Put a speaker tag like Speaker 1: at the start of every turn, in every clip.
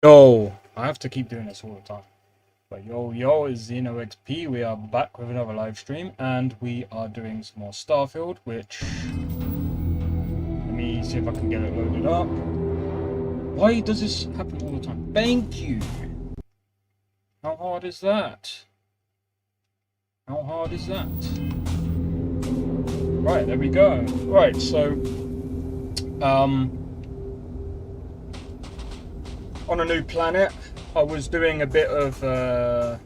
Speaker 1: Yo, I have to keep doing this all the time. But yo, is XP. We are back with another live stream, and we are doing some more Starfield, which... Let me see if I can get it loaded up. Why does this happen all the time? Thank you! How hard is that? How hard is that? Right, there we go. Right, so... on a new planet, I was doing a bit of a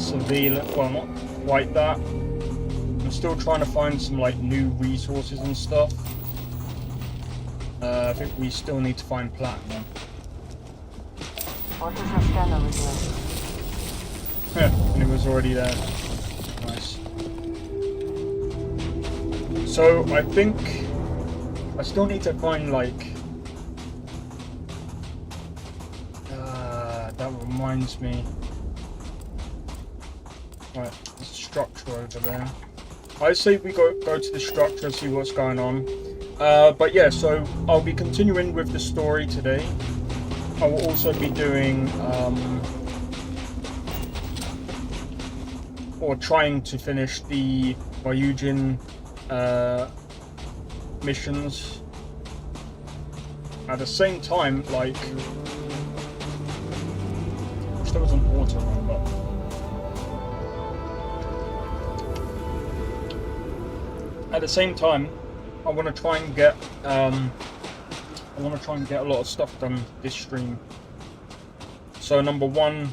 Speaker 1: surveillance. Well, not quite that. I'm still trying to find some like new resources and stuff. I think we still need to find platinum.
Speaker 2: What is your scanner revealing?
Speaker 1: Yeah, and it was already there. Nice. So I think I still need to find like. That reminds me. Right, there's a structure over there. I say we go to the structure, see what's going on. But yeah, so I'll be continuing with the story today. I will also be doing or trying to finish the Ryujin missions. At the same time, like. There was an auto run, but at the same time, I want to try and get a lot of stuff done this stream. So number one,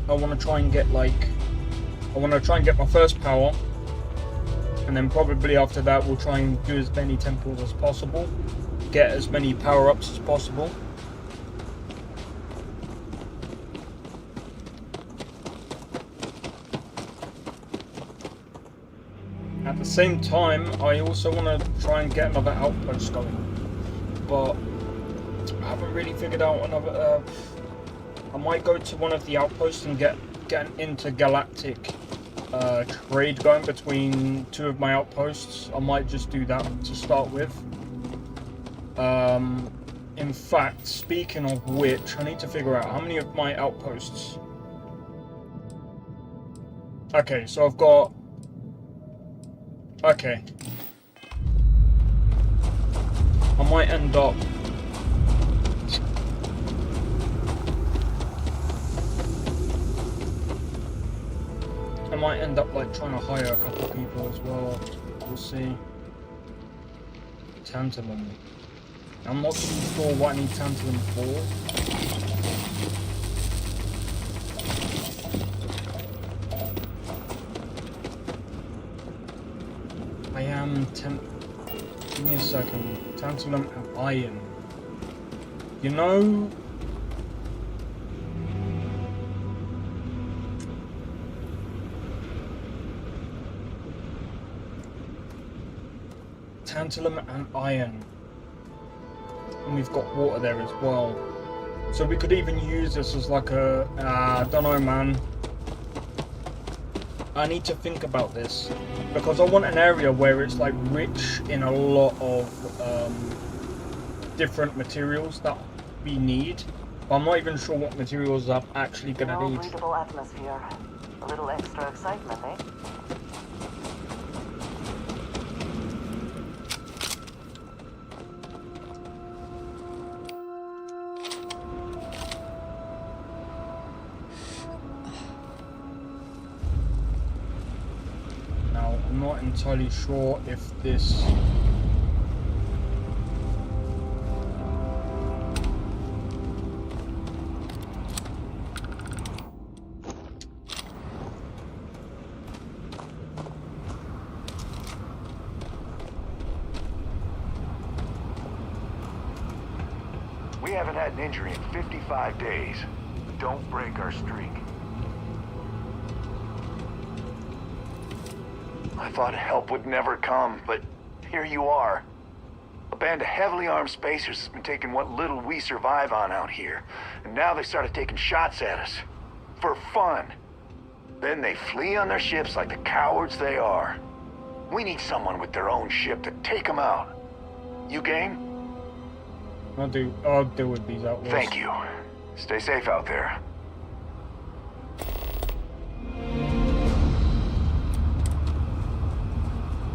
Speaker 1: I want to try and get my first power, and then probably after that we'll try and do as many temples as possible, get as many power-ups as possible. At the same time, I also want to try and get another outpost going, but I haven't really figured out another. I might go to one of the outposts and get an intergalactic trade going between two of my outposts. I might just do that to start with. In fact, speaking of which, I need to figure out how many of my outposts. Okay, so I've got. Okay. I might end up... like trying to hire a couple of people as well. We'll see. Tantalum. I'm not too sure what I need tantalum for. Give me a second. Tantalum and iron. You know... Tantalum and iron. And we've got water there as well. So we could even use this as like a... I don't know, man. I need to think about this because I want an area where it's like rich in a lot of different materials that we need. But I'm not even sure what materials I'm actually gonna need.
Speaker 2: Breathable atmosphere. A little extra excitement, eh?
Speaker 1: I'm not entirely sure if this...
Speaker 3: We haven't had an injury in 55 days. Don't break our streak. I thought help would never come, but here you are. A band of heavily armed spacers has been taking what little we survive on out here, and now they started taking shots at us. For fun. Then they flee on their ships like the cowards they are. We need someone with their own ship to take them out. You game?
Speaker 1: I'll deal with these outlaws.
Speaker 3: Thank you. Stay safe out there.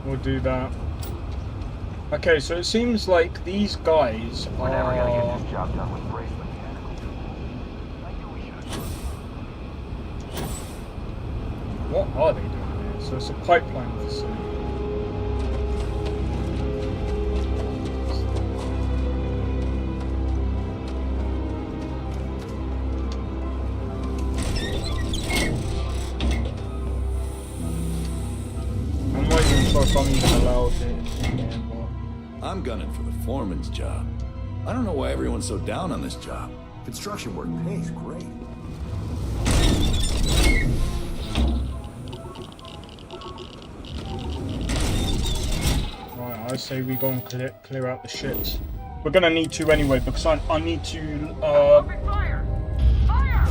Speaker 1: We'll do that. Okay, so it seems like these guys
Speaker 4: We're never gonna
Speaker 1: are...
Speaker 4: get this job done with brace mechanical.
Speaker 1: What are they doing here? So it's a pipeline facility. I'm not even sure if I'm even allowed in here, but...
Speaker 5: I'm gunning for the foreman's job. I don't know why everyone's so down on this job. Construction work pays great.
Speaker 1: Right, I say we go and clear out the shit. We're gonna need to anyway, because I need to,
Speaker 4: Open fire! Fire!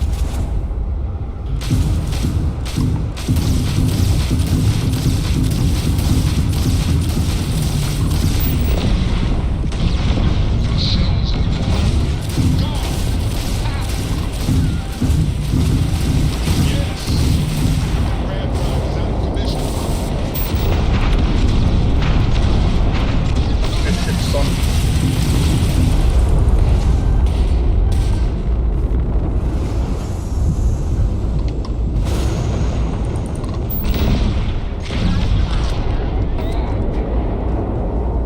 Speaker 1: Good shit, son.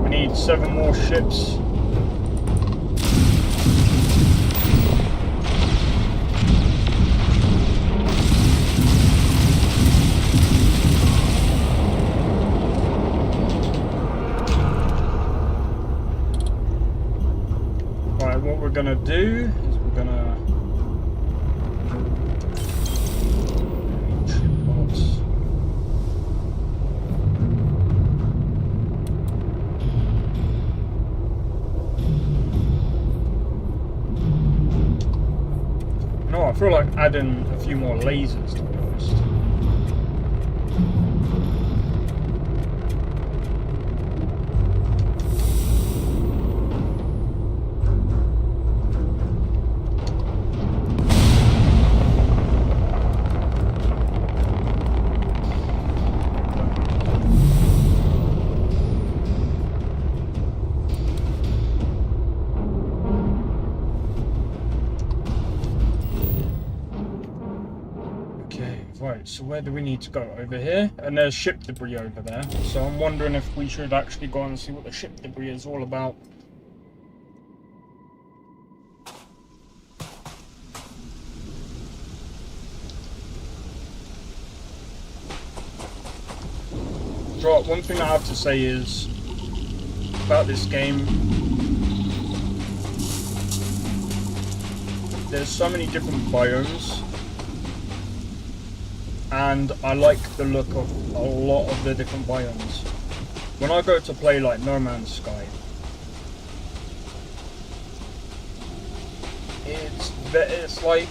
Speaker 1: We need 7 more ships. Right, what we're gonna do is we're gonna no, I feel like adding a few more lasers, to be honest. Right, so where do we need to go? Over here? And there's ship debris over there. So I'm wondering if we should actually go and see what the ship debris is all about. So one thing I have to say is about this game, there's so many different biomes. And I like the look of a lot of the different biomes. When I go to play like No Man's Sky, it's like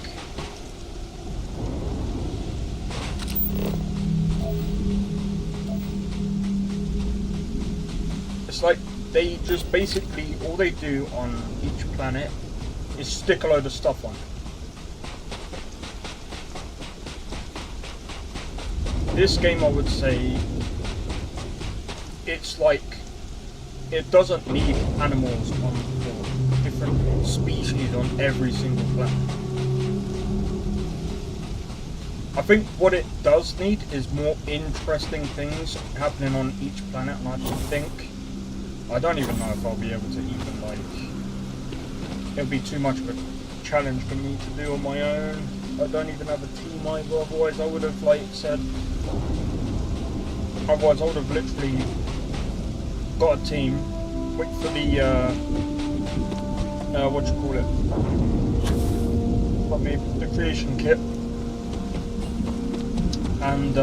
Speaker 1: they just basically all they do on each planet is stick a load of stuff on. This game, I would say, it's like it doesn't need animals on or different species on every single planet. I think what it does need is more interesting things happening on each planet, and I don't even know if I'll be able to even it'll be too much of a challenge for me to do on my own. I don't even have a team either, otherwise I would have otherwise I would have literally got a team, wait for the what do you call it? The creation kit. And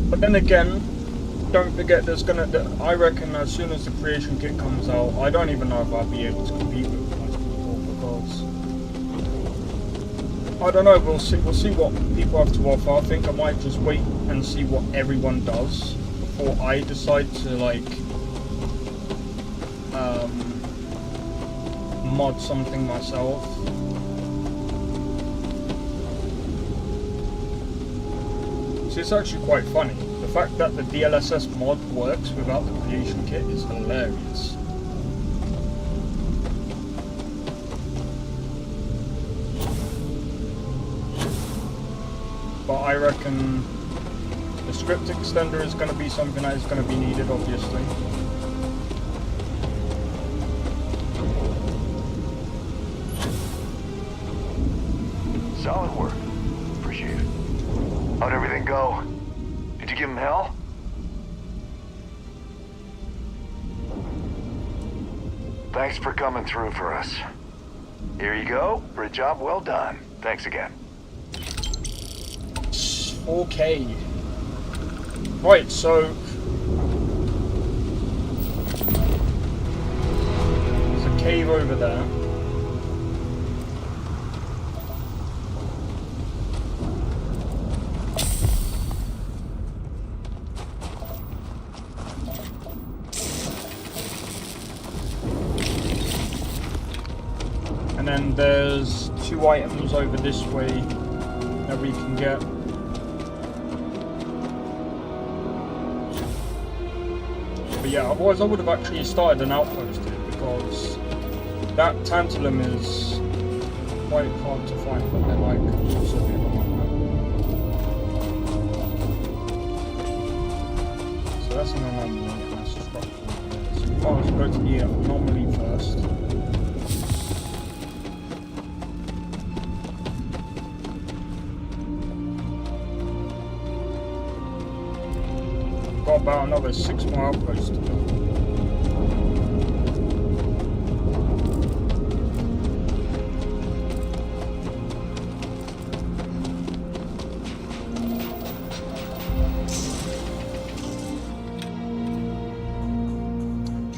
Speaker 1: but then again, don't forget I reckon as soon as the creation kit comes out, I don't even know if I'll be able to compete with most people, because I don't know, we'll see what people have to offer. I think I might just wait and see what everyone does before I decide to mod something myself. So it's actually quite funny. The fact that the DLSS mod works without the creation kit is hilarious. But I reckon the script extender is going to be something that is going to be needed, obviously.
Speaker 3: Solid work. Appreciate it. How'd everything go? Did you give him hell? Thanks for coming through for us. Here you go, for a job well done. Thanks again.
Speaker 1: Okay. Right, so there's a cave over there. And then there's 2 items over this way that we can get. But yeah, otherwise I would have actually started an outpost here, because that tantalum is quite hard to find, but then I could also be on that. So that's an anomaly, and that's a structure. So we might as well go to the anomaly first. Got about another 6 more outposts to do.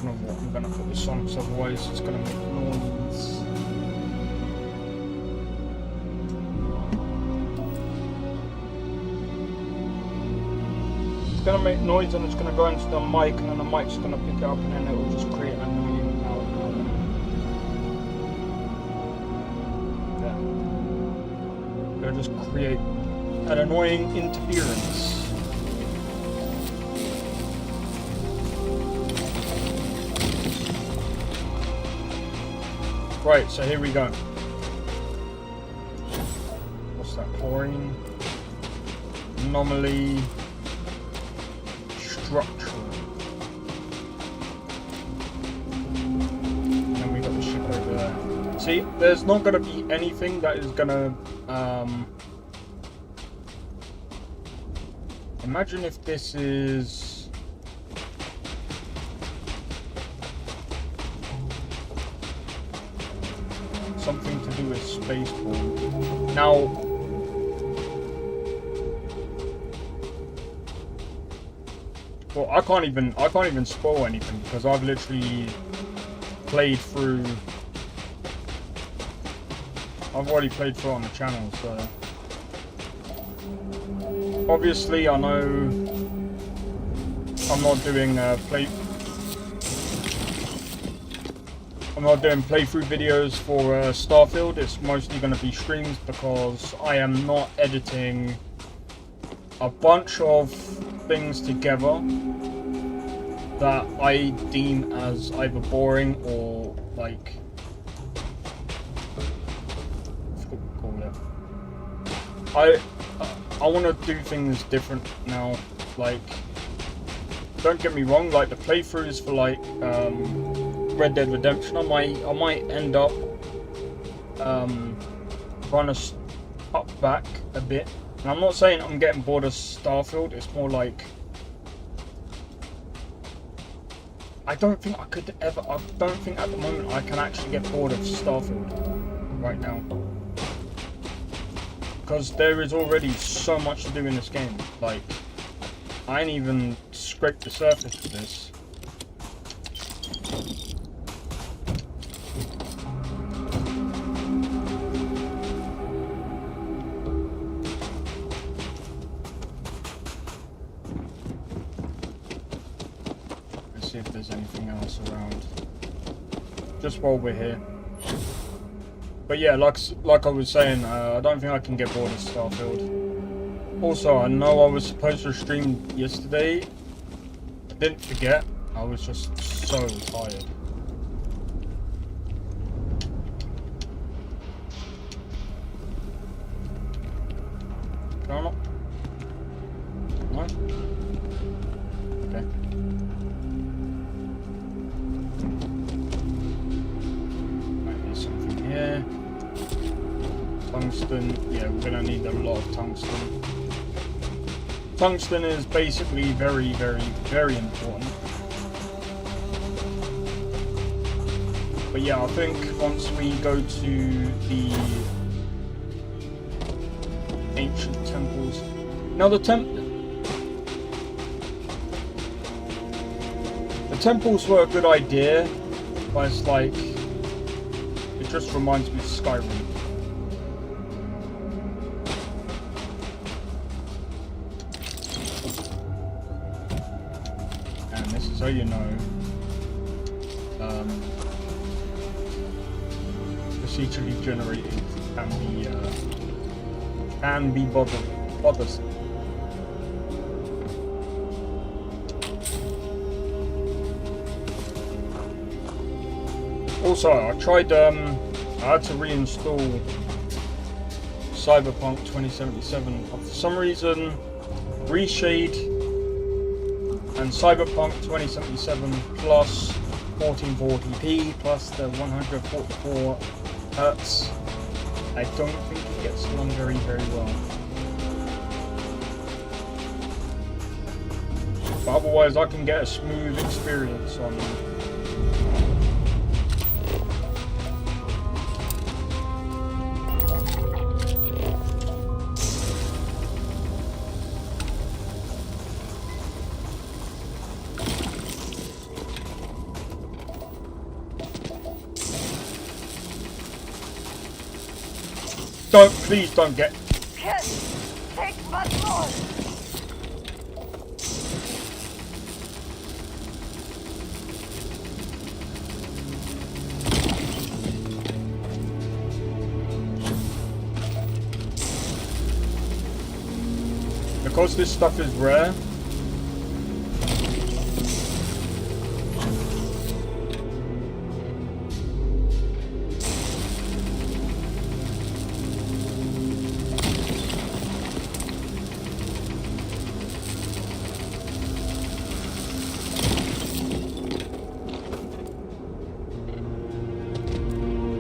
Speaker 1: I'm gonna put this on, because otherwise it's gonna make noise. It's gonna make noise and it's gonna go into the mic, and then the mic's gonna pick it up, and then it will just create an annoying output. Yeah. It'll just create an annoying interference. Right, so here we go. What's that? Chlorine. Anomaly. Structure. And then we got the ship over there. See, there's not going to be anything that is going to... imagine if this is... something to do with spaceborne. Now, well, I can't even spoil anything, because I've literally played through. I've already played through on the channel, so obviously I know I'm not doing I'm not doing playthrough videos for Starfield. It's mostly going to be streams, because I am not editing a bunch of things together that I deem as either boring or like, I want to do things different now. Like, don't get me wrong, like the playthroughs for like Red Dead Redemption, I might end up trying to up back a bit. And I'm not saying I'm getting bored of Starfield. It's more like I don't think at the moment I can actually get bored of Starfield right now, because there is already so much to do in this game. Like, I ain't even scraped the surface of this. See if there's anything else around, just while we're here. But yeah, like I was saying, I don't think I can get bored of Starfield. Also, I know I was supposed to stream yesterday. I didn't forget. I was just so tired. Can I not? No? Okay. Right, there's something here. Tungsten. Yeah, we're gonna need a lot of tungsten. Tungsten is basically very, very, very important. But yeah, I think once we go to the ancient temples. Now the temples were a good idea, but it's like, it just reminds me of Skyrim. And this is how you know procedurally generated can be bothersome. Also, I tried, I had to reinstall Cyberpunk 2077. For some reason, Reshade and Cyberpunk 2077 plus 1440p plus the 144 Hz. I don't think it gets along very, very well. But otherwise, I can get a smooth experience on. Please don't get.
Speaker 2: Take much more.
Speaker 1: Because this stuff is rare.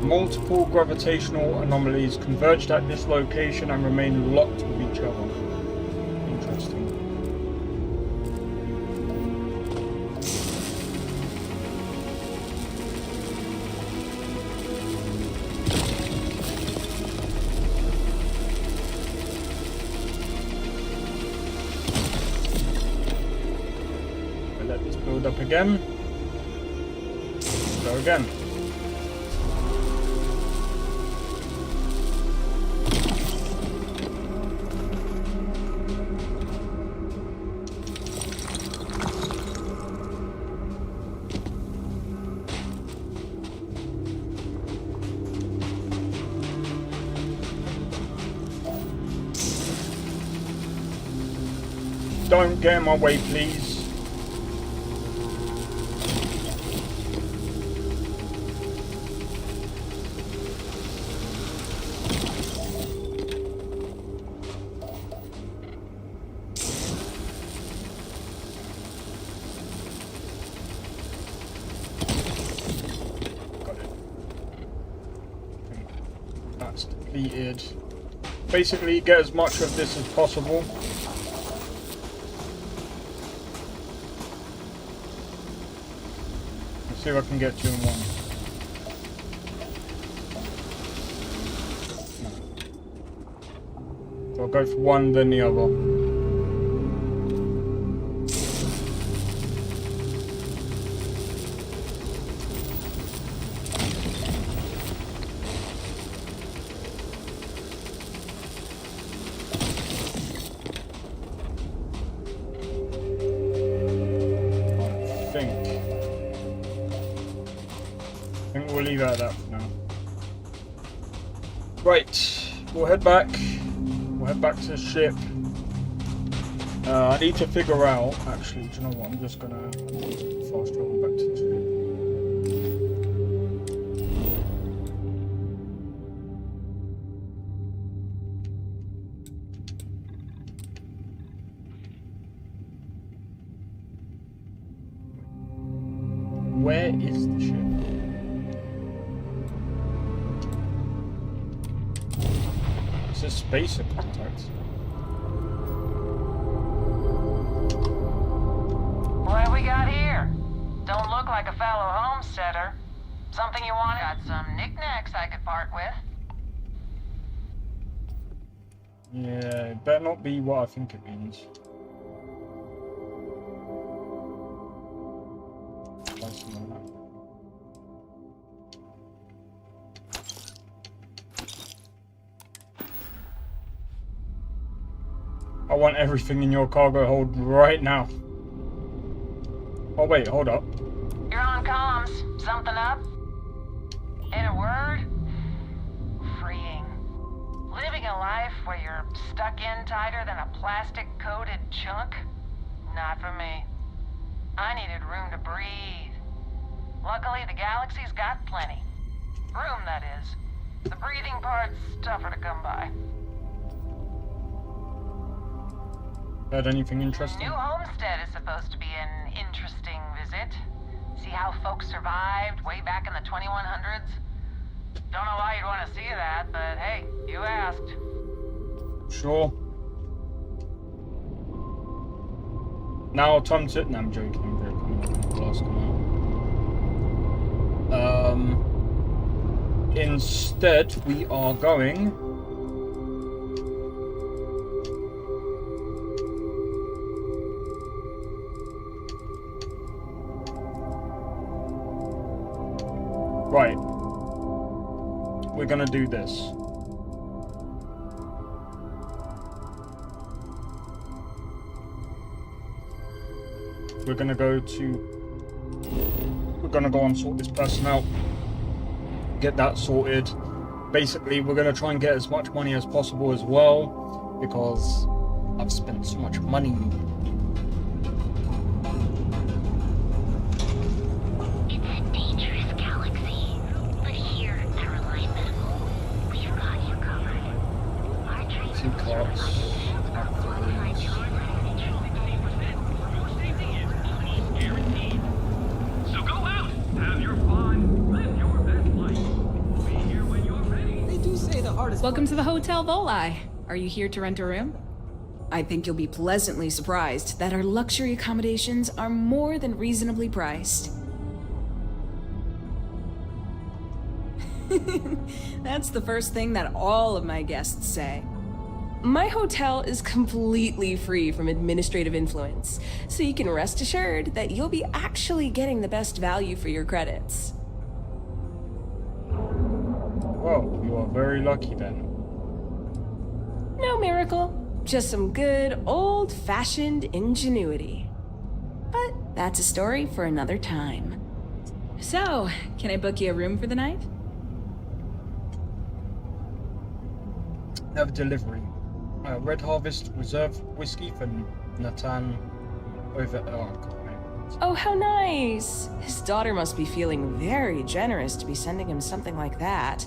Speaker 1: Multiple gravitational anomalies converged at this location and remain locked with each other. Interesting. We'll let this build up again. Go again. Don't get in my way, please. Got it. That's depleted. Basically, get as much of this as possible. See if I can get two in one. No. So I'll go for one, then the other. I think we'll leave it at that for now. Right, we'll head back. We'll head back to the ship. I need to figure out. Actually, do you know what? I'm just gonna fast travel back to the ship. Where is the ship? It says spacer contacts.
Speaker 2: What do we got here? Don't look like a fellow homesteader. Something you want? Got some knickknacks I could part with.
Speaker 1: Yeah, it better not be what I think it means. I want everything in your cargo hold right now. Oh wait, hold up.
Speaker 2: You're on comms. Something up? In a word? Freeing. Living a life where you're stuck in tighter than a plastic-coated chunk? Not for me. I needed room to breathe. Luckily, the galaxy's got plenty. Room, that is. The breathing part's tougher to come by.
Speaker 1: Heard anything interesting?
Speaker 2: New homestead is supposed to be an interesting visit. See how folks survived way back in the 2100s? Don't know why you'd want to see that, but hey, you asked.
Speaker 1: Sure. Now time to... No, I'm joking. Last come out. Instead, we are going... Right. We're gonna do this. We're gonna go and sort this person out. Get that sorted. Basically, we're gonna try and get as much money as possible as well, because I've spent so much money.
Speaker 6: Welcome to the Hotel Voli. Are you here to rent a room?
Speaker 7: I think you'll be pleasantly surprised that our luxury accommodations are more than reasonably priced. That's the first thing that all of my guests say. My hotel is completely free from administrative influence, so you can rest assured that you'll be actually getting the best value for your credits.
Speaker 1: Well, you are very lucky then.
Speaker 7: No miracle, just some good old-fashioned ingenuity. But that's a story for another time.
Speaker 6: So, can I book you a room for the night?
Speaker 1: Have a delivery. Red Harvest Reserve Whiskey for Nathan over...
Speaker 7: Oh, how nice! His daughter must be feeling very generous to be sending him something like that.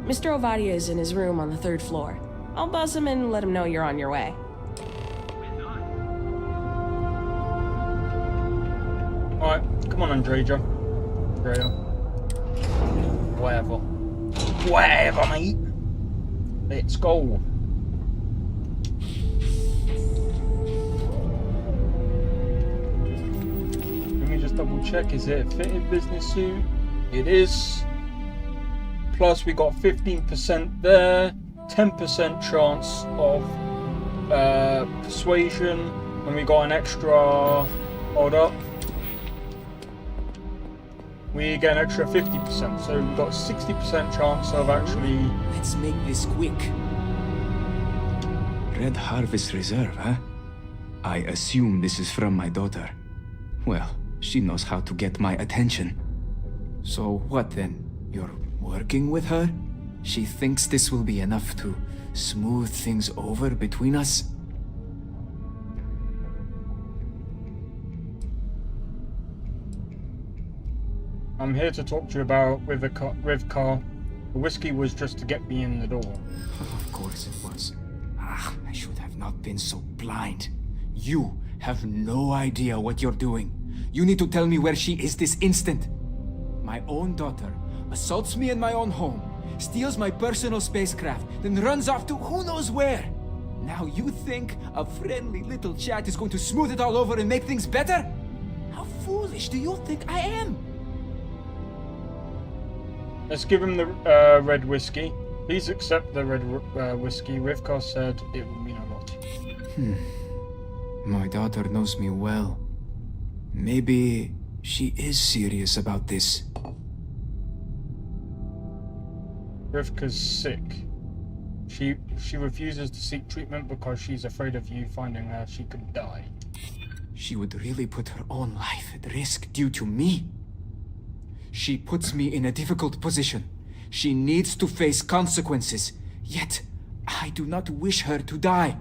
Speaker 7: Mr. Ovadia is in his room on the 3rd floor. I'll buzz him and let him know you're on your way.
Speaker 1: Alright, come on, Andrea. Whatever. Whatever, mate. Let's go. Let me just double check. Is it a fitted business suit? It is. Plus we got 15% there, 10% chance of persuasion, and we got an extra, hold up, we get an extra 50%, so we've got 60% chance of actually...
Speaker 8: Let's make this quick. Red Harvest Reserve, huh? I assume this is from my daughter. Well, she knows how to get my attention. So what then? You're working with her? She thinks this will be enough to smooth things over between us?
Speaker 1: I'm here to talk to you about Rivka. The whiskey was just to get me in the door.
Speaker 8: Of course it was. I should have not been so blind. You have no idea what you're doing. You need to tell me where she is this instant. My own daughter assaults me in my own home, steals my personal spacecraft, then runs off to who knows where. Now you think a friendly little chat is going to smooth it all over and make things better? How foolish do you think I am?
Speaker 1: Let's give him the red whiskey. Please accept the red whiskey. Rivka said it would mean a lot.
Speaker 8: My daughter knows me well. Maybe she is serious about this.
Speaker 1: Rivka's sick. She refuses to seek treatment because she's afraid of you finding her. She could die.
Speaker 8: She would really put her own life at risk due to me. She puts me in a difficult position. She needs to face consequences. Yet, I do not wish her to die.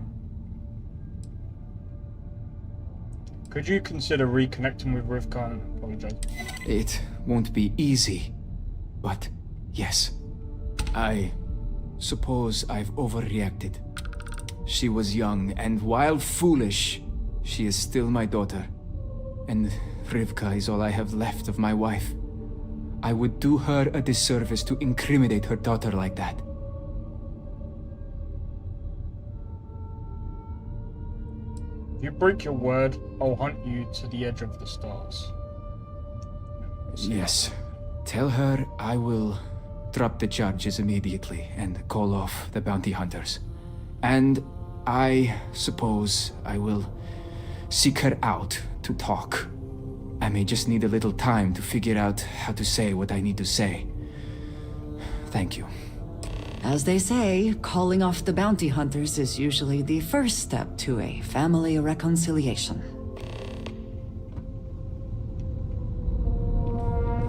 Speaker 1: Could you consider reconnecting with Rivka and apologize?
Speaker 8: It won't be easy, but yes. I suppose I've overreacted. She was young, and while foolish, she is still my daughter. And Rivka is all I have left of my wife. I would do her a disservice to incriminate her daughter like that.
Speaker 1: If you break your word, I'll hunt you to the edge of the stars.
Speaker 8: Yes. Tell her I will drop the charges immediately and call off the bounty hunters. And I suppose I will seek her out to talk. I may just need a little time to figure out how to say what I need to say. Thank you.
Speaker 9: As they say, calling off the bounty hunters is usually the first step to a family reconciliation.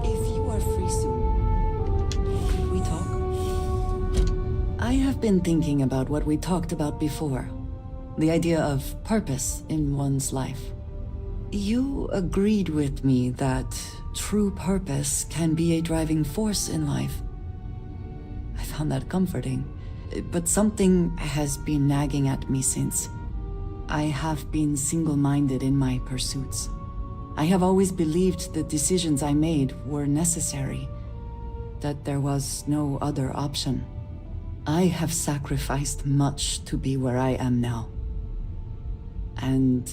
Speaker 9: If you are free soon, could we talk? I have been thinking about what we talked about before. The idea of purpose in one's life. You agreed with me that true purpose can be a driving force in life. I found that comforting, but something has been nagging at me since. I have been single-minded in my pursuits. I have always believed the decisions I made were necessary, that there was no other option. I have sacrificed much to be where I am now. And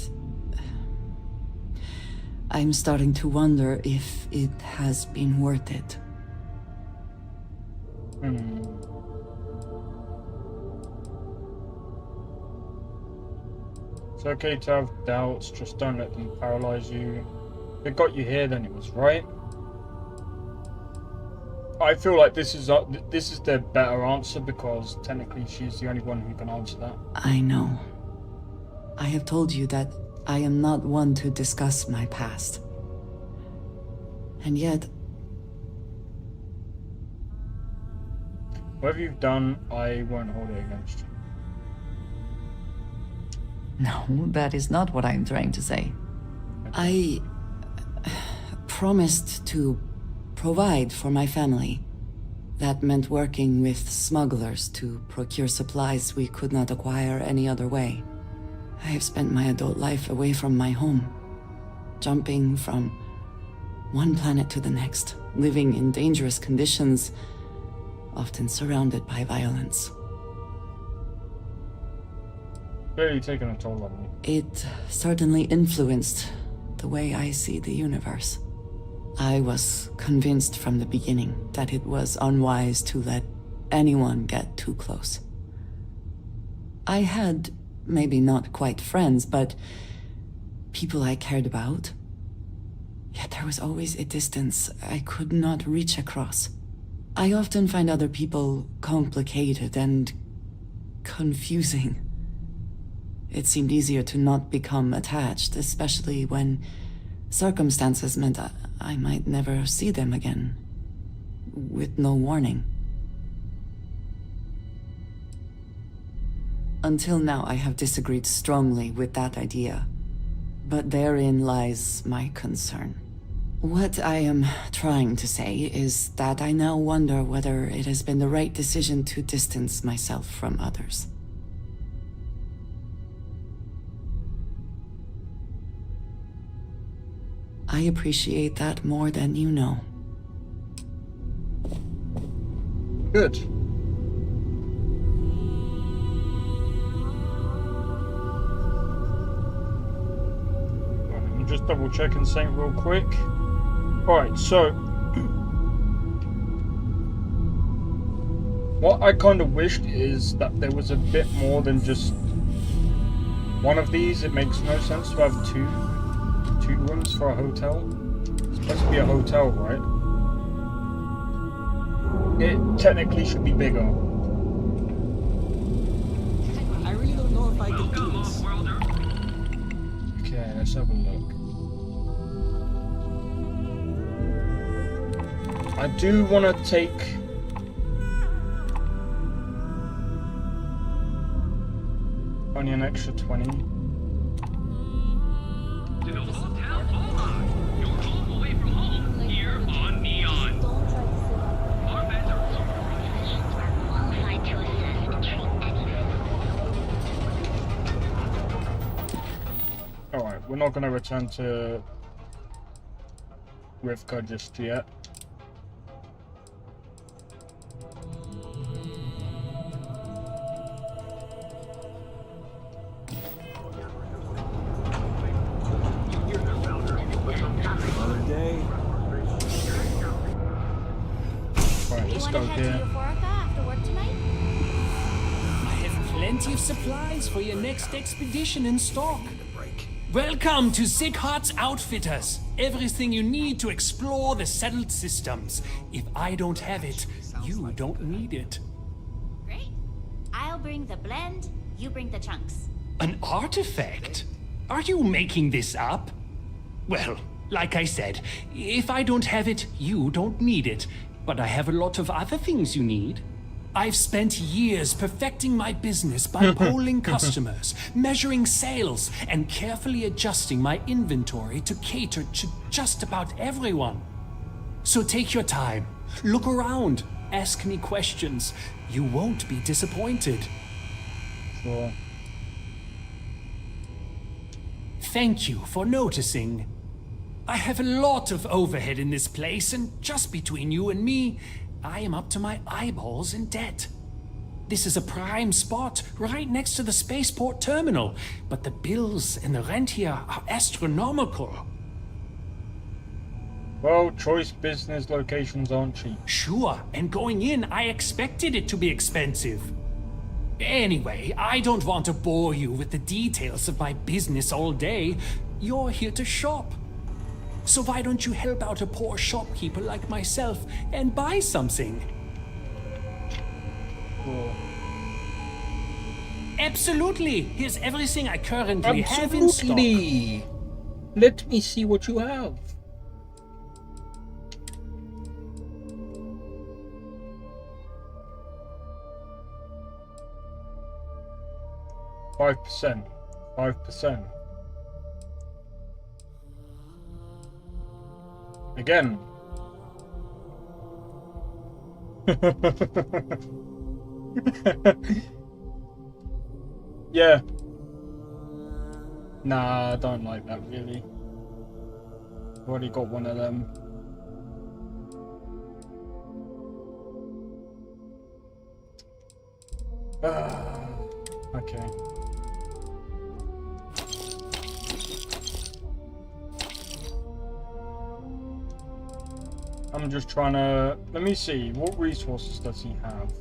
Speaker 9: I'm starting to wonder if it has been worth it.
Speaker 1: It's okay to have doubts, just don't let them paralyze you. If it got you here, then it was right. I feel like this is the better answer because technically she's the only one who can answer that.
Speaker 9: I know. I have told you that I am not one to discuss my past. And yet,
Speaker 1: whatever you've done, I won't hold it against you.
Speaker 9: no, that is not what I'm trying to say. I promised to provide for my family. That meant working with smugglers to procure supplies we could not acquire any other way. I have spent my adult life away from my home, jumping from one planet to the next, living in dangerous conditions, often surrounded by violence.
Speaker 1: Really taking a toll on me.
Speaker 9: It certainly influenced the way I see the universe. I was convinced from the beginning that it was unwise to let anyone get too close. I had maybe not quite friends, but people I cared about. Yet there was always a distance I could not reach across. I often find other people complicated and confusing. It seemed easier to not become attached, especially when circumstances meant I might never see them again, with no warning. Until now, I have disagreed strongly with that idea. But therein lies my concern. What I am trying to say is that I now wonder whether it has been the right decision to distance myself from others. I appreciate that more than you know.
Speaker 1: Good. Right, let me just double checking something real quick. Alright, so what I kind of wished is that there was a bit more than just one of these. It makes no sense to have two rooms for a hotel. It's supposed to be a hotel, right? It technically should be bigger.
Speaker 8: I really don't know if I can do this.
Speaker 1: Okay, let's have a look. I do want to take only an extra 20. Alright, we're not going to return to Rivka just yet. Alright, let's go here.
Speaker 10: I have plenty of supplies for your next expedition in stock. Welcome to Sickhart's Outfitters. Everything you need to explore the settled systems. If I don't have it, you don't need it.
Speaker 11: Great. I'll bring the blend, you bring the chunks.
Speaker 10: An artifact? Are you making this up? Well, like I said, if I don't have it, you don't need it. But I have a lot of other things you need. I've spent years perfecting my business by polling customers, measuring sales, and carefully adjusting my inventory to cater to just about everyone. So take your time, look around, ask me questions. You won't be disappointed.
Speaker 1: Sure.
Speaker 10: Thank you for noticing. I have a lot of overhead in this place, and just between you and me, I am up to my eyeballs in debt. This is a prime spot right next to the spaceport terminal, but the bills and the rent here are astronomical.
Speaker 1: Well, choice business locations aren't cheap.
Speaker 10: Sure, and going in, I expected it to be expensive. Anyway, I don't want to bore you with the details of my business all day. You're here to shop. So why don't you help out a poor shopkeeper like myself and buy something?
Speaker 1: Cool.
Speaker 10: Absolutely! Here's everything I currently have in stock.
Speaker 1: Absolutely! Let me see what you have. %. 5%. Again. Yeah. Nah, I don't like that really. I've already got one of them. Okay. I'm just trying to... Let me see. What resources does he have?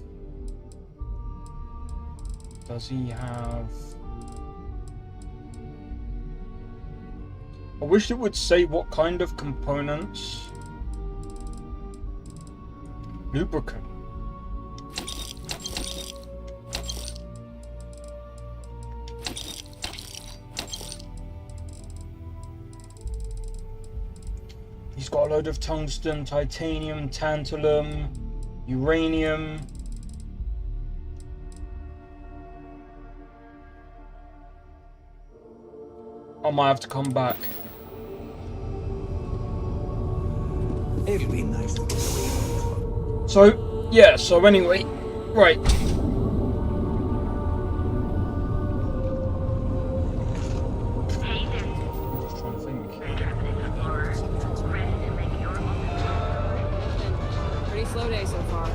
Speaker 1: Does he have... I wish it would say what kind of components. Lubricant. He's got a load of tungsten, titanium, tantalum, uranium. I might have to come back.
Speaker 5: It'd be nice to get away from the club.
Speaker 1: So, yeah, so anyway, right. Just trying to think.
Speaker 7: Pretty slow day so far.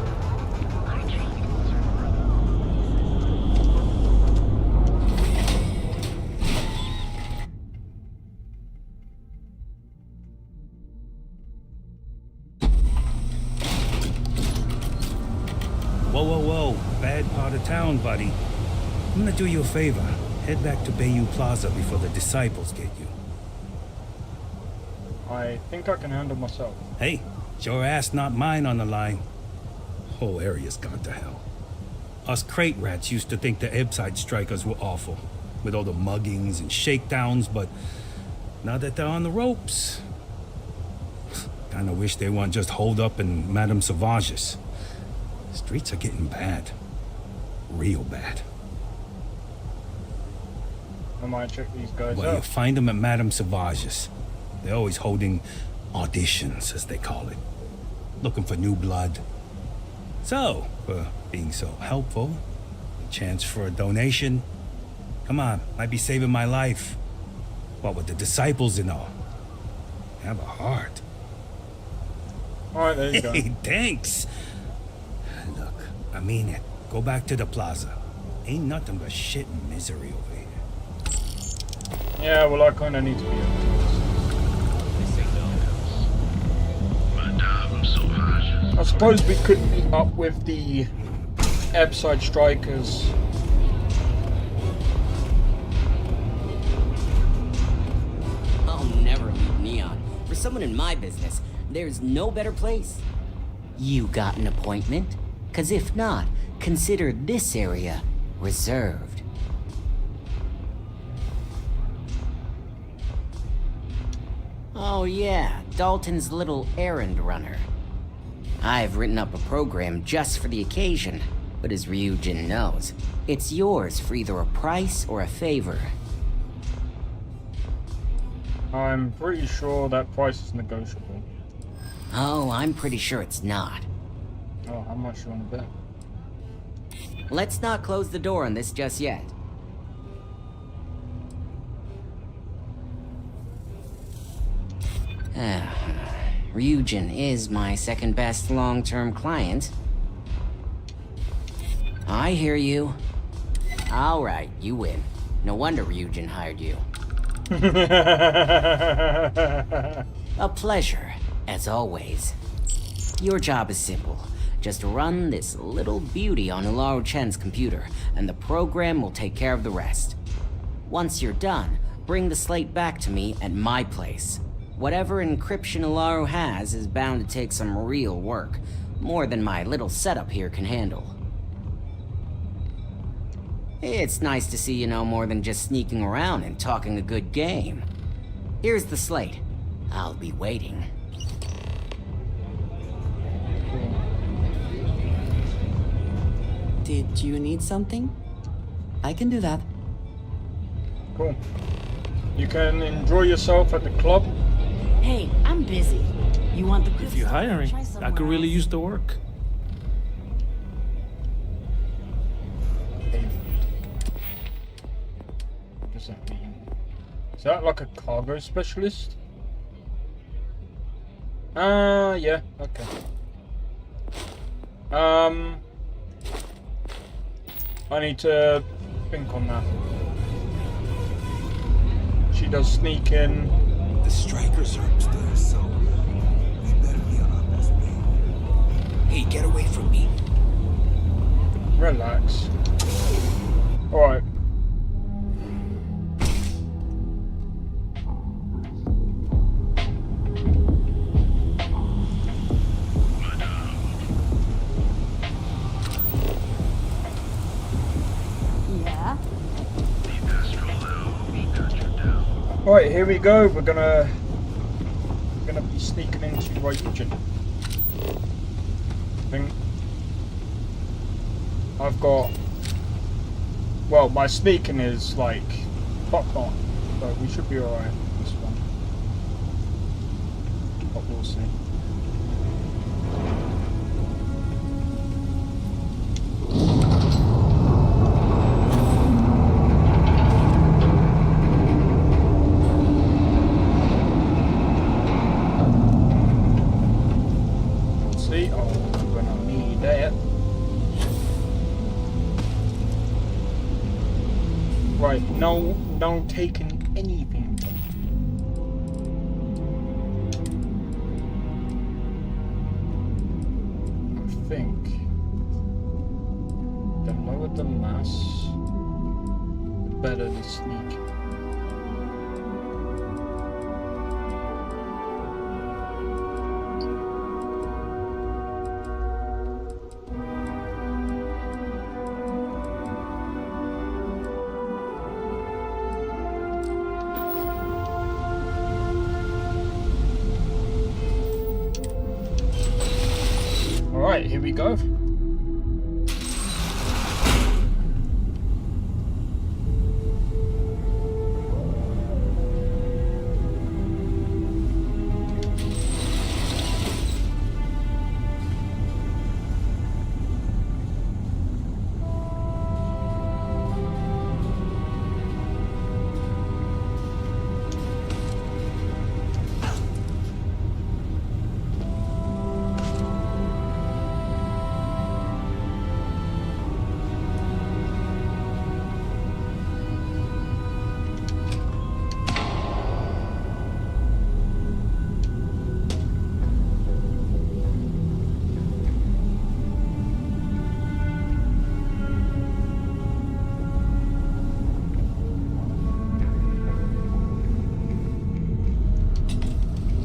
Speaker 12: Whoa, whoa, whoa. Bad part of town, buddy. I'm gonna do you a favor. Head back to Bayou Plaza before the disciples get you.
Speaker 1: I think I can handle myself.
Speaker 12: Hey, it's your ass, not mine on the line. Whole area's gone to hell. Us crate rats used to think the Ebside strikers were awful, with all the muggings and shakedowns, but now that they're on the ropes, kinda wish they weren't just holed up in Madame Sauvage's. Streets are getting bad. Real bad.
Speaker 1: I might check these guys
Speaker 12: Well, you
Speaker 1: out.
Speaker 12: find them at Madame Sauvage's. They're always holding auditions, as they call it. Looking for new blood. So, for being so helpful, a chance for a donation. Come on, might be saving my life. What with the disciples and all. Have a heart.
Speaker 1: Alright, there you go.
Speaker 12: Hey, thanks. Look, I mean it. Go back to the plaza. Ain't nothing but shit and misery over here.
Speaker 1: Yeah, well, I kind of need to be I suppose we could meet up with the Ebside strikers.
Speaker 13: I'll never leave Neon. For someone in my business, there's no better place. You got an appointment? 'Cause if not, consider this area reserved. Oh yeah, Dalton's little errand runner. I've written up a program just for the occasion, but as Ryujin knows, it's yours for either a price or a favor.
Speaker 1: I'm pretty sure that price is negotiable.
Speaker 13: Oh, I'm pretty sure it's not.
Speaker 1: Oh, how much you want to bet?
Speaker 13: Let's not close the door on this just yet. Ryujin is my second best long-term client. I hear you. All right, you win. No wonder Ryujin hired you. A pleasure, as always. Your job is simple. Just run this little beauty on Ularu Chen's computer, and the program will take care of the rest. Once you're done, bring the slate back to me at my place. Whatever encryption Ularu has is bound to take some real work, more than my little setup here can handle. It's nice to see you know more than just sneaking around and talking a good game. Here's the slate. I'll be waiting.
Speaker 9: Did you need something? I can do that.
Speaker 1: Cool. You can enjoy yourself at the club.
Speaker 14: Hey, I'm busy. You want the
Speaker 15: If you're hiring, I could really use the work.
Speaker 1: What does that mean? Is that like a cargo specialist? Yeah, okay. I need to think on that. She does sneak in.
Speaker 5: The strikers are upstairs, so we better be on our best behavior.
Speaker 8: Hey, get away from me.
Speaker 1: Relax. Alright.
Speaker 14: Yeah?
Speaker 1: Right, here we go. We're gonna be sneaking into Ryujin. I think I've got, well, my sneaking is like top on. but we should be alright with this one. But we'll see. Right, no taking anything. I think the lower the mass, the better the sneak. Alright, here we go.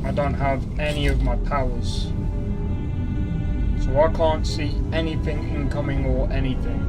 Speaker 1: I don't have any of my powers, so I can't see anything incoming or anything.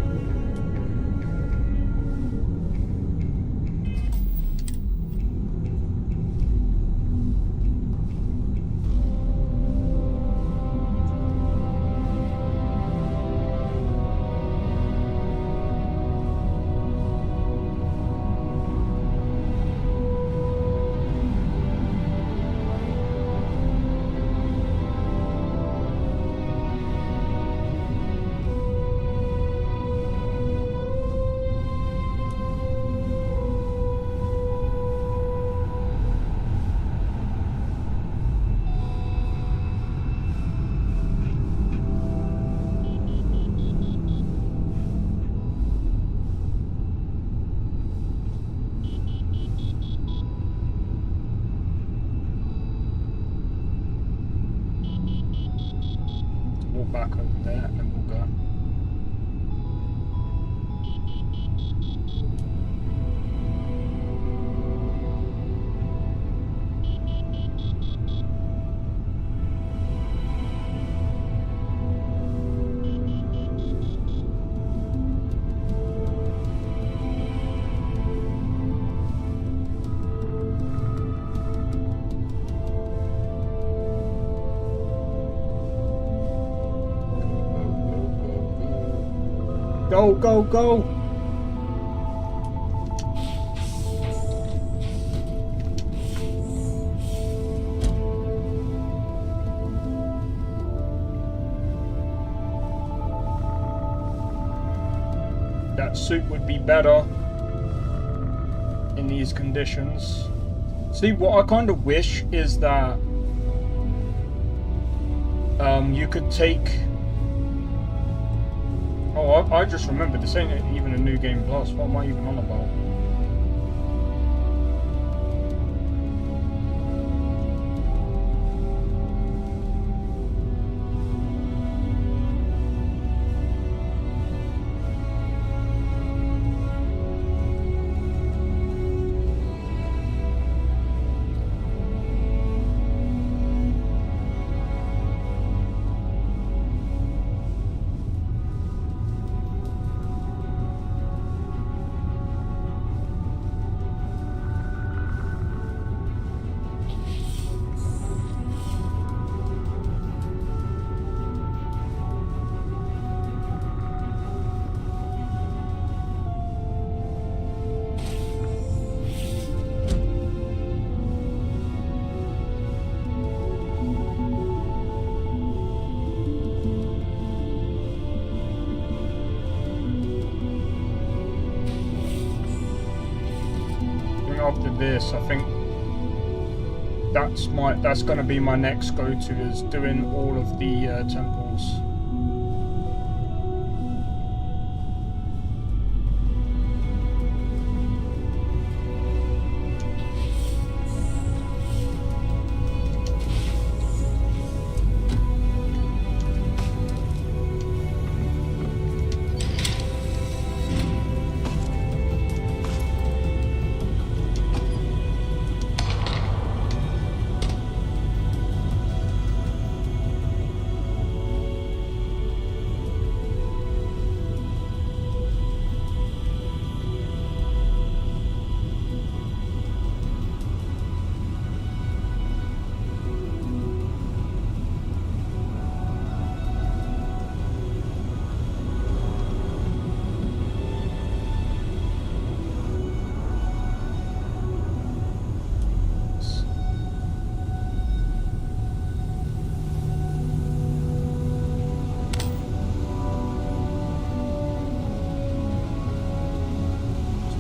Speaker 1: Back over there and then we'll go. Go, go, go! That suit would be better in these conditions. See, what I kind of wish is that you could take... Oh, I just remembered, this ain't even a new game plus. What am I even on about? after this, I think that's gonna be my next go-to, is doing all of the temples.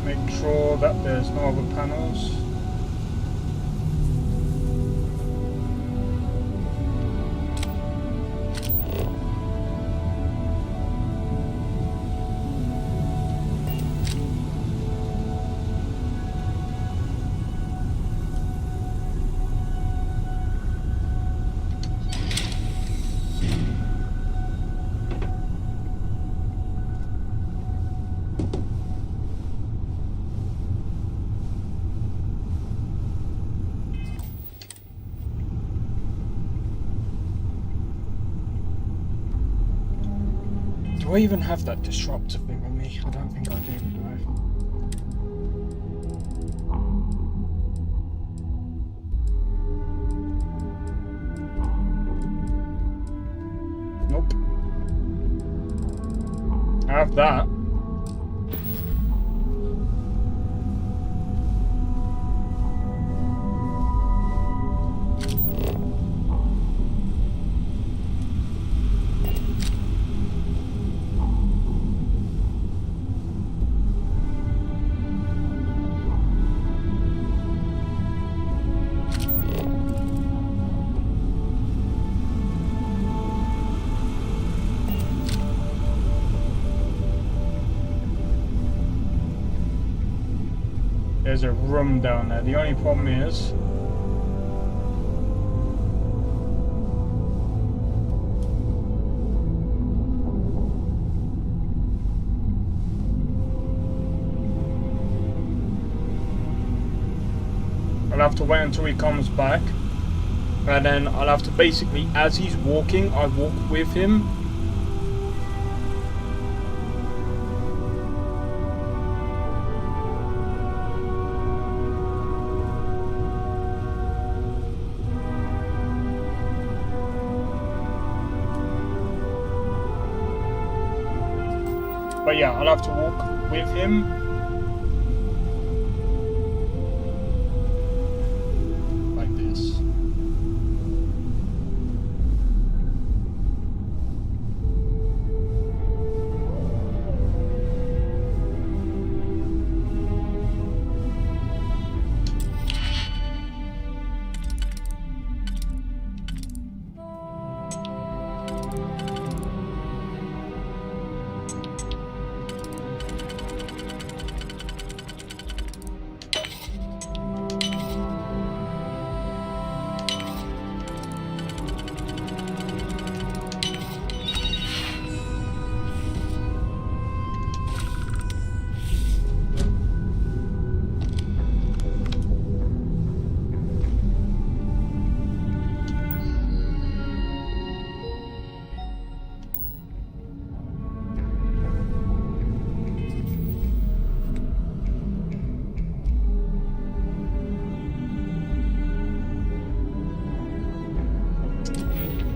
Speaker 1: Make sure that there's no other panels. Do I even have that disruptor thing on me? I don't think I do, do I? Nope. I have that. There's a room down there. The only problem is I'll have to wait until he comes back, and then I'll have to basically, as he's walking, I walk with him. But yeah, I'll have to walk with him. Like this.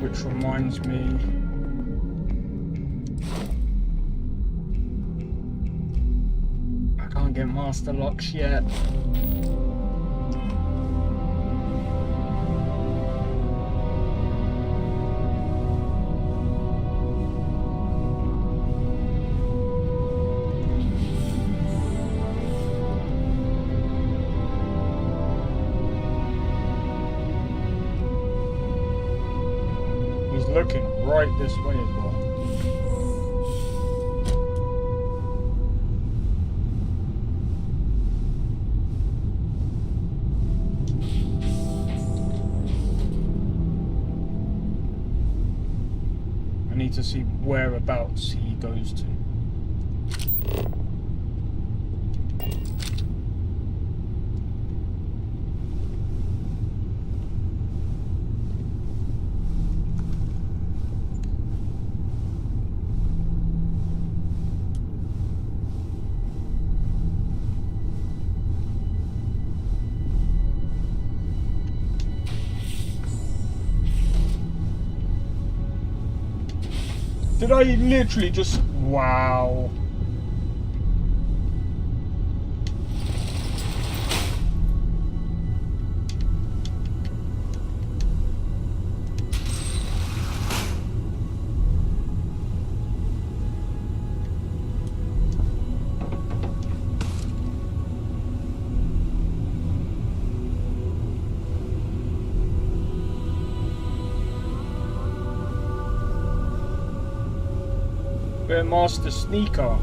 Speaker 1: Which reminds me, I can't get master locks yet. looking right this way as well. I need to see whereabouts he goes to. Did I literally just... Wow. We're Master Sneaker.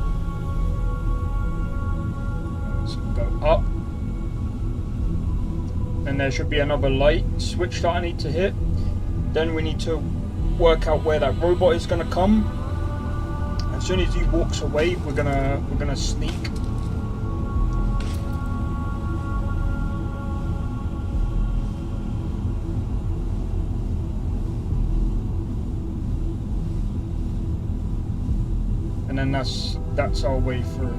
Speaker 1: Let's go up. And there should be another light switch that I need to hit. Then we need to work out where that robot is gonna come. As soon as he walks away, we're gonna sneak. And then that's our way through.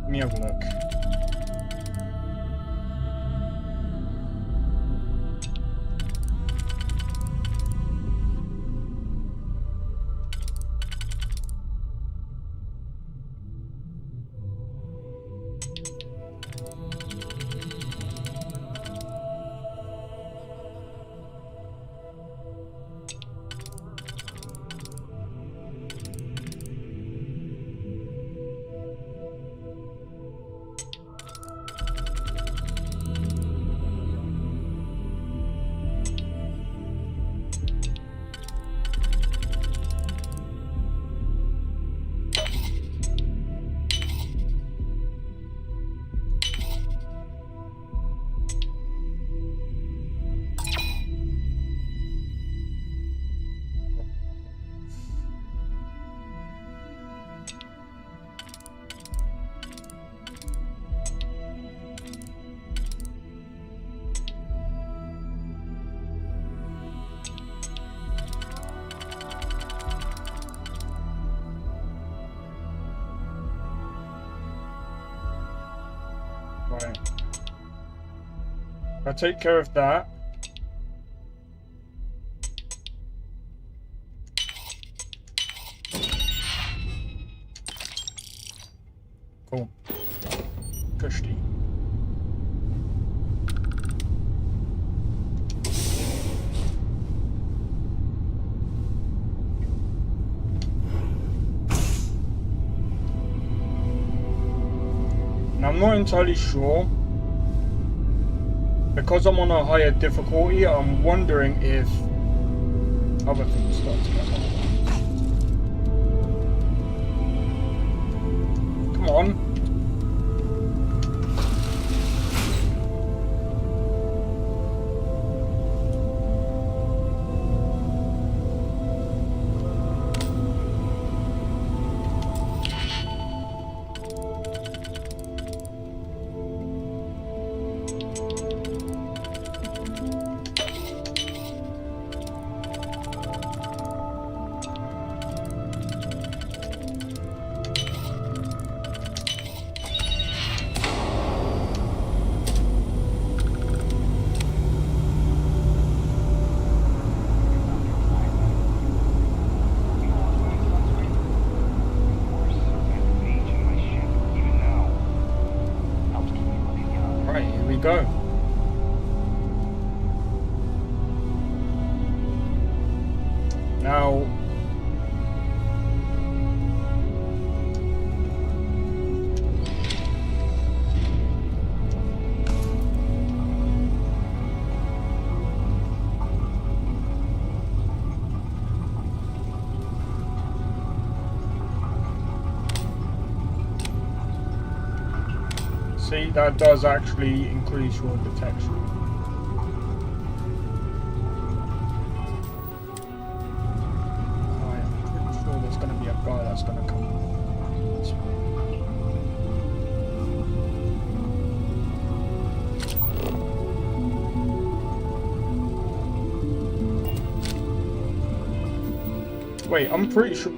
Speaker 1: Let me have a look. Right. I'll take care of that. Cool. Cushy. And I'm not entirely sure, because I'm on a higher difficulty. I'm wondering if other things start to come on. Come on. Go. Now, see, that does actually increase your detection. There's going to be a guy that's going to come this way. Wait, I'm pretty sure.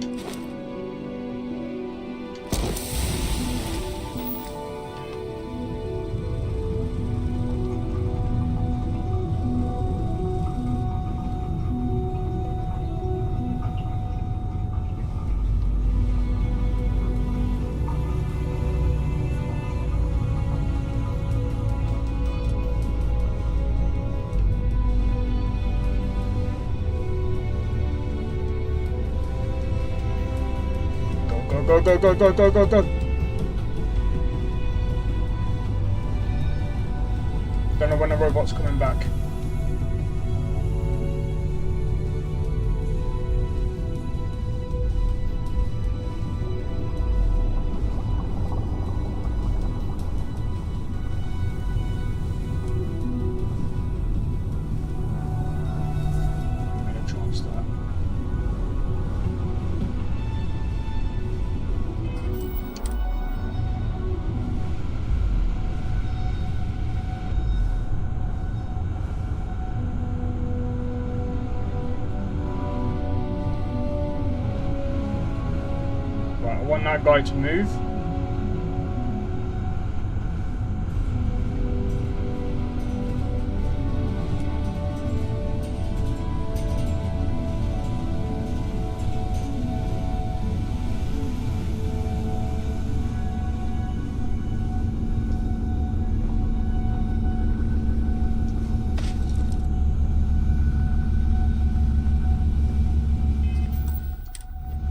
Speaker 1: Go, go, go, go, go, go, go. Don't know when the robot's coming back. I want that guy to move.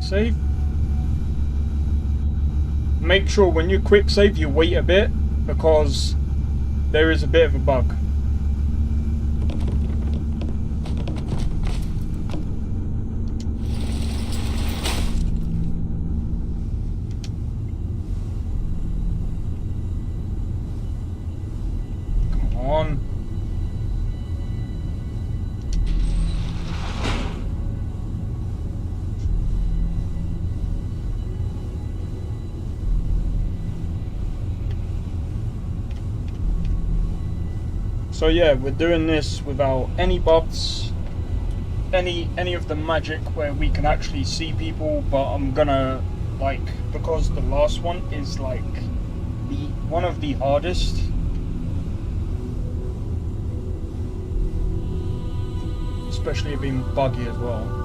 Speaker 1: Save. Make sure when you quick save you wait a bit, because there is a bit of a bug. Come on. So yeah, we're doing this without any buffs, any of the magic where we can actually see people, but I'm gonna, like, because the last one is like one of the hardest. Especially it being buggy as well.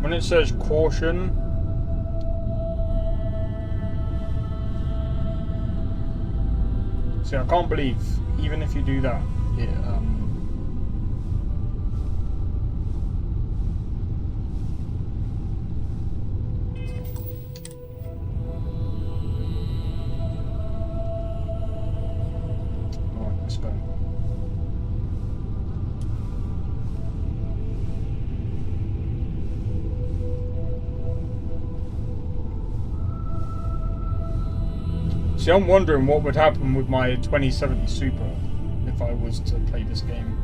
Speaker 1: When it says caution, see, I can't believe even if you do that, it Alright, let's go. See, I'm wondering what would happen with my 2070 Super, if I was to play this game.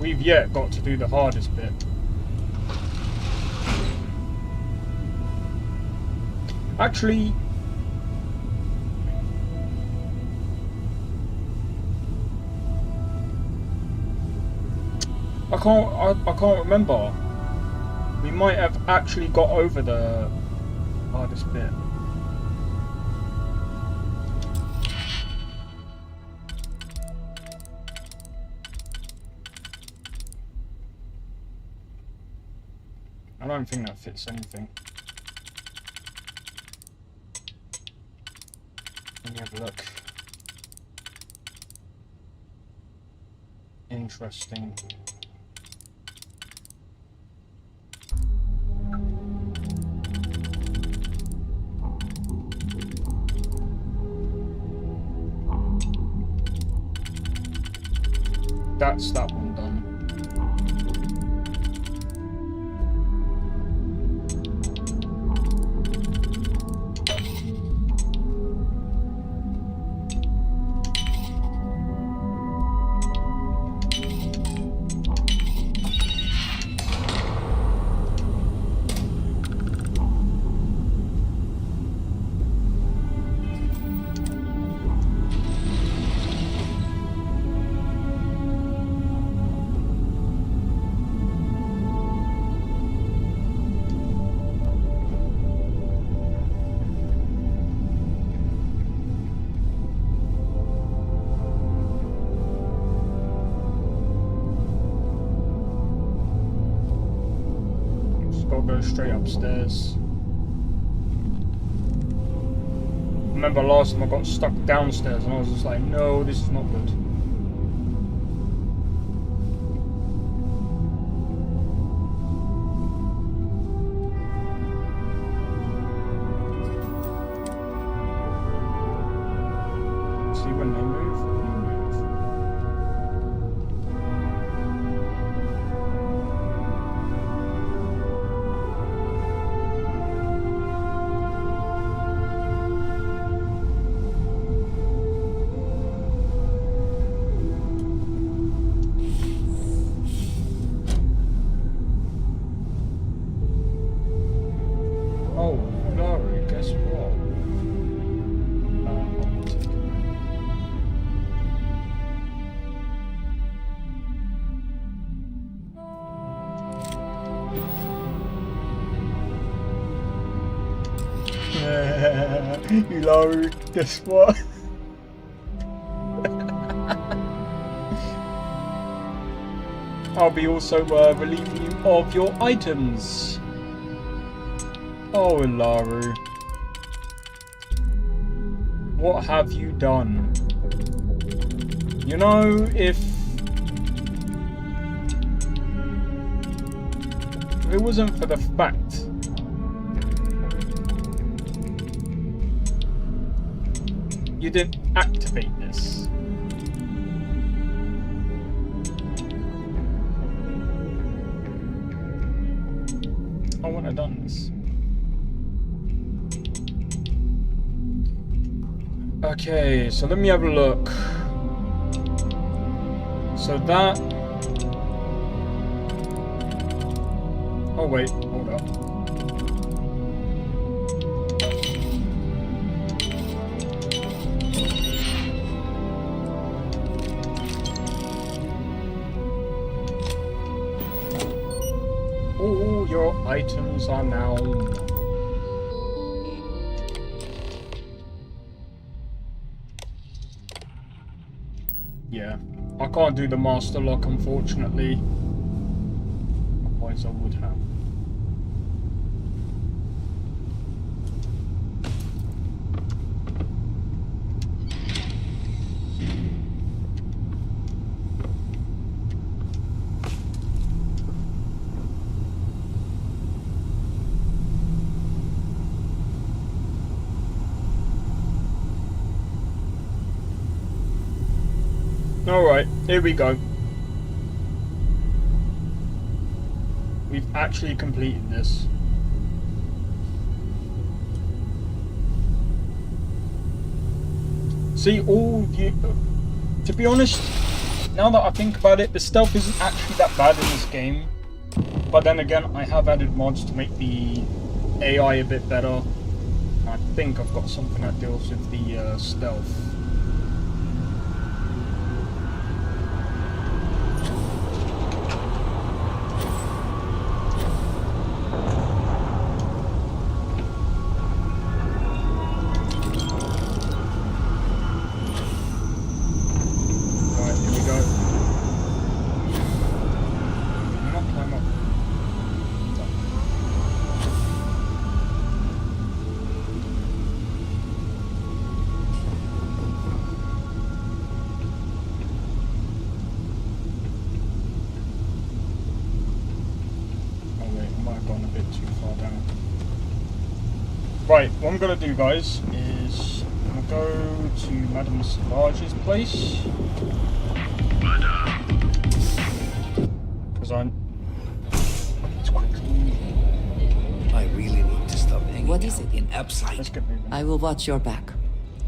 Speaker 1: We've yet got to do the hardest bit. Actually, I can't remember. We might have actually got over the hardest bit. I don't think that fits anything. Let me have a look. Interesting. That's that one done. Go straight upstairs. Remember last time I got stuck downstairs and I was just like, no, this is not good. See when they move, you move. Hello, guess what? I'll be also relieving you of your items. Oh, Ilaru. What have you done? You know, if it wasn't for the fact you didn't activate this, I wouldn't have done this. Okay, so let me have a look. So that... Oh wait, hold up. All your items are now... Yeah, I can't do the master lock, unfortunately. Otherwise I would have. Alright, here we go. We've actually completed this. See, to be honest, now that I think about it, the stealth isn't actually that bad in this game. But then again, I have added mods to make the AI a bit better. I think I've got something that deals with the stealth. Right, what I'm going to do, guys, is I'm going to go to Madame Savage's place. Because I
Speaker 5: really need to stop hanging
Speaker 9: What is it?
Speaker 5: in Epsite.
Speaker 1: Let's get moving.
Speaker 9: I will watch your back.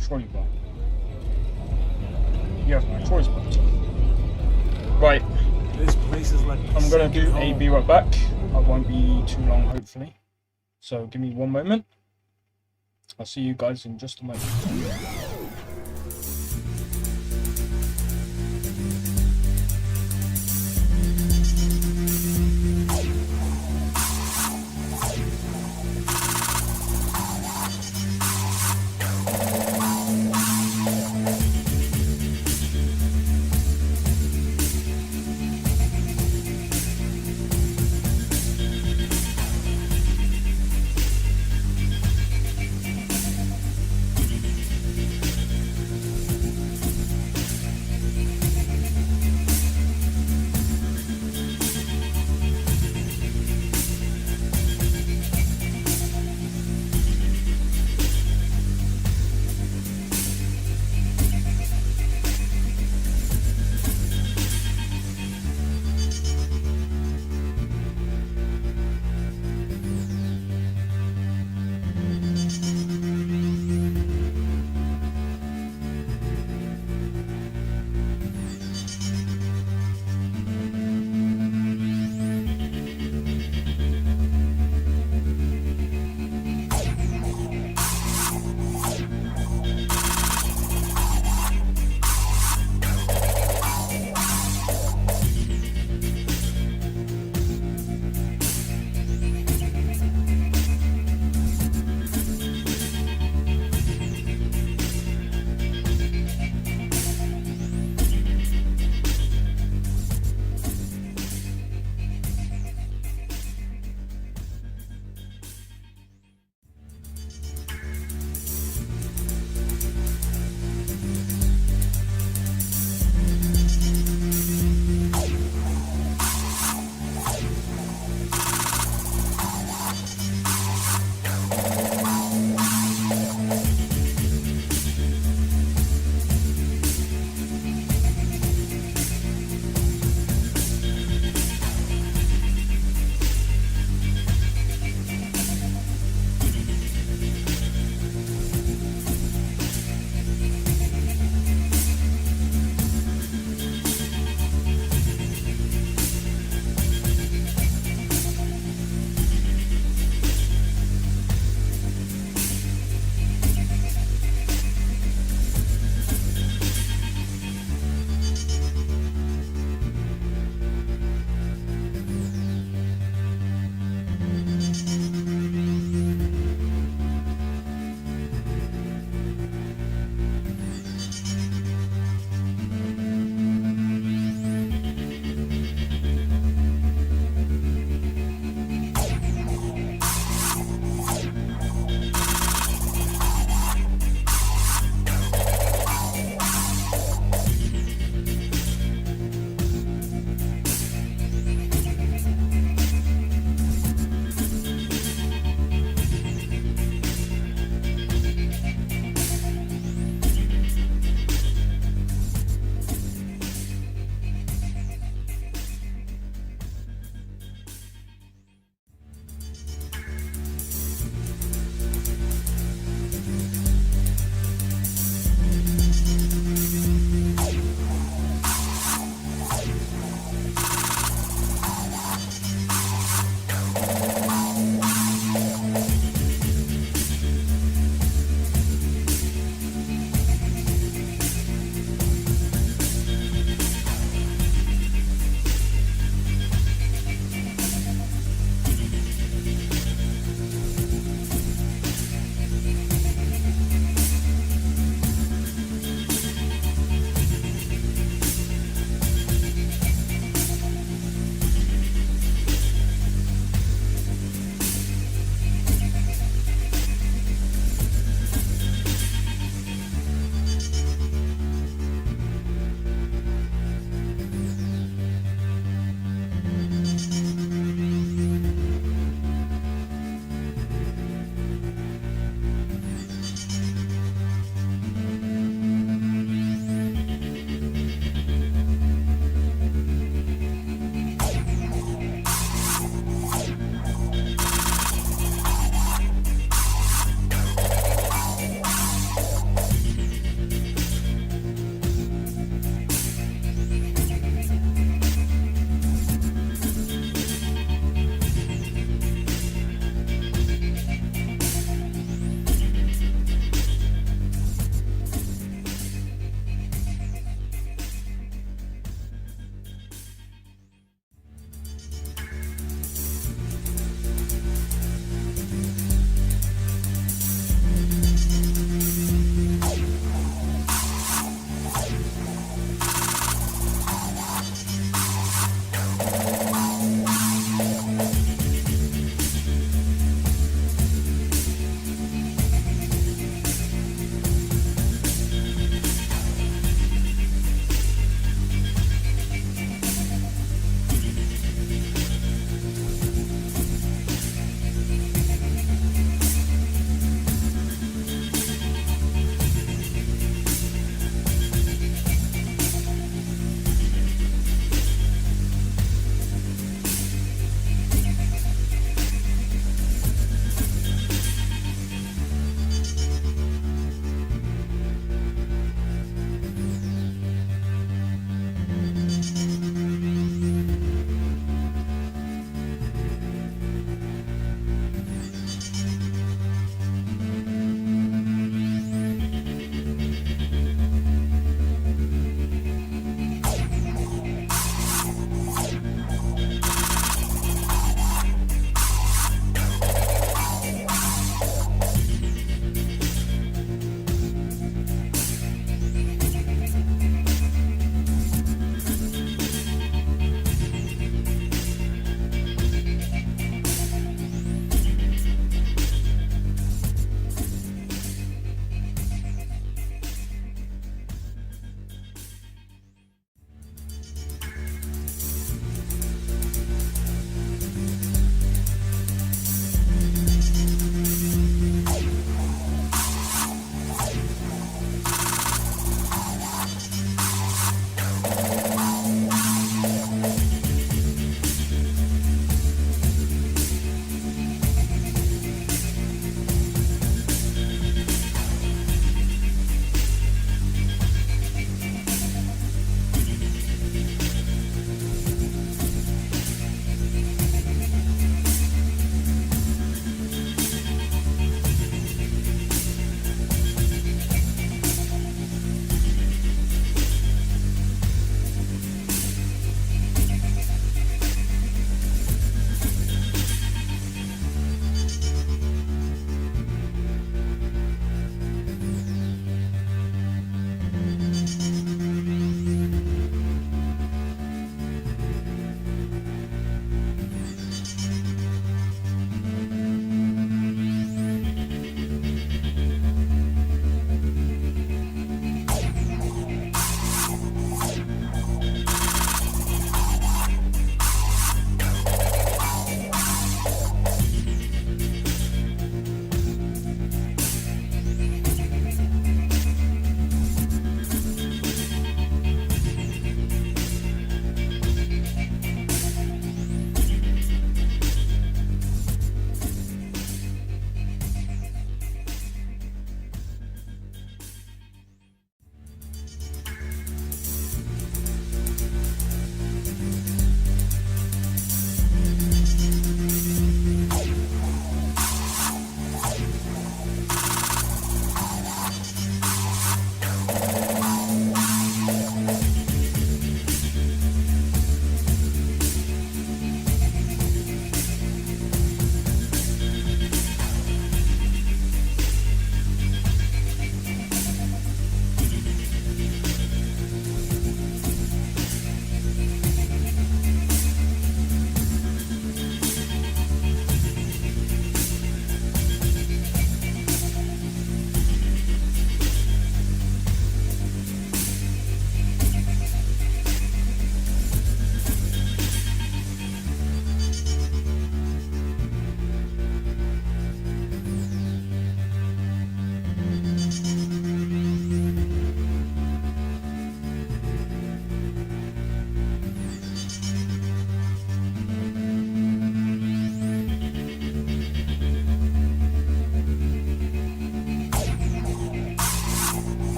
Speaker 1: Sure you will. You have no choice but to. Right.
Speaker 15: This place is like
Speaker 1: I'm going to do a be right back. I won't be too long, hopefully. So give me one moment. I'll see you guys in just a moment.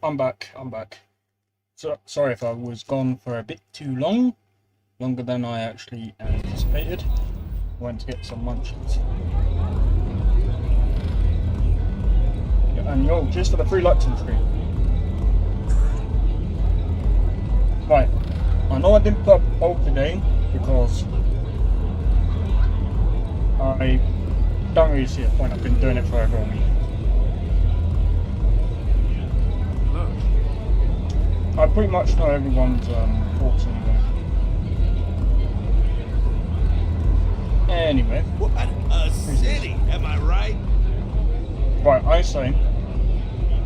Speaker 1: I'm back. So, sorry if I was gone for a bit too long. Longer than I actually anticipated. Went to get some munchies. Yeah, and yo, cheers for the free LUTs on screen. Right. I know I didn't put a poll today because I don't really see a point. I've been doing it for over a week. I pretty much know everyone's thoughts anyway. Anyway.
Speaker 16: What a city, am I right?
Speaker 1: Right, I say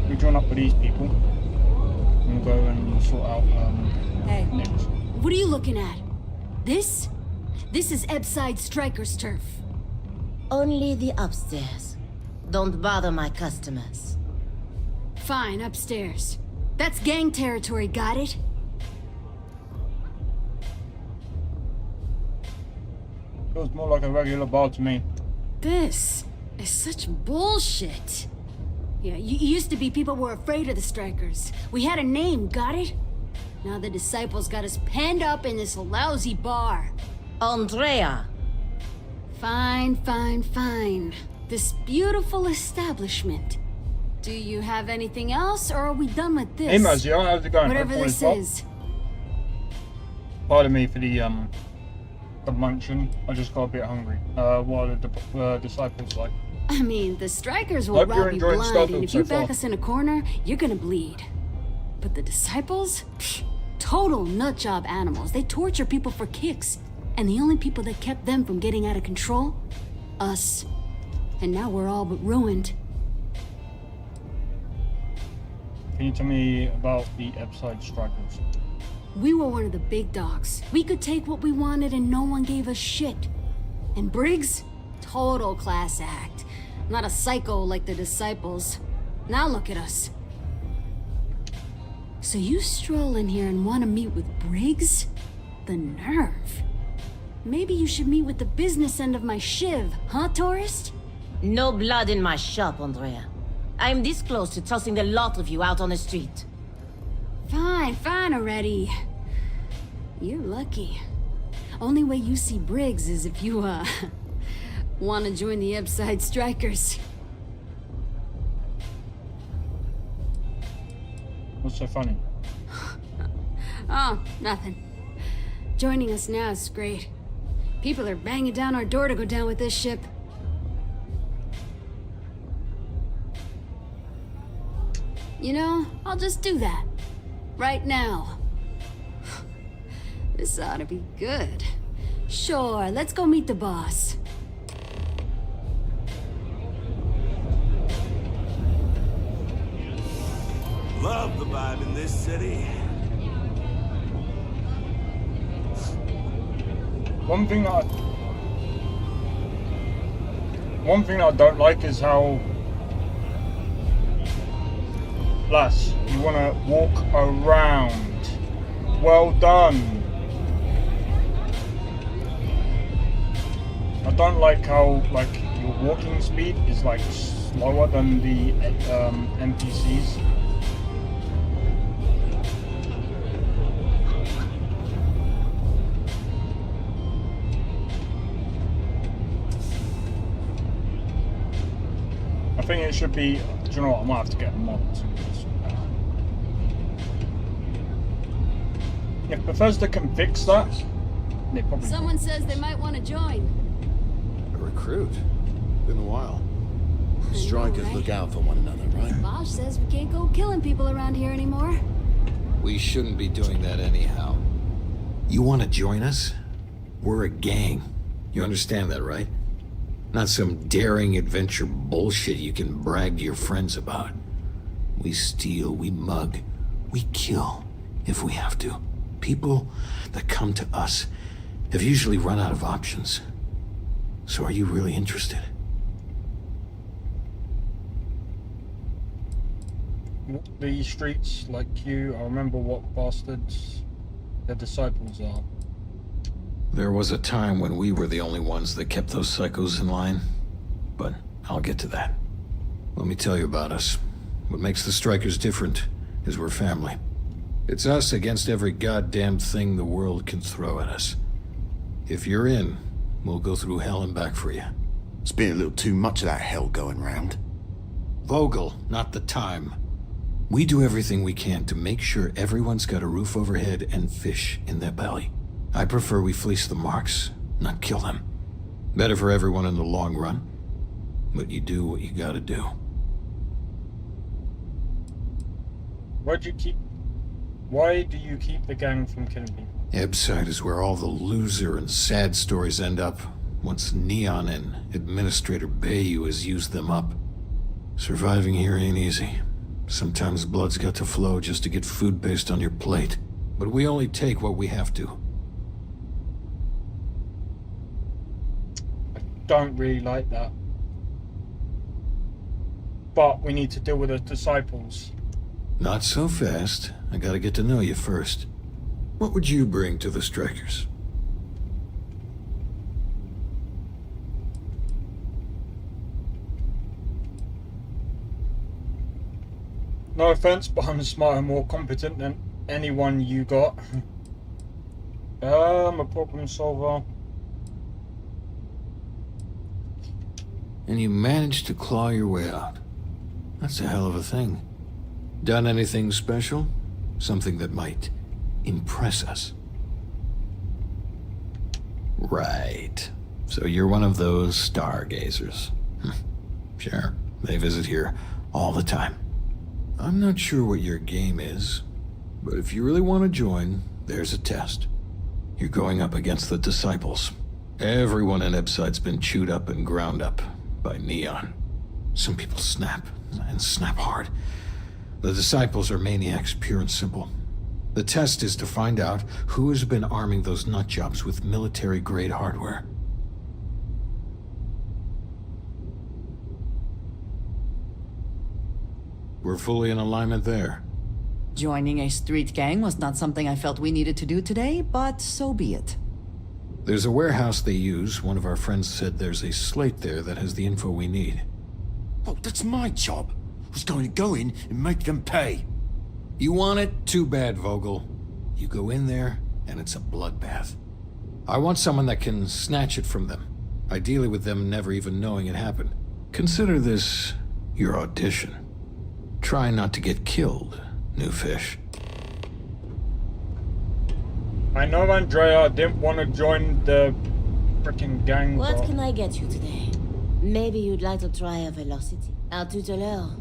Speaker 1: we join up with these people and go and sort out
Speaker 14: Hey,
Speaker 1: names.
Speaker 14: what are you looking at? This? This is Ebside Striker's turf.
Speaker 17: Only the upstairs. Don't bother my customers.
Speaker 14: Fine, upstairs. That's gang territory, got it?
Speaker 1: Feels more like a regular bar to me.
Speaker 14: This is such bullshit. Yeah, you used to be people were afraid of the Strikers. We had a name, got it? Now the Disciples got us penned up in this lousy bar.
Speaker 17: Andrea!
Speaker 14: Fine. This beautiful establishment. Do you have anything else, or are we done with this?
Speaker 1: Hey Mazio, how's it going?
Speaker 14: Whatever this is.
Speaker 1: Pardon me for the munching. I just got a bit hungry. What are the disciples like?
Speaker 14: I mean, the Strikers will
Speaker 1: Hope you're
Speaker 14: rob you
Speaker 1: enjoying
Speaker 14: blind,
Speaker 1: Starfield
Speaker 14: and if
Speaker 1: so
Speaker 14: you back
Speaker 1: far.
Speaker 14: us in a corner, you're gonna bleed. But the Disciples? Pfft, total nutjob animals. They torture people for kicks. And the only people that kept them from getting out of control? Us. And now we're all but ruined.
Speaker 1: Can you tell me about the Ebside Strikers?
Speaker 14: We were one of the big dogs. We could take what we wanted and no one gave us shit. And Briggs? Total class act. Not a psycho like the Disciples. Now look at us. So you stroll in here and want to meet with Briggs? The nerve. Maybe you should meet with the business end of my shiv, huh, tourist?
Speaker 17: No blood in my shop, Andrea. I'm this close to tossing the lot of you out on the street.
Speaker 14: Fine already. You're lucky. Only way you see Briggs is if you, want to join the Ebside Strikers.
Speaker 1: What's so funny?
Speaker 14: Oh, nothing. Joining us now is great. People are banging down our door to go down with this ship. You know, I'll just do that. Right now. This ought to be good. Sure, let's go meet the boss.
Speaker 16: Love the vibe in this city.
Speaker 1: One thing that I don't like is how, lass, you want to walk around. Well done. I don't like how, like, your walking speed is like slower than the NPCs. I think it should be, do you know what, I might have to get a mod to this. If Bethesda can fix that, they probably
Speaker 14: Someone says they might want to join.
Speaker 5: A recruit? Been a while. Strikers
Speaker 14: right?
Speaker 5: look out for one another, right?
Speaker 14: Bosch says we can't go killing people around here anymore.
Speaker 18: We shouldn't be doing that anyhow. You want to join us? We're a gang. You understand that, right? Not some daring adventure bullshit you can brag to your friends about. We steal, we mug, we kill, if we have to. People that come to us have usually run out of options. So are you really interested?
Speaker 1: the streets like you. I remember what bastards the disciples are.
Speaker 18: There was a time when we were the only ones that kept those psychos in line, but I'll get to that. Let me tell you about us. What makes the Strikers different is we're family. It's us against every goddamn thing the world can throw at us. If you're in, we'll go through hell and back for you.
Speaker 19: It's been a little too much of that hell going round.
Speaker 18: Vogel, not the time. We do everything we can to make sure everyone's got a roof overhead and fish in their belly. I prefer we fleece the marks, not kill them. Better for everyone in the long run. But you do what you gotta do.
Speaker 1: Why do you keep the gang from killing people?
Speaker 18: Ebside is where all the loser and sad stories end up, once Neon and Administrator Bayu has used them up. Surviving here ain't easy. Sometimes blood's got to flow just to get food based on your plate. But we only take what we have to.
Speaker 1: I don't really like that. But we need to deal with the disciples.
Speaker 18: Not so fast. I gotta get to know you first. What would you bring to the strikers?
Speaker 1: No offense, but I'm smarter and more competent than anyone you got. I'm a problem solver.
Speaker 18: And you managed to claw your way out. That's a hell of a thing. Done anything special? Something that might impress us? Right. So you're one of those stargazers. Sure, they visit here all the time. I'm not sure what your game is, but if you really want to join, there's a test. You're going up against the disciples. Everyone in Ebside's been chewed up and ground up by Neon. Some people snap, and snap hard. The disciples are maniacs, pure and simple. The test is to find out who has been arming those nutjobs with military-grade hardware. We're fully in alignment there.
Speaker 9: Joining a street gang was not something I felt we needed to do today, but so be it.
Speaker 18: There's a warehouse they use. One of our friends said there's a slate there that has the info we need.
Speaker 8: Oh, that's my job. I was going to go in and make them pay.
Speaker 18: You want it? Too bad, Vogel. You go in there, and it's a bloodbath. I want someone that can snatch it from them. Ideally with them never even knowing it happened. Consider this your audition. Try not to get killed, new fish.
Speaker 1: I know Andrea didn't want to join the freaking gang.
Speaker 17: What can I get you today? Maybe you'd like to try a velocity. À tout à l'heure.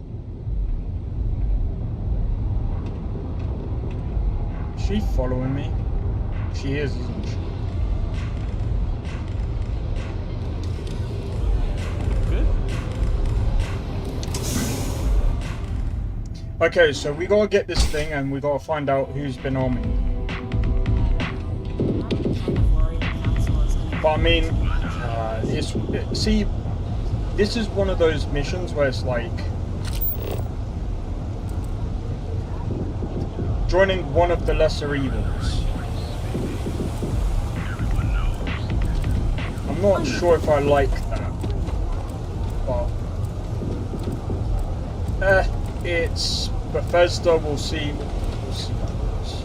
Speaker 1: Is she following me? She is, isn't she? Okay, so we gotta get this thing and we gotta find out who's been arming. But I mean, see, this is one of those missions where it's like joining one of the lesser evils. I'm not sure if I like that, but it's Bethesda. We'll see. We'll see what happens.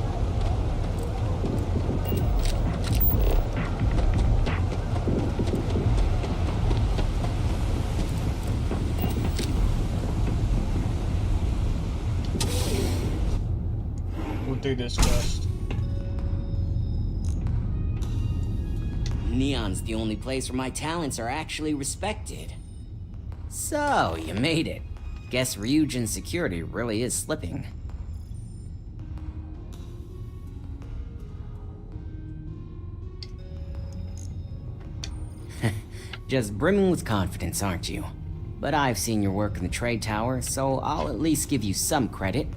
Speaker 1: We'll do this first.
Speaker 13: Neon's the only place where my talents are actually respected. So, you made it. Guess Ryujin's security really is slipping. Just brimming with confidence, aren't you? But I've seen your work in the trade tower, so I'll at least give you some credit.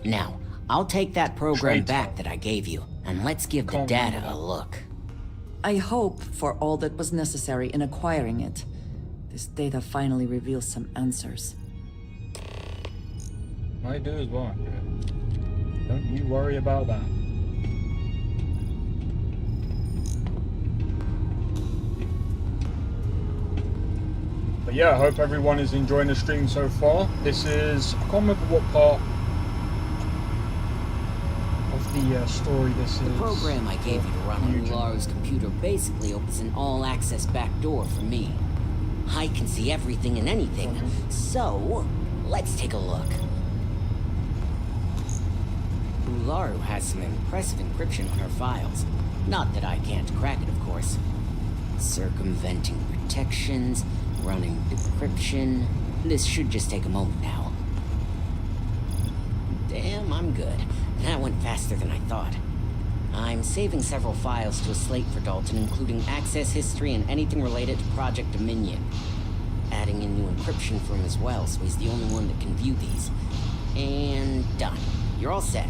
Speaker 13: Now, I'll take that program back that I gave you, and let's give the data a look.
Speaker 9: I hope for all that was necessary in acquiring it. This data finally reveals some answers.
Speaker 1: I do as well. Don't you worry about that. But yeah, I hope everyone is enjoying the stream so far. This is, I can't remember what part the story this is.
Speaker 13: The program I gave you to run on Ularu's computer basically opens an all-access backdoor for me. I can see everything and anything, so let's take a look. Ularu has some impressive encryption on her files. Not that I can't crack it, of course. Circumventing protections, running decryption. This should just take a moment now. Damn, I'm good. That went faster than I thought. I'm saving several files to a slate for Dalton, including access history and anything related to Project Dominion. Adding in new encryption for him as well, so he's the only one that can view these. And done. You're all set.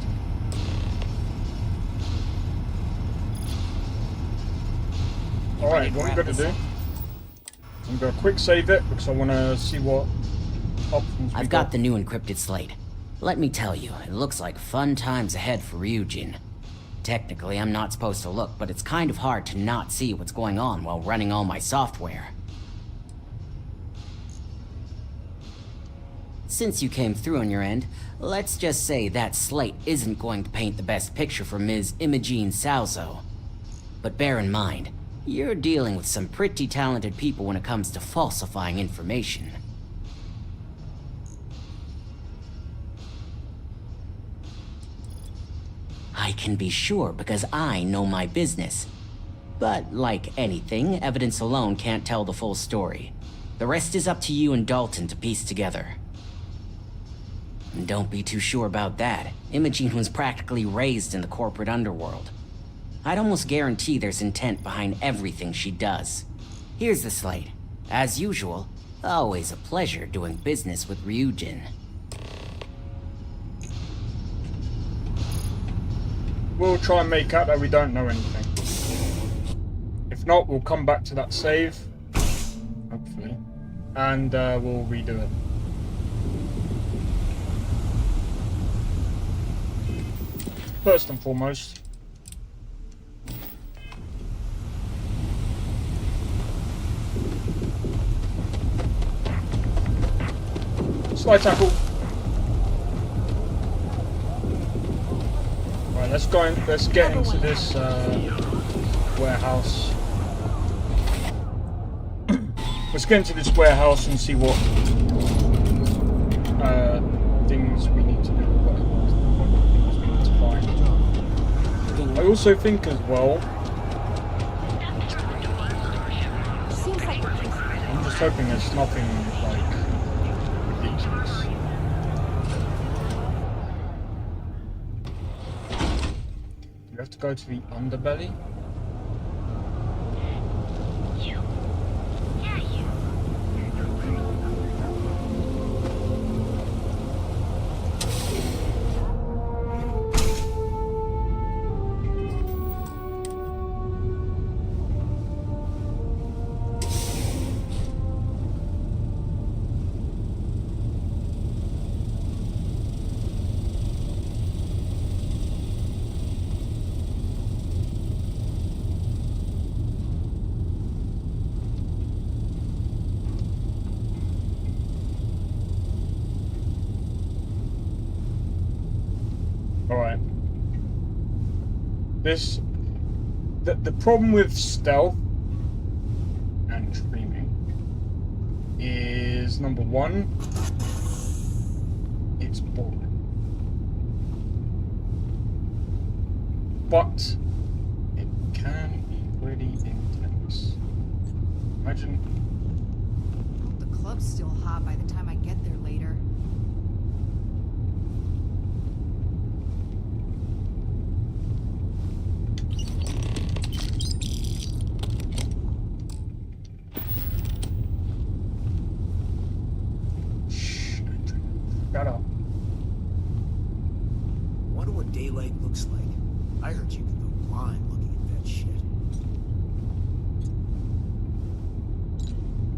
Speaker 1: Alright, what I'm going to do, I'm going to quick save it because I want to see what options
Speaker 13: I've got the new encrypted slate. Let me tell you, it looks like fun times ahead for Ryujin. Technically, I'm not supposed to look, but it's kind of hard to not see what's going on while running all my software. Since you came through on your end, let's just say that slate isn't going to paint the best picture for Ms. Imogene Salzo. But bear in mind, you're dealing with some pretty talented people when it comes to falsifying information. I can be sure because I know my business. But like anything, evidence alone can't tell the full story. The rest is up to you and Dalton to piece together. And don't be too sure about that. Imogene was practically raised in the corporate underworld. I'd almost guarantee there's intent behind everything she does. Here's the slate. As usual, always a pleasure doing business with Ryujin.
Speaker 1: We'll try and make out that we don't know anything. If not, we'll come back to that save, hopefully, and we'll redo it. First and foremost, slide tackle. Right, let's get into this warehouse. Let's get into this warehouse and see what things we need to do. What things we need to find. I also think as well, I'm just hoping there's nothing like ridiculous. You have to go to the underbelly. Alright. The problem with stealth and streaming is, number one, it's boring. But it can be pretty intense. Imagine.
Speaker 20: The club's still hot by the time I get there later.
Speaker 3: Shut up. Wonder what daylight looks like. I heard you can go blind looking at that shit.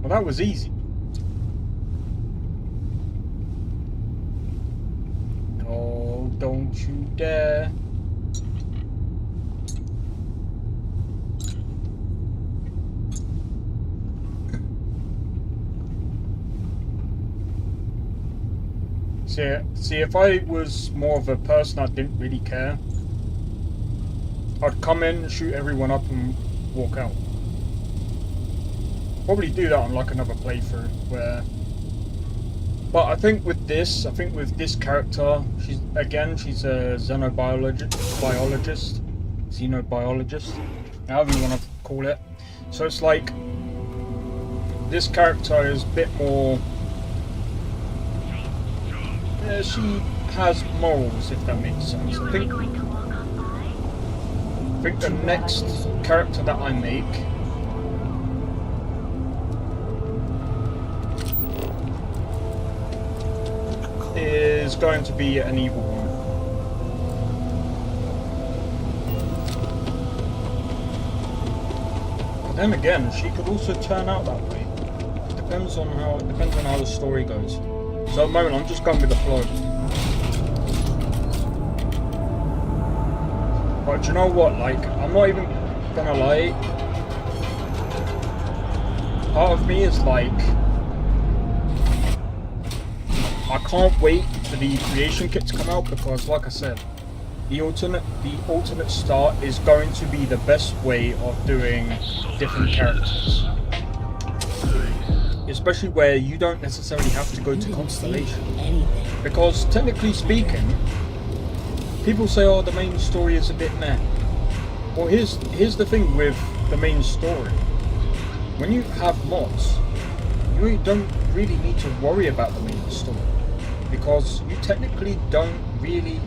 Speaker 1: Well, that was easy. Oh, don't you dare. See, if I was more of a person that didn't really care, I'd come in, shoot everyone up, and walk out. Probably do that on like another playthrough where. But I think with this character, she's a xenobiologist, however you want to call it. So it's like this character is a bit more. She has morals, if that makes sense. I think the next character that I make is going to be an evil one. But then again, she could also turn out that way. It depends on how the story goes. So at the moment, I'm just going with the flow. But do you know what? Like, I'm not even gonna lie. Part of me is like, I can't wait for the creation kit to come out because, like I said, the alternate start is going to be the best way of doing different characters. Especially where you don't necessarily have to go to Constellation. Because technically speaking, people say, oh, the main story is a bit meh. Well, here's the thing with the main story. When you have mods, you don't really need to worry about the main story. Because you technically don't really...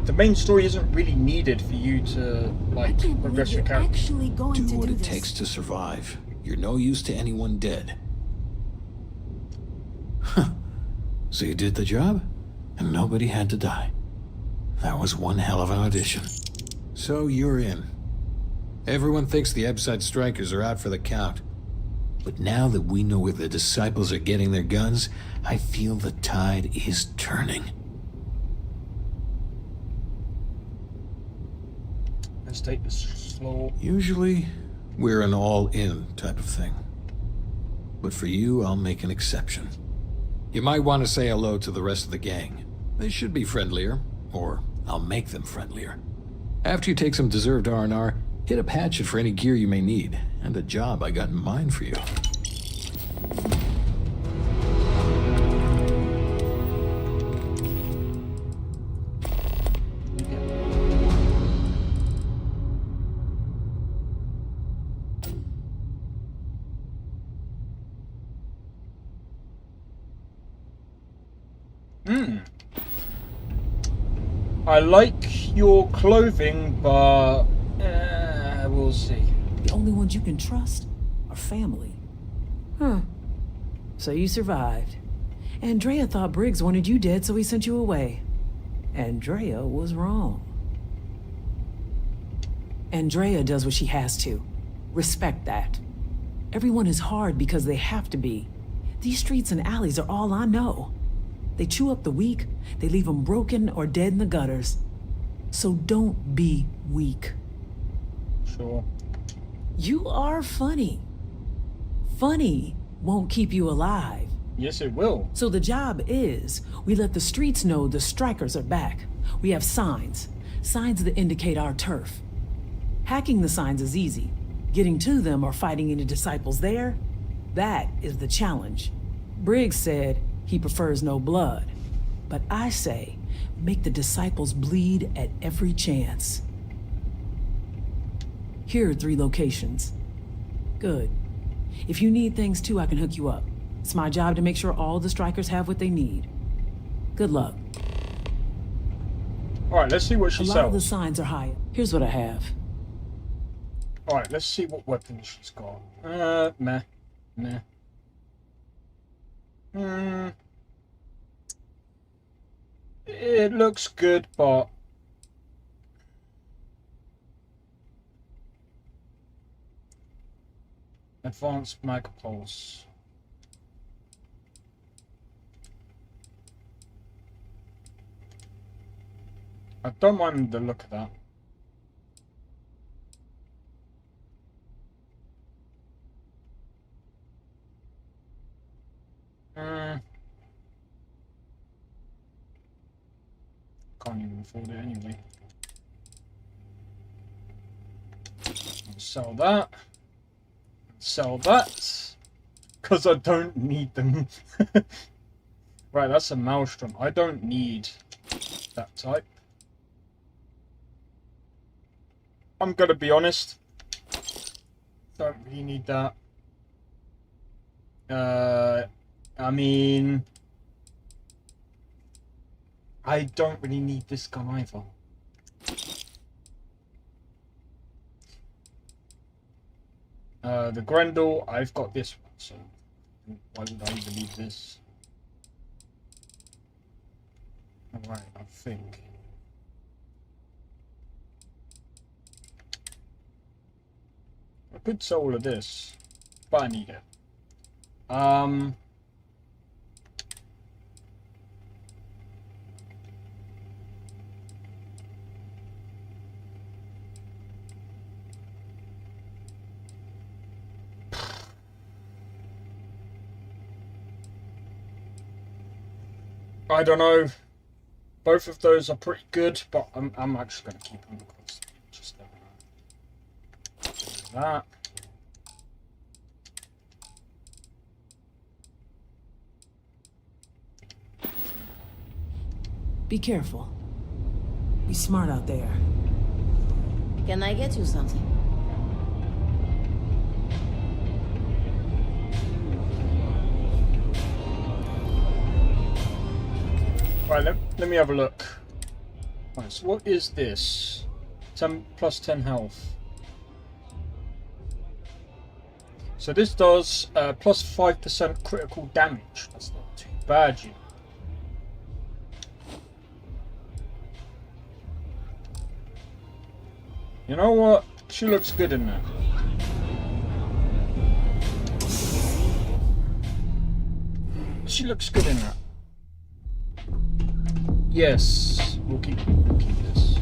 Speaker 1: The main story isn't really needed for you to, like, progress your character.
Speaker 18: Do what it takes to survive. You're no use to anyone dead. Huh. So you did the job, and nobody had to die. That was one hell of an audition. So you're in. Everyone thinks the Ebside Strikers are out for the count. But now that we know where the Disciples are getting their guns, I feel the tide is turning.
Speaker 1: Let's take this slow.
Speaker 18: Usually, we're an all-in type of thing. But for you, I'll make an exception. You might want to say hello to the rest of the gang. They should be friendlier, or I'll make them friendlier. After you take some deserved R&R, hit up Hatchet for any gear you may need, and a job I got in mind for you.
Speaker 1: I like your clothing, but we'll see.
Speaker 21: The only ones you can trust are family. Huh. So you survived. Andrea thought Briggs wanted you dead, so he sent you away. Andrea was wrong. Andrea does what she has to. Respect that. Everyone is hard because they have to be. These streets and alleys are all I know. They chew up the weak, they leave them broken or dead in the gutters. So don't be weak.
Speaker 1: Sure.
Speaker 21: You are funny. Funny won't keep you alive.
Speaker 1: Yes, it will.
Speaker 21: So the job is, we let the streets know the strikers are back. We have signs that indicate our turf. Hacking the signs is easy. Getting to them or fighting any disciples there, that is the challenge. Briggs said he prefers no blood. But I say, make the disciples bleed at every chance. Here are 3 locations. Good. If you need things too, I can hook you up. It's my job to make sure all the strikers have what they need. Good luck.
Speaker 1: Alright, let's see what she sells.
Speaker 21: A lot of the signs are high. Here's what I have.
Speaker 1: Alright, let's see what weapons she's got. Meh. It looks good, but advanced mag pulse. I don't mind the look of that. Can't even afford it anyway. Sell that. Sell that. Because I don't need them. Right, that's a maelstrom. I don't need that type. I'm gonna be honest. Don't really need that. I mean, I don't really need this gun either. The Grendel, I've got this one, so why would I even need this? Alright, I think. I could sell all of this, but I need it. I don't know. Both of those are pretty good, but I'm actually going to keep them because just that.
Speaker 21: Be careful. Be smart out there.
Speaker 17: Can I get you something?
Speaker 1: Right, let me have a look. Right, so what is this? 10 plus 10 health. So this does plus 5% critical damage. That's not too bad, you know. You know what? She looks good in there. She looks good in that. Yes, we'll keep this.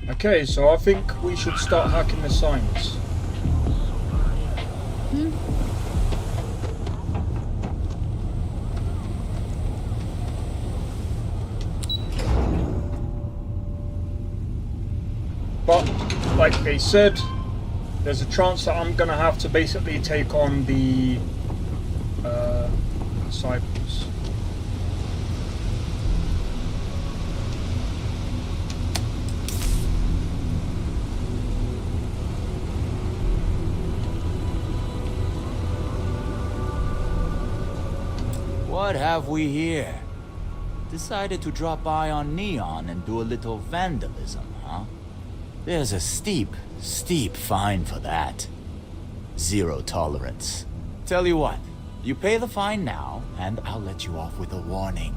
Speaker 1: Okay, so I think we should start hacking the signs. But, like they said, there's a chance that I'm gonna have to basically take on the disciples.
Speaker 8: What have we here? Decided to drop by on Neon and do a little vandalism, huh? There's a steep fine for that. Zero tolerance. Tell you what, you pay the fine now, and I'll let you off with a warning.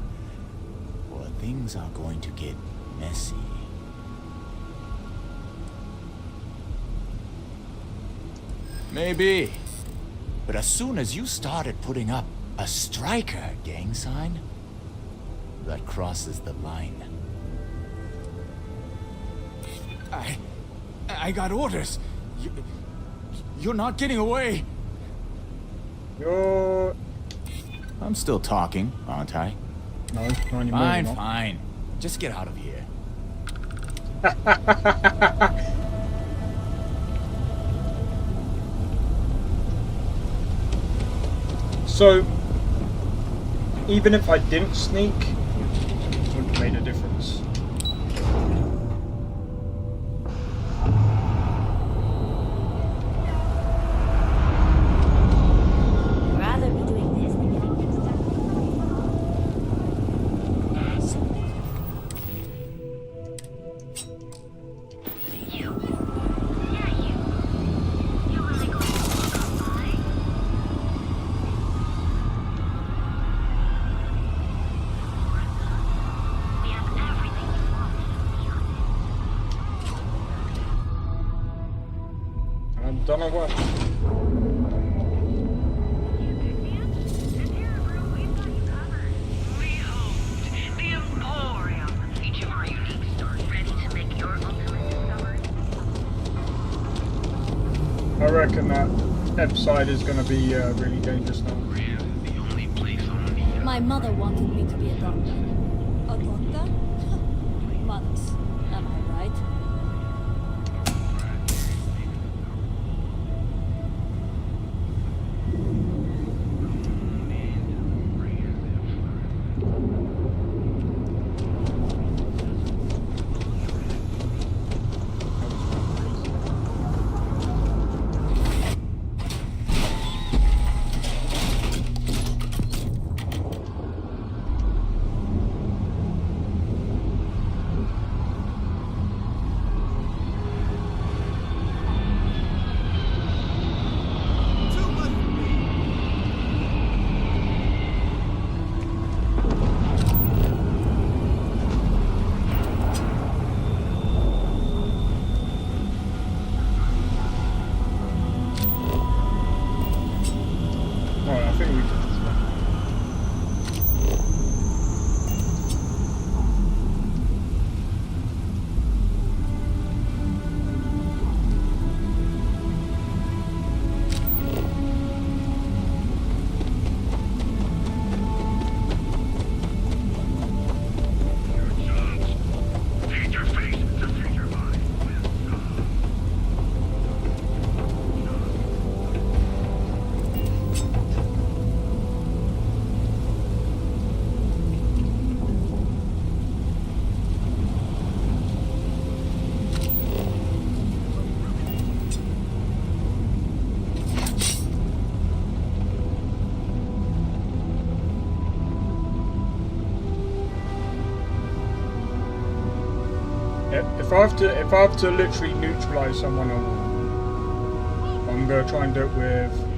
Speaker 8: Or things are going to get messy. Maybe. But as soon as you started putting up a striker gang sign, that crosses the line. I got orders. You're not getting away. I'm still talking, aren't I?
Speaker 1: No, not anymore.
Speaker 8: Fine. Just get out of here.
Speaker 1: So, even if I didn't sneak, it wouldn't have made a difference.
Speaker 11: Rather be doing this than getting mixed up.
Speaker 1: Don't know what. I reckon that website is going to be really dangerous now.
Speaker 14: My mother wanted me to be a doctor. A doctor? Mothers, am I right?
Speaker 1: we can just run. If I have to literally neutralize someone, I'm gonna try and do it with.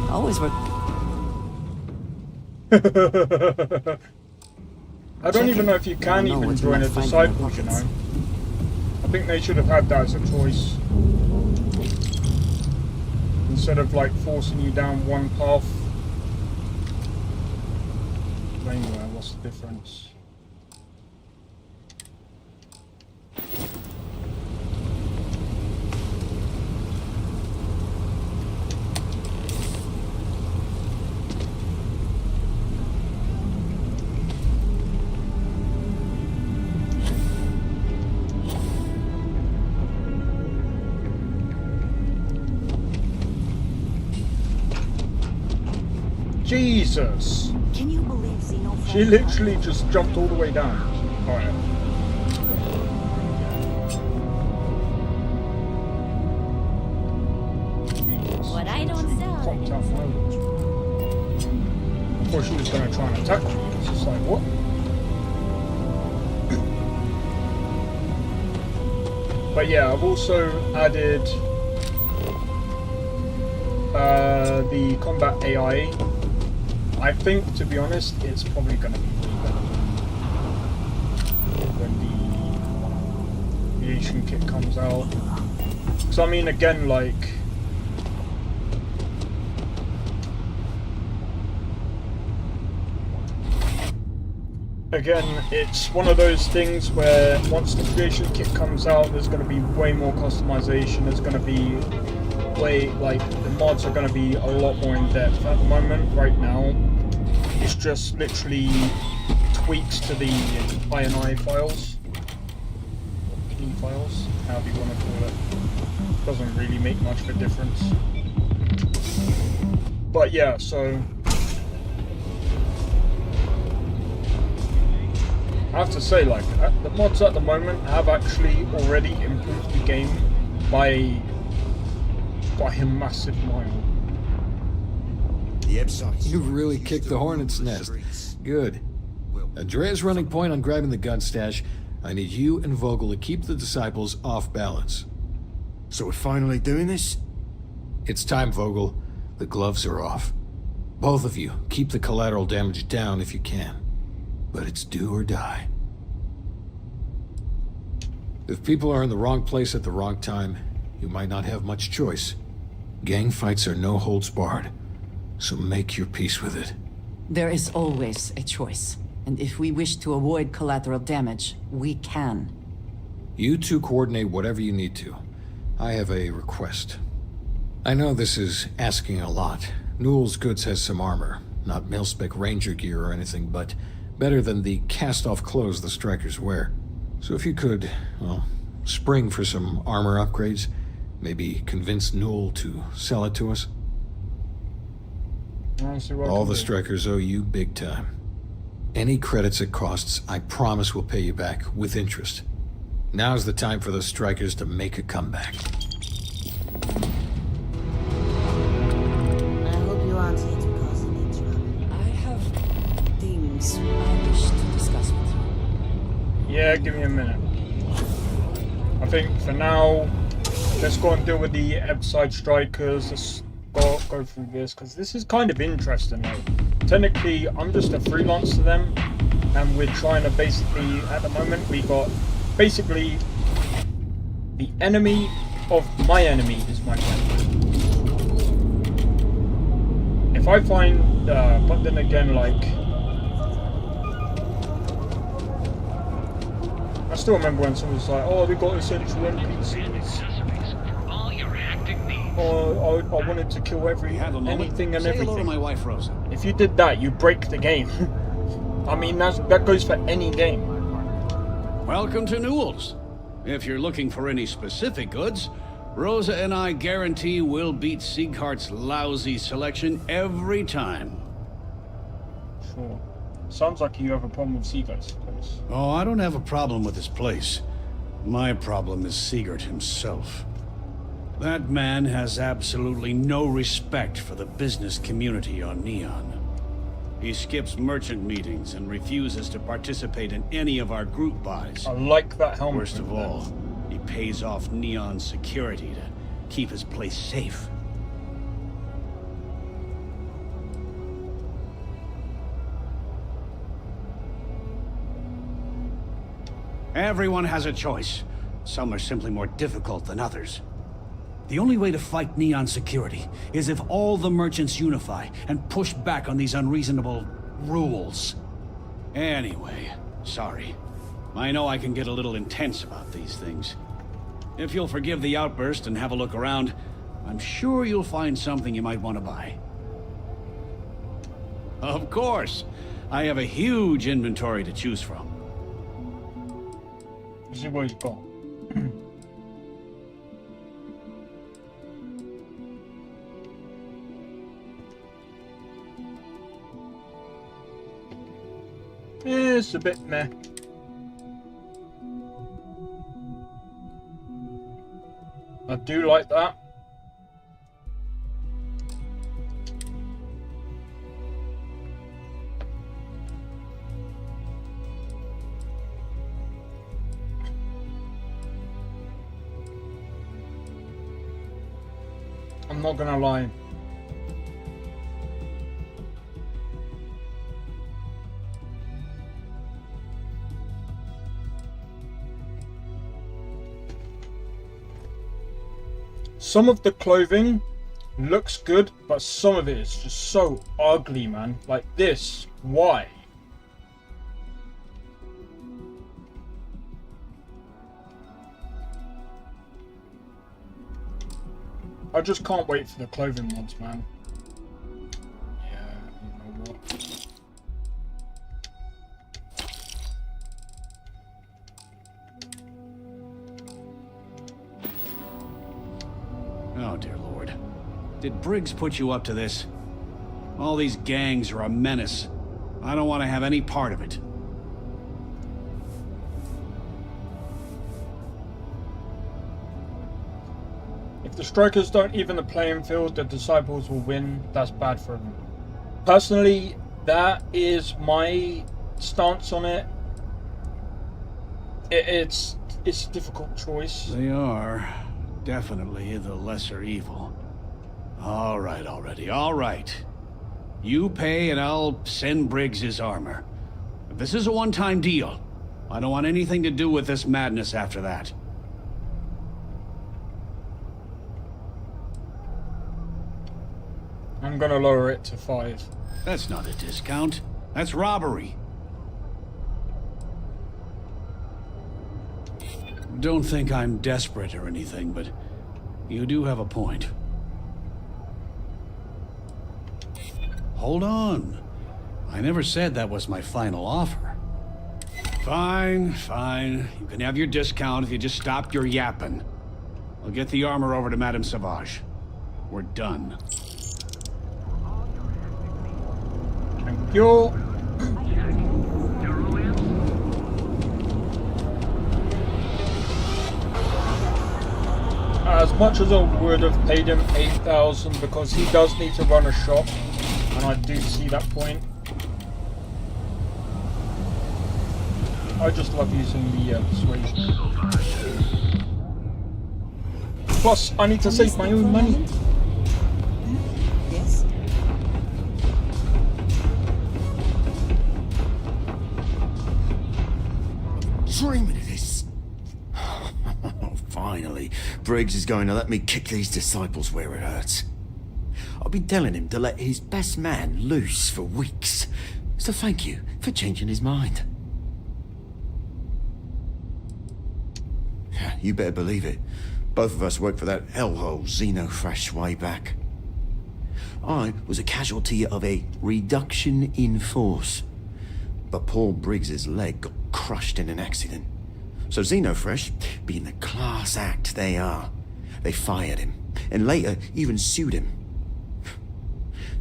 Speaker 9: Always work.
Speaker 1: I don't even know if you can even join a disciple, you know. I think they should have had that as a choice. Instead of like forcing you down one path. Anyway, what's the difference? Jesus!
Speaker 11: Can you believe Xenophobia?
Speaker 1: She literally just jumped all the way down. Alright.
Speaker 11: What I don't sell.
Speaker 1: Popped out from I thought she was going to try and attack me. It's just like, what? But yeah, I've also added the combat AI. I think, to be honest, it's probably going to be way better when the Asian kit comes out. So I mean, again, like, it's one of those things where once the creation kit comes out, there's going to be way more customization. There's going to be way, like, the mods are going to be a lot more in depth. At the moment, right now, it's just literally tweaks to the INI files, or P files, however you want to call it. Doesn't really make much of a difference. But yeah, so I have to say, like, the mods at the moment have actually already improved the game by a massive mile.
Speaker 18: You've really kicked the hornet's nest. Good. Andrea's running point on grabbing the gun stash. I need you and Vogel to keep the disciples off balance.
Speaker 19: So we're finally doing this?
Speaker 18: It's time, Vogel. The gloves are off. Both of you, keep the collateral damage down if you can. But it's do or die. If people are in the wrong place at the wrong time, you might not have much choice. Gang fights are no holds barred, so make your peace with it.
Speaker 9: There is always a choice, and if we wish to avoid collateral damage, we can.
Speaker 18: You two coordinate whatever you need to. I have a request. I know this is asking a lot. Newell's Goods has some armor, not mil-spec ranger gear or anything, but better than the cast-off clothes the strikers wear. So if you could, well, spring for some armor upgrades, maybe convince Newell to sell it to us. All the strikers owe you big time. Any credits it costs, I promise we'll pay you back with interest. Now's the time for those strikers to make a comeback.
Speaker 11: I hope you aren't here to cause any trouble.
Speaker 9: I have things I wish to discuss with you.
Speaker 1: Yeah, give me a minute. I think for now, let's go and deal with the Ebside strikers. Let's go through this, because this is kind of interesting though. Technically, I'm just a freelance to them, and we're trying to basically, at the moment, we got basically the enemy of my enemy is my friend. If I find, but then again, like, I still remember when someone was like, oh, we got essential NPCs. Or I wanted to kill anything and everything.
Speaker 4: Hello to my wife, Rosa.
Speaker 1: If you did that, you break the game. I mean, that goes for any game.
Speaker 4: Welcome to Newell's. If you're looking for any specific goods, Rosa and I guarantee we'll beat Sieghart's lousy selection every time.
Speaker 1: Sure. Sounds like you have a problem with Sieghart's place.
Speaker 4: Oh, I don't have a problem with this place. My problem is Siegert himself. That man has absolutely no respect for the business community on Neon. He skips merchant meetings and refuses to participate in any of our group buys.
Speaker 1: I like that helmet.
Speaker 4: Worst of all, he pays off Neon security to keep his place safe. Everyone has a choice. Some are simply more difficult than others. The only way to fight Neon security is if all the merchants unify and push back on these unreasonable rules. Anyway, sorry. I know I can get a little intense about these things. If you'll forgive the outburst and have a look around, I'm sure you'll find something you might want to buy. Of course! I have a huge inventory to choose from.
Speaker 1: See what he's got. It's a bit meh. I do like that. I'm not gonna lie. Some of the clothing looks good, but some of it is just so ugly, man. Like this. Why? I just can't wait for the clothing ones, man. Yeah, you know what?
Speaker 4: Oh, dear Lord. Did Briggs put you up to this? All these gangs are a menace. I don't want to have any part of it.
Speaker 1: If the strikers don't even the playing field, the disciples will win. That's bad for them. Personally, that is my stance on it. It's a difficult choice.
Speaker 4: They are definitely the lesser evil. All right, already. All right. You pay and I'll send Briggs his armor. But this is a one-time deal. I don't want anything to do with this madness after that.
Speaker 1: I'm gonna lower it to 5.
Speaker 4: That's not a discount. That's robbery. Don't think I'm desperate or anything, but you do have a point. Hold on. I never said that was my final offer. Fine, fine. You can have your discount if you just stop your yapping. I'll get the armor over to Madame Sauvage. We're done.
Speaker 1: Thank you. much as I would have paid him 8,000 because he does need to run a shop, and I do see that point. I just love using the persuasion. Plus, I need to save my own money.
Speaker 9: Yes?
Speaker 19: Dreaming of this. Finally, Briggs is going to let me kick these disciples where it hurts. I've been telling him to let his best man loose for weeks. So thank you for changing his mind. You better believe it. Both of us worked for that hellhole Xenofresh way back. I was a casualty of a reduction in force. But Paul Briggs's leg got crushed in an accident. So Xenofresh, being the class act they are, they fired him, and later even sued him.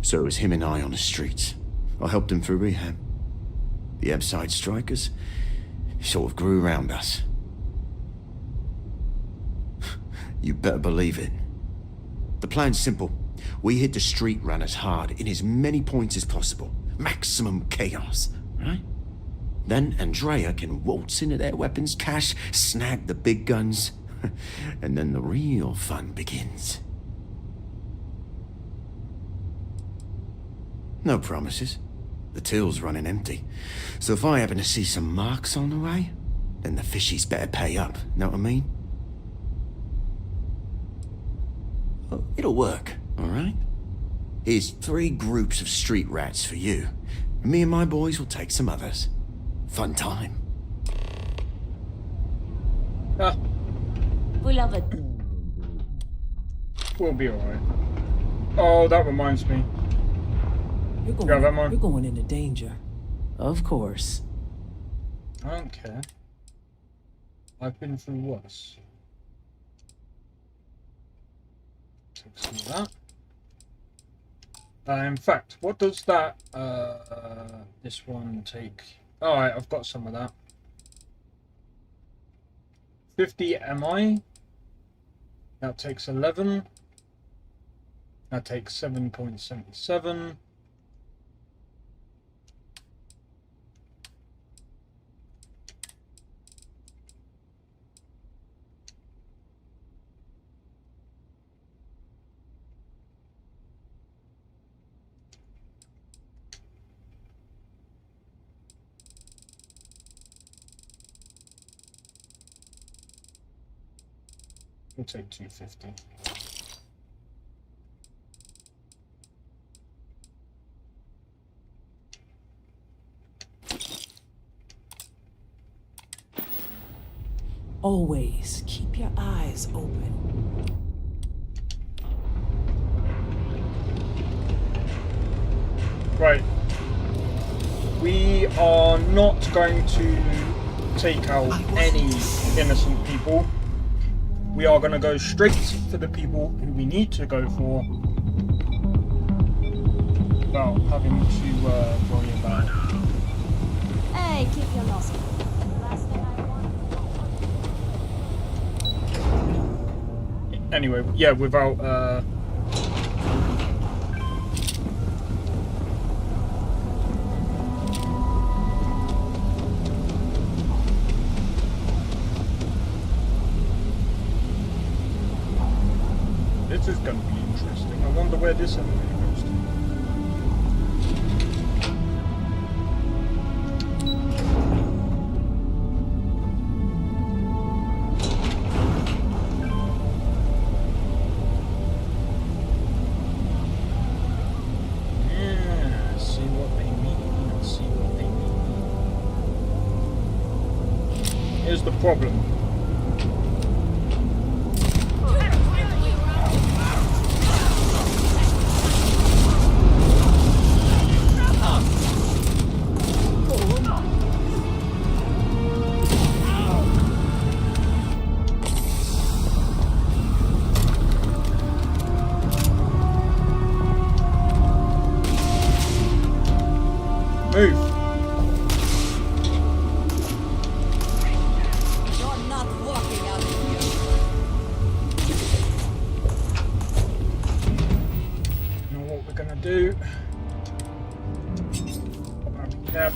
Speaker 19: So it was him and I on the streets. I helped him through rehab. The Ebside strikers sort of grew around us. You better believe it. The plan's simple. We hit the street runners hard in as many points as possible. Maximum chaos, right? Then Andrea can waltz into their weapons cache, snag the big guns, and then the real fun begins. No promises. The till's running empty. So if I happen to see some marks on the way, then the fishies better pay up, know what I mean? Well, it'll work, alright? Here's 3 groups of street rats for you. Me and my boys will take some others. Fun time.
Speaker 1: Ah.
Speaker 17: We love it.
Speaker 1: We'll be alright. Oh, that reminds me.
Speaker 21: You're going into danger. Of course.
Speaker 1: I don't care. I've been through worse. Take some of that. In fact, what does that, this one take? Alright, I've got some of that. 50 MI. That takes 11. That takes 7.77. We'll take 250.
Speaker 21: Always keep your eyes open.
Speaker 1: Right. We are not going to take out any innocent people. We are going to go straight for the people who we need to go for without having to worry about it.
Speaker 11: Hey, keep your nose clean. Last thing I want.
Speaker 1: Anyway, yeah, without this is going to be interesting. I wonder where this elevator goes to. Yeah, see what they mean. See what they mean. Here's the problem. Move.
Speaker 9: You're not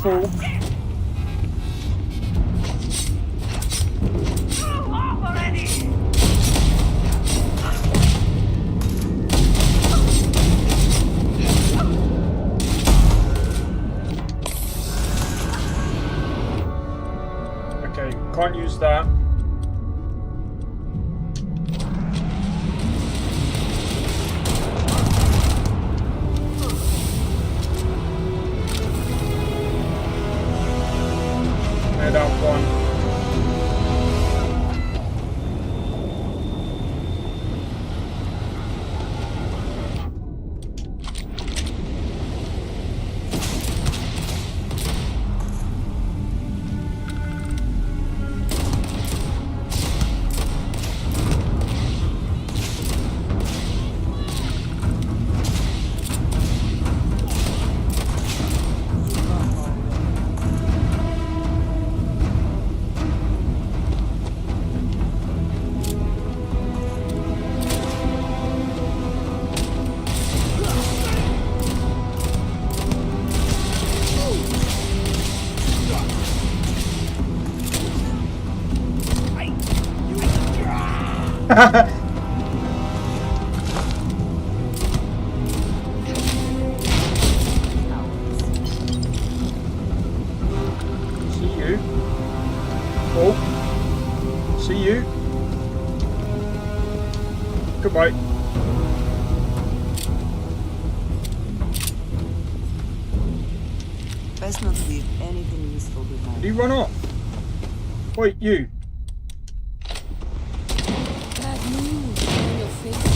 Speaker 1: Careful. Okay, can't use that. Made out one. See you. Oh. See you. Goodbye.
Speaker 9: Best not to leave anything useful behind.
Speaker 1: Did he run off? Wait, you.
Speaker 7: Bad news on your face.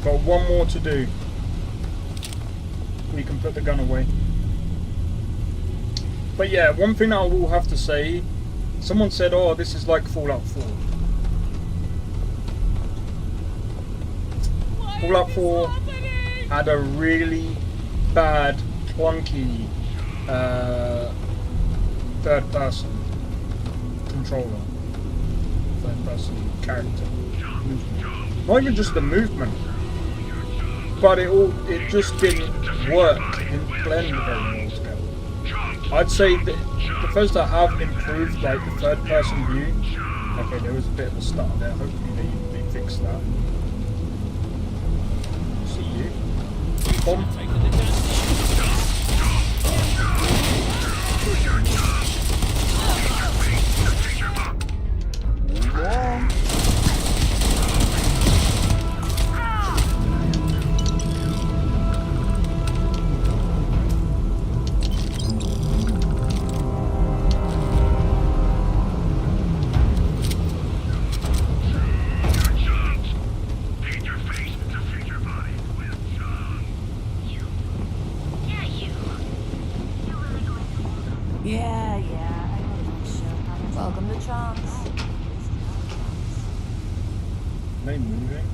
Speaker 1: Got one more to do. We can put the gun away. But yeah, one thing I will have to say, someone said, oh, this is like Fallout 4. Fallout 4 had a really bad, clunky third person controller. Third person character. Movement. Not even just the movement. But it just didn't work, it didn't blend very well together. I'd say that Bethesda have improved like the third person view. Okay, there was a bit of a stutter there, hopefully they fixed that. See you. Bomb.
Speaker 11: Welcome to Chance.
Speaker 1: They moving?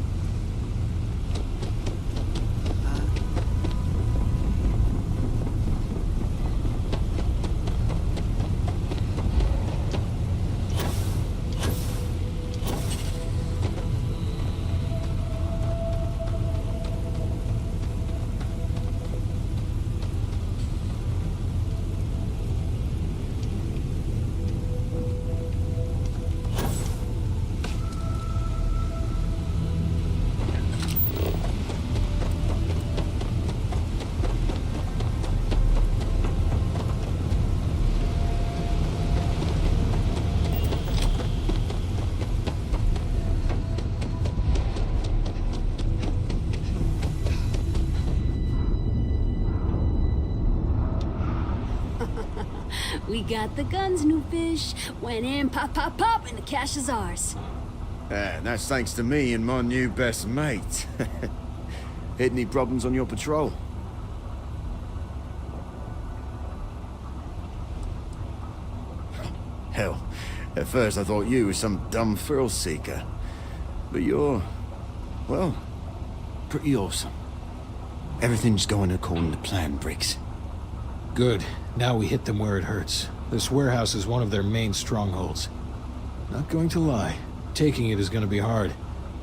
Speaker 14: We got the guns, new fish. Went in, pop, pop, pop, and the cash is ours.
Speaker 19: That's thanks to me and my new best mate. Hit any problems on your patrol? Hell, at first I thought you were some dumb thrill seeker. But you're, well, pretty awesome. Everything's going according to plan, Briggs.
Speaker 18: Good. Now we hit them where it hurts. This warehouse is one of their main strongholds. Not going to lie, taking it is going to be hard.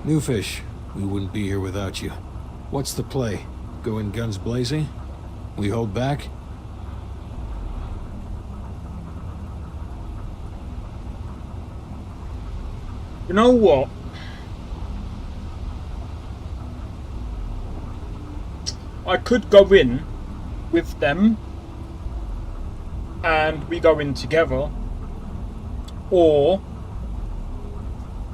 Speaker 18: New fish, we wouldn't be here without you. What's the play? Go in guns blazing? We hold back?
Speaker 1: You know what? I could go in with them and we go in together, or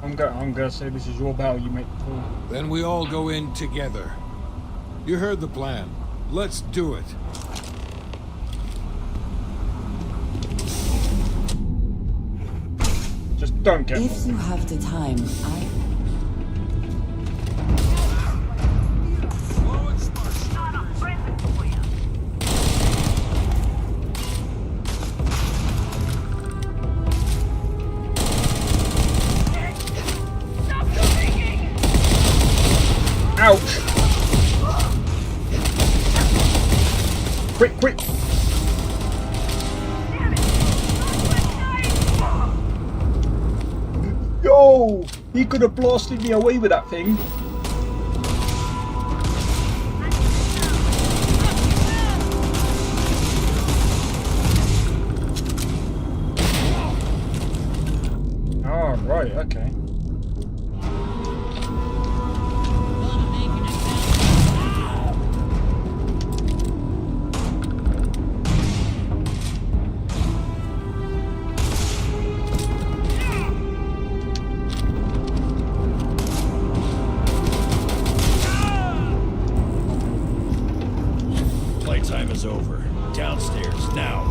Speaker 1: I'm gonna say this is your battle, you make the call.
Speaker 18: Then we all go in together. You heard the plan. Let's do it.
Speaker 1: Just don't get
Speaker 9: If you have the time,
Speaker 1: Ouch! Quick, quick! Yo! He could have blasted me away with that thing. Oh, right, okay.
Speaker 5: Playtime is over. Downstairs, now.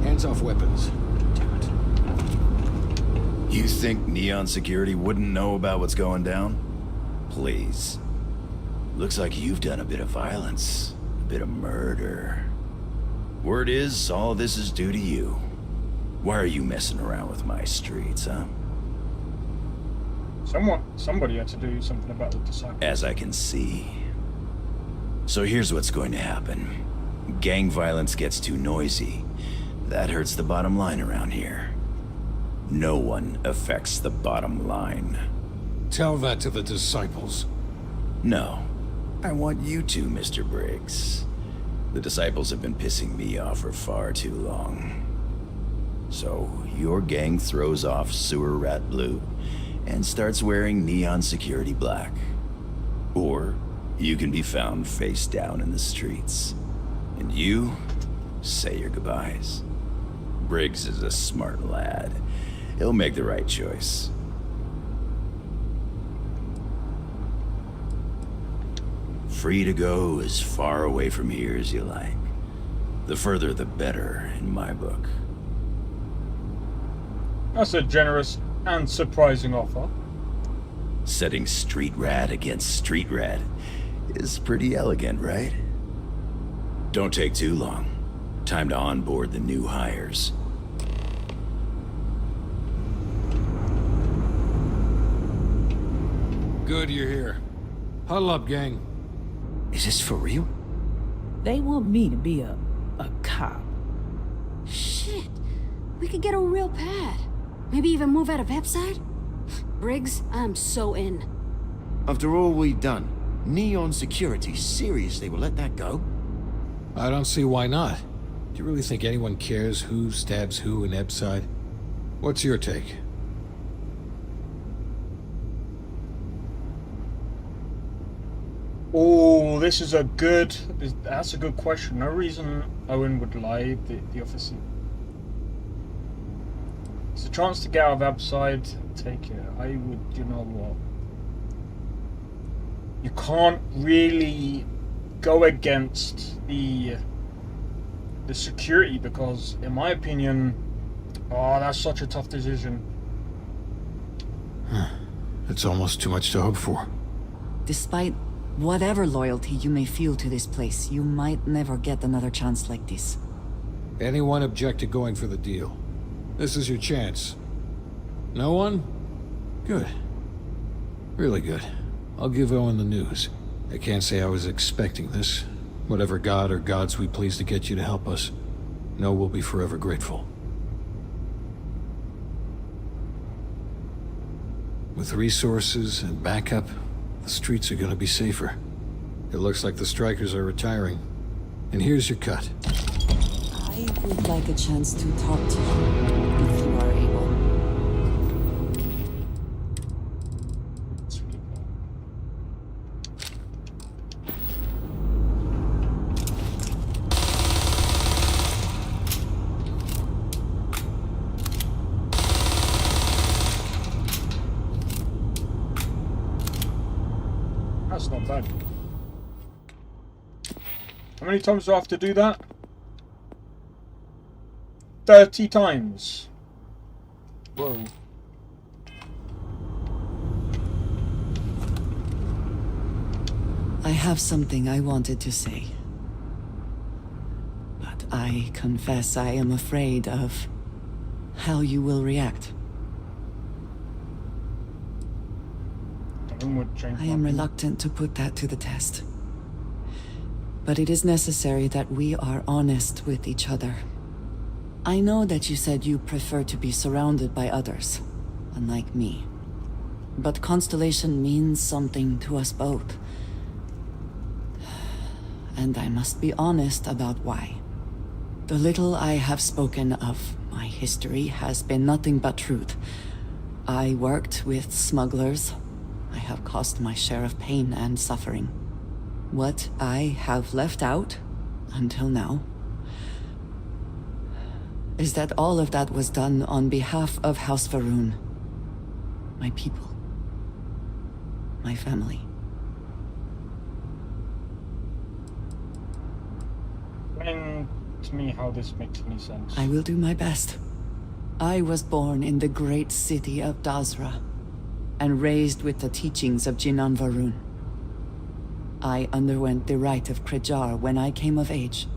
Speaker 18: Hands off weapons.
Speaker 5: You think Neon Security wouldn't know about what's going down? Please. Looks like you've done a bit of violence. A bit of murder. Word is, all this is due to you. Why are you messing around with my streets, huh?
Speaker 1: Somebody had to do something about the disciples.
Speaker 5: As I can see. So here's what's going to happen. Gang violence gets too noisy. That hurts the bottom line around here. No one affects the bottom line.
Speaker 18: Tell that to the disciples.
Speaker 5: No. I want you to, Mr. Briggs. The disciples have been pissing me off for far too long. So, your gang throws off Sewer Rat Blue and starts wearing Neon Security black. Or, you can be found face down in the streets. And you say your goodbyes. Briggs is a smart lad. He'll make the right choice. Free to go as far away from here as you like. The further the better, in my book.
Speaker 1: That's a generous and surprising offer.
Speaker 5: Setting street rat against street rat is pretty elegant, right? Don't take too long. Time to onboard the new hires.
Speaker 18: Good you're here. Huddle up, gang.
Speaker 19: Is this for real?
Speaker 21: They want me to be a cop.
Speaker 14: Shit. We could get a real pad. Maybe even move out of Epside? Briggs, I'm so in.
Speaker 19: After all we've done, Neon Security seriously will let that go?
Speaker 18: I don't see why not. Do you really think anyone cares who stabs who in Epside? What's your take?
Speaker 1: Oh, that's a good question. No reason Owen would lie, the officer. It's a chance to get out of Epside, take it. I would, you know what? You can't really go against the security because, in my opinion, that's such a tough decision.
Speaker 18: It's almost too much to hope for.
Speaker 9: despite whatever loyalty you may feel to this place, you might never get another chance like this.
Speaker 18: Anyone object to going for the deal? This is your chance. No one? Good. Really good. I'll give Owen the news. I can't say I was expecting this. Whatever god or gods we please to get you to help us, know we'll be forever grateful. With resources and backup, the streets are gonna be safer. It looks like the strikers are retiring. And here's your cut.
Speaker 9: I would like a chance to talk to you, if you are able.
Speaker 1: That's not bad. How many times do I have to do that? 30 times. Whoa.
Speaker 9: I have something I wanted to say. But I confess I am afraid of how you will react. I am reluctant to put that to the test. But it is necessary that we are honest with each other. I know that you said you prefer to be surrounded by others, unlike me. But Constellation means something to us both. And I must be honest about why. The little I have spoken of my history has been nothing but truth. I worked with smugglers. I have caused my share of pain and suffering. What I have left out, until now, is that all of that was done on behalf of House Va'ruun. My people. My family.
Speaker 1: Explain to me how this makes any sense.
Speaker 9: I will do my best. I was born in the great city of Dazra, and raised with the teachings of Jinan Va'ruun. I underwent the rite of Krejar when I came of age.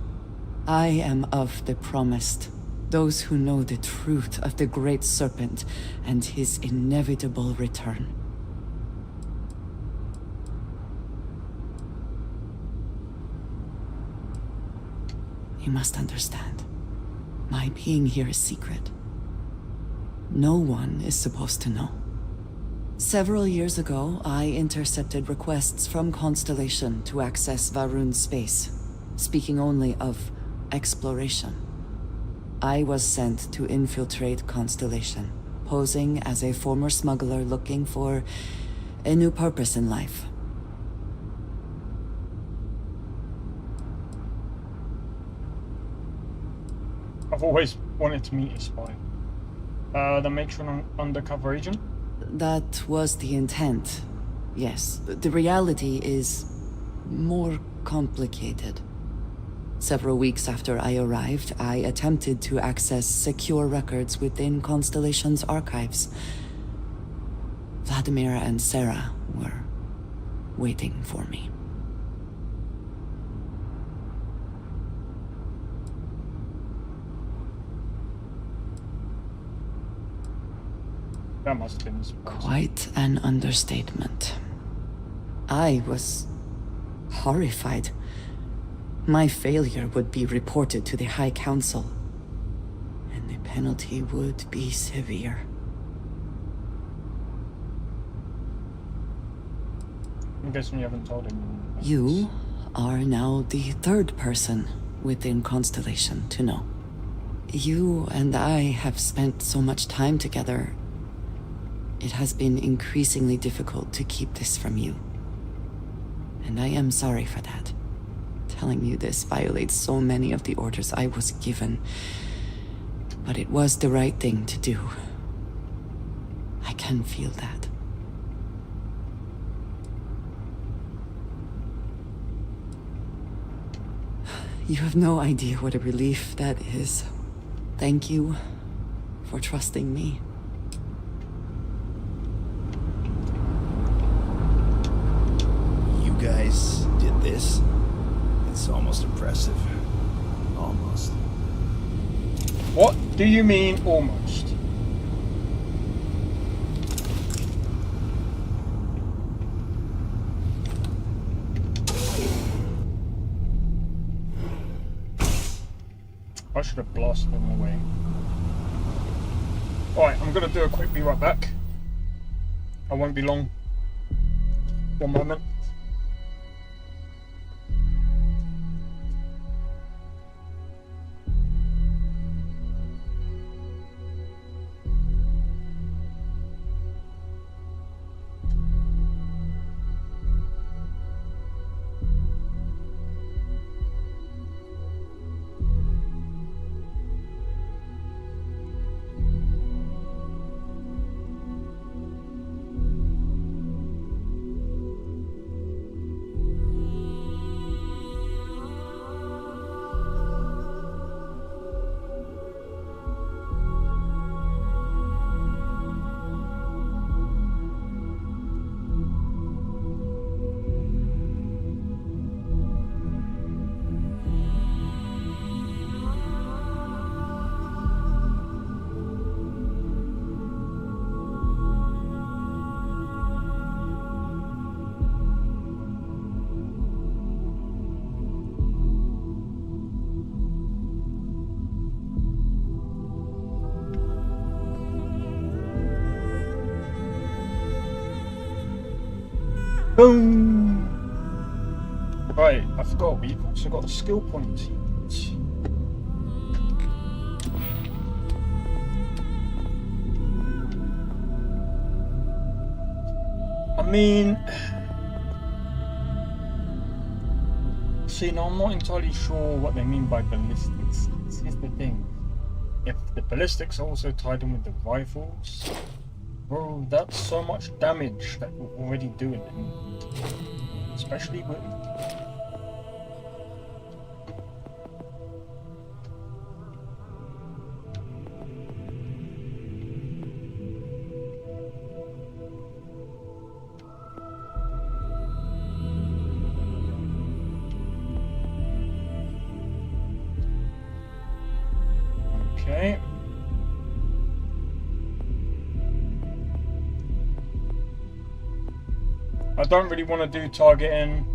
Speaker 9: I am of the promised, those who know the truth of the Great Serpent and his inevitable return. You must understand, my being here is secret. No one is supposed to know. Several years ago, I intercepted requests from Constellation to access Va'ruun's space, speaking only of exploration. I was sent to infiltrate Constellation, posing as a former smuggler looking for a new purpose in life.
Speaker 1: I've always wanted to meet a spy. That makes you an undercover agent?
Speaker 9: That was the intent, yes. The reality is more complicated. Several weeks after I arrived, I attempted to access secure records within Constellation's archives. Vladimir and Sarah were waiting for me.
Speaker 1: That must have been surprising.
Speaker 9: Quite an understatement. I was horrified. My failure would be reported to the High Council, and the penalty would be severe.
Speaker 1: I'm guessing you haven't told him.
Speaker 9: You are now the third person within Constellation to know. You and I have spent so much time together. It has been increasingly difficult to keep this from you. And I am sorry for that. Telling you this violates so many of the orders I was given. But it was the right thing to do. I can feel that. You have no idea what a relief that is. Thank you for trusting me.
Speaker 5: You guys did this? It's almost impressive. Almost.
Speaker 1: What do you mean, almost? I should have blasted them away. Alright, I'm gonna do a quick be right back. I won't be long. One moment. Boom! Right, I forgot, we've also got a skill point. I mean... See, now I'm not entirely sure what they mean by ballistics. This is the thing. If the ballistics are also tied in with the rifles... Bro, that's so much damage that you're already doing, and especially with... Okay. I don't really want to do targeting.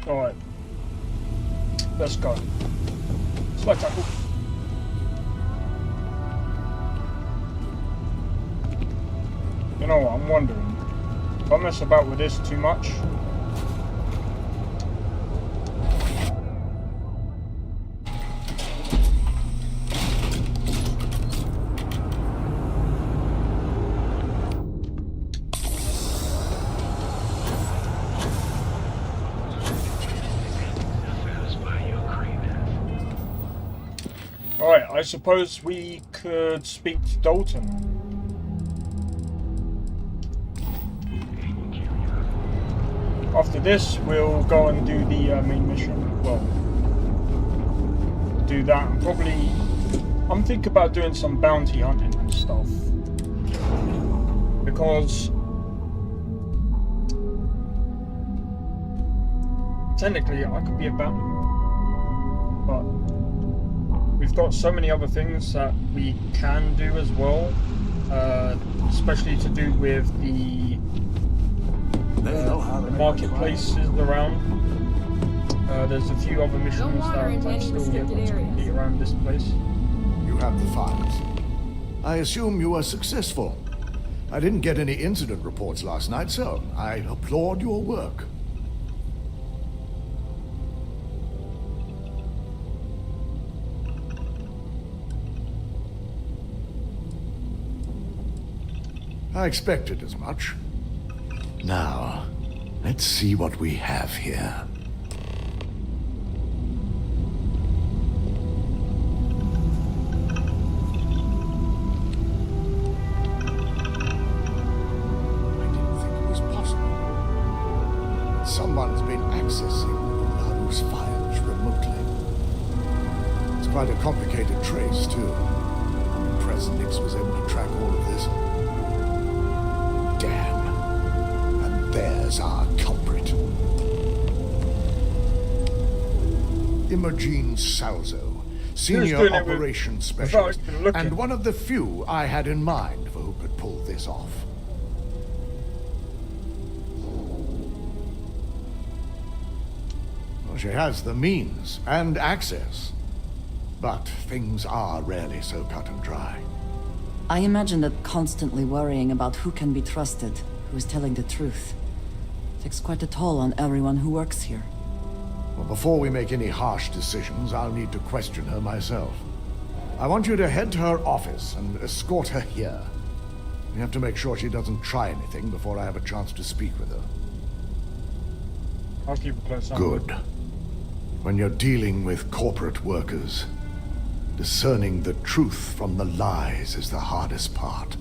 Speaker 1: Alright. Let's go. Slow tackle. You know what, I'm wondering. If I mess about with this too much, I suppose we could speak to Dalton. After this, we'll go and do the main mission. Well, do that. And probably, I'm thinking about doing some bounty hunting and stuff. Because technically, I could be a bounty hunter, but we've got so many other things that we can do as well, especially to do with the marketplaces around. There's a few other missions that I'm still yet to complete around this place.
Speaker 2: You have the files. I assume you were successful. I didn't get any incident reports last night, so I applaud your work. I expected as much. Now, let's see what we have here. I didn't think it was possible. Someone's been accessing those files remotely. It's quite a complicated trace, too. I'm impressed Nix was able to track all of this. Damn. And there's our culprit. Imogene Salzo, senior
Speaker 1: doing it with-
Speaker 2: operations
Speaker 1: without
Speaker 2: specialist,
Speaker 1: even looking.
Speaker 2: and one of the few I had in mind for who could pull this off. Well, she has the means and access, but things are rarely so cut and dry.
Speaker 9: I imagine that constantly worrying about who can be trusted, who is telling the truth, takes quite a toll on everyone who works here.
Speaker 2: Well, before we make any harsh decisions, I'll need to question her myself. I want you to head to her office and escort her here. We have to make sure she doesn't try anything before I have a chance to speak with her.
Speaker 1: I'll keep a close eye.
Speaker 2: Good. When you're dealing with corporate workers, discerning the truth from the lies is the hardest part.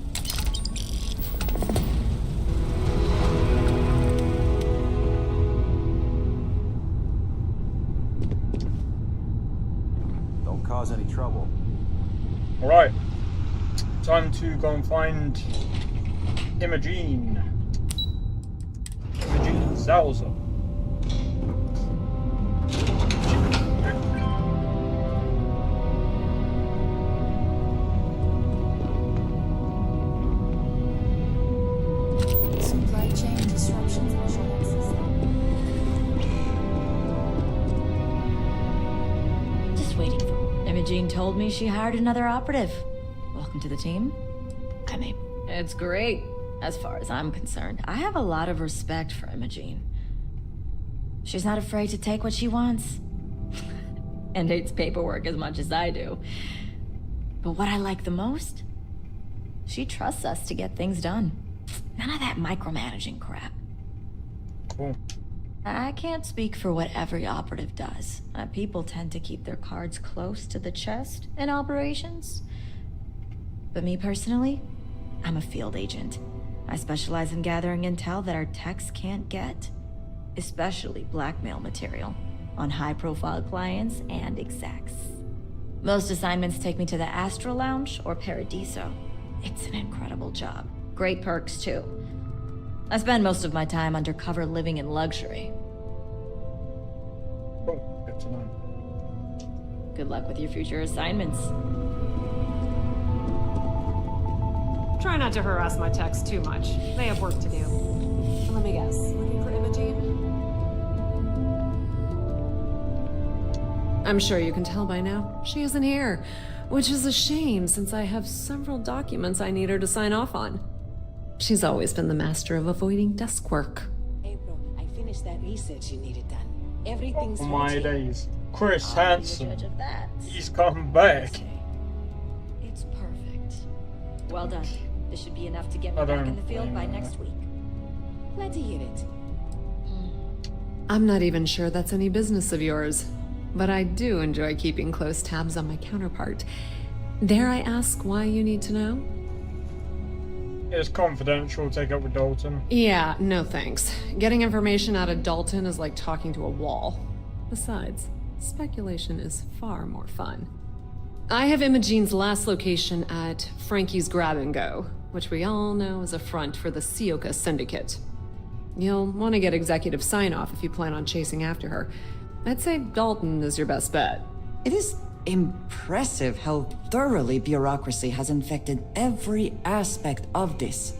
Speaker 6: Don't cause any trouble.
Speaker 1: Alright. Time to go and find Imogen. Imogen Zauser.
Speaker 22: Supply chain disruptions, visual access.
Speaker 23: Just waiting for Imogen told me she hired another operative. Welcome to the team. I mean, it's great, as far as I'm concerned. I have a lot of respect for Imogen. She's not afraid to take what she wants. And hates paperwork as much as I do. But what I like the most? She trusts us to get things done. None of that micromanaging crap.
Speaker 1: Cool.
Speaker 23: I can't speak for what every operative does. People tend to keep their cards close to the chest in operations. But me personally, I'm a field agent. I specialize in gathering intel that our techs can't get, especially blackmail material on high-profile clients and execs. Most assignments take me to the Astral Lounge or Paradiso. It's an incredible job. Great perks, too. I spend most of my time undercover living in luxury.
Speaker 1: Oh, good to know.
Speaker 23: Good luck with your future assignments.
Speaker 24: Try not to harass my techs too much. They have work to do. Let me guess. Looking for Imogen? I'm sure you can tell by now. She isn't here, which is a shame since I have several documents I need her to sign off on. She's always been the master of avoiding desk work.
Speaker 25: April, I finished that research you needed done. Everything's
Speaker 1: Oh my
Speaker 25: ready.
Speaker 1: days. Chris
Speaker 23: I'll be the
Speaker 1: Hansen.
Speaker 23: judge of that.
Speaker 1: He's come back.
Speaker 23: It's perfect. Well done. This should be enough to get me
Speaker 1: I
Speaker 23: back
Speaker 1: don't
Speaker 23: in the field by
Speaker 1: blame her.
Speaker 23: next week.
Speaker 25: Glad to hear it.
Speaker 24: I'm not even sure that's any business of yours, but I do enjoy keeping close tabs on my counterpart. Dare I ask why you need to know?
Speaker 1: It's confidential. Take up with Dalton.
Speaker 24: Yeah, no thanks. Getting information out of Dalton is like talking to a wall. Besides, speculation is far more fun. I have Imogen's last location at Frankie's Grab and Go, which we all know is a front for the Sioka Syndicate. You'll want to get executive sign-off if you plan on chasing after her. I'd say Dalton is your best bet.
Speaker 9: It is impressive how thoroughly bureaucracy has infected every aspect of this.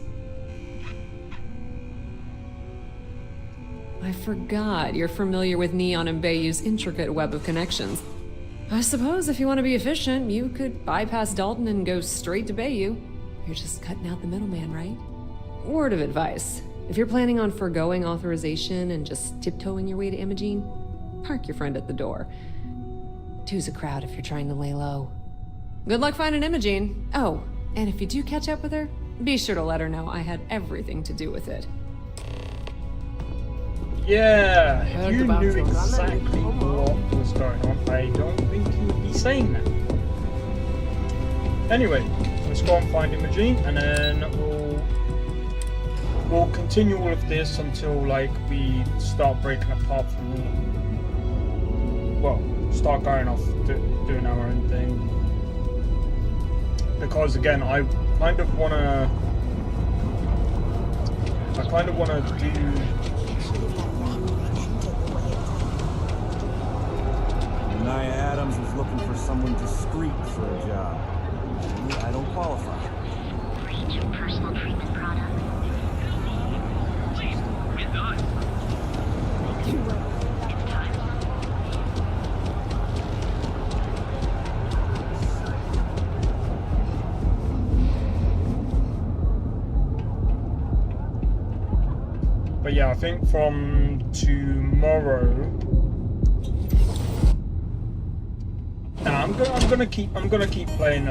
Speaker 24: I forgot you're familiar with Neon and Bayou's intricate web of connections. I suppose if you want to be efficient, you could bypass Dalton and go straight to Bayou. You're just cutting out the middleman, right? Word of advice. If you're planning on foregoing authorization and just tiptoeing your way to Imogen, park your friend at the door. Two's a crowd if you're trying to lay low. Good luck finding Imogen. Oh, and if you do catch up with her, be sure to let her know I had everything to do with it.
Speaker 1: Yeah, if
Speaker 24: Heard
Speaker 1: you
Speaker 24: about
Speaker 1: knew
Speaker 24: your
Speaker 1: exactly what was going on, I don't think you'd be saying that. Anyway, let's go and find Imogen, and then we'll continue all of this until like we start breaking apart from the. Well, start going off doing our own thing. Because again, I kind of wanna do.
Speaker 6: Naya Adams was looking for someone discreet for a job. Me, I don't qualify.
Speaker 11: Personal treatment product.
Speaker 6: Please, we're done.
Speaker 1: But yeah, I think from tomorrow. Nah, I'm gonna keep playing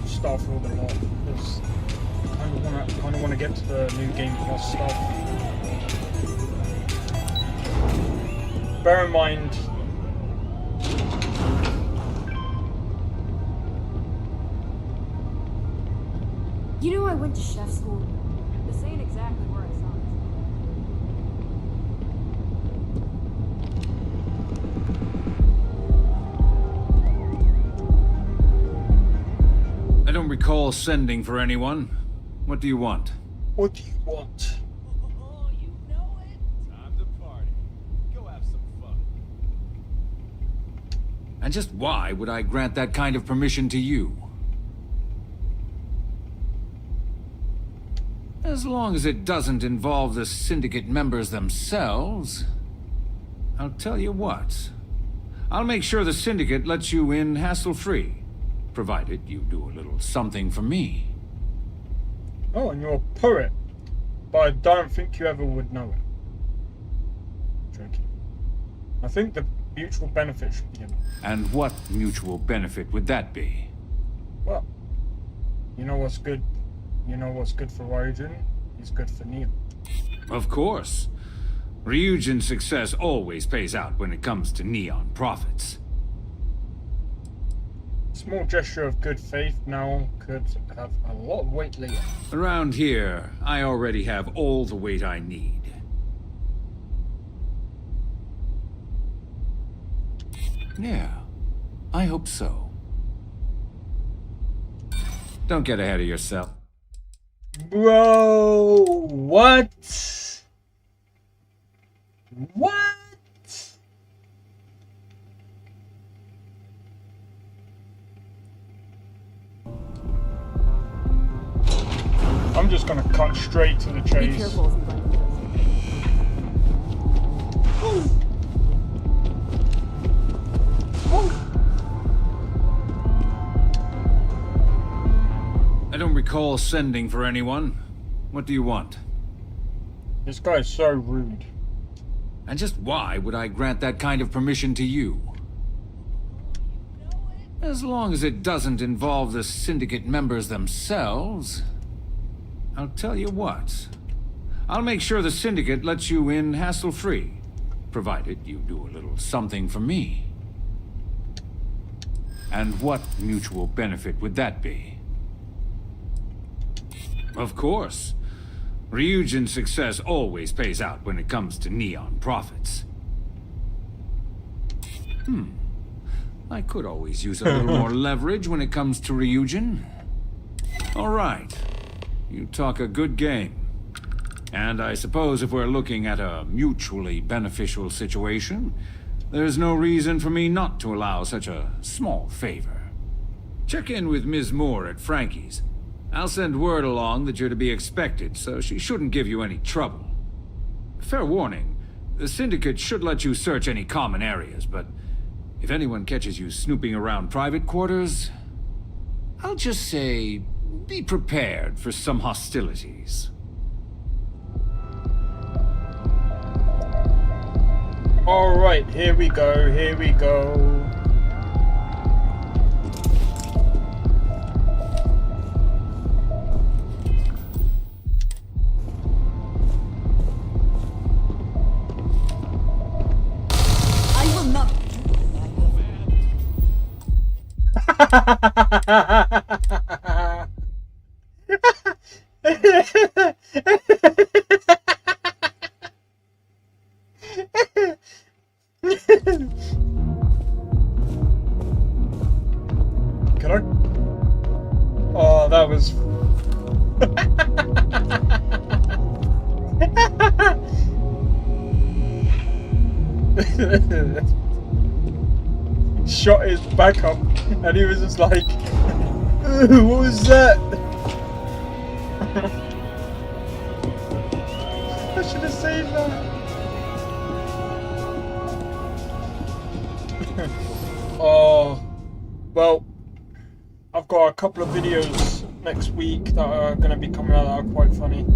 Speaker 1: Starfield a lot because I kind of wanna get to the new Game Plus stuff. Bear in mind.
Speaker 22: You know, I went to chef school. This ain't exactly where I saw
Speaker 4: I don't recall sending for anyone. What do you want?
Speaker 1: What do you want?
Speaker 6: Time to party. Go have some fun.
Speaker 4: And just why would I grant that kind of permission to you? As long as it doesn't involve the syndicate members themselves. I'll tell you what. I'll make sure the syndicate lets you in hassle-free, provided you do a little something for me.
Speaker 1: Oh, and you're a poet, but I don't think you ever would know it. Joking. I think the mutual benefit should be enough.
Speaker 4: And what mutual benefit would that be?
Speaker 1: Well, you know what's good? You know what's good for Ryujin is good for Neil.
Speaker 4: Of course. Ryujin's success always pays out when it comes to Neon profits.
Speaker 1: Small gesture of good faith now could have a lot of weight later.
Speaker 4: Around here, I already have all the weight I need. Yeah, I hope so. Don't get ahead of yourself.
Speaker 1: Bro, what? What? I'm just gonna cut straight to the chase.
Speaker 22: Be careful if you run into
Speaker 4: I don't recall sending for anyone. What do you want?
Speaker 1: This guy's so rude.
Speaker 4: And just why would I grant that kind of permission to you? As long as it doesn't involve the syndicate members themselves. I'll tell you what. I'll make sure the syndicate lets you in hassle-free, provided you do a little something for me. And what mutual benefit would that be? Of course. Ryujin's success always pays out when it comes to Neon profits. I could always use a little more leverage when it comes to Ryujin. All right. You talk a good game. And I suppose if we're looking at a mutually beneficial situation, there's no reason for me not to allow such a small favor. Check in with Ms. Moore at Frankie's. I'll send word along that you're to be expected, so she shouldn't give you any trouble. Fair warning, the Syndicate should let you search any common areas, but if anyone catches you snooping around private quarters, I'll just say, be prepared for some hostilities.
Speaker 1: Alright, here we go, here we go.
Speaker 22: I will not.
Speaker 1: Can I? Oh, that was. shot his back up, and he was just like, what was that? I should have saved that. Oh, well, I've got a couple of videos next week that are going to be coming out that are quite funny.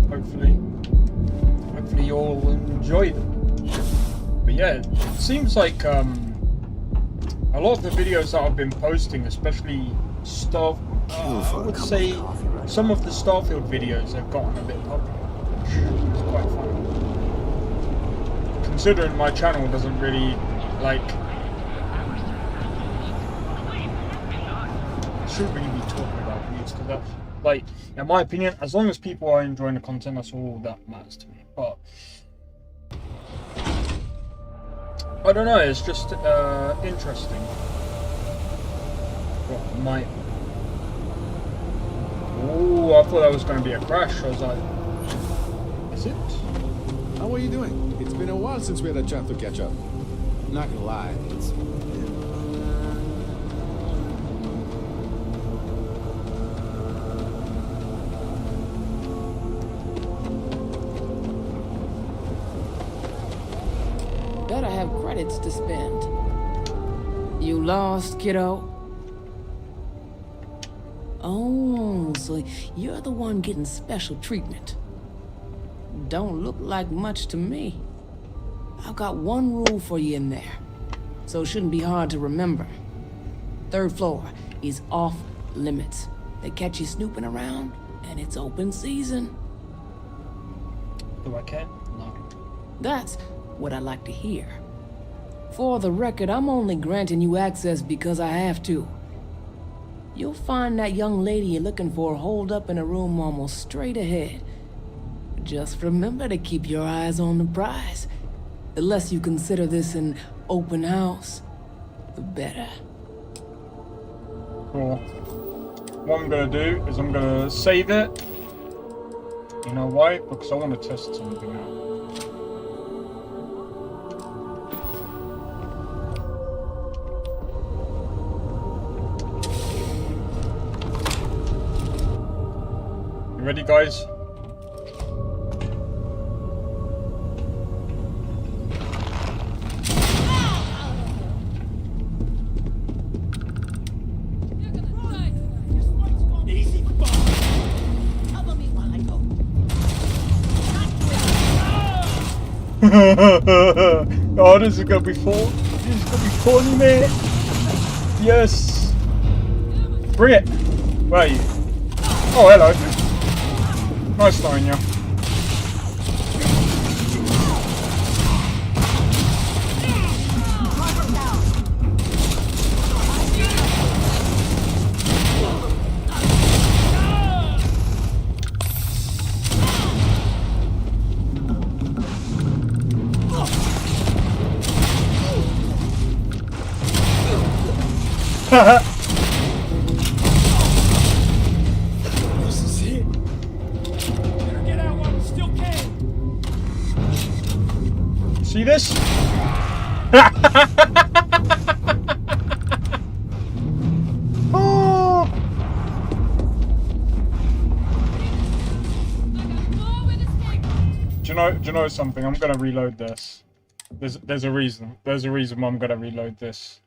Speaker 1: Hopefully you all will enjoy them. But yeah, it seems like a lot of the videos that I've been posting, especially I would say some of the Starfield videos have gotten a bit popular, which is quite fun. Considering my channel doesn't really shouldn't really be talking about views, because that, in my opinion, as long as people are enjoying the content, that's all that matters to me. But I don't know, it's just interesting. Oh, I thought that was going to be a crash. I was like, is it?
Speaker 10: How are you doing? It's been a while since we had a chance to catch up. Not gonna lie, it's...
Speaker 12: Better have credits to spend. You lost, kiddo? Oh, so you're the one getting special treatment. Don't look like much to me. I've got one rule for you in there, so it shouldn't be hard to remember. 3rd floor is off limits. They catch you snooping around, and it's open season.
Speaker 1: Do I care? No.
Speaker 12: That's what I like to hear. For the record, I'm only granting you access because I have to. You'll find that young lady you're looking for holed up in a room almost straight ahead. Just remember to keep your eyes on the prize. The less you consider this an open house, the better.
Speaker 1: Cool. What I'm gonna do is I'm gonna save it. You know why? Because I want to test something out. You ready, guys? Oh, this is gonna be fun. This is gonna be funny, man. Yes. Bring it. Where are you? Oh, hello. Nice knowing you.
Speaker 12: This is it. Better get out while we still can.
Speaker 1: See this? Oh. Do you know something? I'm gonna reload this. There's a reason. There's a reason why I'm gonna reload this.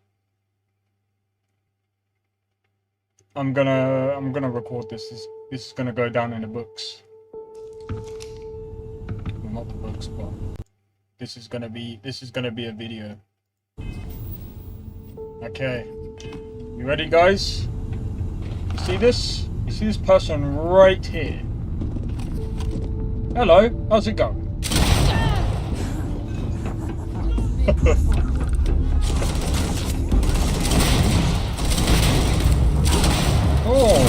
Speaker 1: I'm gonna record this. This is gonna go down in the books. Well, not the books, but this is gonna be a video. Okay. You ready, guys? You see this? You see this person right here? Hello, how's it going? Oh.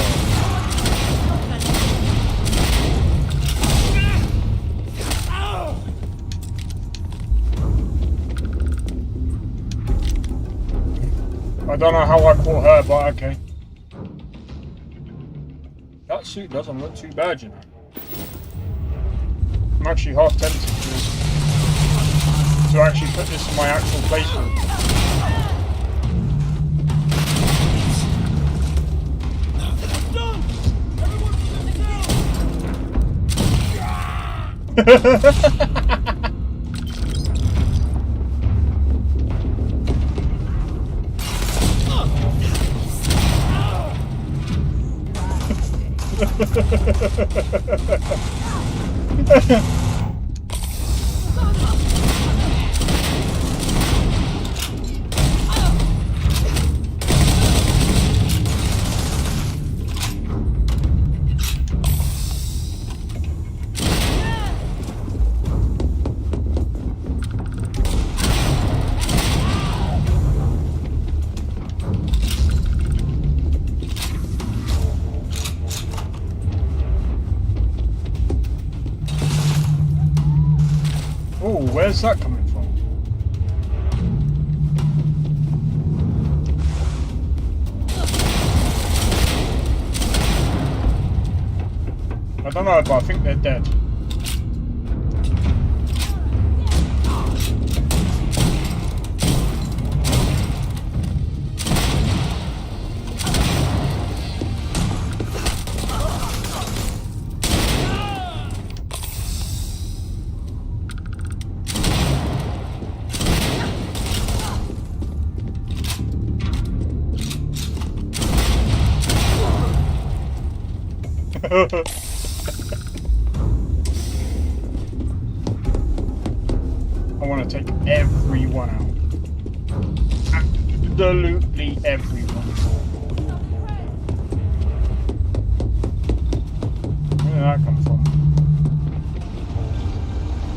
Speaker 1: I don't know how I caught her, but okay. That suit doesn't look too bad, you know. I'm actually half tempted to actually put this in my actual playthrough. Oh, where's that coming from? I don't know, but I think they're dead. I want to take everyone out. Absolutely everyone. Where did that come from?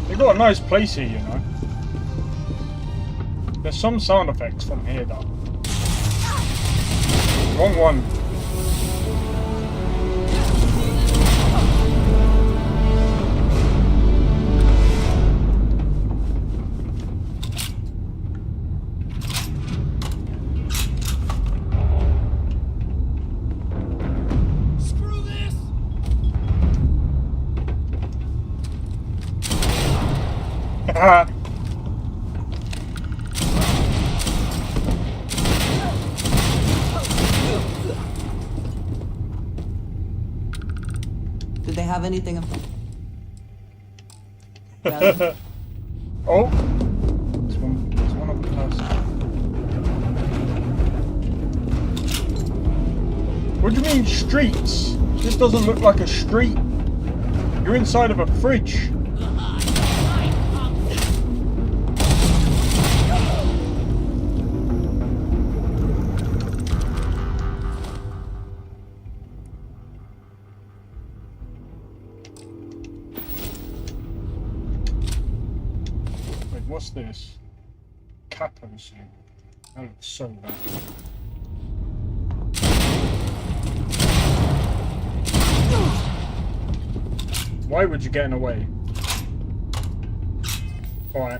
Speaker 1: They got a nice place here, you know. There's some sound effects from here, though. Wrong one.
Speaker 9: Do they have anything?
Speaker 1: Oh, there's one of the person. What do you mean streets? This doesn't look like a street. You're inside of a fridge. What's this? Capo suit. That looks so bad. Why would you get in the way? Alright.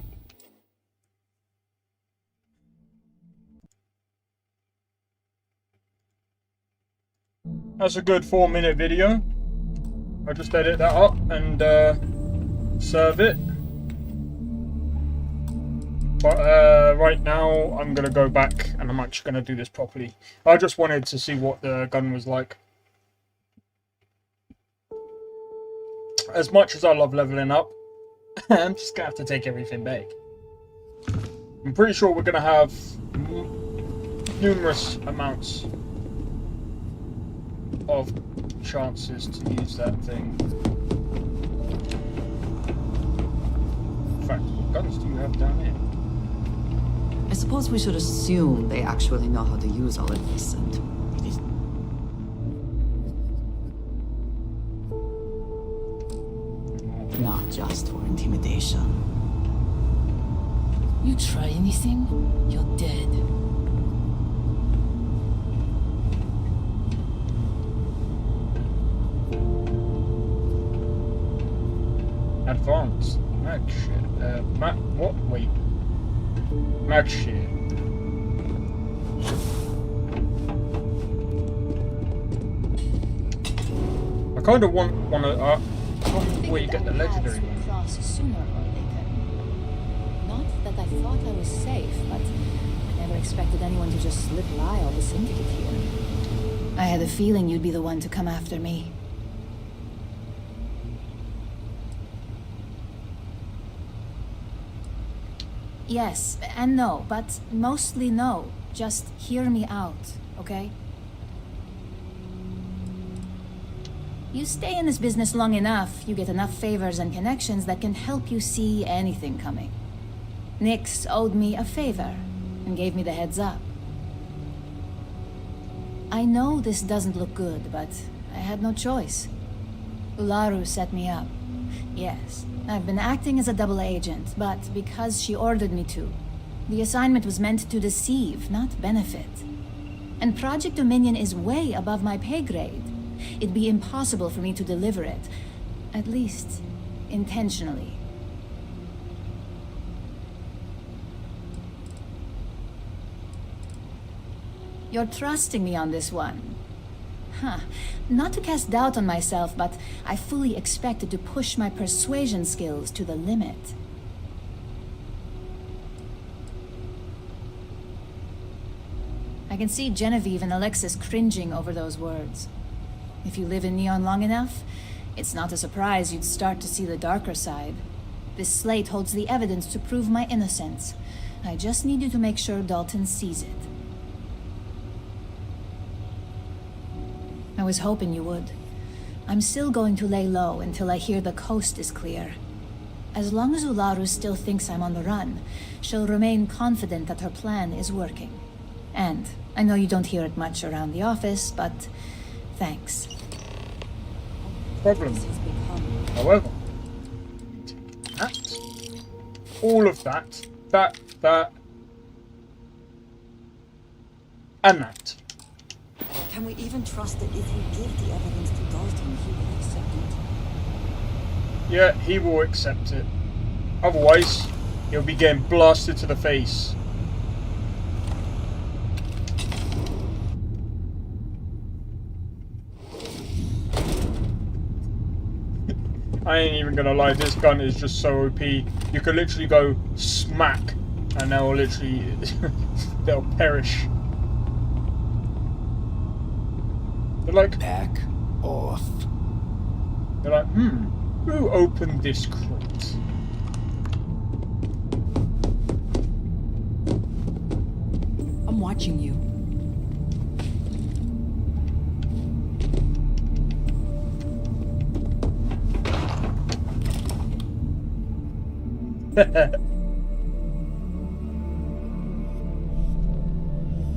Speaker 1: That's a good 4-minute video. I'll just edit that up and serve it. But right now I'm going to go back and I'm actually going to do this properly. I just wanted to see what the gun was like. As much as I love leveling up, I'm just going to have to take everything back. I'm pretty sure we're going to have numerous amounts of chances to use that thing. In fact, what guns do you have down here?
Speaker 9: I suppose we should assume they actually know how to use all of this and... Not just for intimidation.
Speaker 12: You try anything, you're dead.
Speaker 1: Advanced. Mag shit. What? Wait. Mag shit. I kind of want to. Where you get the legendary one.
Speaker 3: Sooner or later. Not that I thought I was safe, but I never expected anyone to just slip by all the syndicate here. I had a feeling you'd be the one to come after me. Yes and no, but mostly no. Just hear me out, okay? You stay in this business long enough, you get enough favors and connections that can help you see anything coming. Nix owed me a favor and gave me the heads up. I know this doesn't look good, but I had no choice. Ularu set me up. Yes, I've been acting as a double agent, but because she ordered me to. The assignment was meant to deceive, not benefit. And Project Dominion is way above my pay grade. It'd be impossible for me to deliver it. At least, intentionally. You're trusting me on this one. Huh. Not to cast doubt on myself, but I fully expected to push my persuasion skills to the limit. I can see Genevieve and Alexis cringing over those words. If you live in Neon long enough, it's not a surprise you'd start to see the darker side. This slate holds the evidence to prove my innocence. I just need you to make sure Dalton sees it. I was hoping you would. I'm still going to lay low until I hear the coast is clear. As long as Ularu still thinks I'm on the run, she'll remain confident that her plan is working. And I know you don't hear it much around the office, but thanks.
Speaker 1: Problem. However, that, all of that, and that.
Speaker 8: Can we even trust that if we give the evidence to Dalton, he will accept it?
Speaker 1: Yeah, he will accept it. Otherwise, he'll be getting blasted to the face. I ain't even gonna lie, this gun is just so OP. You could literally go smack and they'll literally they'll perish. They're like,
Speaker 2: back off.
Speaker 1: They're like, who opened this crate?
Speaker 21: I'm watching you.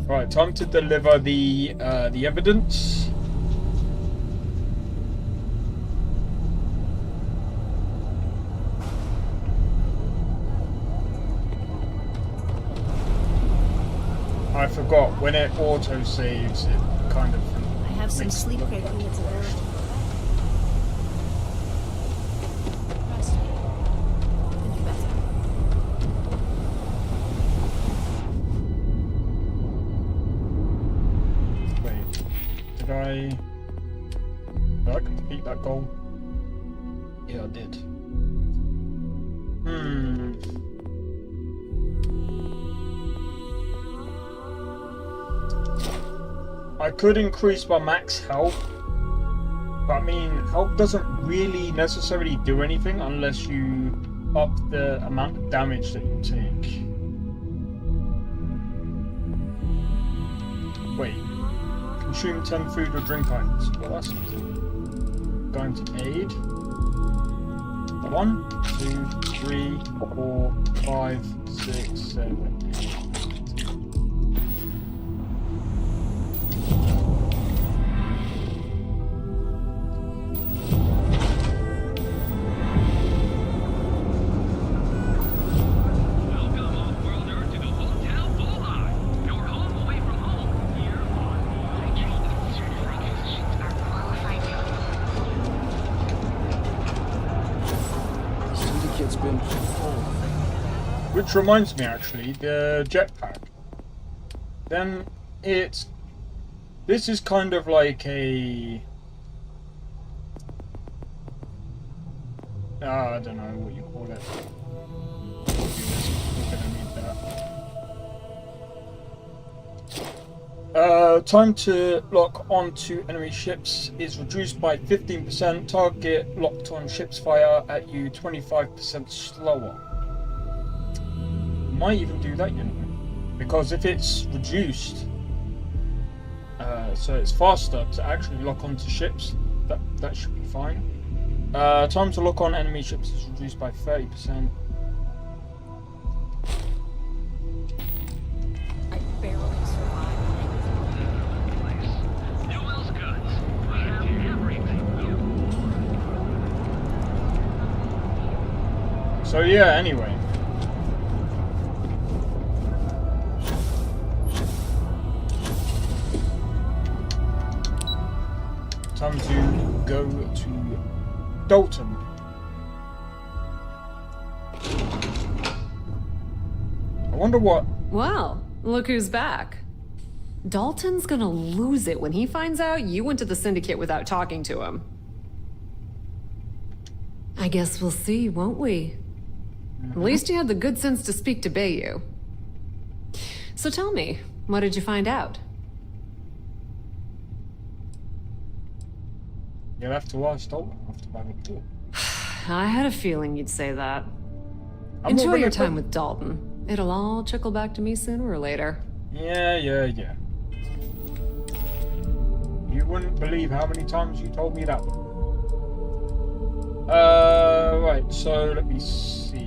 Speaker 1: Right, time to deliver the evidence. I forgot when it auto saves, it kind of.
Speaker 3: I have some sleep crate units available.
Speaker 1: Did I complete that goal? Yeah, I did. I could increase my max health, but I mean, health doesn't really necessarily do anything unless you up the amount of damage that you take. Wait. Consume 10 food or drink items. Well, that's easy. Going to aid. 1, 2, 3, 4, 5, 6, 7, 8. Which reminds me, actually, the jetpack. Then this is kind of like a, I don't know what you call it. We're gonna need that. Time to lock onto enemy ships is reduced by 15%. Target locked on ships fire at you 25% slower. might even do that, you know. Because if it's reduced, so it's faster to actually lock onto ships, that should be fine. Time to lock on enemy ships is reduced by 30%.
Speaker 22: I barely survived.
Speaker 1: So yeah, anyway. Time to go to Dalton. I wonder what...
Speaker 24: Well, look who's back. Dalton's gonna lose it when he finds out you went to the Syndicate without talking to him. I guess we'll see, won't we? At least you had the good sense to speak to Bayou. So tell me, what did you find out?
Speaker 1: You'll have to ask Dalton after my report.
Speaker 24: I had a feeling you'd say that.
Speaker 1: I'm
Speaker 24: Enjoy
Speaker 1: not
Speaker 24: your
Speaker 1: gonna
Speaker 24: time with Dalton. It'll all trickle back to me sooner or later.
Speaker 1: Yeah. You wouldn't believe how many times you told me that. Right, so let me see.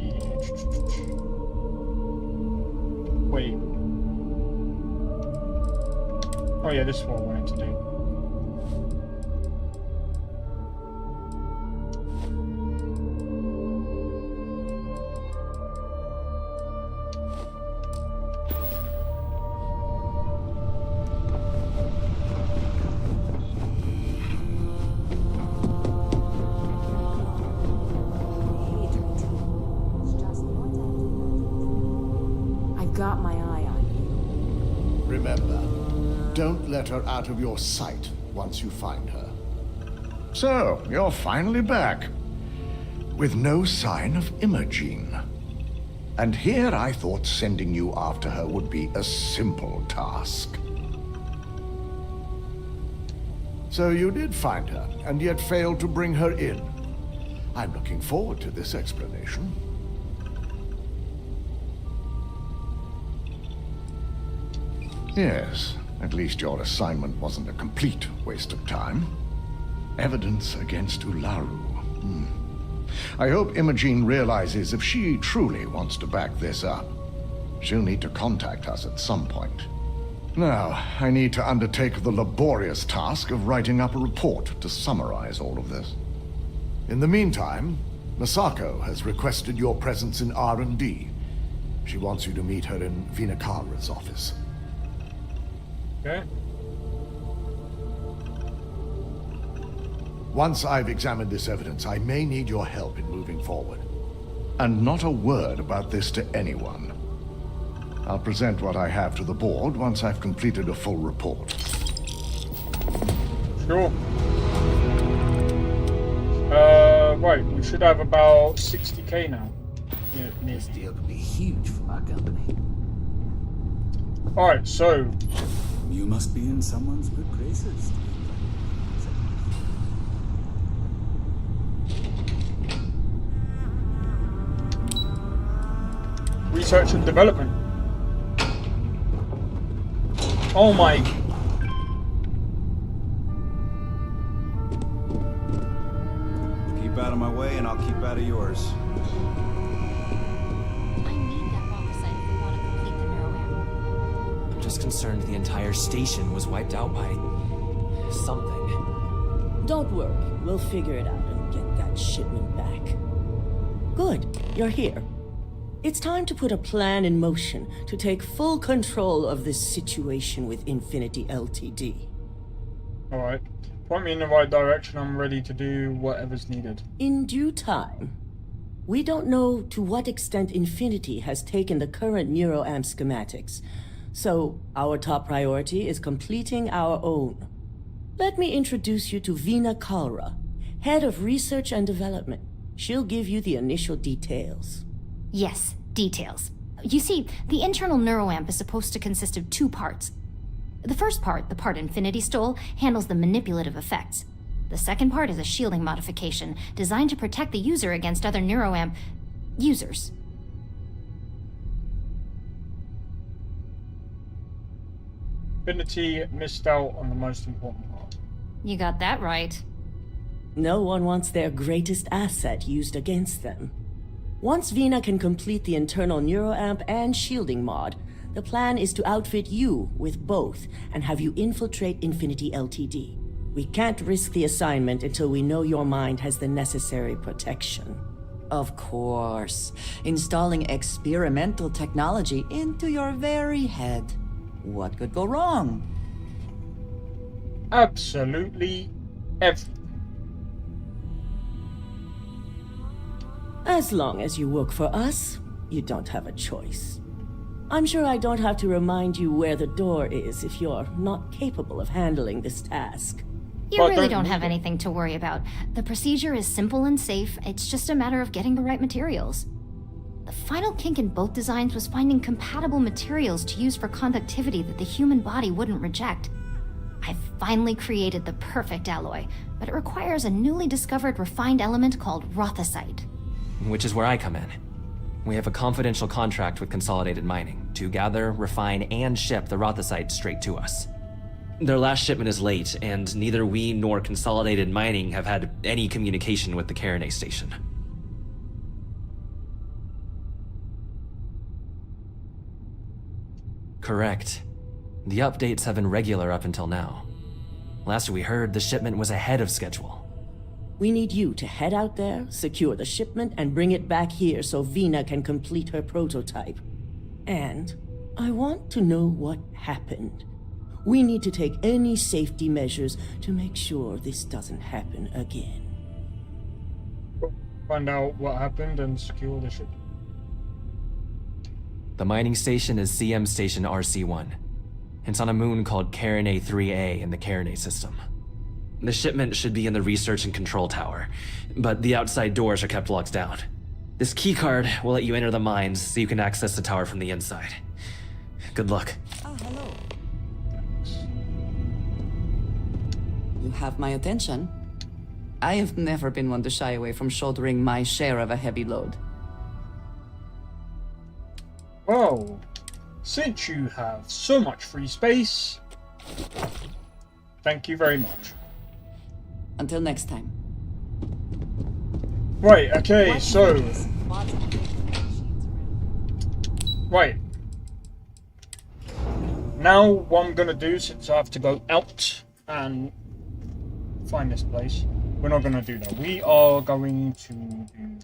Speaker 1: Wait. Oh yeah, this is what I wanted to do.
Speaker 22: Got my eye on you.
Speaker 2: Remember, don't let her out of your sight once you find her. So, you're finally back. With no sign of Imogene. And here I thought sending you after her would be a simple task. So you did find her, and yet failed to bring her in. I'm looking forward to this explanation. Yes, at least your assignment wasn't a complete waste of time. Evidence against Ularu. I hope Imogene realizes if she truly wants to back this up, she'll need to contact us at some point. Now, I need to undertake the laborious task of writing up a report to summarize all of this. In the meantime, Masako has requested your presence in R&D. She wants you to meet her in Vinakara's office.
Speaker 1: Okay.
Speaker 2: Once I've examined this evidence, I may need your help in moving forward. And not a word about this to anyone. I'll present what I have to the board once I've completed a full report.
Speaker 1: Sure. Right, we should have about 60k now. Yeah,
Speaker 13: this deal could be huge for my company.
Speaker 1: Alright, so...
Speaker 13: You must be in someone's good graces.
Speaker 1: Research and development. Oh my...
Speaker 6: Keep out of my way and I'll keep out of yours.
Speaker 15: Just concerned the entire station was wiped out by something.
Speaker 16: Don't worry, we'll figure it out and get that shipment back. Good, you're here. It's time to put a plan in motion to take full control of this situation with Infinity Ltd.
Speaker 1: Alright, point me in the right direction. I'm ready to do whatever's needed.
Speaker 16: In due time. We don't know to what extent Infinity has taken the current NeuroAmp schematics, so our top priority is completing our own. Let me introduce you to Vina Kalra, Head of Research and Development. She'll give you the initial details.
Speaker 17: Yes, details. You see, the internal NeuroAmp is supposed to consist of two parts. The first part, the part Infinity stole, handles the manipulative effects. The second part is a shielding modification designed to protect the user against other NeuroAmp users.
Speaker 1: Infinity missed out on the most important part.
Speaker 17: You got that right.
Speaker 16: No one wants their greatest asset used against them. Once Vina can complete the internal neuroamp and shielding mod, the plan is to outfit you with both and have you infiltrate Infinity Ltd. We can't risk the assignment until we know your mind has the necessary protection.
Speaker 7: Of course. Installing experimental technology into your very head. What could go wrong?
Speaker 1: Absolutely everything.
Speaker 16: As long as you work for us, you don't have a choice. I'm sure I don't have to remind you where the door is if you're not capable of handling this task.
Speaker 17: You really don't have anything to worry about. The procedure is simple and safe. It's just a matter of getting the right materials. The final kink in both designs was finding compatible materials to use for conductivity that the human body wouldn't reject. I've finally created the perfect alloy, but it requires a newly discovered refined element called rothosite.
Speaker 15: Which is where I come in. We have a confidential contract with Consolidated Mining to gather, refine, and ship the rothosite straight to us. Their last shipment is late, and neither we nor Consolidated Mining have had any communication with the Carinae station. Correct. The updates have been regular up until now. Last we heard, the shipment was ahead of schedule.
Speaker 16: We need you to head out there, secure the shipment, and bring it back here so Vina can complete her prototype. And I want to know what happened. We need to take any safety measures to make sure this doesn't happen again.
Speaker 1: Find out what happened and secure the ship.
Speaker 15: The mining station is CM Station RC-1. It's on a moon called Carinae 3A in the Carinae system. The shipment should be in the research and control tower, but the outside doors are kept locked down. This keycard will let you enter the mines so you can access the tower from the inside. Good luck.
Speaker 7: Oh, hello. You have my attention. I have never been one to shy away from shouldering my share of a heavy load.
Speaker 1: Well, since you have so much free space, thank you very much.
Speaker 7: Until next time.
Speaker 1: Right, okay, so... Right. Now, what I'm gonna do, since I have to go out and find this place, we're not gonna do that. We are going to do...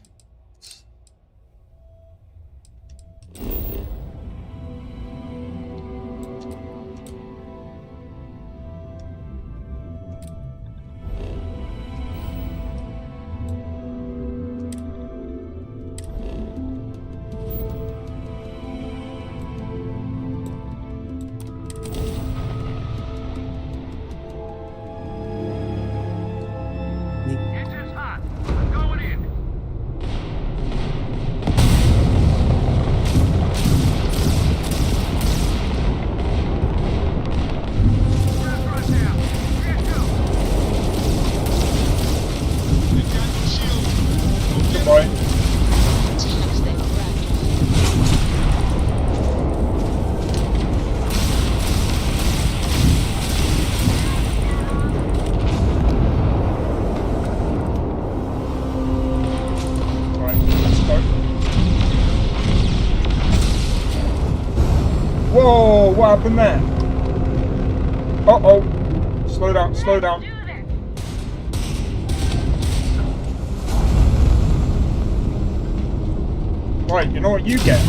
Speaker 1: Whoa, what happened there? Uh-oh. Slow down, slow down. Right, you know what you get?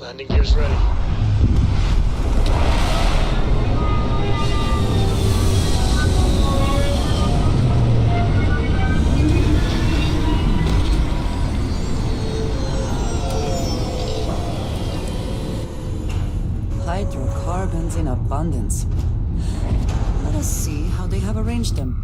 Speaker 1: Landing gear's ready.
Speaker 7: Hydrocarbons in abundance. Let us see how they have arranged them.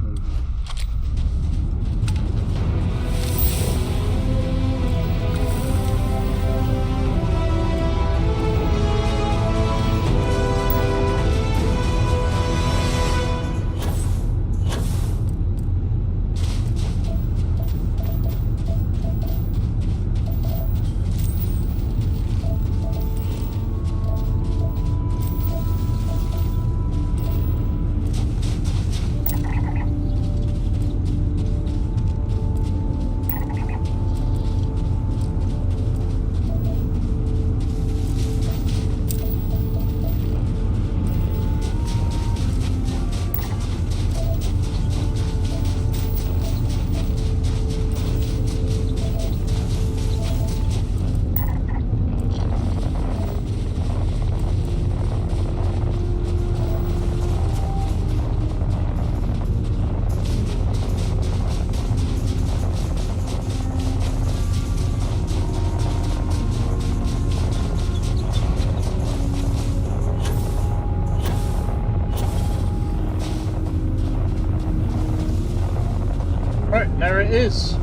Speaker 1: Right, there it is.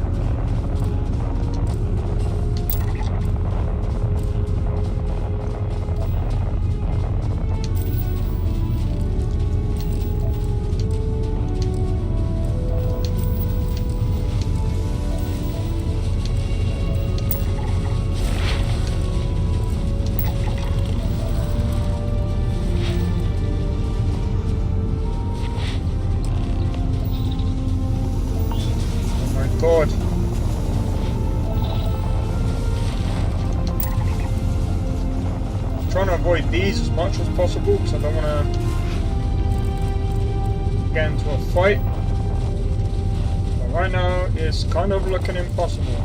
Speaker 1: God. I'm trying to avoid these as much as possible because I don't want to get into a fight. But right now it's kind of looking impossible.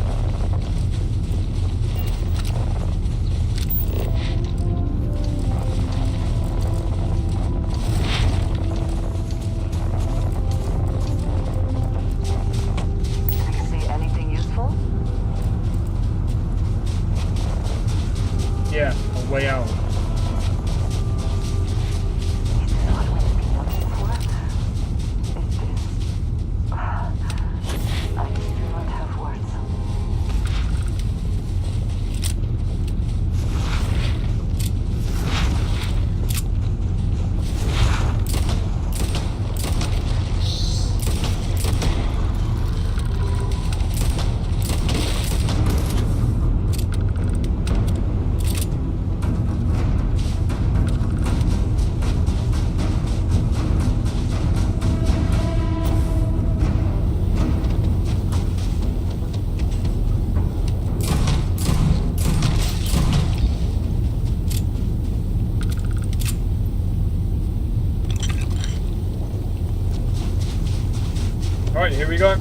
Speaker 1: Yeah, a way out. Alright, here we go.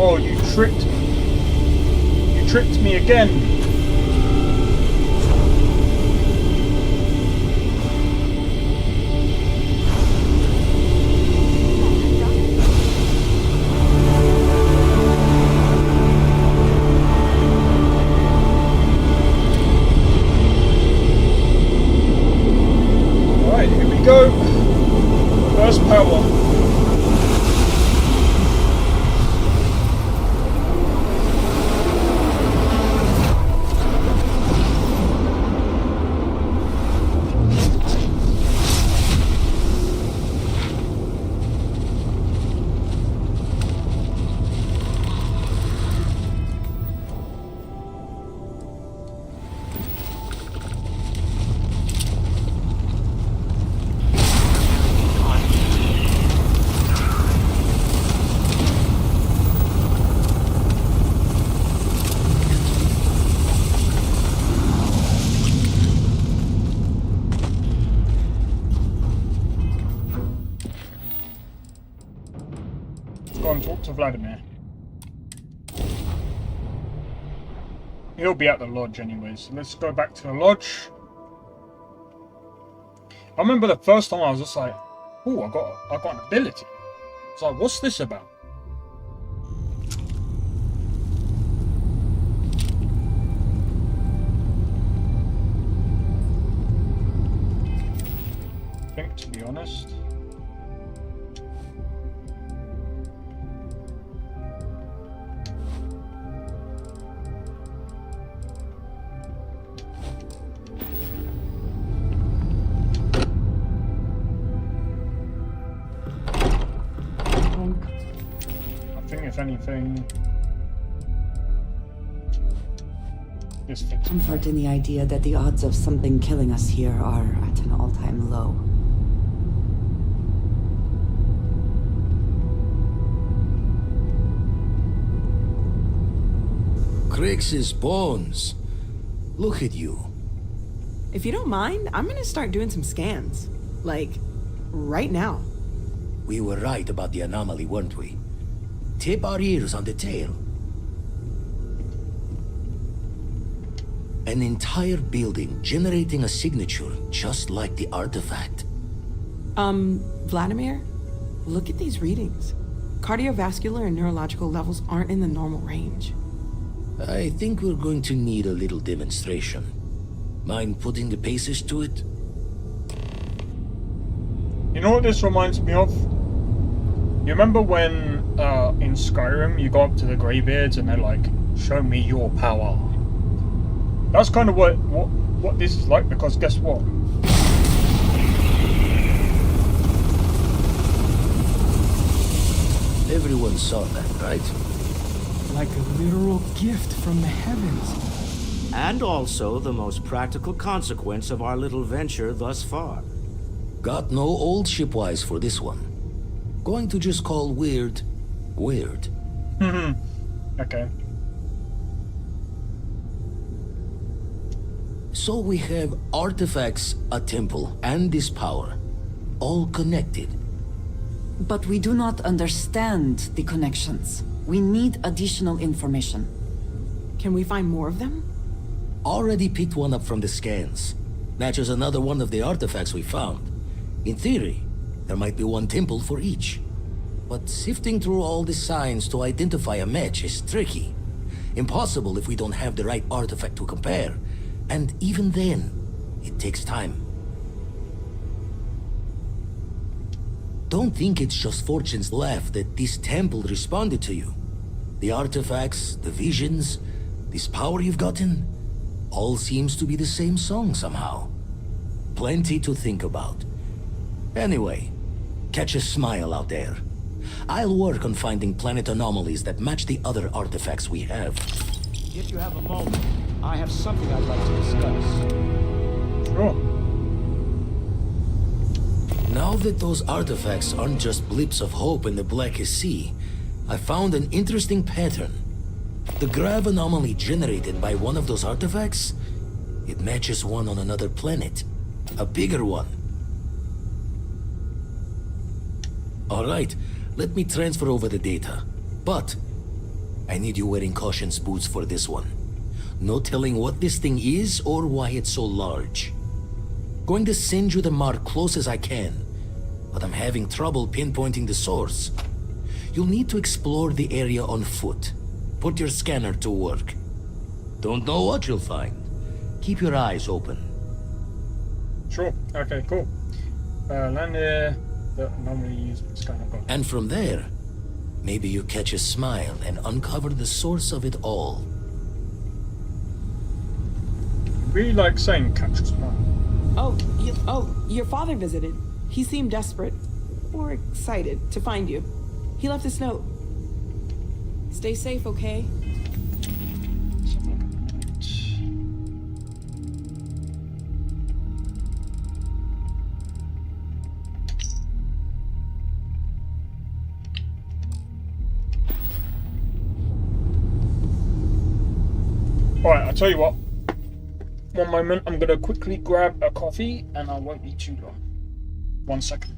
Speaker 1: Oh, you tricked me. You tricked me again. Alright, here we go. First power. talk to Vladimir. He'll be at the lodge anyway, so let's go back to the lodge. I remember the first time I was just like, oh, I got an ability. It's like, what's this about? I think, to be honest. If anything, this fits.
Speaker 7: Comfort in the idea that the odds of something killing us here are at an all-time low.
Speaker 5: Crix's bones. Look at you.
Speaker 14: If you don't mind, I'm gonna start doing some scans. Like, right now.
Speaker 5: We were right about the anomaly, weren't we? Tip our ears on the tail. An entire building generating a signature just like the artifact.
Speaker 14: Vladimir, look at these readings. Cardiovascular and neurological levels aren't in the normal range.
Speaker 5: I think we're going to need a little demonstration. Mind putting the paces to it?
Speaker 1: You know what this reminds me of? You remember when in Skyrim you go up to the Greybeards and they're like, show me your power. That's kind of what this is like, because guess what?
Speaker 5: Everyone saw that, right?
Speaker 18: Like a literal gift from the heavens.
Speaker 6: And also the most practical consequence of our little venture thus far.
Speaker 5: Got no old shipwise for this one. Going to just call weird, weird.
Speaker 1: Okay.
Speaker 5: So we have artifacts, a temple, and this power. All connected.
Speaker 7: But we do not understand the connections. We need additional information.
Speaker 14: Can we find more of them?
Speaker 5: Already picked one up from the scans. Matches another one of the artifacts we found. In theory, there might be one temple for each. But sifting through all the signs to identify a match is tricky. Impossible if we don't have the right artifact to compare. And even then, it takes time. Don't think it's just Fortune's laugh that this temple responded to you. The artifacts, the visions, this power you've gotten, all seems to be the same song somehow. Plenty to think about. Anyway, catch a smile out there. I'll work on finding planet anomalies that match the other artifacts we have.
Speaker 19: If you have a moment, I have something I'd like to discuss.
Speaker 1: Sure.
Speaker 5: Now that those artifacts aren't just blips of hope in the blackest sea, I found an interesting pattern. The grav anomaly generated by one of those artifacts, it matches one on another planet. A bigger one. Alright, let me transfer over the data. But I need you wearing caution's boots for this one. No telling what this thing is or why it's so large. Going to send you the mark close as I can, but I'm having trouble pinpointing the source. You'll need to explore the area on foot. Put your scanner to work. Don't know what you'll find. Keep your eyes open.
Speaker 1: Sure. Okay, cool. Land here. Normally use this kind of.
Speaker 5: And from there, maybe you catch a smile and uncover the source of it all.
Speaker 1: Really like saying catch a smile.
Speaker 14: Your father visited. He seemed desperate. Or excited to find you. He left this note. Stay safe, okay?
Speaker 1: Alright, I'll tell you what. One moment, I'm gonna quickly grab a coffee and I won't be too long. 1 second.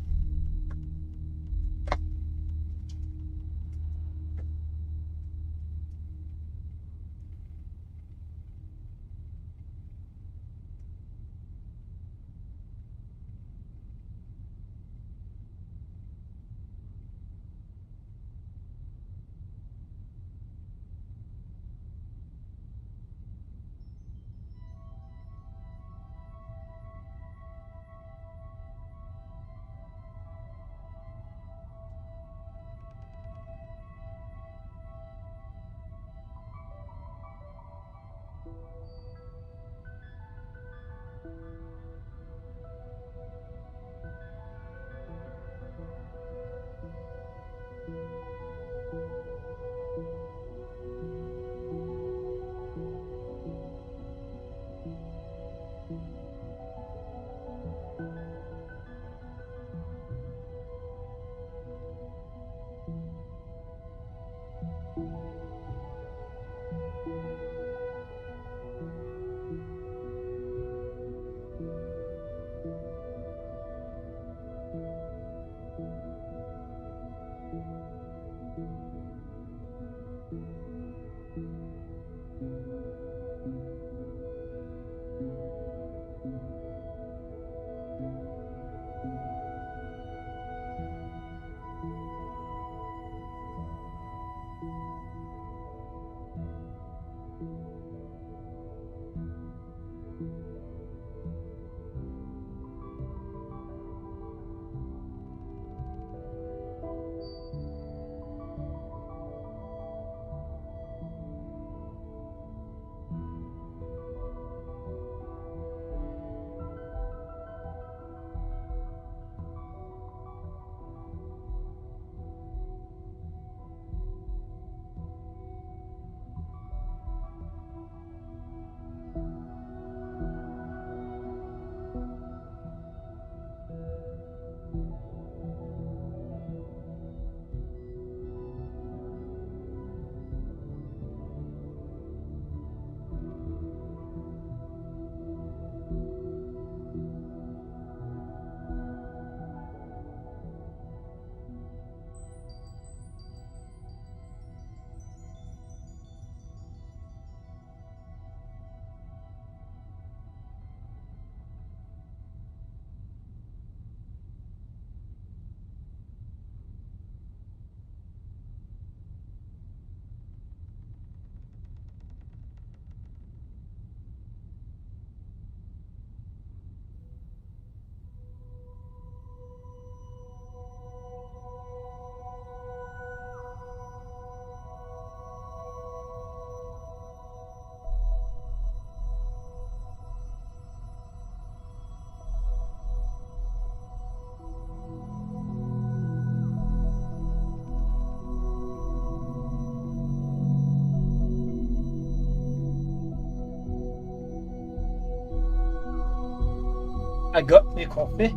Speaker 1: I got me coffee.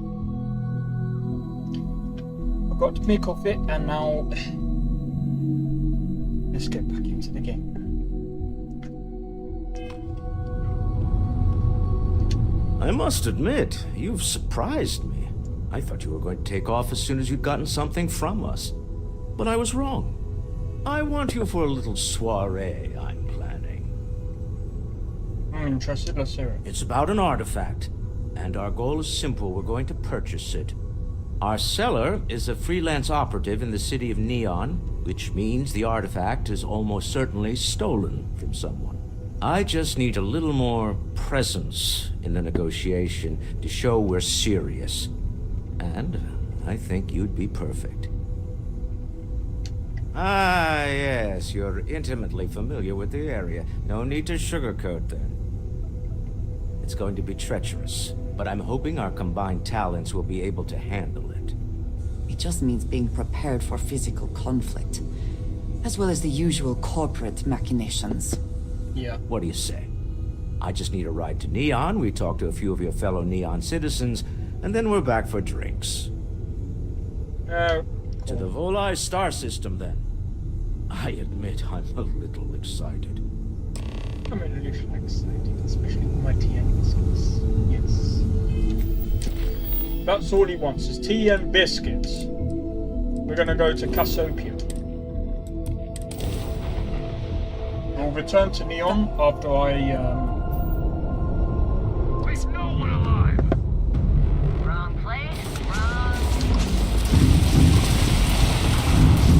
Speaker 1: And now let's get back into the game.
Speaker 4: I must admit, you've surprised me. I thought you were going to take off as soon as you'd gotten something from us. But I was wrong. I want you for a little soiree I'm planning.
Speaker 1: I'm interested, let's hear it.
Speaker 4: It's about an artifact, and our goal is simple. We're going to purchase it. Our seller is a freelance operative in the city of Neon, which means the artifact is almost certainly stolen from someone. I just need a little more presence in the negotiation to show we're serious. And I think you'd be perfect. Ah, yes, you're intimately familiar with the area. No need to sugarcoat then. It's going to be treacherous, but I'm hoping our combined talents will be able to handle it.
Speaker 7: It just means being prepared for physical conflict, as well as the usual corporate machinations.
Speaker 1: Yeah.
Speaker 4: What do you say? I just need a ride to Neon, we talk to a few of your fellow Neon citizens, and then we're back for drinks. To the Volai star system, then. I admit I'm a little excited.
Speaker 1: I'm a little excited, especially with my TN biscuits. Yes. That's all he wants is TN biscuits. We're gonna go to Cassiopeia. We'll return to Neon after
Speaker 11: There's no one alive. Wrong place, wrong.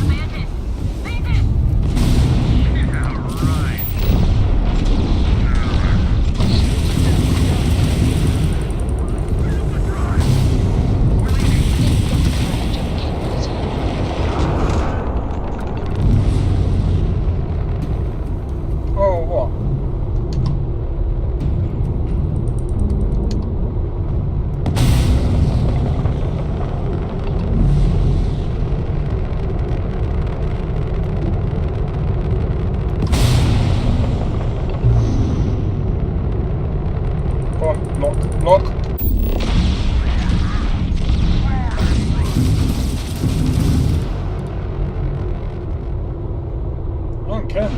Speaker 11: Bandit! Bandit! Yeah, right.
Speaker 1: Oh, what? Come on, lock. I don't care.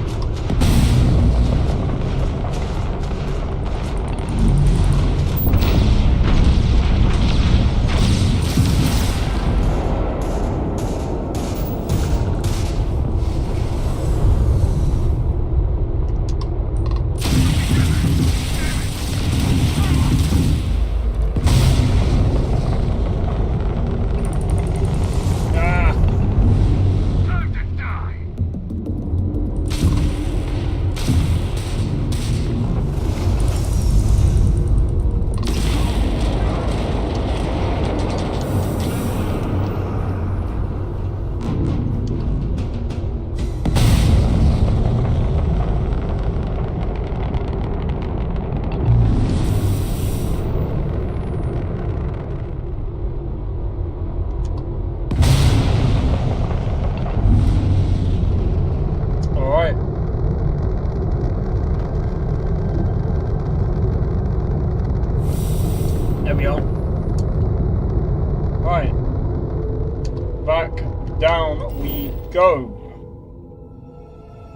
Speaker 1: Go.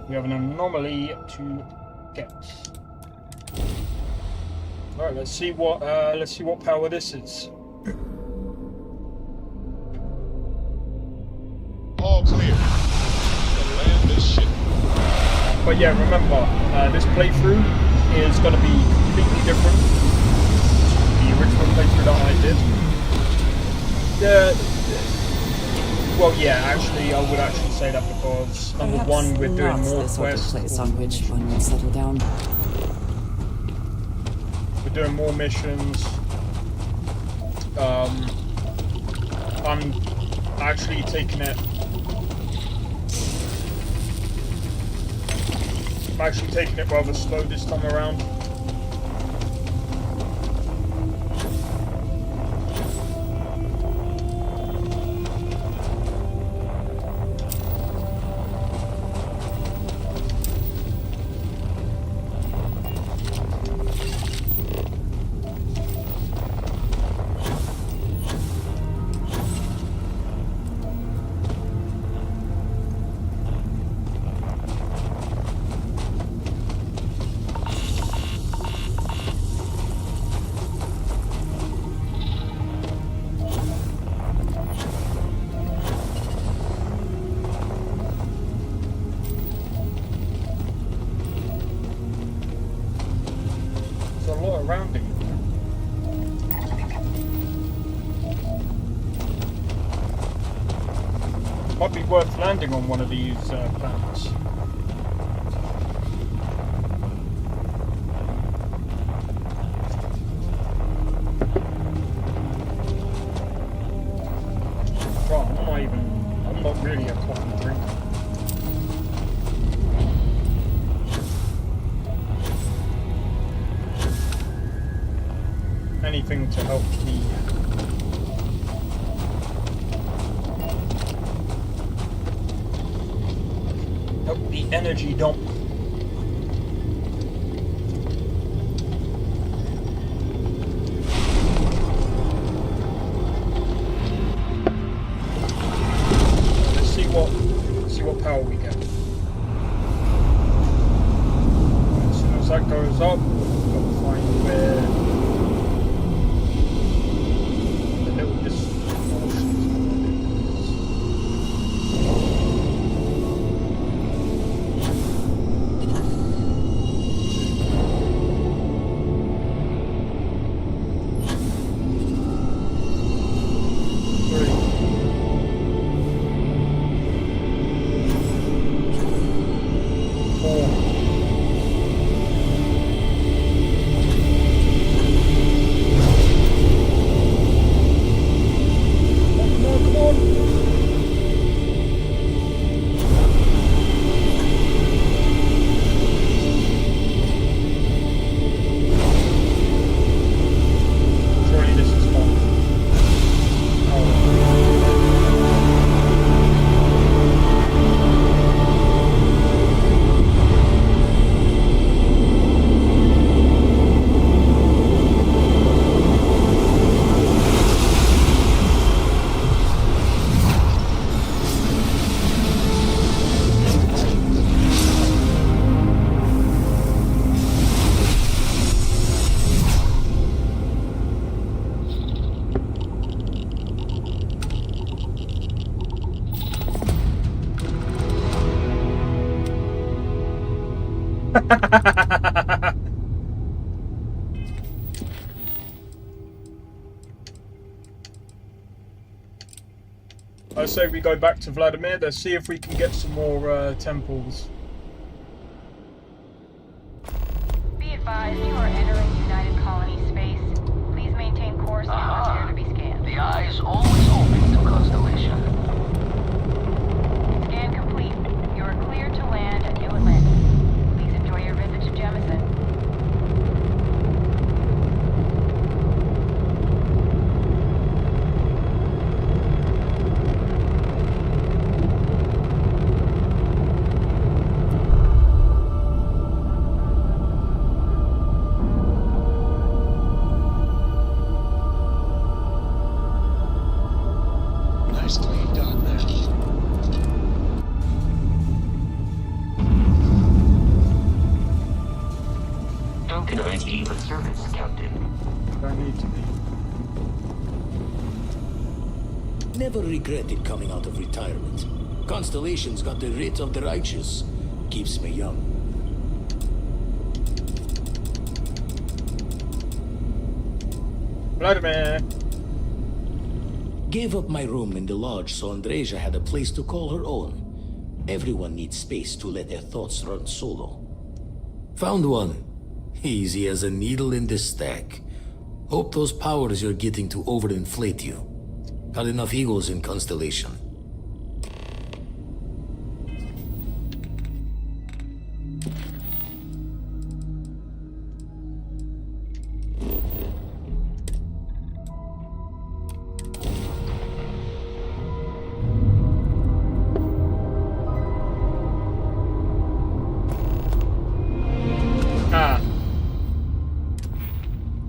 Speaker 1: We have an anomaly to get. All right, let's see what power this is.
Speaker 11: All clear. The land is shit.
Speaker 1: But yeah, remember, this playthrough is going to be completely different to the original playthrough that I did. Well, yeah, actually, I would actually say that because number one, we're doing more quests.
Speaker 7: Place on which one will settle down.
Speaker 1: We're doing more missions. I'm actually taking it. I'm actually taking it rather slow this time around. Might be worth landing on one of these planets. Well, I'm not really a coffee drinker. Anything to help me. Help the energy dump. Let's see what power we get. As soon as that goes up, we'll find where the little distortions I say we go back to Vladimir. Let's see if we can get some more temples.
Speaker 9: Be advised, you are entering United Colony space. Please maintain course and prepare to be scanned.
Speaker 10: The eye is always open to Constellation.
Speaker 9: Scan complete. You are cleared to land at New Atlantis. Please enjoy your visit to Jemison.
Speaker 5: Never regretted coming out of retirement. Constellation's got the writ of the righteous. Keeps me young.
Speaker 1: Vladimir!
Speaker 5: Gave up my room in the lodge so Andreja had a place to call her own. Everyone needs space to let their thoughts run solo. Found one. Easy as a needle in the stack. Hope those powers you're getting to overinflate you. Got enough egos in Constellation.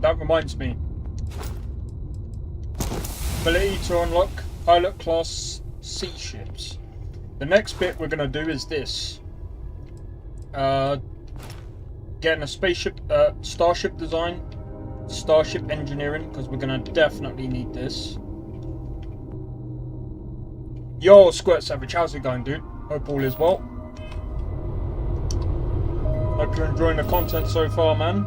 Speaker 1: That reminds me. Ability to unlock pilot class sea ships. The next bit we're going to do is this. Getting a spaceship, starship design, starship engineering, because we're going to definitely need this. Yo, Squirt Savage, how's it going, dude? Hope all is well. Hope you're enjoying the content so far, man.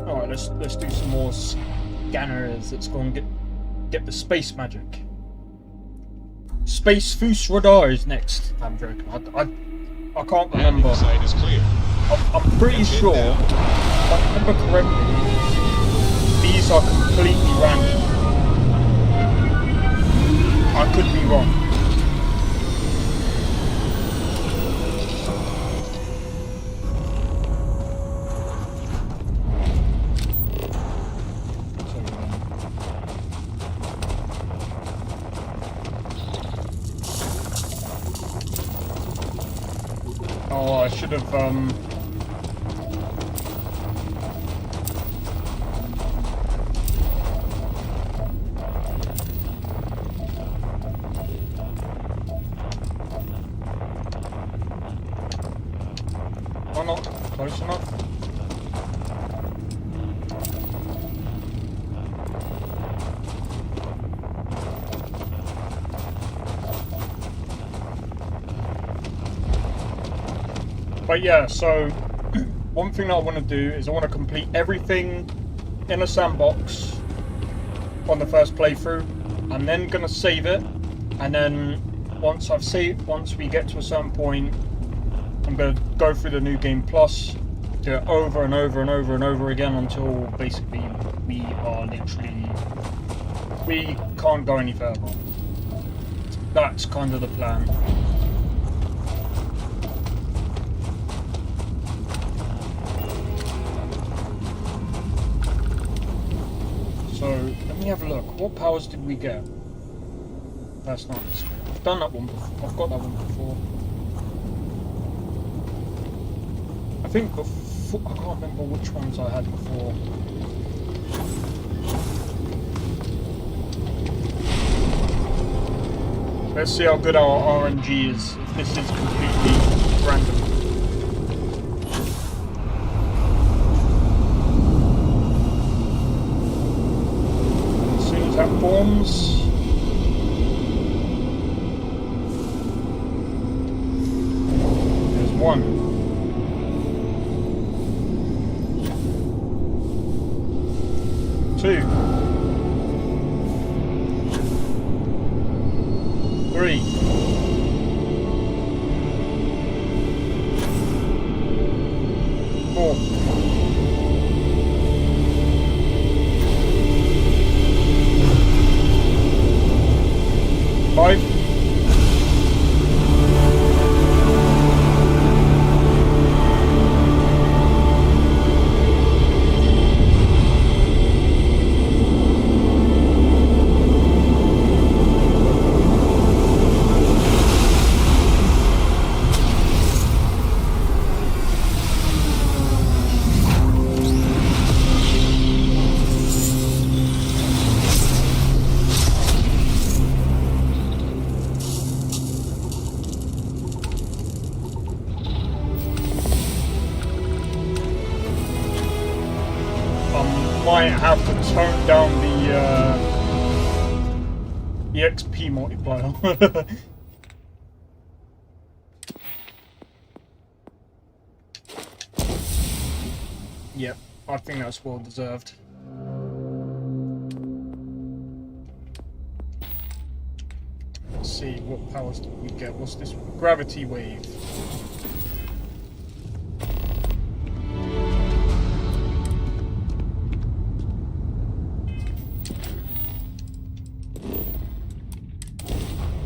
Speaker 1: Alright, let's do some more scanners. Let's go and get the space magic. Space Foos Radar is next. I'm joking. I can't remember.
Speaker 11: Inside is clear.
Speaker 1: I'm pretty sure, if I remember correctly, these are completely random. I could be wrong. Oh, I should have, oh, not close enough. But yeah, so one thing that I want to do is I want to complete everything in a sandbox on the first playthrough. I'm then going to save it, and then once we get to a certain point, I'm going to go through the New Game Plus, do it over and over and over and over again until basically we can't go any further. That's kind of the plan. So, let me have a look. What powers did we get? That's nice. I've done that one before. I've got that one before. I think before... I can't remember which ones I had before. Let's see how good our RNG is, if this is completely random. Platforms. There's one. Two. Three. Four. 5. Might have to tone down the XP multiplier. Yep, I think that's well deserved. Let's see, what powers did we get? What's this one? Gravity wave.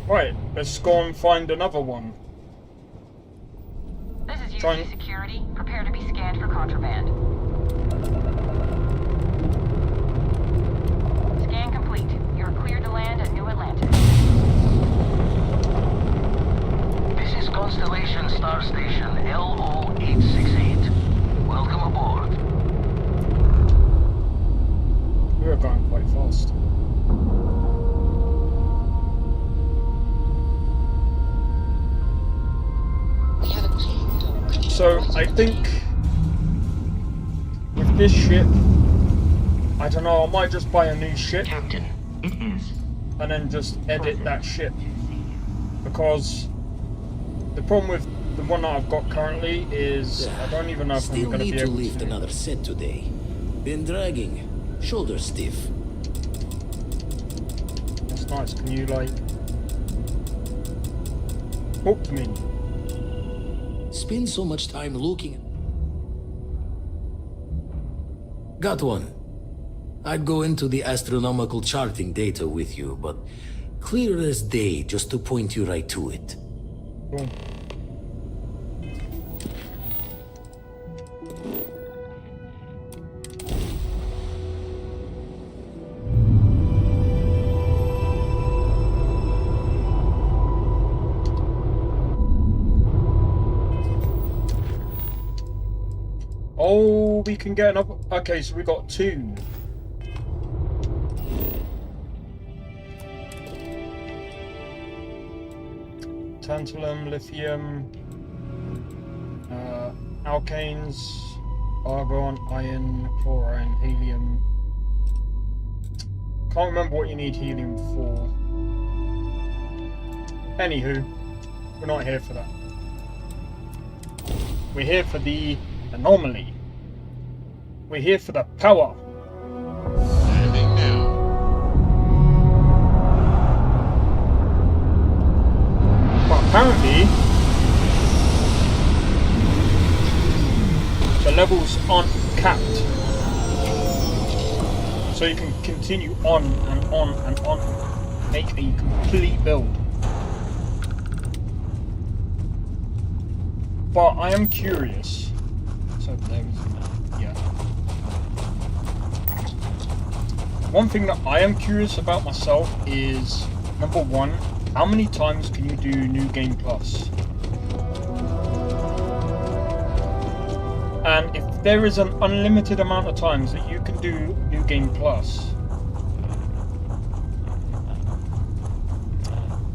Speaker 1: Right, let's go and find another one.
Speaker 9: This is UC Security. Prepare to be scanned for contraband. Scan complete. You're cleared to land at New Atlantis.
Speaker 10: This is Constellation Star Station LO-868. Welcome aboard.
Speaker 1: We're going quite fast. So, I think with this ship, I don't know, I might just buy a new ship.
Speaker 10: Captain, it is.
Speaker 1: And then just edit that ship. Because the problem with the one that I've got currently is I don't even know if I'm going to be able to
Speaker 5: lift another set today. Been dragging. Shoulder stiff.
Speaker 1: That's nice. Can you like Talk to me.
Speaker 5: Spend so much time looking. Got one. I'd go into the astronomical charting data with you, but clear as day just to point you right to it.
Speaker 1: Boom. Oh, we can get another. Okay, so we got 2. Tantalum, lithium, alkanes, argon, iron, chlorine, helium. Can't remember what you need helium for. Anywho, we're not here for that. We're here for the anomaly. We're here for the power.
Speaker 11: Landing now.
Speaker 1: But apparently, the levels aren't capped. So you can continue on and on and on. Make a complete build. But I am curious. So there is, yeah. One thing that I am curious about myself is, number 1, how many times can you do New Game Plus? And if there is an unlimited amount of times that you can do New Game Plus,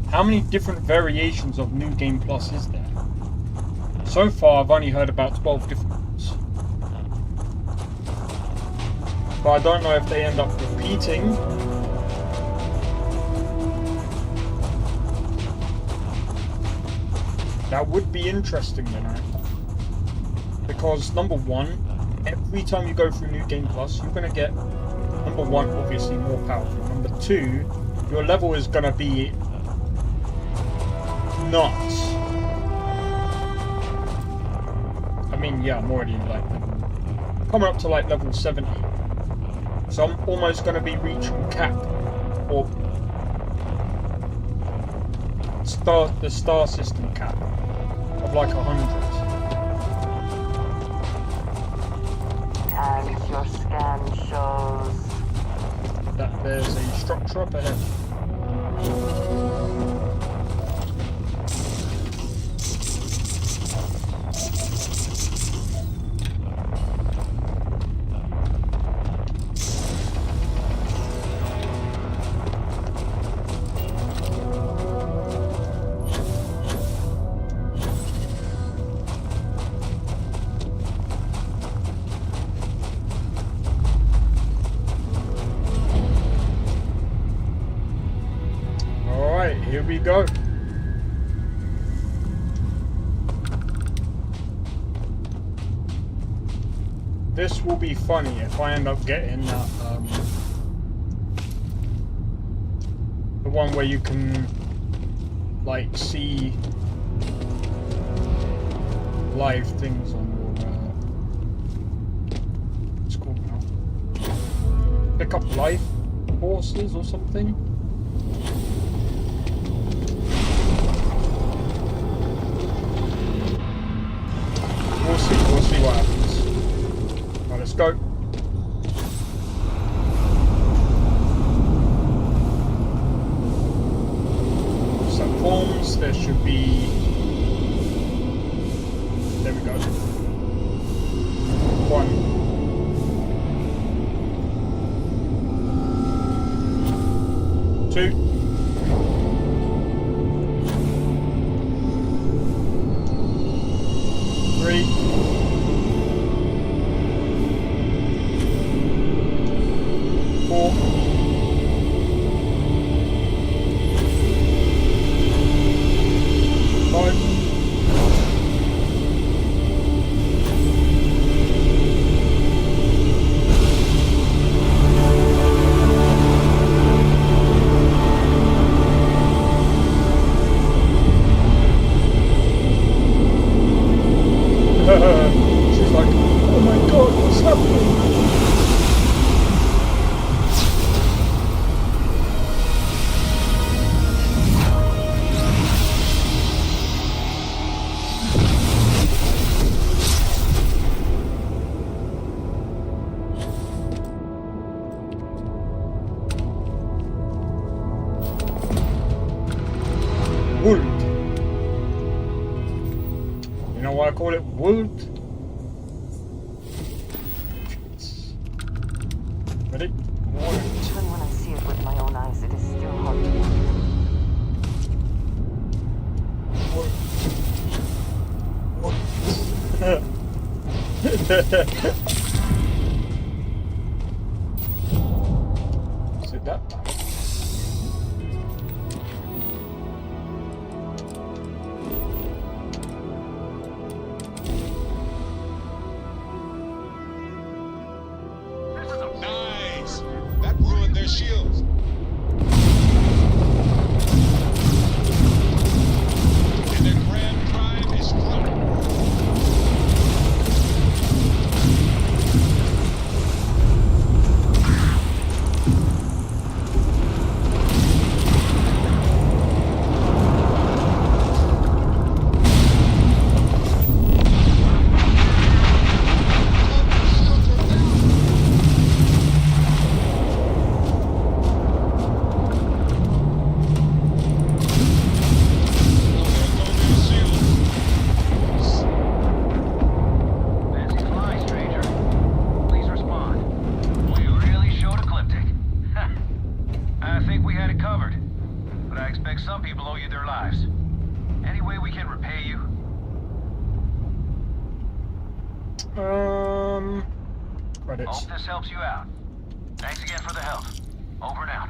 Speaker 1: how many different variations of New Game Plus is there? So far, I've only heard about 12 different ones. But I don't know if they end up repeating. That would be interesting, you know. Because, number 1, every time you go through New Game Plus, you're going to get, number 1, obviously more powerful. Number 2, your level is going to be nuts. I mean, yeah, I'm already like coming up to like level 70, so I'm almost going to be reaching cap or the star system cap of like 100.
Speaker 8: And your scan shows
Speaker 1: that there's a structure up ahead. Here we go. This will be funny if I end up getting that, the one where you can, like, see live things on your, what's it called now? Pick up life horses or something. We'll see what happens. Right, let's go. Some forms, there should be... There we go. 1. Two. 3. 4. 5. 6. call it wood. Ready?
Speaker 8: Even when I see it with my own eyes, it is still hard to believe.
Speaker 1: Is it that bad?
Speaker 11: Nice! That ruined their shields. And their grand prime is running.
Speaker 10: Fancy fly, stranger. Please respond. We really showed ecliptic. I think we had it covered, but I expect some people owe you their lives. Any way we can repay you?
Speaker 1: Credits.
Speaker 10: Hope this helps you out. Thanks again for the help. Over and out.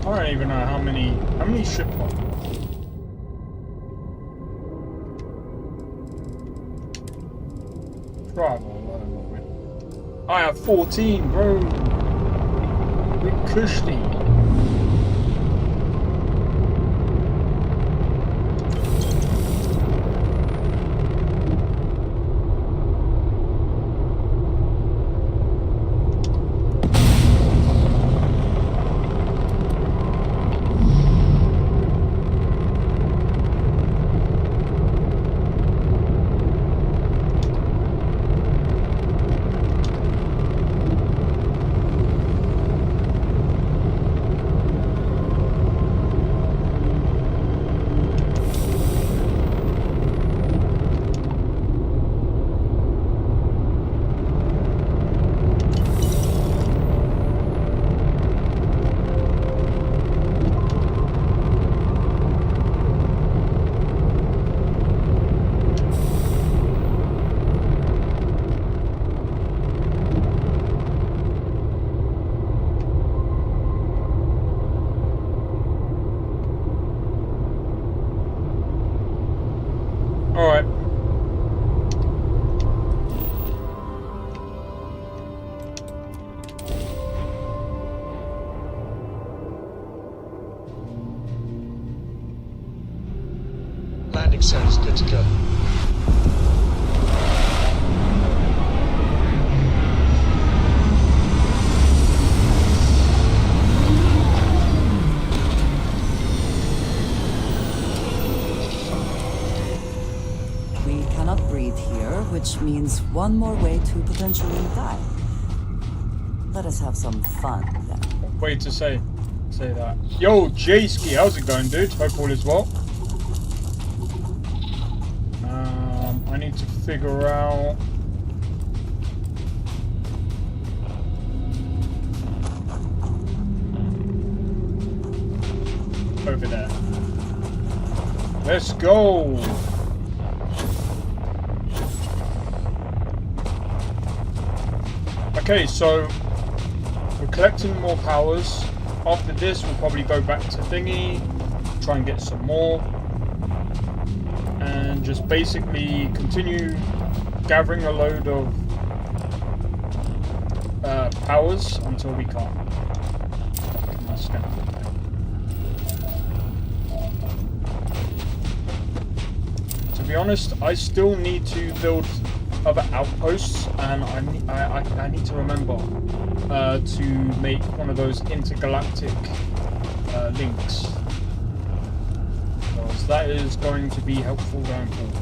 Speaker 1: I don't even know how many ship pods. Travel. I have 14, bro. Big cushy. Alright.
Speaker 11: Landing sounds good to go.
Speaker 7: We cannot breathe here, which means one more way to potentially die. Let us have some fun then.
Speaker 1: Wait to say that. Yo, J-Ski, how's it going, dude? Hope all is well. I need to figure out. Over there. Let's go. Okay, so we're collecting more powers. After this, we'll probably go back to Thingy, try and get some more, and just basically continue gathering a load of powers until we can't. To be honest, I still need to build other outposts, and I need to remember to make one of those intergalactic links, because that is going to be helpful going forward.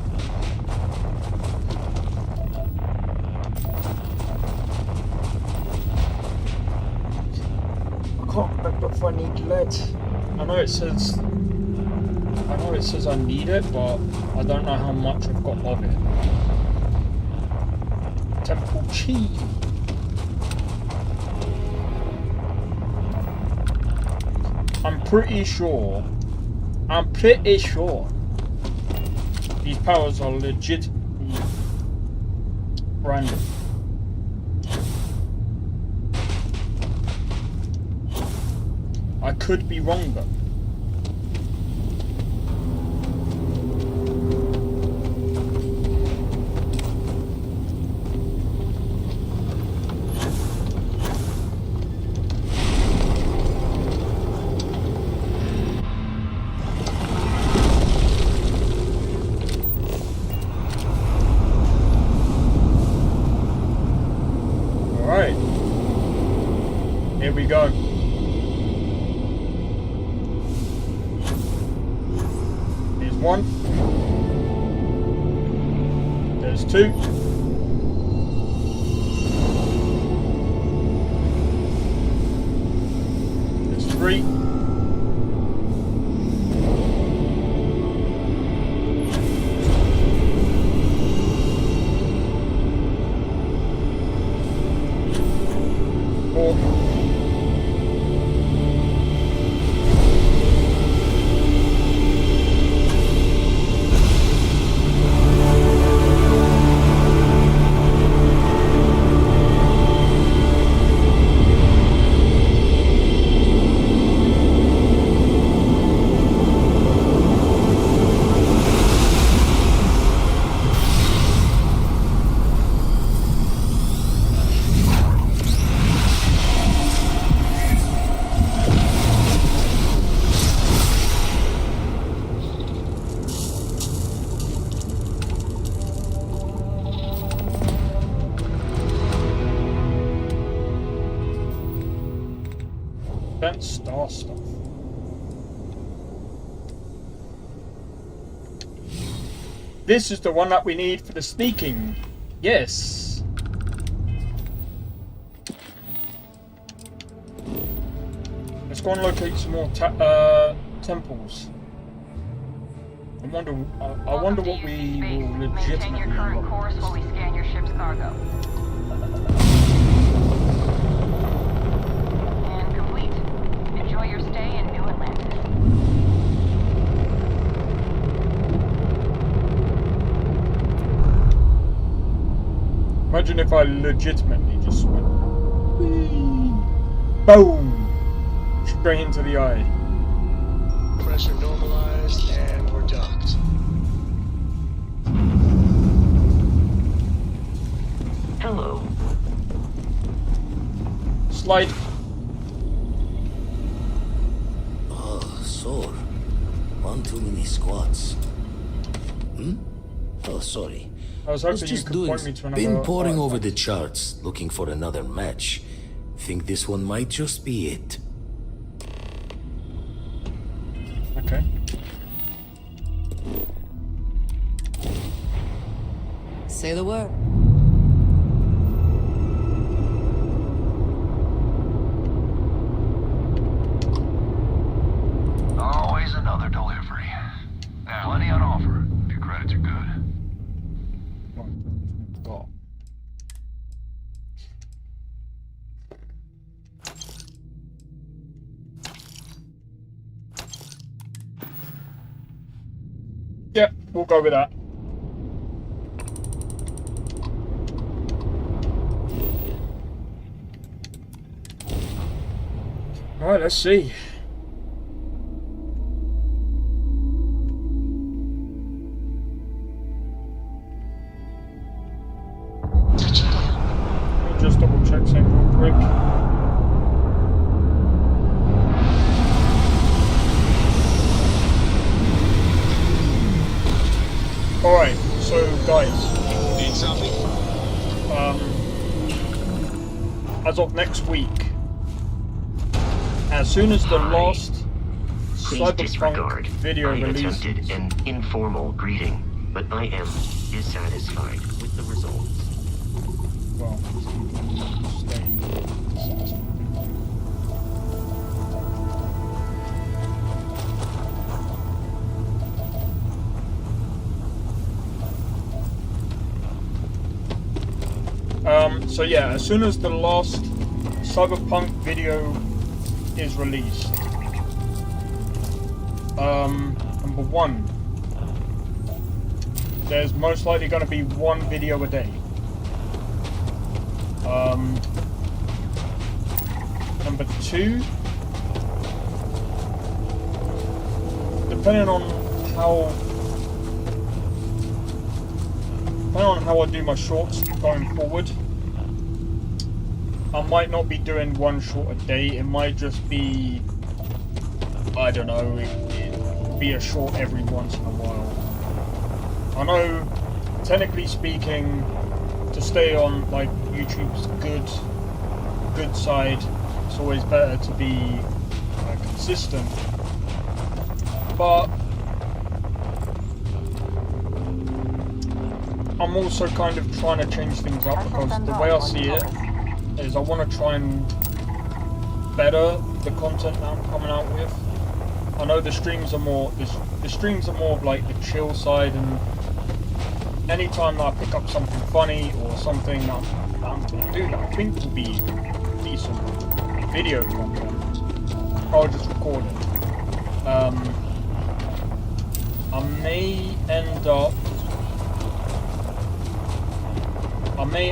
Speaker 1: I can't remember if I need lead. I know it says I know it says I need it, but I don't know how much I've got of it. Temple Chi. I'm pretty sure these powers are legit random. I could be wrong though. Alright. Here we go. Here's one. There's two. There's three. Four. That star stuff. This is the one that we need for the sneaking. Yes. Let's go and locate some more temples. I wonder what we will legitimately
Speaker 9: Maintain your current course while we scan your ship's cargo. And complete. Enjoy your stay in New Atlantis.
Speaker 1: Imagine if I legitimately just went boom straight into the eye.
Speaker 11: Pressure normalized and we're docked.
Speaker 12: Hello.
Speaker 1: Slide.
Speaker 5: Oh, sore. One too many squats. Oh, sorry.
Speaker 1: I was hoping you could point me to another.
Speaker 5: Been poring over the charts, looking for another match. Think this one might just be it.
Speaker 1: Okay.
Speaker 7: Say the word.
Speaker 10: Always another delivery. Plenty on offer, if your credits are good.
Speaker 1: Go. Yep, we'll go with that. Alright, let's see. Let me just double check something real quick. Alright, so guys.
Speaker 11: Need something?
Speaker 1: As of next week, as soon as the last
Speaker 12: Please disregard.
Speaker 1: video
Speaker 12: I
Speaker 1: releases.
Speaker 12: attempted an informal greeting, but I am dissatisfied with the results.
Speaker 1: Well, stay satisfied. So yeah, as soon as the last Cyberpunk video is released, number one, there's most likely going to be one video a day. Number two, depending on how I do my shorts going forward, I might not be doing one short a day. It might just be, I don't know, it'd be a short every once in a while. I know, technically speaking, to stay on like YouTube's good side, it's always better to be consistent. But I'm also kind of trying to change things up, because the way I see it is I want to try and better the content that I'm coming out with. I know the streams are more of like the chill side, and anytime that I pick up something funny or something that I'm going to do that I think will be decent video content, I'll just record it. I may end up doing, I may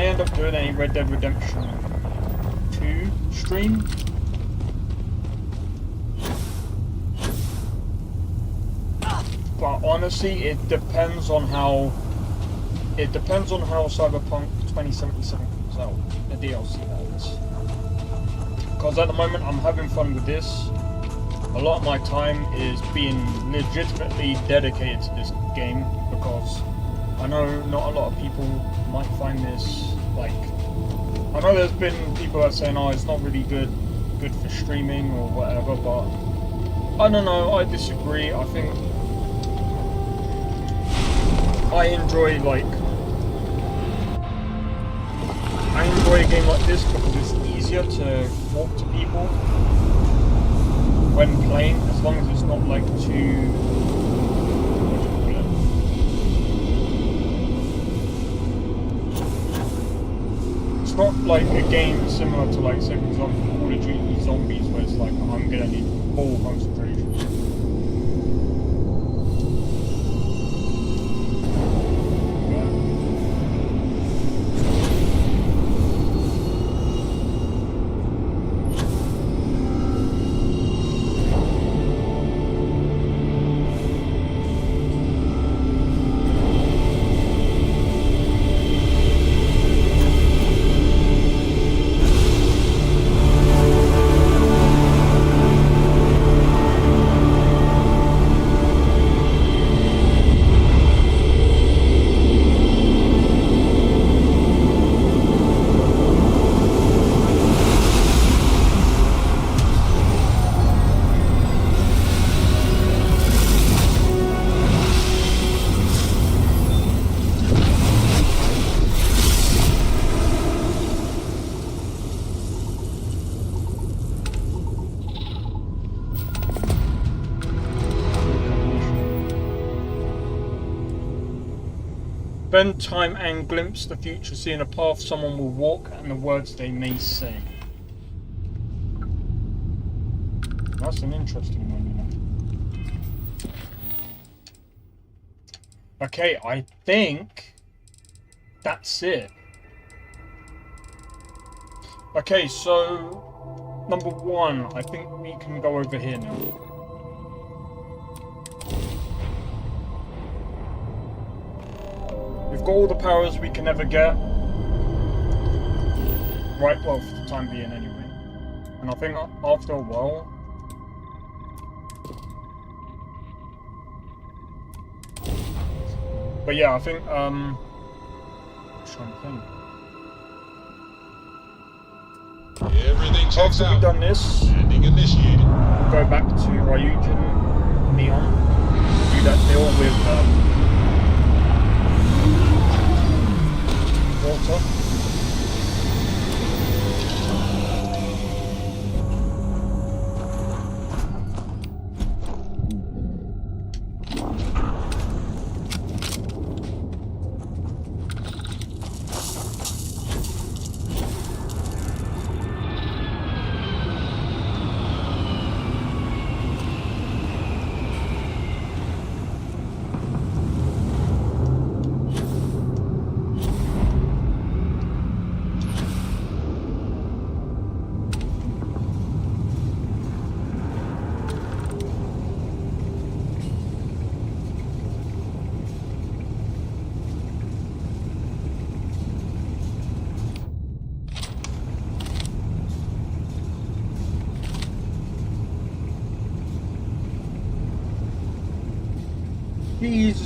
Speaker 1: end up doing a Red Dead Redemption 2 stream. But honestly, it depends on how Cyberpunk 2077 comes out, the DLC that is. Because at the moment I'm having fun with this. A lot of my time is being legitimately dedicated to this game, because I know not a lot of people might find this, like, I know there's been people that are saying, oh, it's not really good for streaming or whatever, but I don't know, I disagree. I think I enjoy a game like this because it's easier to talk to people when playing, as long as it's not like too, it's not like a game similar to, like, say for example Call of Duty Zombies, where it's like I'm gonna need full concentration. Spend time and glimpse the future, seeing a path someone will walk and the words they may say. That's an interesting one, you know. Okay, I think that's it. Okay, so number one, I think we can go over here now. We've got all the powers we can ever get. Right, well, for the time being anyway. And I think after a while, but yeah, I think, I'm trying to think.
Speaker 11: Everything checks
Speaker 1: after
Speaker 11: out.
Speaker 1: we've done this,
Speaker 11: Landing initiated.
Speaker 1: We'll go back to Ryujin Neon, do that deal with, water.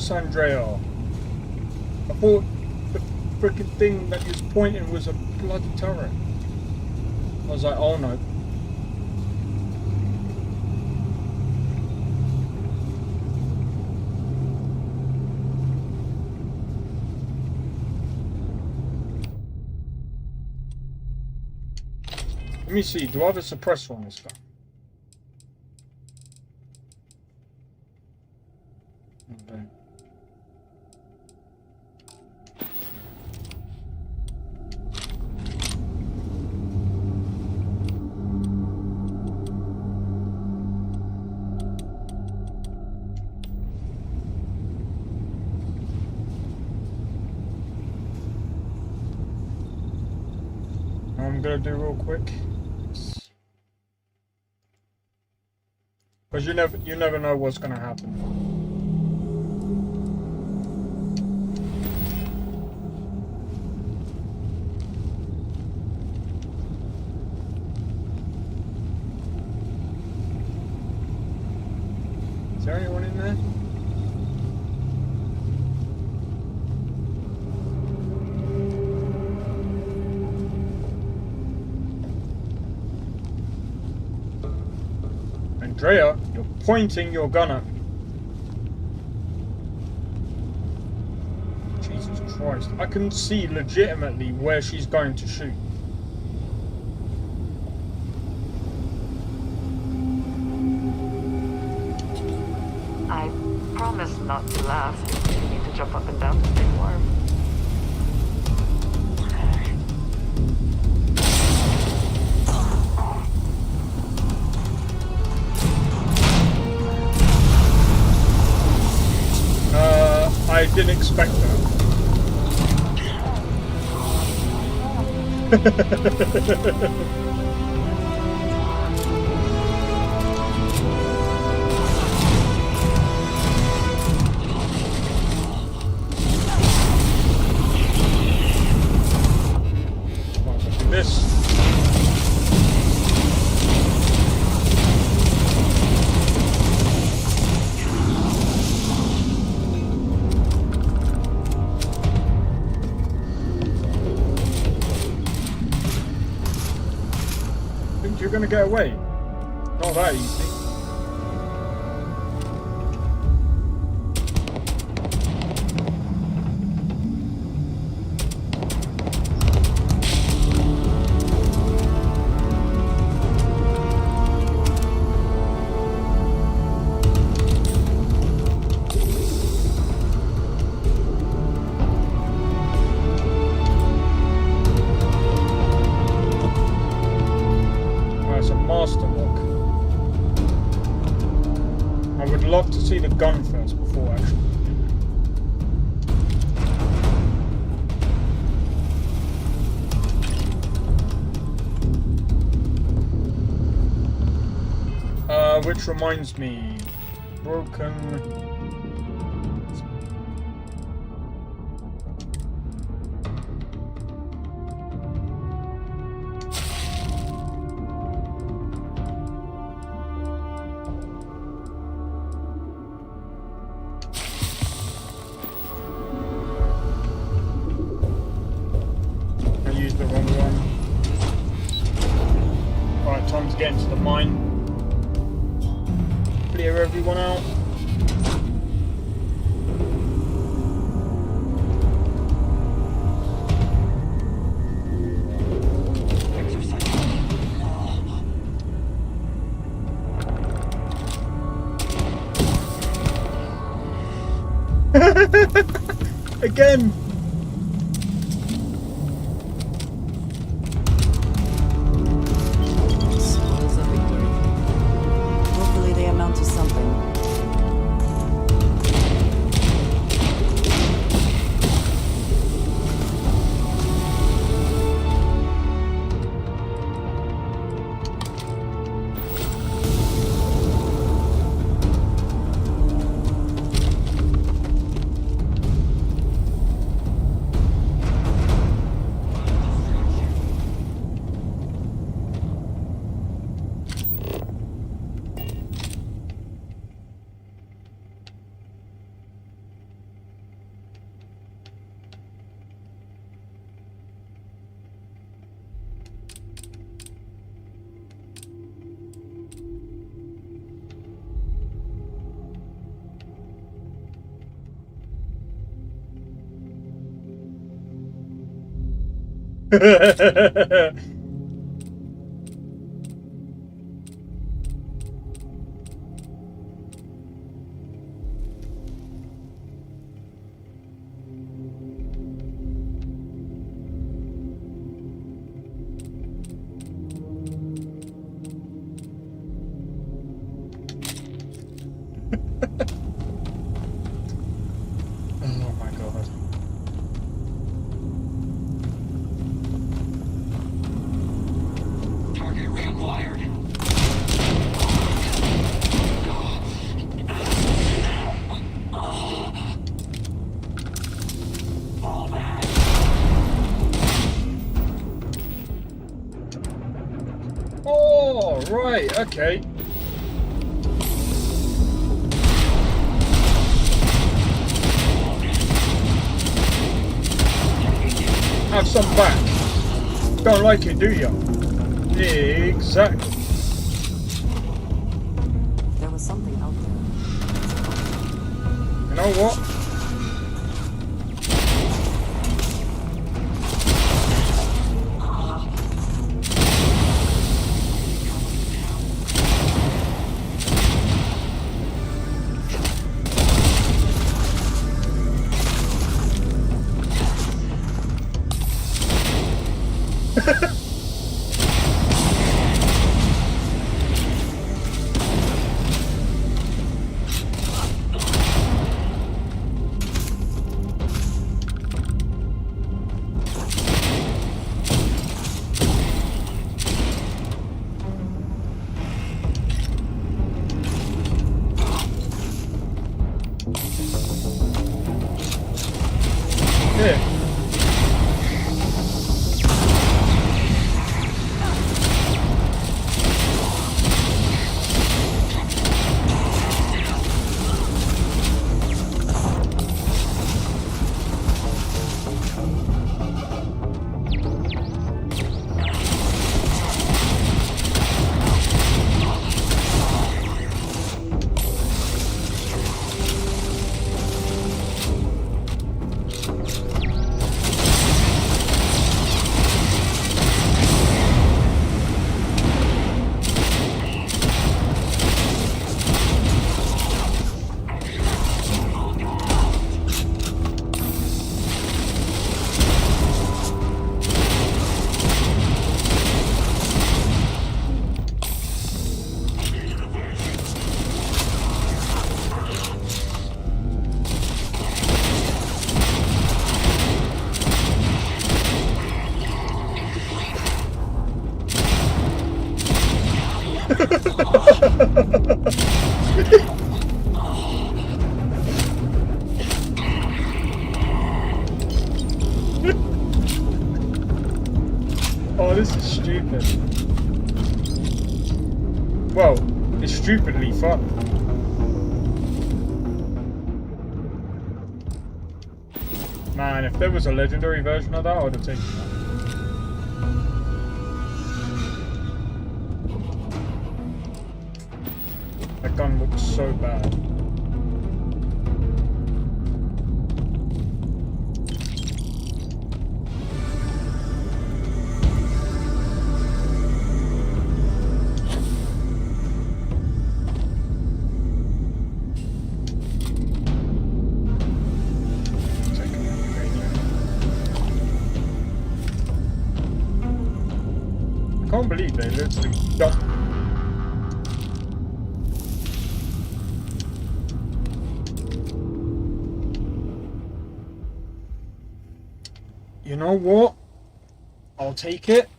Speaker 1: this, Andrea? I thought the freaking thing that you was pointing was a bloody turret. I was like, oh no. Let me see, do I have a suppressor on this gun? Okay. I'm gonna do real quick. Because you never know what's gonna happen. Is there anyone in there? Andrea, you're pointing your gun at me. Jesus Christ. I can see legitimately where she's going to shoot.
Speaker 8: I promise not to laugh. You need to jump up and down to stay warm.
Speaker 1: I didn't expect that. This. You're gonna get away. Not that easy. Love to see the gun first before actually. Which reminds me, broken. Get into the mine, clear everyone out. Again. Oh my god.
Speaker 10: Target reacquired.
Speaker 1: Oh, right, okay. Have some back. Don't like it, do you? Exactly.
Speaker 7: There was something out there.
Speaker 1: You know what? Yeah. Oh, this is stupid. Well, it's stupidly fun. Man, if there was a legendary version of that, I would have taken that. That gun looks so bad. I can't believe they literally dumped. You know what? I'll take it.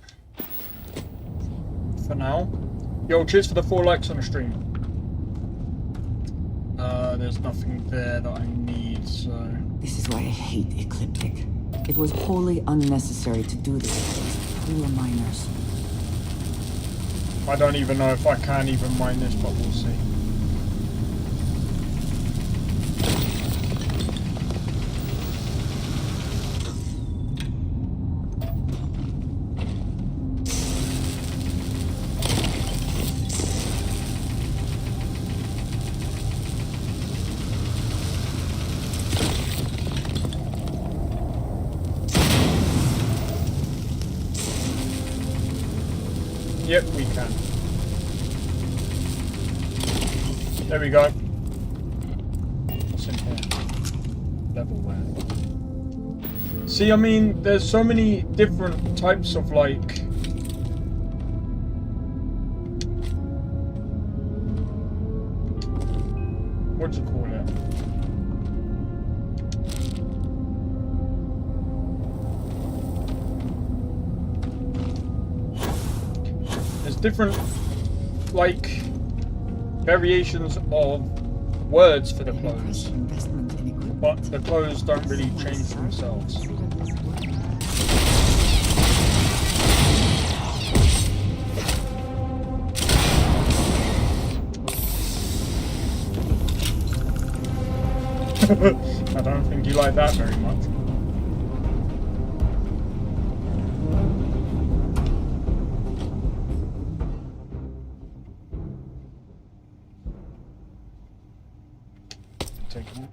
Speaker 1: For now. Yo, cheers for the 4 likes on the stream. There's nothing there that I need, so...
Speaker 7: This is why I hate Ecliptic. It was wholly unnecessary to do this. We were minors.
Speaker 1: I don't even know if I can even mine this, but we'll see. Yep, we can. There we go. What's in here? Levelware. See, I mean, there's so many different types of, like... what do you call it? There's different, like, variations of words for the clothes, but the clothes don't really change themselves. I don't think you like that very much. Taking it.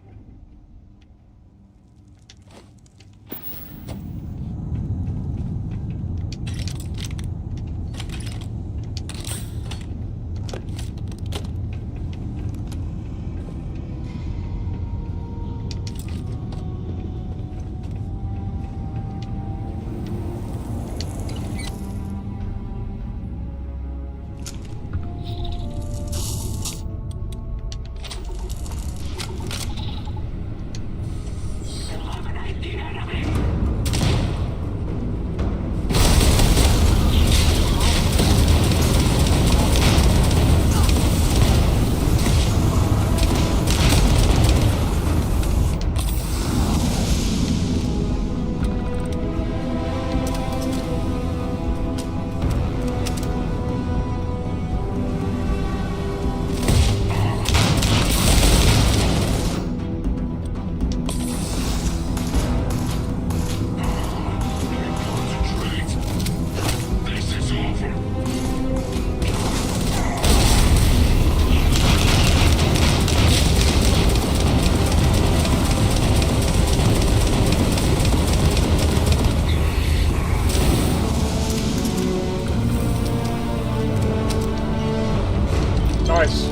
Speaker 1: Nice.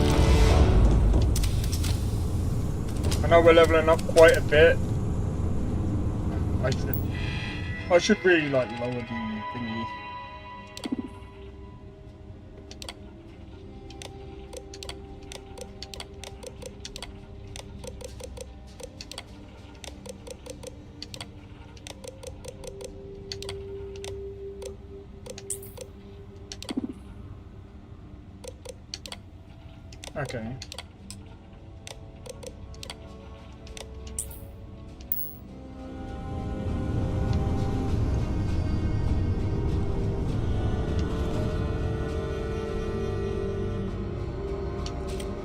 Speaker 1: I know we're leveling up quite a bit. I should really like lower the thingy. Okay.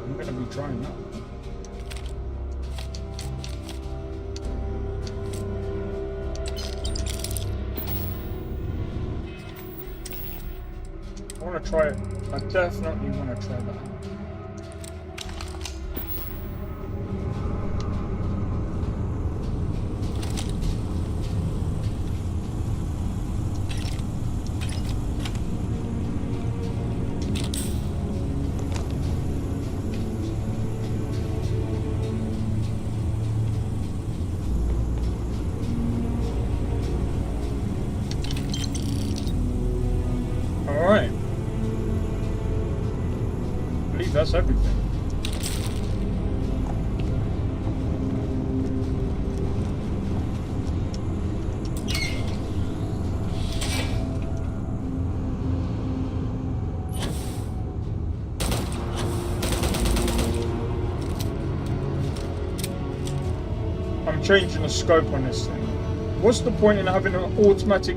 Speaker 1: I'm gonna be trying that. I wanna try it. I definitely wanna try that. Alright. I believe that's everything. I'm changing the scope on this thing. What's the point in having an automatic...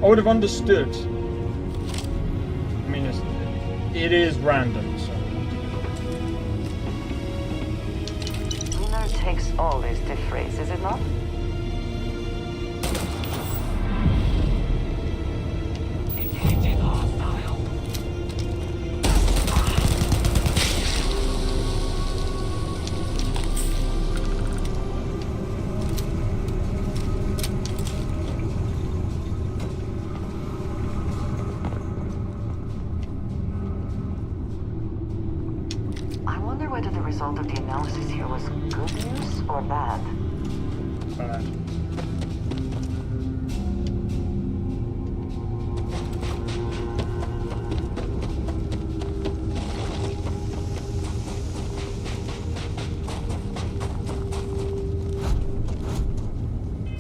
Speaker 1: I would have understood. I mean, it is random, so...
Speaker 8: Winner takes all is the phrase, is it not? that.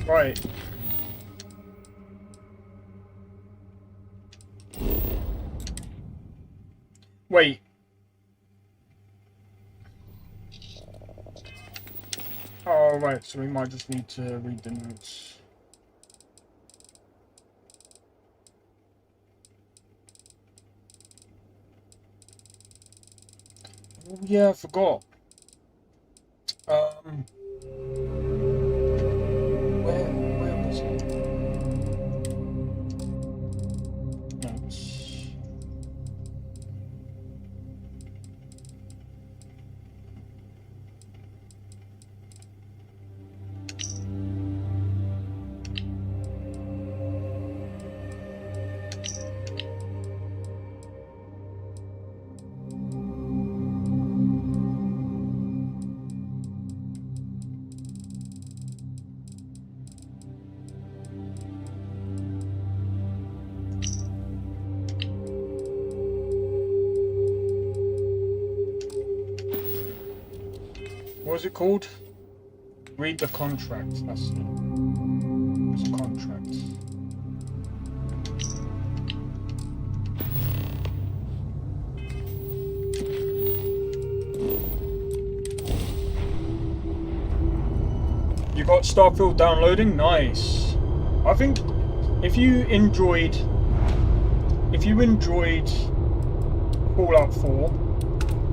Speaker 1: Right. Wait. Oh, right, so we might just need to read the notes. Oh, yeah, I forgot. Where was it? Notes. What was it called? Read the contract. That's it. It's a contract. You got Starfield downloading? Nice. I think if you enjoyed Fallout 4,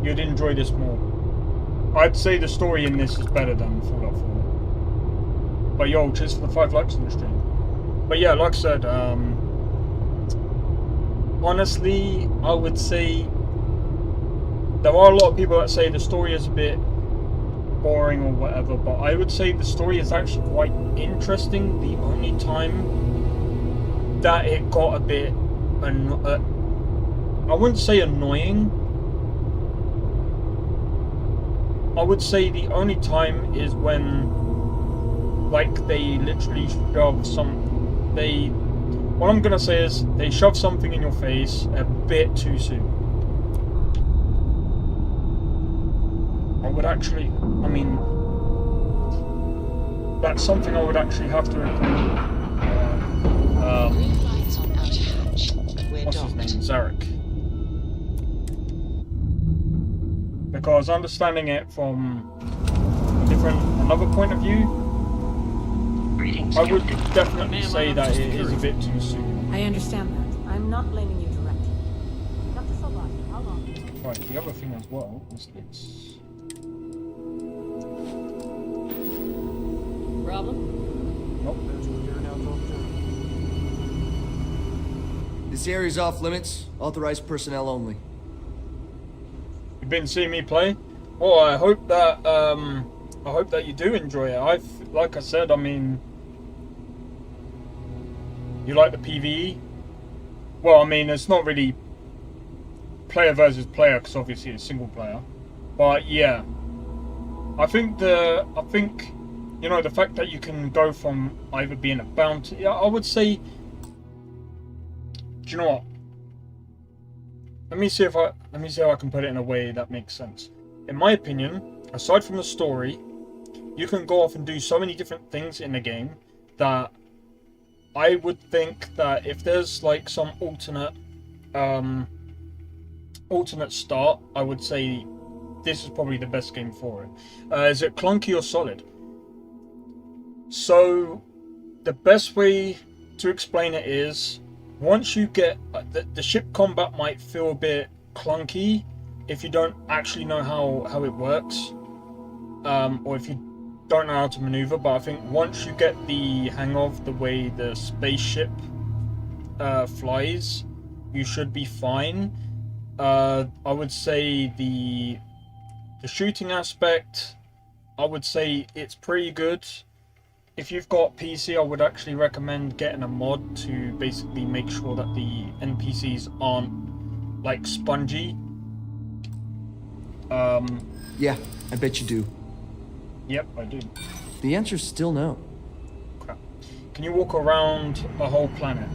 Speaker 1: you'd enjoy this more. I'd say the story in this is better than Fallout 4. But yo, cheers for the 5 likes on the stream. But yeah, like I said, honestly, I would say there are a lot of people that say the story is a bit boring or whatever, but I would say the story is actually quite interesting. The only time that it got a bit, I wouldn't say annoying. I would say the only time is when, like, they literally shove what I'm gonna say is, they shove something in your face a bit too soon. I would actually, I mean, that's something I would actually have to include. What's his name? Zarek. Because understanding it from another point of view, I would definitely say that it is a bit too soon.
Speaker 22: I understand that. I'm not blaming you directly. Dr. Salvati, how long?
Speaker 1: Right, the other thing as well is this.
Speaker 16: Problem?
Speaker 1: Nope.
Speaker 3: This area's off limits. Authorized personnel only.
Speaker 1: You've been seeing me play? Well, I hope that you do enjoy it. Like I said, I mean, you like the PvE? Well, I mean, it's not really player versus player because obviously it's single player. But yeah, I think you know, the fact that you can go from either being a bounty, I would say, do you know what? Let me see if I can put it in a way that makes sense. In my opinion, aside from the story, you can go off and do so many different things in the game that I would think that if there's like some alternate start, I would say this is probably the best game for it. Is it clunky or solid? So the best way to explain it is, once you get the ship combat might feel a bit clunky if you don't actually know how it works, or if you don't know how to maneuver. But I think once you get the hang of the way the spaceship flies, you should be fine. I would say the shooting aspect, I would say it's pretty good. If you've got PC, I would actually recommend getting a mod to basically make sure that the NPCs aren't like spongy.
Speaker 3: Yeah, I bet you do.
Speaker 1: Yep, I do.
Speaker 3: The answer's still no.
Speaker 1: Crap. Can you walk around the whole planet?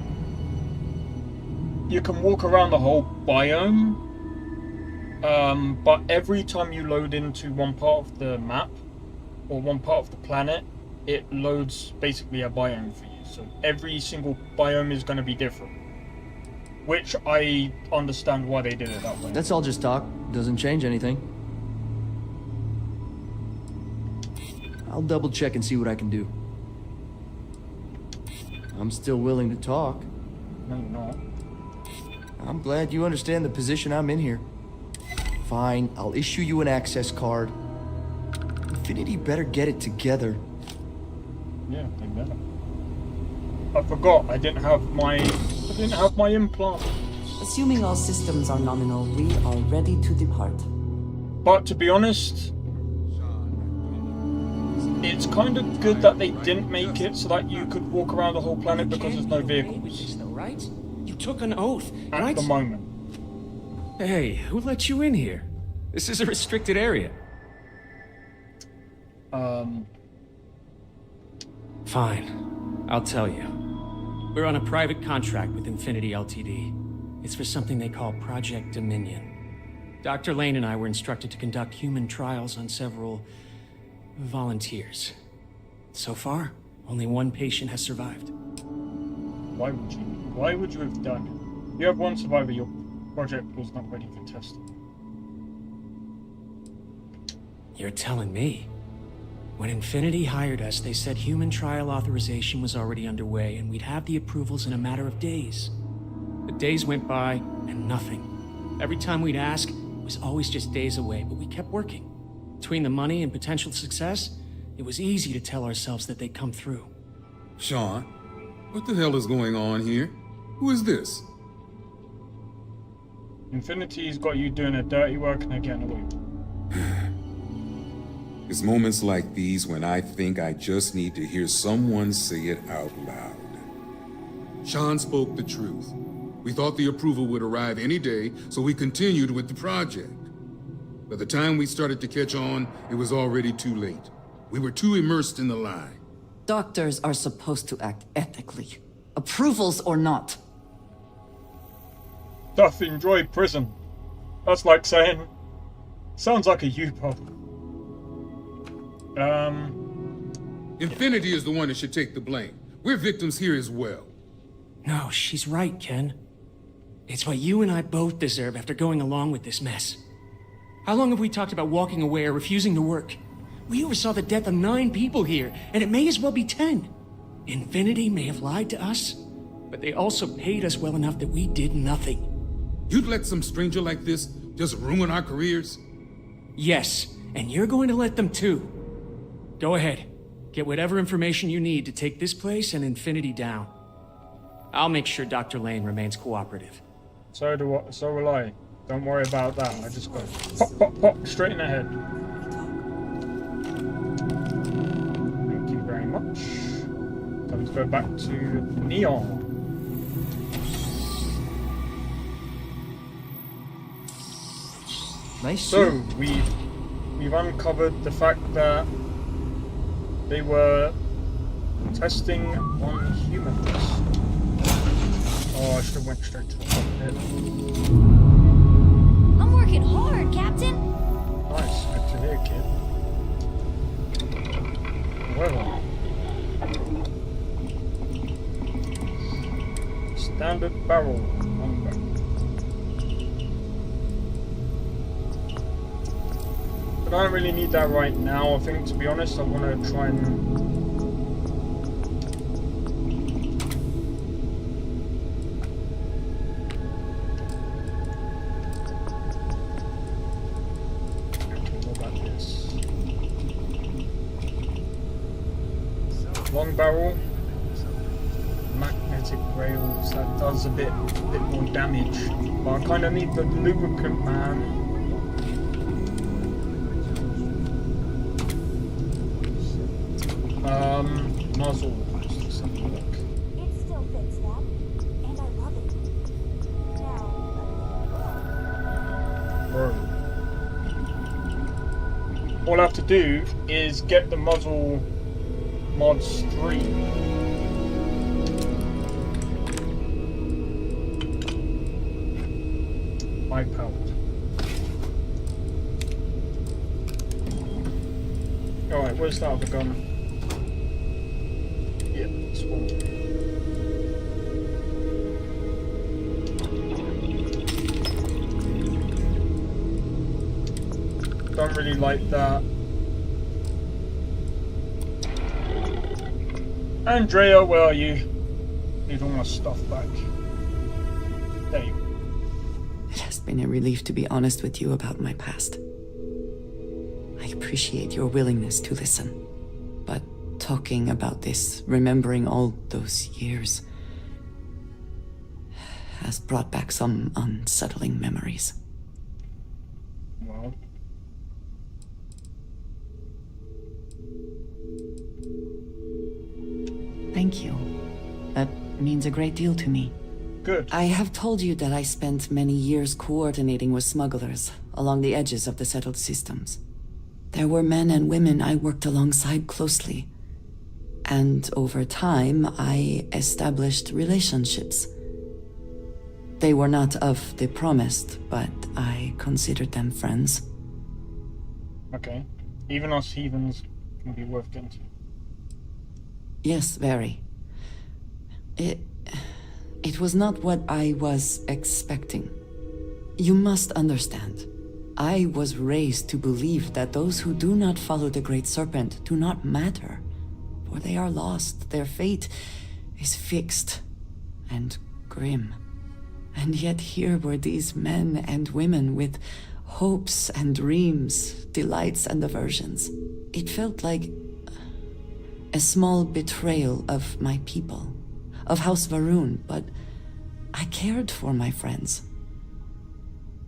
Speaker 1: You can walk around the whole biome, but every time you load into one part of the map or one part of the planet, it loads basically a biome for you. So every single biome is going to be different, which I understand why they did it that way.
Speaker 3: That's all just talk. Doesn't change anything. I'll double check and see what I can do. I'm still willing to talk.
Speaker 1: No, you're not.
Speaker 3: I'm glad you understand the position I'm in here. Fine, I'll issue you an access card. Infinity better get it together.
Speaker 1: Yeah, they better. I forgot I didn't have my implant.
Speaker 7: Assuming all systems are nominal, we are ready to depart.
Speaker 1: But to be honest, it's kind of good that they didn't make it so that you could walk around the whole planet because there's no vehicles.
Speaker 20: Right? You took an oath,
Speaker 1: at the moment.
Speaker 20: Hey, who let you in here? This is a restricted area. Fine. I'll tell you. We're on a private contract with Infinity Ltd. It's for something they call Project Dominion. Dr. Lane and I were instructed to conduct human trials on several volunteers. So far, only one patient has survived.
Speaker 1: Why would you? Why would you have done it? You have one survivor, your project was not ready for testing.
Speaker 20: You're telling me? When Infinity hired us, they said human trial authorization was already underway and we'd have the approvals in a matter of days. The days went by and nothing. Every time we'd ask, it was always just days away, but we kept working. Between the money and potential success, it was easy to tell ourselves that they'd come through.
Speaker 11: Sean, what the hell is going on here? Who is this?
Speaker 1: Infinity's got you doing a dirty work and they're getting away.
Speaker 11: It's moments like these when I think I just need to hear someone say it out loud. Sean spoke the truth. We thought the approval would arrive any day, so we continued with the project. By the time we started to catch on, it was already too late. We were too immersed in the lie.
Speaker 7: Doctors are supposed to act ethically. Approvals or not.
Speaker 1: Duff enjoy prison. That's like saying, sounds like a you problem.
Speaker 11: Infinity is the one that should take the blame. We're victims here as well.
Speaker 20: No, she's right, Ken. It's what you and I both deserve after going along with this mess. How long have we talked about walking away or refusing to work? We oversaw the death of 9 people here, and it may as well be 10. Infinity may have lied to us, but they also paid us well enough that we did nothing.
Speaker 11: You'd let some stranger like this just ruin our careers?
Speaker 20: Yes, and you're going to let them too. Go ahead. Get whatever information you need to take this place and Infinity down. I'll make sure Dr. Lane remains cooperative.
Speaker 1: So will I. Don't worry about that. I just go pop, pop, pop, straight in the head. Thank you very much. Time to go back to Neon.
Speaker 3: Nice.
Speaker 1: So we've uncovered the fact that they were testing on humans. Oh, I should have went straight to the top of it.
Speaker 17: I'm working hard, Captain.
Speaker 1: Nice, good to hear, kid. However, standard barrel number. But I don't really need that right now. I think, to be honest, I want to try and long barrel, magnetic rails, that does a bit more damage, but I kind of need the lubricant, man. Muzzle. Let's have a look.
Speaker 22: It still fits that, and I love it. Now,
Speaker 1: Bro. All I have to do is get the muzzle mod stream. My power. Alright, where's that other gun? Yeah, this one. Don't really like that. Andrea, where are you? Need all my stuff back. There you go.
Speaker 7: It has been a relief to be honest with you about my past. I appreciate your willingness to listen. But talking about this, remembering all those years, has brought back some unsettling memories.
Speaker 1: Well.
Speaker 7: Thank you. That means a great deal to me.
Speaker 1: Good.
Speaker 7: I have told you that I spent many years coordinating with smugglers along the edges of the settled systems. There were men and women I worked alongside closely. And over time, I established relationships. They were not of the promised, but I considered them friends.
Speaker 1: Okay. Even us heathens can be worth getting to.
Speaker 7: Yes, very. It was not what I was expecting. You must understand. I was raised to believe that those who do not follow the Great Serpent do not matter, for they are lost. Their fate is fixed and grim. And yet here were these men and women with hopes and dreams, delights and aversions. It felt like a small betrayal of my people, of House Varun, but I cared for my friends.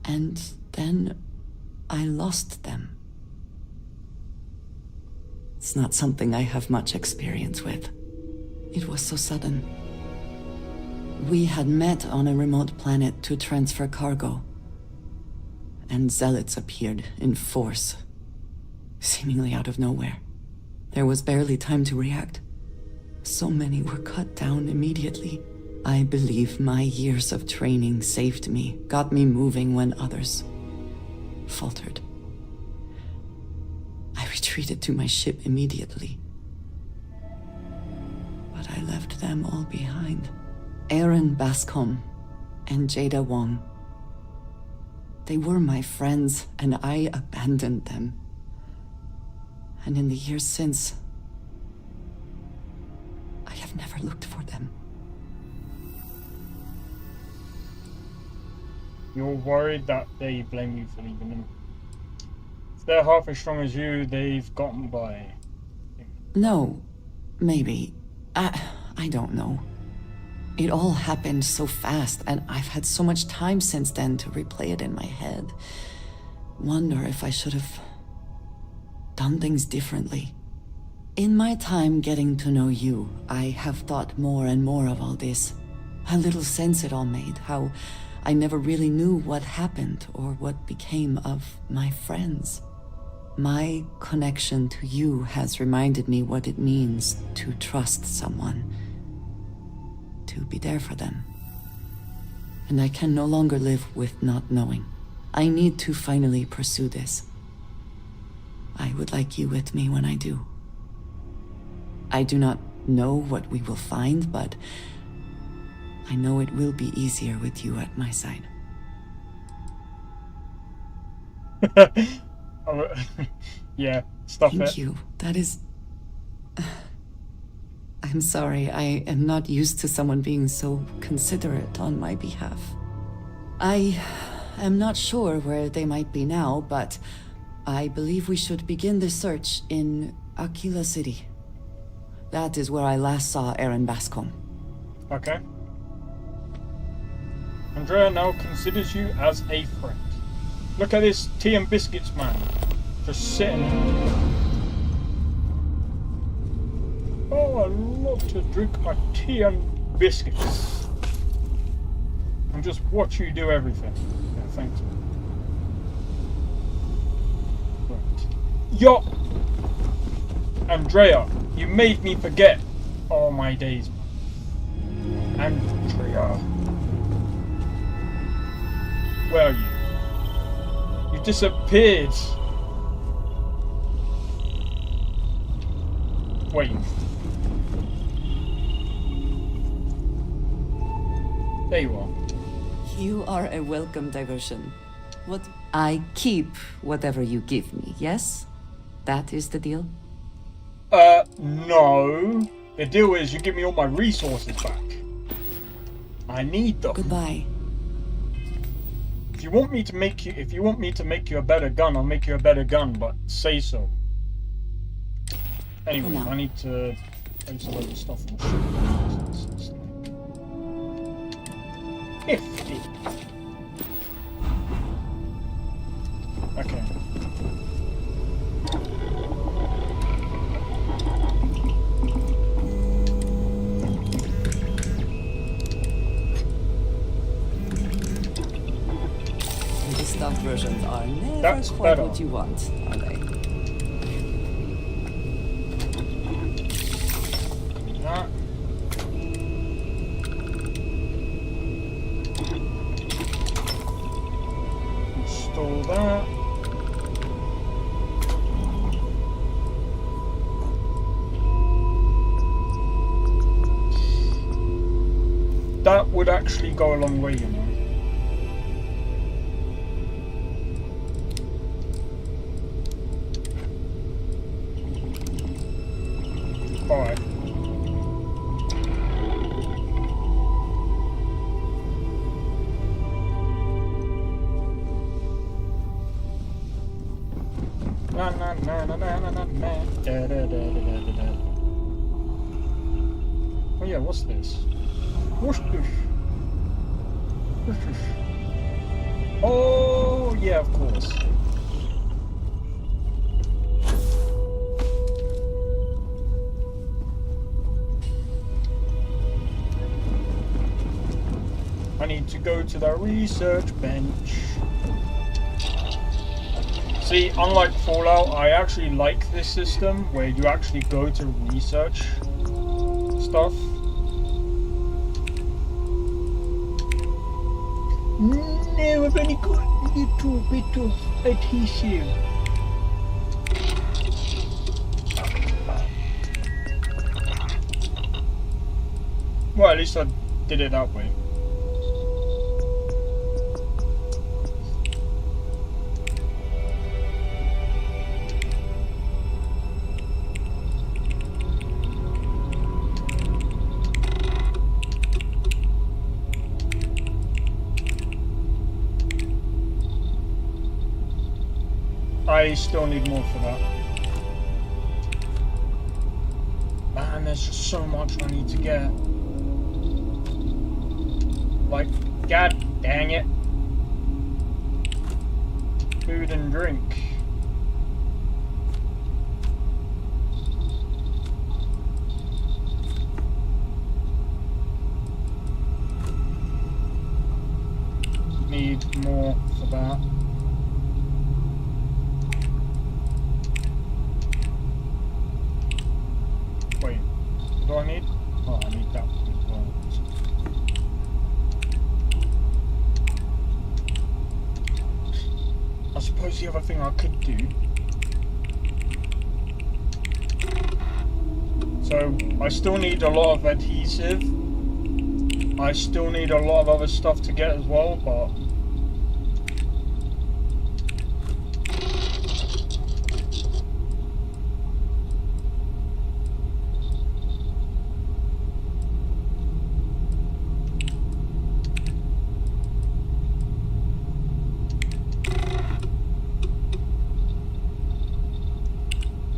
Speaker 7: And then I lost them. It's not something I have much experience with. It was so sudden. We had met on a remote planet to transfer cargo, and zealots appeared in force, seemingly out of nowhere. There was barely time to react. So many were cut down immediately. I believe my years of training saved me, got me moving when others faltered. I retreated to my ship immediately. But I left them all behind. Aaron Bascom and Jada Wong. They were my friends, and I abandoned them. And in the years since, I have never looked for them.
Speaker 1: You're worried that they blame you for leaving them. If they're half as strong as you, they've gotten by.
Speaker 7: No, maybe. I don't know. It all happened so fast, and I've had so much time since then to replay it in my head. Wonder if I should have done things differently. In my time getting to know you, I have thought more and more of all this. How little sense it all made, how I never really knew what happened or what became of my friends. My connection to you has reminded me what it means to trust someone, to be there for them. And I can no longer live with not knowing. I need to finally pursue this. I would like you with me when I do. I do not know what we will find, but I know it will be easier with you at my side.
Speaker 1: Yeah, stop it.
Speaker 7: Thank you. That is... I'm sorry, I am not used to someone being so considerate on my behalf. I am not sure where they might be now, but I believe we should begin the search in Aquila City. That is where I last saw Aaron Bascom.
Speaker 1: Okay. Andrea now considers you as a friend. Look at this tea and biscuits man. Just sitting there. Oh, I love to drink my tea and biscuits. And just watch you do everything. Yeah, thank you. Right. Yo! Andrea! You made me forget. Oh my days. Andrea. Where are you? You disappeared. Wait. There you are.
Speaker 7: You are a welcome diversion. What? I keep whatever you give me, yes? That is the deal?
Speaker 1: No. The deal is you give me all my resources back. I need them.
Speaker 7: Goodbye.
Speaker 1: If you want me to make you a better gun, I'll make you a better gun, but say so. Anyway, I need to place a load of stuff on the ship. 50. Okay.
Speaker 7: The stuffed versions are never
Speaker 1: That's
Speaker 7: quite
Speaker 1: better.
Speaker 7: what you want, are they?
Speaker 1: That. Install that. That would actually go a long way, you know. Alright. Na na na na na na na na. Da, da, da, da, da, da. Oh yeah, what's this? What's this? What's this? Oh yeah, of course. I need to go to the research bench. See, unlike Fallout, I actually like this system where you actually go to research stuff. No, I've only got a little bit of adhesive. Well, at least I did it that way. I still need more for that. Man, there's just so much I need to get. Like, god dang it. Food and drink. Need more for that. Wait, what do I need? Oh, I need that as well. I suppose the other thing I could do. So, I still need a lot of adhesive. I still need a lot of other stuff to get as well, but...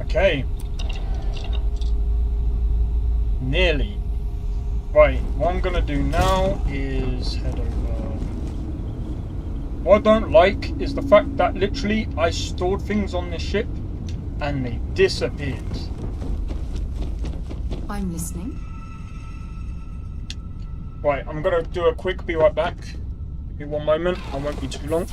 Speaker 1: Okay. Nearly. Right, what I'm gonna do now is head over. What I don't like is the fact that literally I stored things on this ship and they disappeared.
Speaker 22: I'm listening.
Speaker 1: Right, I'm gonna do a quick be right back. Give me one moment, I won't be too long.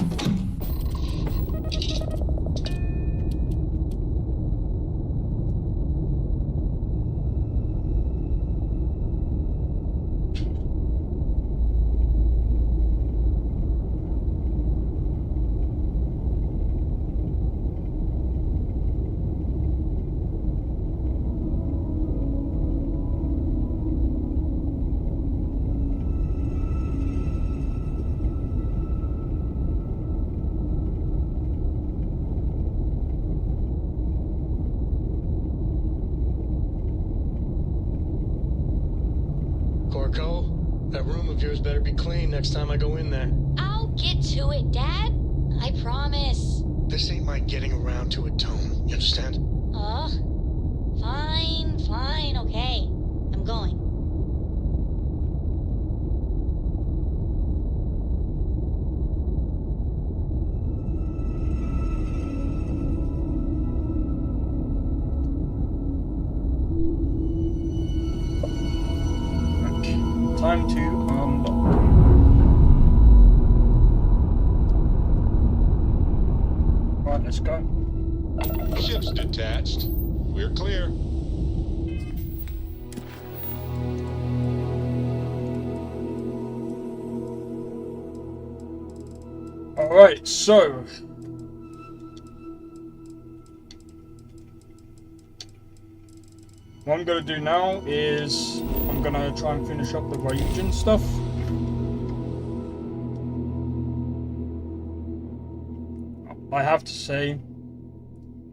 Speaker 2: Marco. That room of yours better be clean next time I go in there.
Speaker 21: I'll get to it, Dad. I promise.
Speaker 2: This ain't my getting around to it tone. You understand?
Speaker 21: Fine, okay. I'm going.
Speaker 1: Time to unlock. Right, let's go.
Speaker 11: Ship's detached. We're clear.
Speaker 1: Alright, so what I'm gonna do now is I'm gonna try and finish up the Ryujin stuff. I have to say,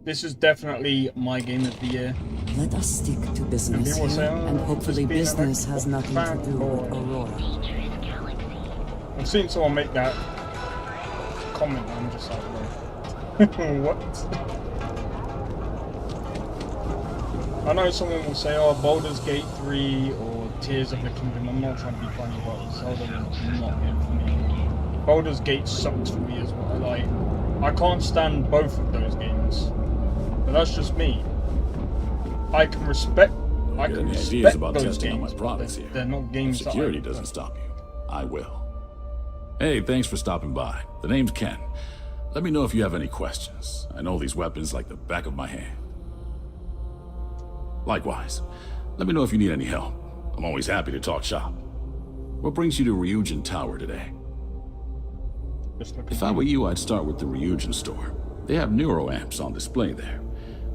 Speaker 1: this is definitely my game of the year.
Speaker 23: Let us stick to business here, and hopefully business has nothing to do with Aurora.
Speaker 1: I've seen someone make that comment, and I'm just like, what? I know someone will say, oh, Baldur's Gate 3 or Tears of the Kingdom. I'm not trying to be funny, but Zelda is not it for me. Baldur's Gate sucks for me as well. I can't stand both of those games. But that's just me. I can respect
Speaker 24: ideas about
Speaker 1: those
Speaker 24: testing
Speaker 1: games,
Speaker 24: on my products here.
Speaker 1: they're not games that
Speaker 24: Security doesn't stop you. I will. Hey, thanks for stopping by. The name's Ken. Let me know if you have any questions. I know these weapons like the back of my hand. Likewise, let me know if you need any help. I'm always happy to talk shop. What brings you to Ryujin Tower today? If I were you, I'd start with the Ryujin store. They have neuroamps on display there.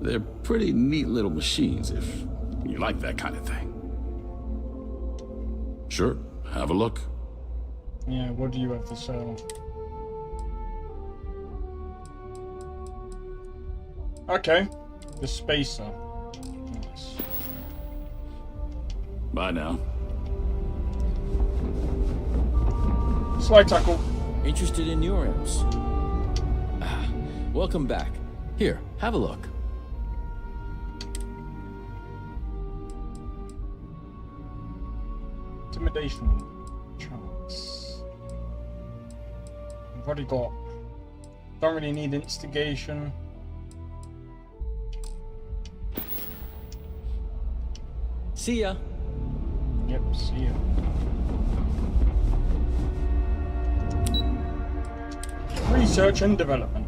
Speaker 24: They're pretty neat little machines if you like that kind of thing. Sure, have a look.
Speaker 1: Yeah, what do you have to sell? Okay, the spacer. Nice.
Speaker 24: Bye now.
Speaker 1: Slide tackle.
Speaker 25: Interested in neuroamps? Welcome back. Here, have a look.
Speaker 1: Intimidation chance. I've already got. Don't really need instigation.
Speaker 25: See ya.
Speaker 1: Yep, see ya. Research and development.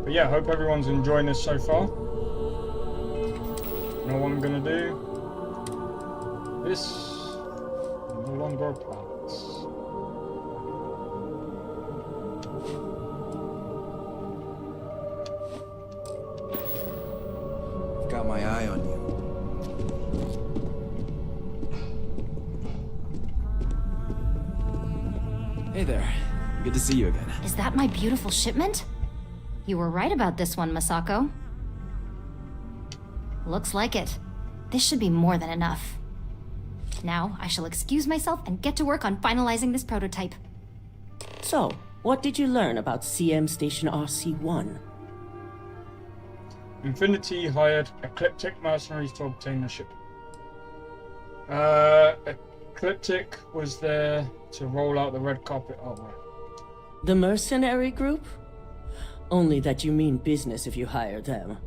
Speaker 1: But yeah, hope everyone's enjoying this so far. You know what I'm gonna do? This no longer applies.
Speaker 3: I've got my eye on you.
Speaker 15: Hey there. Good to see you again.
Speaker 17: Is that my beautiful shipment? You were right about this one, Masako. Looks like it. This should be more than enough. Now, I shall excuse myself and get to work on finalizing this prototype.
Speaker 16: So, what did you learn about CM Station RC-1?
Speaker 1: Infinity hired Ecliptic mercenaries to obtain the ship. Ecliptic was there to roll out the red carpet. Oh, right.
Speaker 16: The mercenary group? Only that you mean business if you hire them.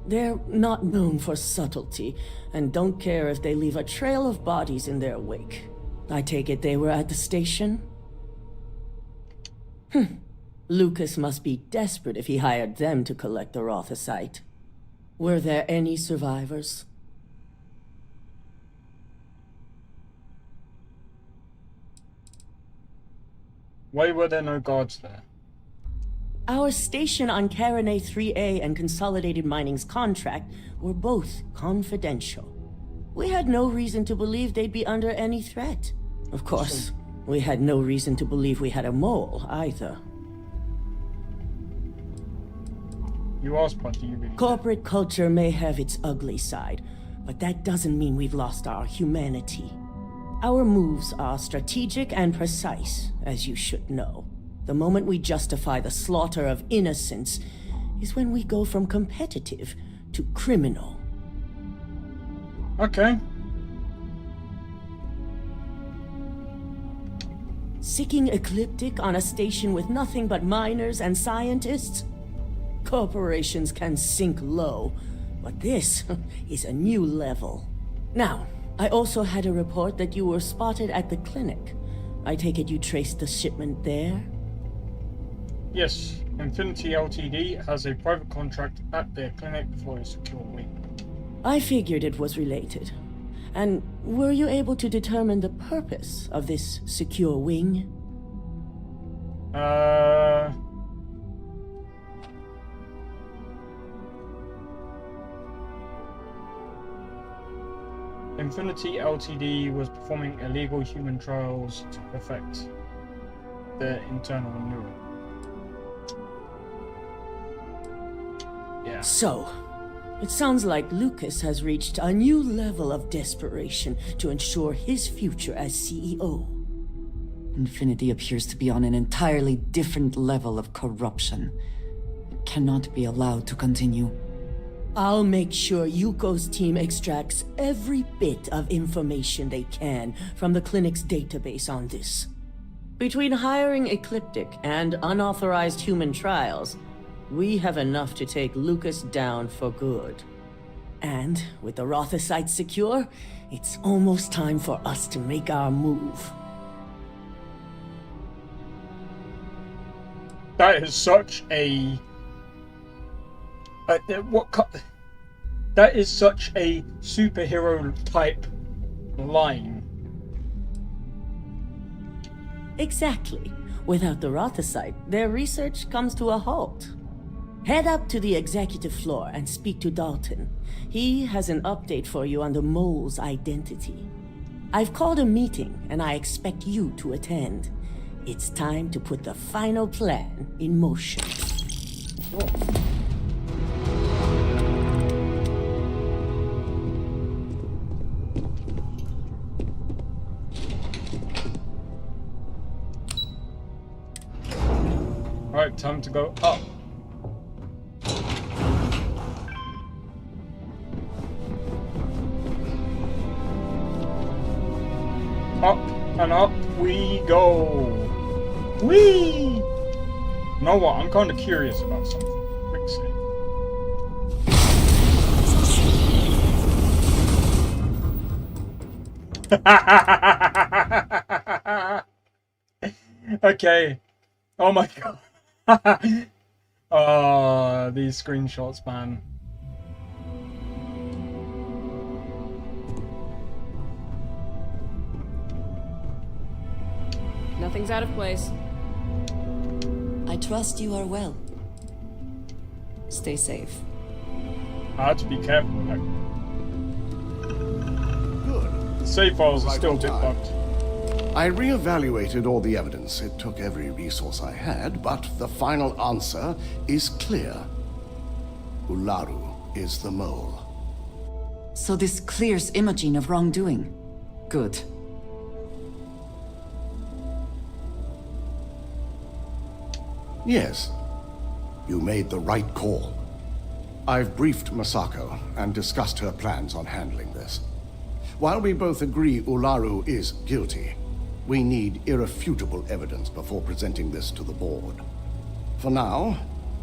Speaker 16: They're not known for subtlety, and don't care if they leave a trail of bodies in their wake. I take it they were at the station? Lucas must be desperate if he hired them to collect the Rothicite. Were there any survivors?
Speaker 1: Why were there no guards there?
Speaker 16: Our station on Carinae 3A and Consolidated Mining's contract were both confidential. We had no reason to believe they'd be under any threat. Of course, we had no reason to believe we had a mole, either.
Speaker 1: You asked, but do you really?
Speaker 16: Corporate culture may have its ugly side, but that doesn't mean we've lost our humanity. Our moves are strategic and precise, as you should know. The moment we justify the slaughter of innocents is when we go from competitive to criminal.
Speaker 1: Okay.
Speaker 16: Sicking Ecliptic on a station with nothing but miners and scientists? Corporations can sink low, but this is a new level. Now, I also had a report that you were spotted at the clinic. I take it you traced the shipment there?
Speaker 1: Yes, Infinity Ltd has a private contract at their clinic for a secure wing.
Speaker 16: I figured it was related. And were you able to determine the purpose of this secure wing?
Speaker 1: Infinity Ltd was performing illegal human trials to perfect their internal neural. Yeah.
Speaker 16: So, it sounds like Lucas has reached a new level of desperation to ensure his future as CEO.
Speaker 7: Infinity appears to be on an entirely different level of corruption. It cannot be allowed to continue.
Speaker 16: I'll make sure Yuko's team extracts every bit of information they can from the clinic's database on this. Between hiring Ecliptic and unauthorized human trials, we have enough to take Lucas down for good. And with the Rothosites secure, it's almost time for us to make our move.
Speaker 1: That is such a... that is such a superhero type line.
Speaker 16: Exactly. Without the Rothosite, their research comes to a halt. Head up to the executive floor and speak to Dalton. He has an update for you on the mole's identity. I've called a meeting and I expect you to attend. It's time to put the final plan in motion.
Speaker 1: Oh. Alright, time to go up. Up and up we go. Whee! You know what? I'm kind of curious about something. Quick save. Okay. Oh my god. Oh, these screenshots, man.
Speaker 22: Nothing's out of place.
Speaker 7: I trust you are well. Stay safe.
Speaker 1: I had to be careful.
Speaker 6: Good.
Speaker 1: The save files are still a bit bugged.
Speaker 6: I re-evaluated all the evidence. It took every resource I had, but the final answer is clear. Ularu is the mole.
Speaker 7: So this clears Imogen of wrongdoing. Good.
Speaker 6: Yes. You made the right call. I've briefed Masako and discussed her plans on handling this. While we both agree Ularu is guilty, we need irrefutable evidence before presenting this to the board. For now,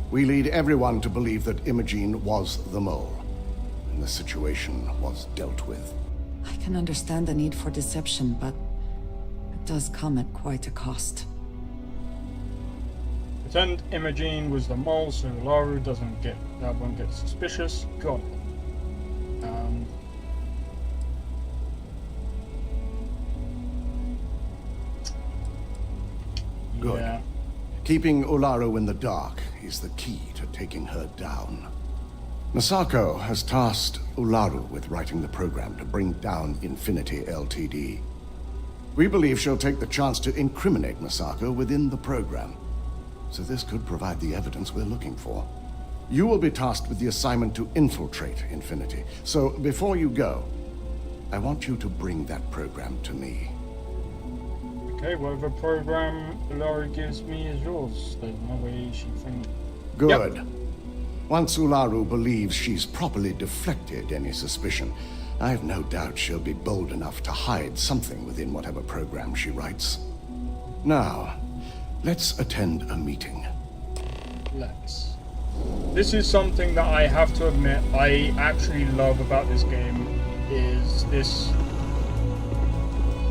Speaker 6: we lead everyone to believe that Imogen was the mole, and the situation was dealt with.
Speaker 7: I can understand the need for deception, but it does come at quite a cost.
Speaker 1: Pretend Imogen was the mole so Ularu won't get suspicious. Got it.
Speaker 6: Good.
Speaker 1: Yeah.
Speaker 6: Keeping Ularu in the dark is the key to taking her down. Masako has tasked Ularu with writing the program to bring down Infinity Ltd. We believe she'll take the chance to incriminate Masako within the program, so this could provide the evidence we're looking for. You will be tasked with the assignment to infiltrate Infinity. So, before you go, I want you to bring that program to me.
Speaker 1: Okay, whatever program Ularu gives me is yours. There's no way she can...
Speaker 6: Good.
Speaker 1: Yep.
Speaker 6: Once Ularu believes she's properly deflected any suspicion, I've no doubt she'll be bold enough to hide something within whatever program she writes. Now, let's attend a meeting.
Speaker 1: Let's. This is something that I have to admit I actually love about this game, is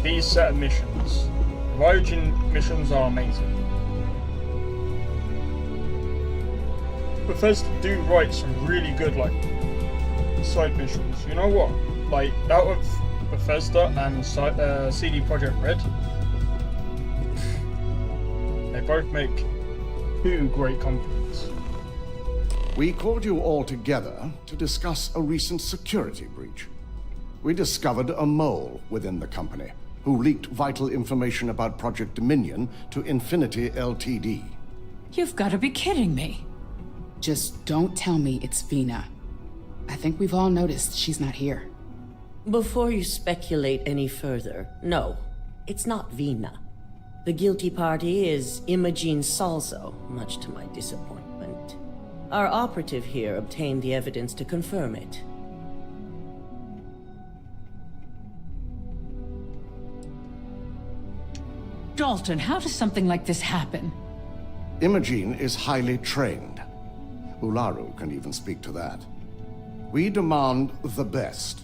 Speaker 1: these set of missions. Ryujin missions are amazing. Bethesda do write some really good, like, side missions. You know what? Like, out of Bethesda and CD Projekt Red, they both make two great companies.
Speaker 6: We called you all together to discuss a recent security breach. We discovered a mole within the company who leaked vital information about Project Dominion to Infinity Ltd.
Speaker 4: You've got to be kidding me.
Speaker 13: Just don't tell me it's Vina. I think we've all noticed she's not here.
Speaker 16: Before you speculate any further, no, it's not Vina. The guilty party is Imogene Salzo, much to my disappointment. Our operative here obtained the evidence to confirm it.
Speaker 4: Dalton, how does something like this happen?
Speaker 6: Imogene is highly trained. Ularu can even speak to that. We demand the best.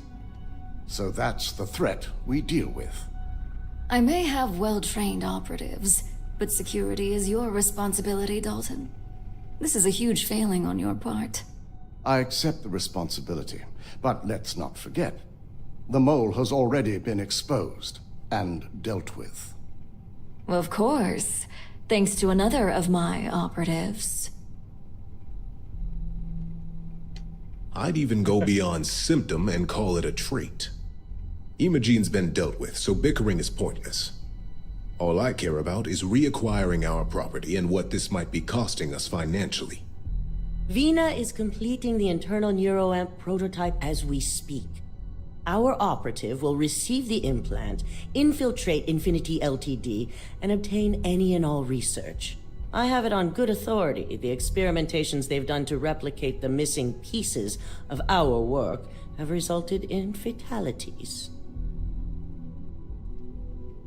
Speaker 6: So that's the threat we deal with.
Speaker 14: I may have well-trained operatives, but security is your responsibility, Dalton. This is a huge failing on your part.
Speaker 6: I accept the responsibility, but let's not forget, the mole has already been exposed and dealt with.
Speaker 14: Of course, thanks to another of my operatives.
Speaker 18: I'd even go beyond symptom and call it a trait. Imogene's been dealt with, so bickering is pointless. All I care about is reacquiring our property and what this might be costing us financially.
Speaker 16: Vina is completing the internal neuroamp prototype as we speak. Our operative will receive the implant, infiltrate Infinity Ltd, and obtain any and all research. I have it on good authority. The experimentations they've done to replicate the missing pieces of our work have resulted in fatalities.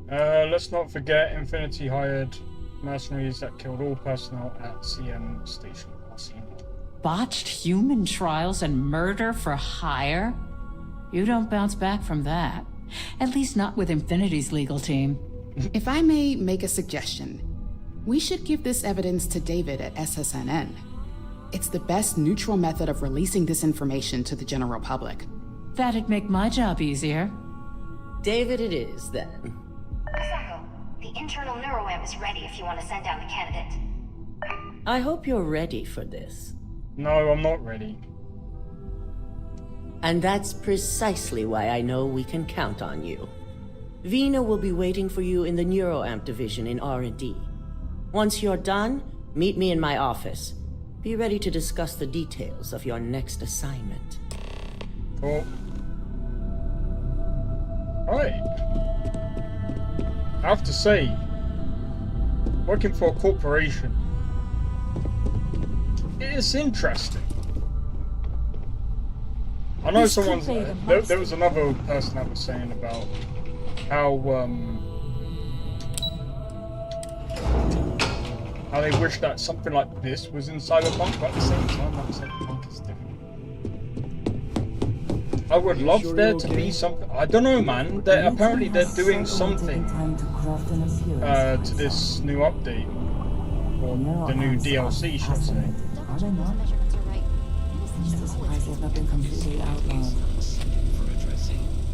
Speaker 1: Let's not forget Infinity hired mercenaries that killed all personnel at CM Station.
Speaker 4: Botched human trials and murder for hire? You don't bounce back from that. At least not with Infinity's legal team.
Speaker 13: If I may make a suggestion, we should give this evidence to David at SSNN. It's the best neutral method of releasing this information to the general public.
Speaker 4: That'd make my job easier.
Speaker 16: David it is, then.
Speaker 17: Sacco, the internal neuroamp is ready if you want to send down the candidate.
Speaker 16: I hope you're ready for this.
Speaker 1: No, I'm not ready.
Speaker 16: And that's precisely why I know we can count on you. Vina will be waiting for you in the neuroamp division in R&D. Once you're done, meet me in my office. Be ready to discuss the details of your next assignment.
Speaker 1: Cool. Alright. I have to say, working for a corporation, it's interesting. I know someone's... there was another person that was saying about how they wish that something like this was in Cyberpunk, but at the same time, like Cyberpunk is different. I would love there to be something. I don't know, man. Apparently they're doing something to this new update, or the new DLC, should I say?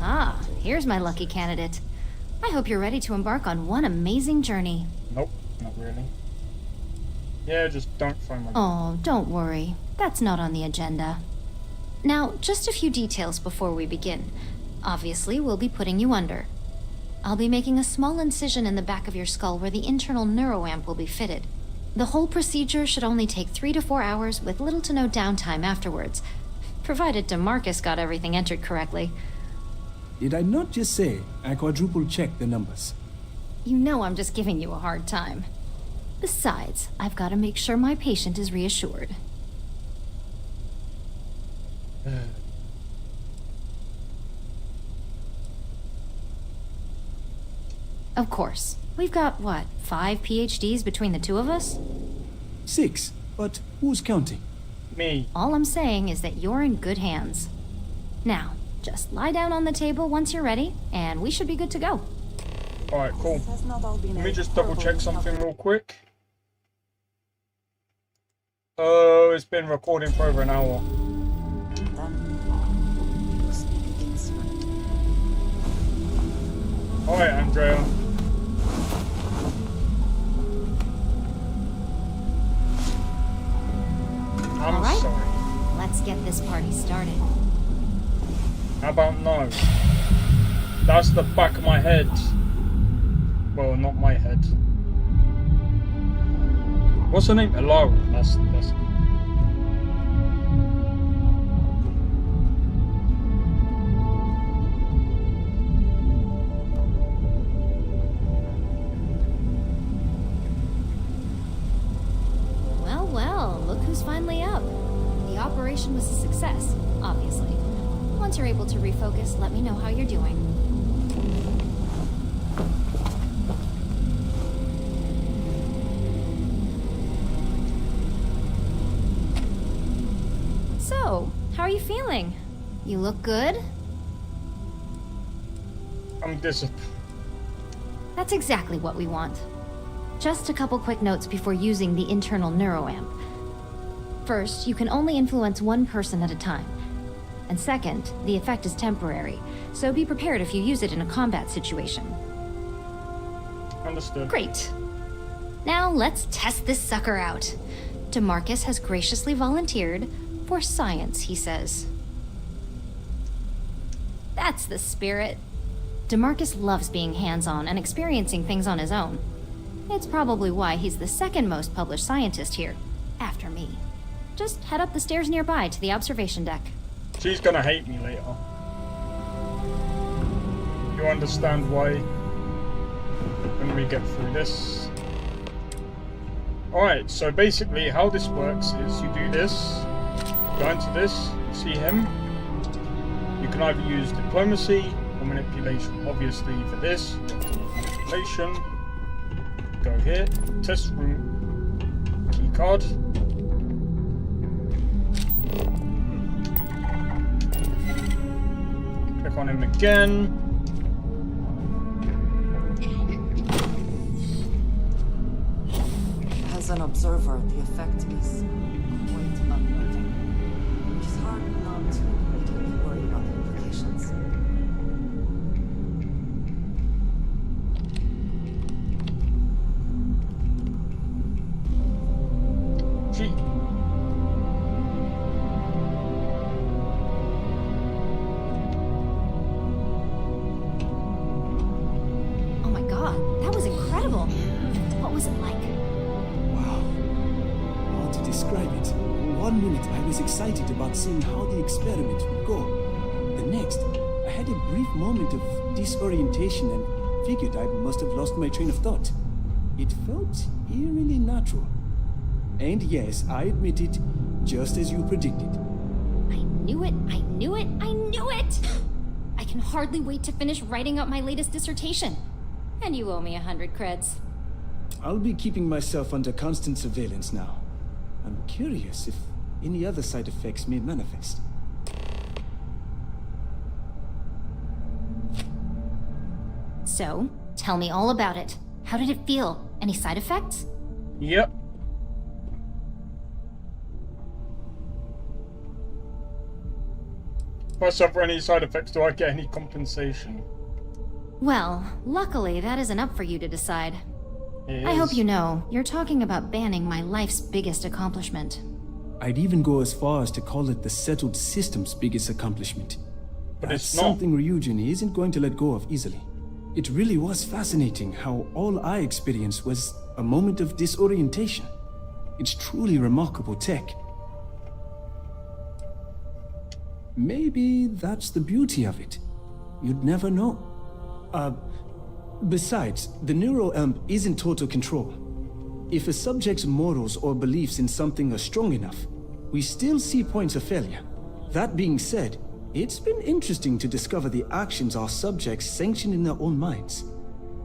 Speaker 17: Ah, here's my lucky candidate. I hope you're ready to embark on one amazing journey.
Speaker 1: Nope, not really. Yeah, just don't find my...
Speaker 17: Oh, don't worry. That's not on the agenda. Now, just a few details before we begin. Obviously, we'll be putting you under. I'll be making a small incision in the back of your skull where the internal neuroamp will be fitted. The whole procedure should only take 3 to 4 hours with little to no downtime afterwards, provided DeMarcus got everything entered correctly.
Speaker 5: Did I not just say I quadruple checked the numbers?
Speaker 17: You know I'm just giving you a hard time. Besides, I've got to make sure my patient is reassured. Of course. We've got, what, 5 PhDs between the two of us?
Speaker 5: 6, but who's counting?
Speaker 1: Me.
Speaker 17: All I'm saying is that you're in good hands. Now, just lie down on the table once you're ready, and we should be good to go.
Speaker 1: Alright, cool. Let me just double check something real quick. Oh, it's been recording for over an hour. Alright, Andrea. I'm
Speaker 17: All right.
Speaker 1: sorry.
Speaker 17: Let's get this party started.
Speaker 1: How about no? That's the back of my head. Well, not my head. What's her name? Elara. That's
Speaker 17: Well, look who's finally up. The operation was a success, obviously. Once you're able to refocus, let me know how you're doing. So, how are you feeling? You look good?
Speaker 1: I'm disappointed.
Speaker 17: That's exactly what we want. Just a couple quick notes before using the internal neuroamp. First, you can only influence one person at a time. And second, the effect is temporary, so be prepared if you use it in a combat situation.
Speaker 1: Understood.
Speaker 17: Great. Now let's test this sucker out. DeMarcus has graciously volunteered for science, he says. That's the spirit. DeMarcus loves being hands-on and experiencing things on his own. It's probably why he's the second most published scientist here, after me. Just head up the stairs nearby to the observation deck.
Speaker 1: She's gonna hate me later. You understand why when we get through this. Alright, so basically how this works is you do this, go into this, see him. You can either use diplomacy or manipulation. Obviously for this, manipulation. Go here, test room, key card. Click on him again.
Speaker 23: As an observer, the effect is quite unnerving. It's hard not to immediately worry about the implications.
Speaker 17: Oh my god, that was incredible. What was it like?
Speaker 5: How to describe it? 1 minute I was excited about seeing how the experiment would go. The next, I had a brief moment of disorientation and figured I must have lost my train of thought. It felt eerily natural. And yes, I admit it, just as you predicted.
Speaker 17: I knew it, I knew it, I knew it! I can hardly wait to finish writing up my latest dissertation. And you owe me 100 creds.
Speaker 5: I'll be keeping myself under constant surveillance now. I'm curious if any other side effects may manifest.
Speaker 17: So, tell me all about it. How did it feel? Any side effects?
Speaker 1: Yep. If I suffer any side effects, do I get any compensation?
Speaker 17: Well, luckily that isn't up for you to decide.
Speaker 1: It
Speaker 17: I hope
Speaker 1: is.
Speaker 17: you know, you're talking about banning my life's biggest accomplishment.
Speaker 5: I'd even go as far as to call it the settled system's biggest accomplishment.
Speaker 1: But
Speaker 5: That's
Speaker 1: it's not.
Speaker 5: something Ryujin isn't going to let go of easily. It really was fascinating how all I experienced was a moment of disorientation. It's truly remarkable tech. Maybe that's the beauty of it. You'd never know. Besides, the neural amp isn't total control. If a subject's morals or beliefs in something are strong enough, we still see points of failure. That being said, it's been interesting to discover the actions our subjects sanction in their own minds.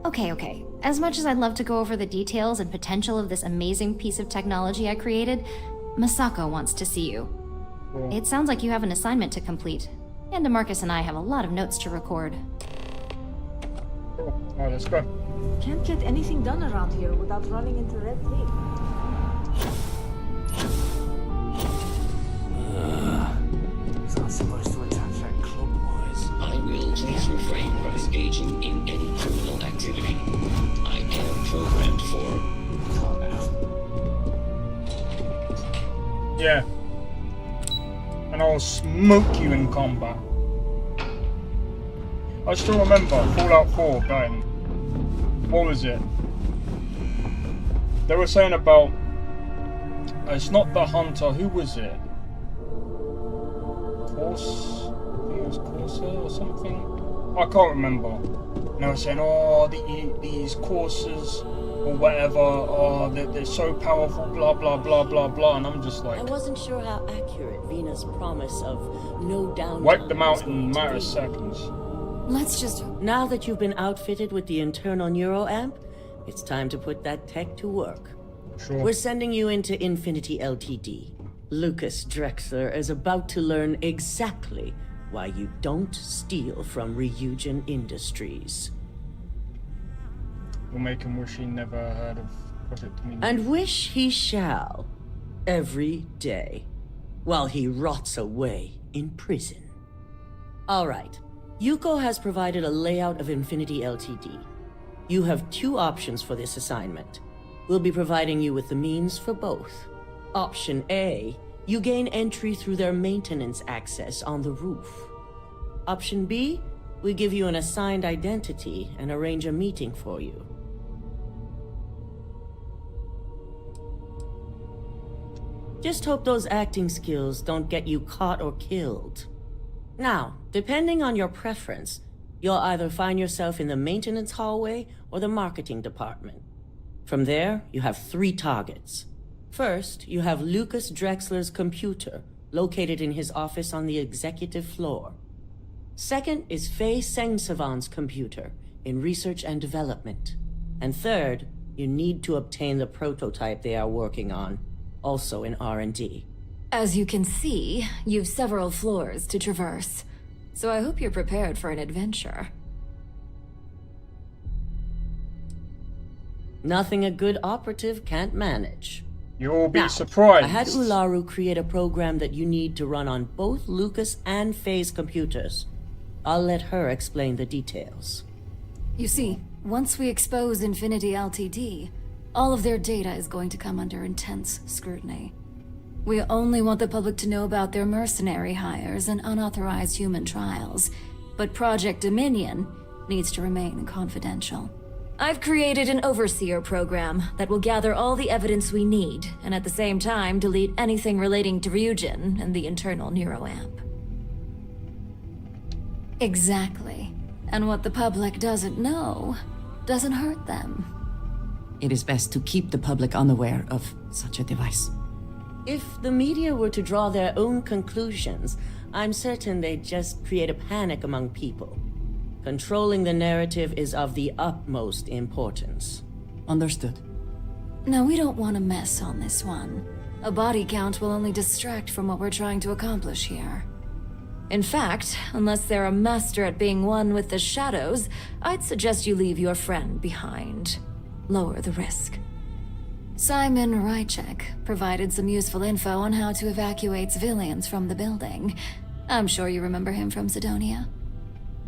Speaker 17: Okay. As much as I'd love to go over the details and potential of this amazing piece of technology I created, Masako wants to see you. It sounds like you have an assignment to complete, and DeMarcus and I have a lot of notes to record.
Speaker 1: Cool. Alright, let's go.
Speaker 22: Can't get anything done around here without running into red tape.
Speaker 8: It's not supposed to attach that clockwise.
Speaker 9: I will please refrain from engaging in any criminal activity. I am programmed for...
Speaker 1: Yeah. And I'll smoke you in combat. I still remember Fallout 4 going... What was it? They were saying about... it's not the hunter, who was it? I think it was Corsair or something? I can't remember. And they were saying, oh, these coursers or whatever, oh, they're so powerful, blah, blah, blah, blah, blah. And I'm just like...
Speaker 16: I wasn't sure how accurate Vina's promise of no downtime
Speaker 1: wipe them out in a matter of seconds.
Speaker 16: Let's just... Now that you've been outfitted with the internal neuroamp, it's time to put that tech to work.
Speaker 1: Sure.
Speaker 16: We're sending you into Infinity Ltd. Lucas Drexler is about to learn exactly why you don't steal from Ryujin Industries.
Speaker 1: We'll make him wish he never heard of Project Dominion.
Speaker 16: And wish he shall, every day, while he rots away in prison. All right, Yuko has provided a layout of Infinity Ltd. You have two options for this assignment. We'll be providing you with the means for both. Option A, you gain entry through their maintenance access on the roof. Option B, we give you an assigned identity and arrange a meeting for you. Just hope those acting skills don't get you caught or killed. Now, depending on your preference, you'll either find yourself in the maintenance hallway or the marketing department. From there, you have 3 targets. First, you have Lucas Drexler's computer, located in his office on the executive floor. Second is Faye Sengsavan's computer, in research and development. And third, you need to obtain the prototype they are working on, also in R&D.
Speaker 14: As you can see, you've several floors to traverse, so I hope you're prepared for an adventure.
Speaker 16: Nothing a good operative can't manage.
Speaker 1: You'll be
Speaker 16: Now,
Speaker 1: surprised.
Speaker 16: I had Ularu create a program that you need to run on both Lucas and Faye's computers. I'll let her explain the details.
Speaker 14: You see, once we expose Infinity Ltd., all of their data is going to come under intense scrutiny. We only want the public to know about their mercenary hires and unauthorized human trials, but Project Dominion needs to remain confidential. I've created an overseer program that will gather all the evidence we need, and at the same time delete anything relating to Ryujin and the internal neuroamp. Exactly. And what the public doesn't know doesn't hurt them.
Speaker 7: It is best to keep the public unaware of such a device.
Speaker 16: If the media were to draw their own conclusions, I'm certain they'd just create a panic among people. Controlling the narrative is of the utmost importance.
Speaker 7: Understood.
Speaker 14: No, we don't want to mess on this one. A body count will only distract from what we're trying to accomplish here. In fact, unless they're a master at being one with the shadows, I'd suggest you leave your friend behind. Lower the risk. Simon Rychek provided some useful info on how to evacuate civilians from the building. I'm sure you remember him from Sidonia.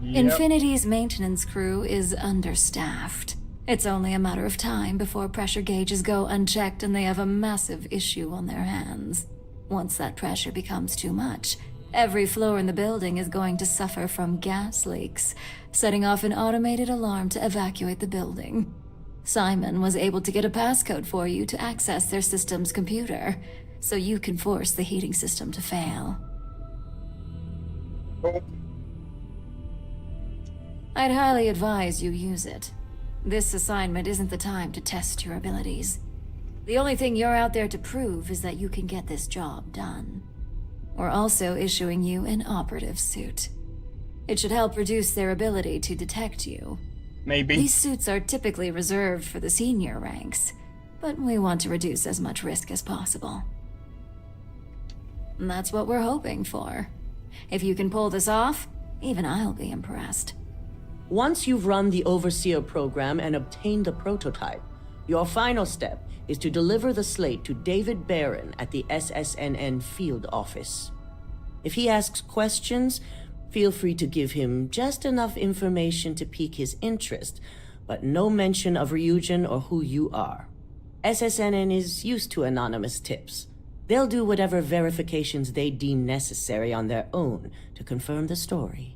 Speaker 1: Yep.
Speaker 14: Infinity's maintenance crew is understaffed. It's only a matter of time before pressure gauges go unchecked and they have a massive issue on their hands. Once that pressure becomes too much, every floor in the building is going to suffer from gas leaks, setting off an automated alarm to evacuate the building. Simon was able to get a passcode for you to access their system's computer, so you can force the heating system to fail. I'd highly advise you use it. This assignment isn't the time to test your abilities. The only thing you're out there to prove is that you can get this job done. We're also issuing you an operative suit. It should help reduce their ability to detect you.
Speaker 1: Maybe.
Speaker 14: These suits are typically reserved for the senior ranks, but we want to reduce as much risk as possible. And that's what we're hoping for. If you can pull this off, even I'll be impressed.
Speaker 16: Once you've run the Overseer program and obtained the prototype, your final step is to deliver the slate to David Barron at the SSNN field office. If he asks questions, feel free to give him just enough information to pique his interest, but no mention of Ryujin or who you are. SSNN is used to anonymous tips. They'll do whatever verifications they deem necessary on their own to confirm the story.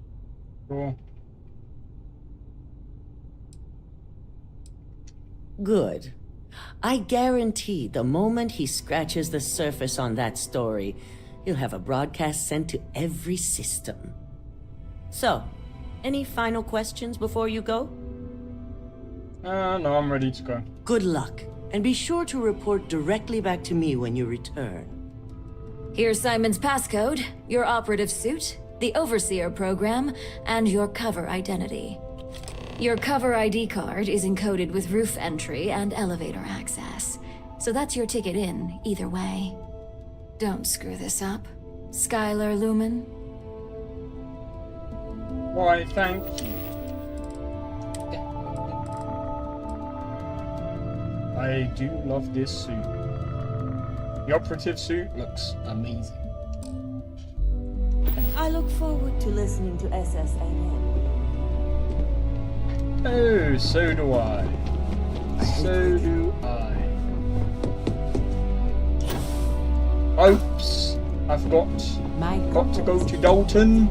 Speaker 1: Cool.
Speaker 16: Good. I guarantee the moment he scratches the surface on that story, you'll have a broadcast sent to every system. So, any final questions before you go?
Speaker 1: No, I'm ready to go.
Speaker 16: Good luck, and be sure to report directly back to me when you return.
Speaker 14: Here's Simon's passcode, your operative suit, the Overseer program, and your cover identity. Your cover ID card is encoded with roof entry and elevator access, so that's your ticket in, either way. Don't screw this up, Skylar Lumen.
Speaker 1: Why, thank you. I do love this suit. The operative suit looks amazing.
Speaker 23: I look forward to listening to SSNN.
Speaker 1: Oh, so do I. So do I. Oops, I forgot. Got to go to Dalton.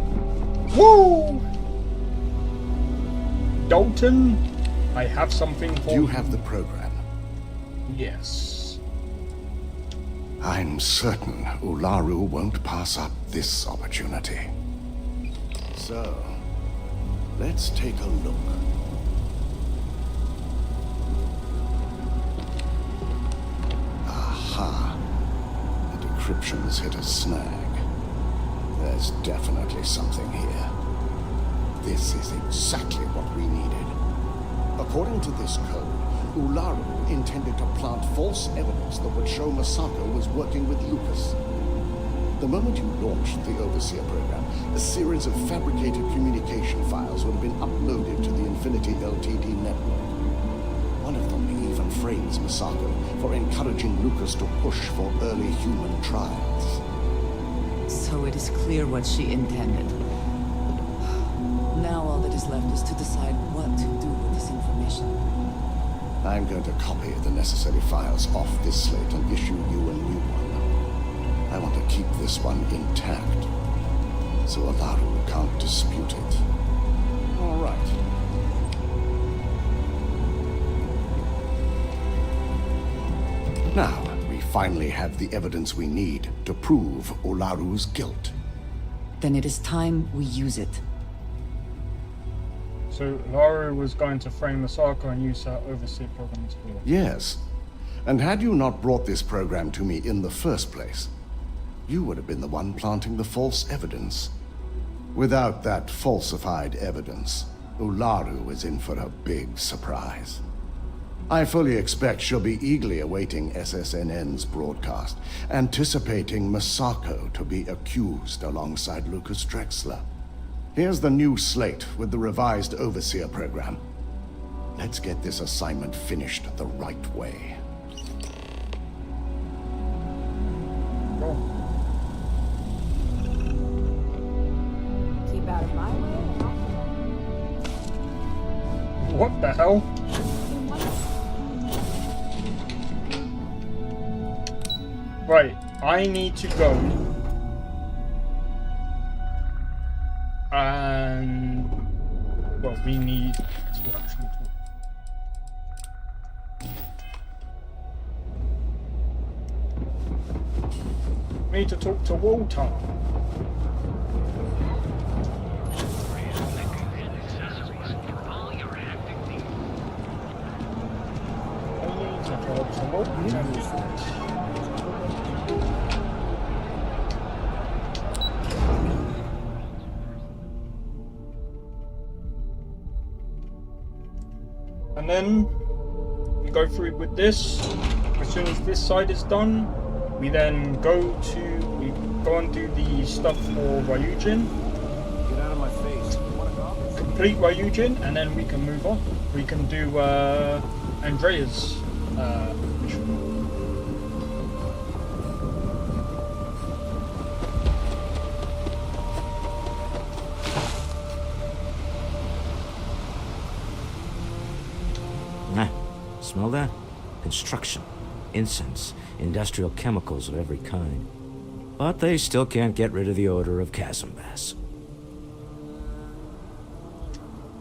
Speaker 1: Woo! Dalton, I have something for you.
Speaker 6: You have the program.
Speaker 1: Yes.
Speaker 6: I'm certain Ularu won't pass up this opportunity. So, let's take a look. Aha. The decryption's hit a snag. There's definitely something here. This is exactly what we needed. According to this code, Ularu intended to plant false evidence that would show Masako was working with Lucas. The moment you launched the Overseer program, a series of fabricated communication files would have been uploaded to the Infinity Ltd network. One of them even frames Masako for encouraging Lucas to push for early human trials.
Speaker 7: So it is clear what she intended. Now all that is left is to decide what to do with this information.
Speaker 6: I'm going to copy the necessary files off this slate and issue you a new one. I want to keep this one intact, so Ularu can't dispute it. All right. Now, we finally have the evidence we need to prove Ularu's guilt.
Speaker 7: Then it is time we use it.
Speaker 1: So Ularu was going to frame Masako and use her Overseer program to do it.
Speaker 6: Yes. And had you not brought this program to me in the first place, you would have been the one planting the false evidence. Without that falsified evidence, Ularu is in for a big surprise. I fully expect she'll be eagerly awaiting SSNN's broadcast, anticipating Masako to be accused alongside Lucas Drexler. Here's the new slate with the revised Overseer program. Let's get this assignment finished the right way.
Speaker 22: Keep out of my way.
Speaker 1: What the hell? Right, I need to go. And well, we need to actually talk. We need to talk to Walter. And then we go through with this. As soon as this side is done, we then go and do the stuff for Ryujin.
Speaker 8: Get out of my face.
Speaker 1: Complete Ryujin, and then we can move on. We can do Andrea's mission.
Speaker 2: Smell that? Construction, incense, industrial chemicals of every kind. But they still can't get rid of the odor of chasm bass.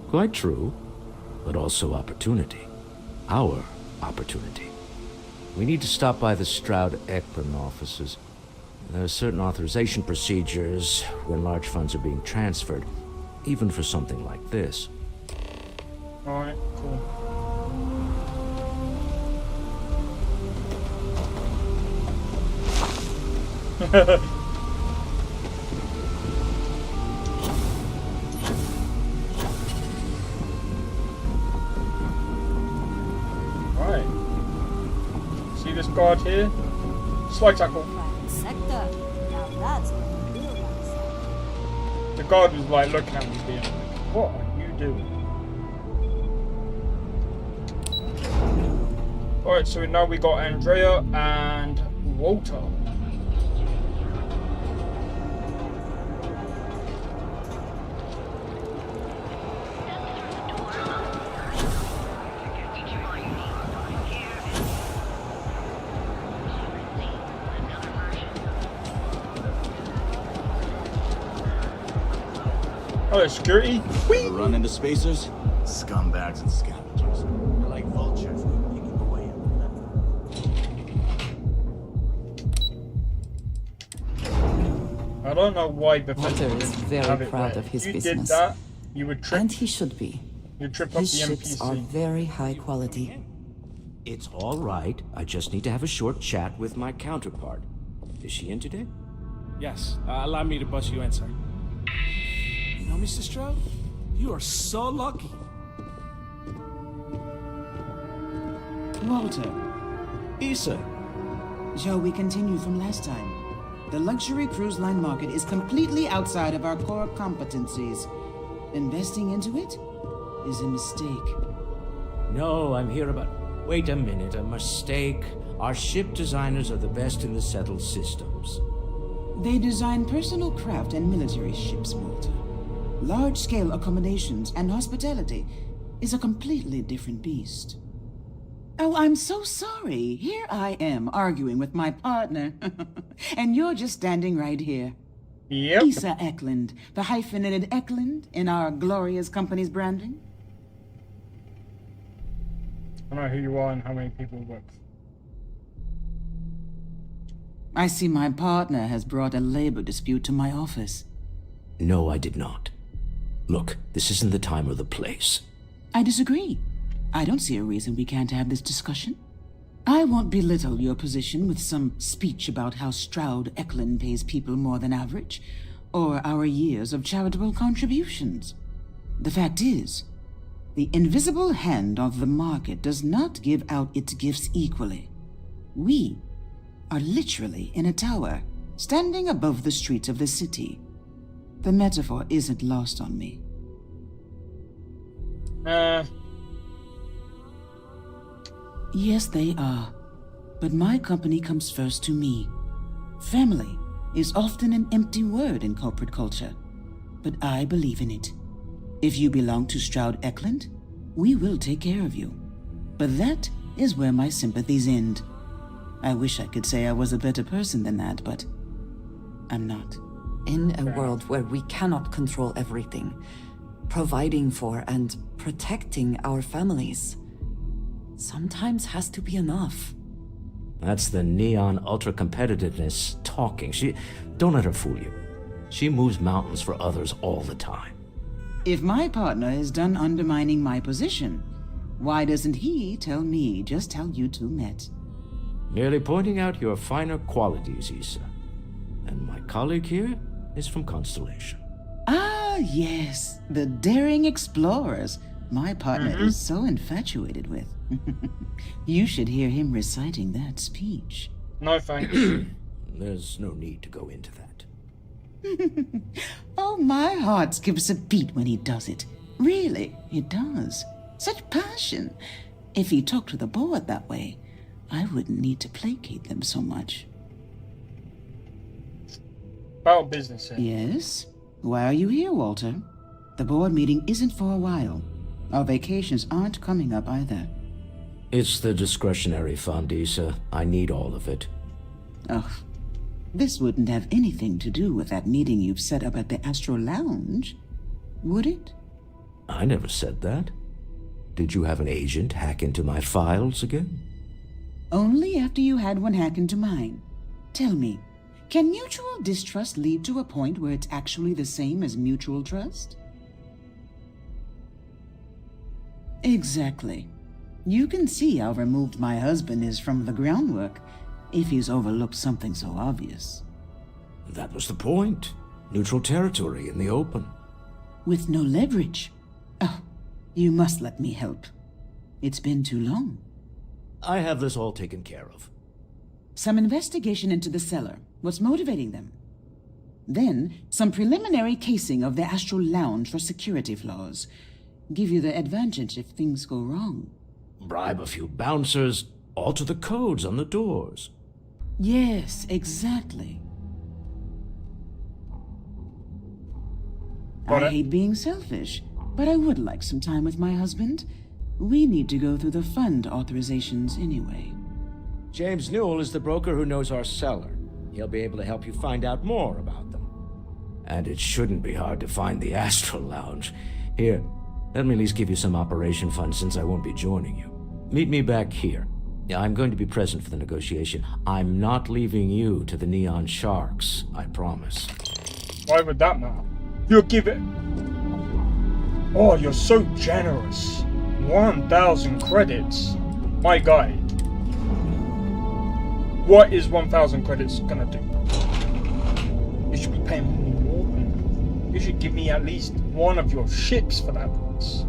Speaker 2: Quite true, but also opportunity. Our opportunity. We need to stop by the Stroud-Eklund offices. There are certain authorization procedures when large funds are being transferred, even for something like this.
Speaker 1: Alright, cool. Right. See this guard here? Slide tackle. The guard was like looking at me being like, what are you doing? Alright, so now we got Andrea and Walter. Hello, security.
Speaker 8: Whee! Run into spacers? Scumbags and scavengers. They're like vultures making away
Speaker 1: I don't know why Bethesda
Speaker 7: Walter is very proud of his
Speaker 1: you
Speaker 7: business.
Speaker 1: did that, you would trip.
Speaker 7: And he should be.
Speaker 1: You'd trip up
Speaker 7: His
Speaker 1: the
Speaker 7: ships
Speaker 1: NPC.
Speaker 7: are very high quality.
Speaker 2: It's all right. I just need to have a short chat with my counterpart. Is she in today?
Speaker 10: Yes. Allow me to bust you in, sir. You know, Mr. Stroud, you are so lucky.
Speaker 12: Walter.
Speaker 10: Issa.
Speaker 12: Shall we continue from last time? The luxury cruise line market is completely outside of our core competencies. Investing into it is a mistake.
Speaker 2: No, I'm here about... Wait a minute, a mistake? Our ship designers are the best in the settled systems.
Speaker 12: They design personal craft and military ships, Walter. Large-scale accommodations and hospitality is a completely different beast. Oh, I'm so sorry. Here I am arguing with my partner. And you're just standing right here.
Speaker 1: Yep.
Speaker 12: Issa Eklund, the hyphenated Eklund in our glorious company's branding.
Speaker 1: I don't know who you are and how many people you work.
Speaker 12: I see my partner has brought a labor dispute to my office.
Speaker 2: No, I did not. Look, this isn't the time or the place.
Speaker 12: I disagree. I don't see a reason we can't have this discussion. I won't belittle your position with some speech about how Stroud-Eklund pays people more than average, or our years of charitable contributions. The fact is, the invisible hand of the market does not give out its gifts equally. We are literally in a tower, standing above the streets of the city. The metaphor isn't lost on me. Yes, they are. But my company comes first to me. Family is often an empty word in corporate culture, but I believe in it. If you belong to Stroud-Eklund, we will take care of you. But that is where my sympathies end. I wish I could say I was a better person than that, but I'm not.
Speaker 7: In a world where we cannot control everything, providing for and protecting our families sometimes has to be enough.
Speaker 2: That's the neon ultra-competitiveness talking. Don't let her fool you. She moves mountains for others all the time.
Speaker 12: If my partner is done undermining my position, why doesn't he tell me just how you two met?
Speaker 2: Merely pointing out your finer qualities, Issa. And my colleague here is from Constellation.
Speaker 12: Ah, yes, the daring explorers my partner is so infatuated with. You should hear him reciting that speech.
Speaker 1: No thanks.
Speaker 2: There's no need to go into that.
Speaker 12: Oh, my heart skips a beat when he does it. Really, it does. Such passion. If he talked to the board that way, I wouldn't need to placate them so much.
Speaker 1: About business here.
Speaker 12: Yes? Why are you here, Walter? The board meeting isn't for a while. Our vacations aren't coming up either.
Speaker 2: It's the discretionary fund, Issa. I need all of it.
Speaker 12: Ugh. This wouldn't have anything to do with that meeting you've set up at the Astro Lounge, would it?
Speaker 2: I never said that. Did you have an agent hack into my files again?
Speaker 12: Only after you had one hack into mine. Tell me, can mutual distrust lead to a point where it's actually the same as mutual trust? Exactly. You can see how removed my husband is from the groundwork if he's overlooked something so obvious.
Speaker 2: That was the point. Neutral territory in the open.
Speaker 12: With no leverage. Oh, you must let me help. It's been too long.
Speaker 2: I have this all taken care of.
Speaker 12: Some investigation into the cellar. What's motivating them? Then, some preliminary casing of the Astral Lounge for security flaws. Give you the advantage if things go wrong.
Speaker 2: Bribe a few bouncers, alter the codes on the doors.
Speaker 12: Yes, exactly. I hate being selfish, but I would like some time with my husband. We need to go through the fund authorizations anyway.
Speaker 2: James Newell is the broker who knows our cellar. He'll be able to help you find out more about them. And it shouldn't be hard to find the Astral Lounge. Here, let me at least give you some operation funds since I won't be joining you. Meet me back here. I'm going to be present for the negotiation. I'm not leaving you to the Neon Sharks, I promise.
Speaker 1: Why would that matter? You'll give it... Oh, you're so generous. 1,000 credits. My guy. What is 1,000 credits gonna do? You should be paying more. You should give me at least one of your ships for that price.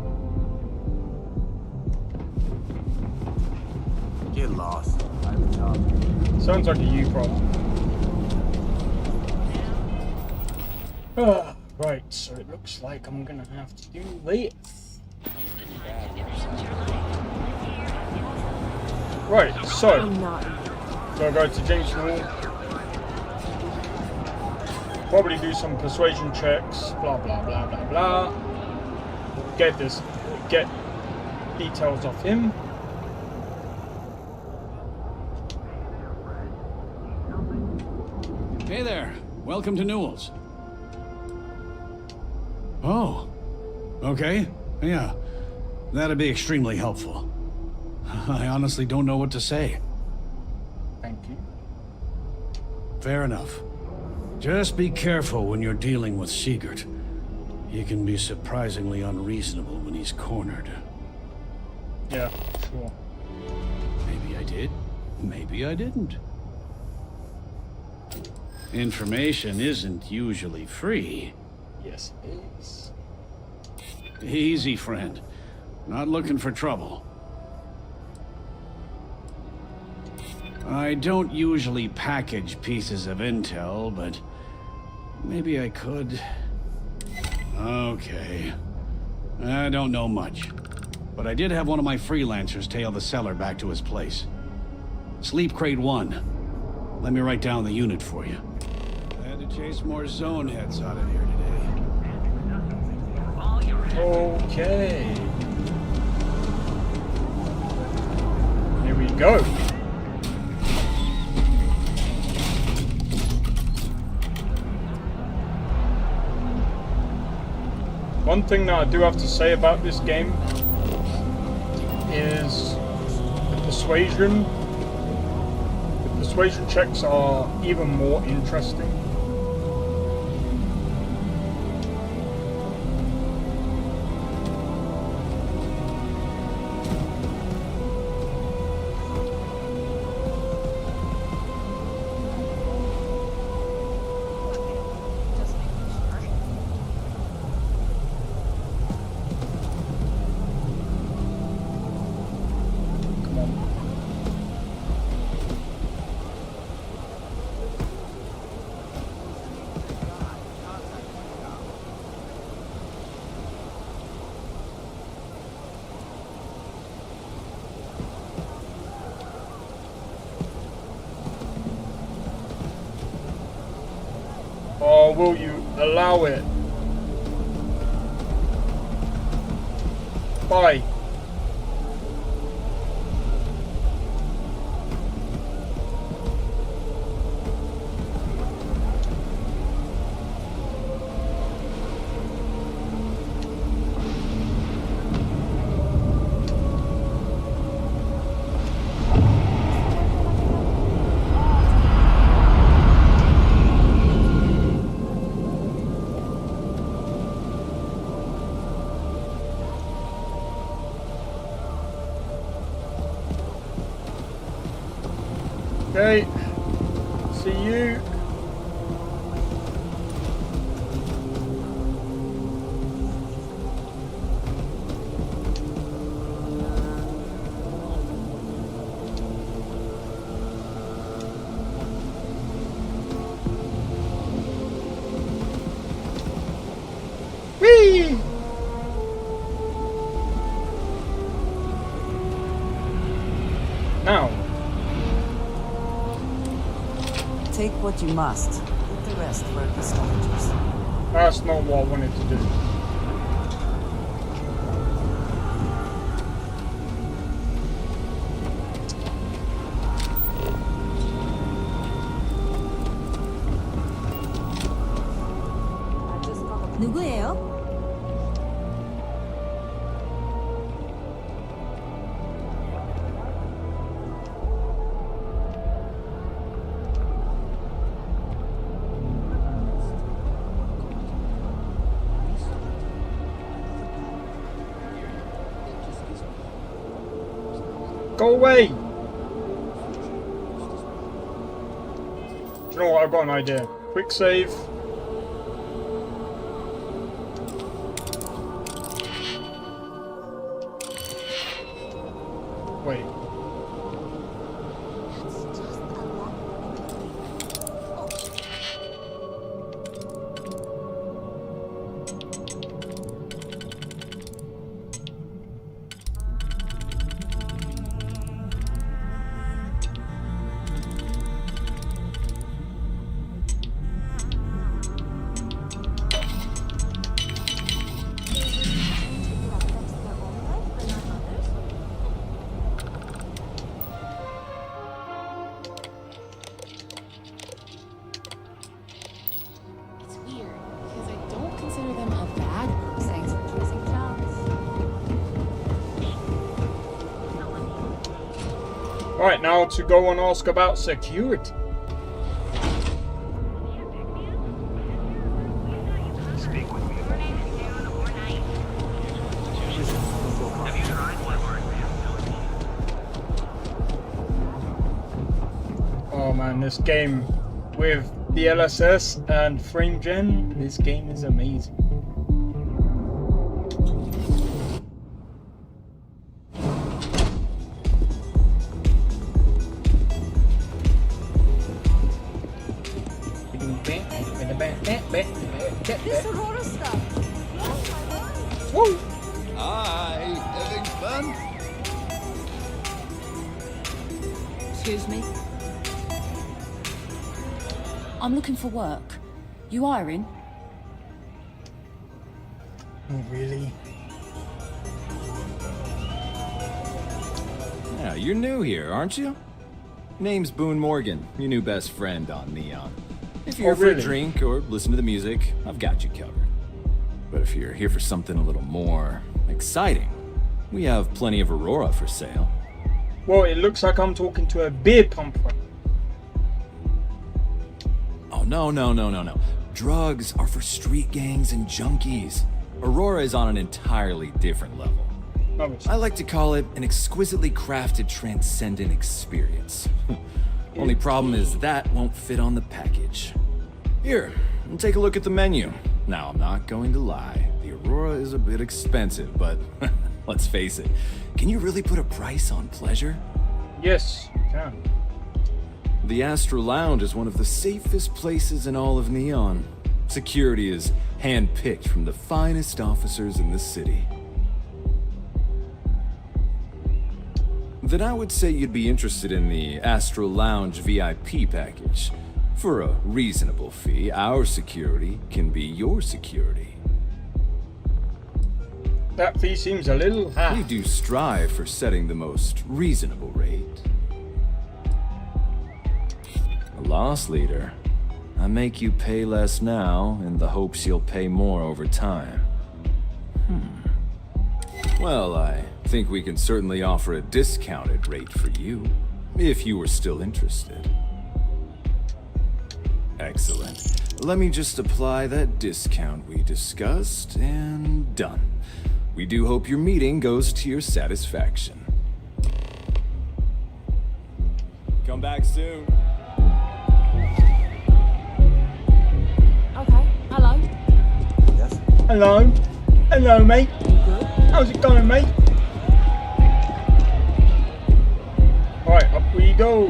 Speaker 8: Get lost. I have a job.
Speaker 1: Sounds like a you problem. Right, so it looks like I'm gonna have to do this. Right, so go to James Newell. Probably do some persuasion checks, blah blah blah blah blah. Get details off him.
Speaker 11: Hey there, welcome to Newell's. Oh, okay, yeah, that'd be extremely helpful. I honestly don't know what to say.
Speaker 1: Thank you.
Speaker 11: Fair enough. Just be careful when you're dealing with Sigurd. He can be surprisingly unreasonable when he's cornered.
Speaker 1: Yeah, sure.
Speaker 11: Maybe I did, maybe I didn't. Information isn't usually free.
Speaker 1: Yes, it is.
Speaker 11: Easy, friend. Not looking for trouble. I don't usually package pieces of intel, but maybe I could. Okay. I don't know much, but I did have one of my freelancers tail the seller back to his place. Sleep Crate 1. Let me write down the unit for you. I had to chase more zone heads out of here today.
Speaker 1: Okay. Here we go. One thing that I do have to say about this game is the persuasion Persuasion checks are even more interesting. Or will you allow it? Bye. Okay, see you. Whee! Now.
Speaker 23: Take what you must. Leave the rest where it stops.
Speaker 1: That's not what I wanted to do.
Speaker 23: 누구예요?
Speaker 1: Go away! Do you know what? I've got an idea. Quick save. Wait. Right, now to go and ask about security. Oh man, this game with DLSS and frame gen, this game is amazing.
Speaker 23: This Aurora stuff.
Speaker 1: Woo!
Speaker 23: Hi, having fun?
Speaker 19: Excuse me? I'm looking for work. You hiring?
Speaker 1: Oh, really?
Speaker 20: Yeah, you're new here, aren't you? Name's Boone Morgan, your new best friend on Neon. If you're here for a drink or listen to the music, I've got you covered. But if you're here for something a little more exciting, we have plenty of Aurora for sale.
Speaker 1: Well, it looks like I'm talking to a beer pumper.
Speaker 20: Oh, no. Drugs are for street gangs and junkies. Aurora is on an entirely different level. I like to call it an exquisitely crafted, transcendent experience. Only problem is that won't fit on the package. Here, take a look at the menu. Now, I'm not going to lie. The Aurora is a bit expensive, but let's face it. Can you really put a price on pleasure?
Speaker 1: Yes, you can.
Speaker 20: The Astral Lounge is one of the safest places in all of Neon. Security is hand-picked from the finest officers in the city. Then I would say you'd be interested in the Astral Lounge VIP package. For a reasonable fee, our security can be your security.
Speaker 1: That fee seems a little high.
Speaker 20: We do strive for setting the most reasonable rate. A loss leader. I make you pay less now in the hopes you'll pay more over time. Well, I think we can certainly offer a discounted rate for you, if you were still interested. Excellent. Let me just apply that discount we discussed, and done. We do hope your meeting goes to your satisfaction. Come back soon.
Speaker 22: Okay, hello.
Speaker 8: Yes?
Speaker 1: Hello. Hello, mate. How's it going, mate? Alright, up we go.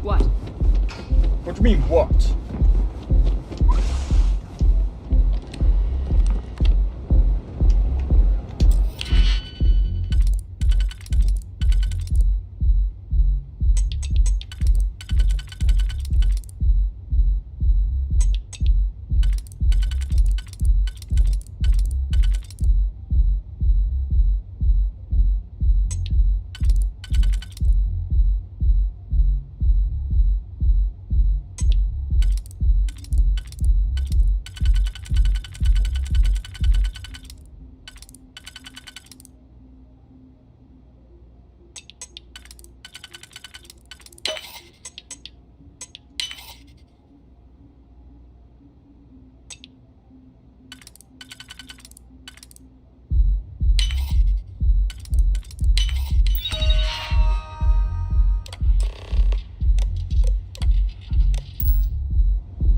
Speaker 22: What?
Speaker 1: What do you mean, what?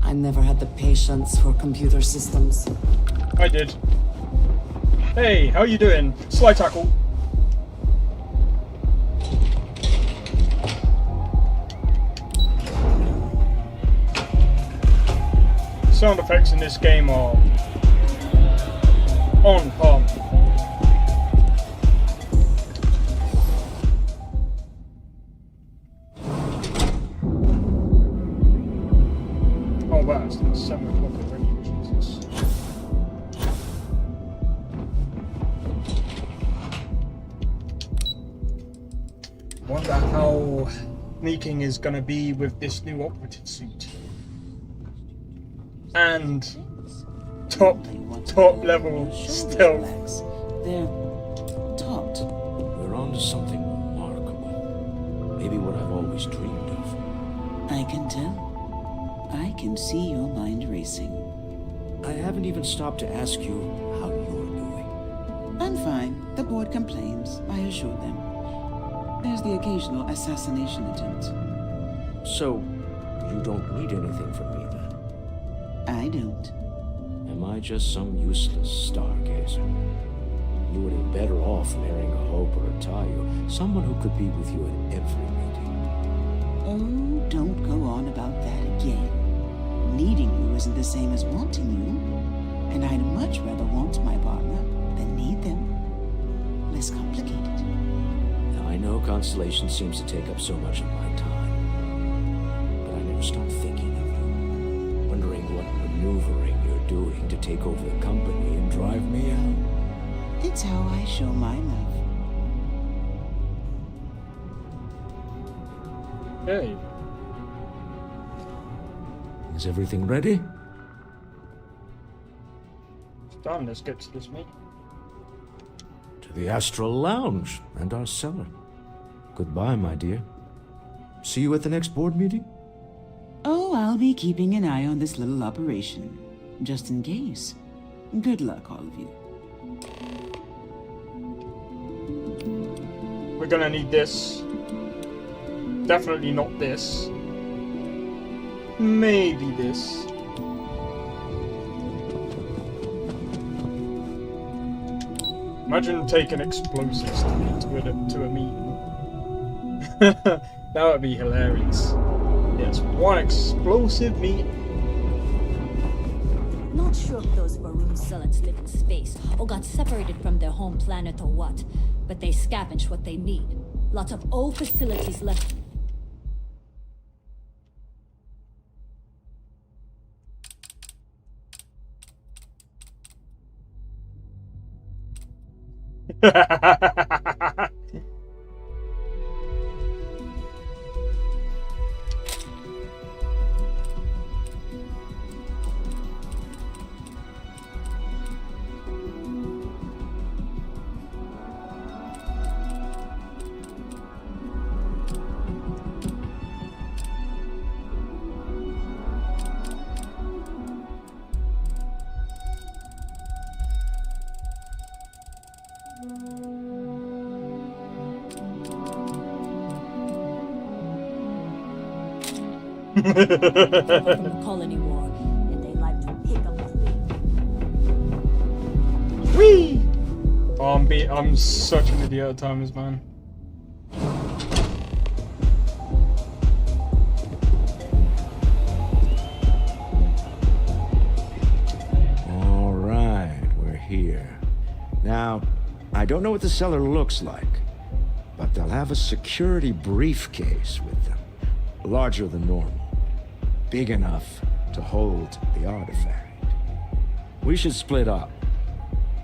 Speaker 7: I never had the patience for computer systems.
Speaker 1: I did. Hey, how you doing? Sly tackle. Sound effects in this game are on par. Oh wow, it's like 7 o'clock already, Jesus. Wonder how sneaking is gonna be with this new operative suit. And top level stealth.
Speaker 12: They're taut.
Speaker 2: We're on to something remarkable. Maybe what I've always dreamed of.
Speaker 12: I can tell. I can see your mind racing.
Speaker 2: I haven't even stopped to ask you how you're doing.
Speaker 12: I'm fine. The board complains, I assure them. There's the occasional assassination attempt.
Speaker 2: So, you don't need anything from me then?
Speaker 12: I don't.
Speaker 2: Am I just some useless stargazer? You would be better off marrying a Hope or a Tayo, someone who could be with you at every meeting.
Speaker 12: Oh, don't go on about that again. Needing you isn't the same as wanting you. And I'd much rather want my partner than need them. Less complicated.
Speaker 2: Now, I know Constellation seems to take up so much of my time. But I never stop thinking of you. Wondering what maneuvering you're doing to take over the company and drive me out.
Speaker 12: It's how I show my love.
Speaker 1: Hey.
Speaker 2: Is everything ready?
Speaker 1: It's done, let's get to this meeting.
Speaker 2: to the Astral Lounge and our cellar. Goodbye, my dear. See you at the next board meeting?
Speaker 12: Oh, I'll be keeping an eye on this little operation, just in case. Good luck, all of you.
Speaker 1: We're gonna need this. Definitely not this. Maybe this. Imagine taking explosives to a meeting. That would be hilarious. Yes, one explosive meeting.
Speaker 3: Not sure if those Varun zealots live in space or got separated from their home planet or what, but they scavenge what they need. Lots of old facilities left. From the colony war, and they like to pick up the thing.
Speaker 1: Whee! Oh, I'm such an idiot at times, man.
Speaker 2: All right, we're here. Now, I don't know what the cellar looks like, but they'll have a security briefcase with them, larger than normal. Big enough to hold the artifact. We should split up.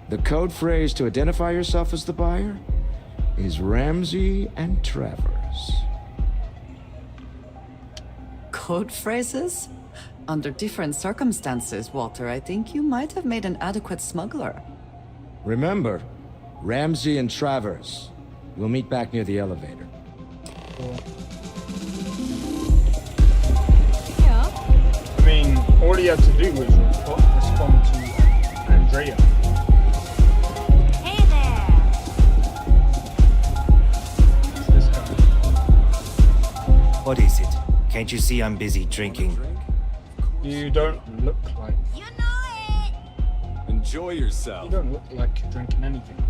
Speaker 2: The code phrase to identify yourself as the buyer is Ramsey and Travers.
Speaker 7: Code phrases? Under different circumstances, Walter, I think you might have made an adequate smuggler.
Speaker 2: Remember, Ramsey and Travers. We'll meet back near the elevator.
Speaker 1: Cool. I mean, all he had to do was respond to Andrea.
Speaker 3: Hey there!
Speaker 1: This guy.
Speaker 15: What is it? Can't you see I'm busy drinking?
Speaker 1: You don't look like...
Speaker 20: Enjoy
Speaker 1: You
Speaker 20: yourself.
Speaker 1: don't look like you're drinking anything.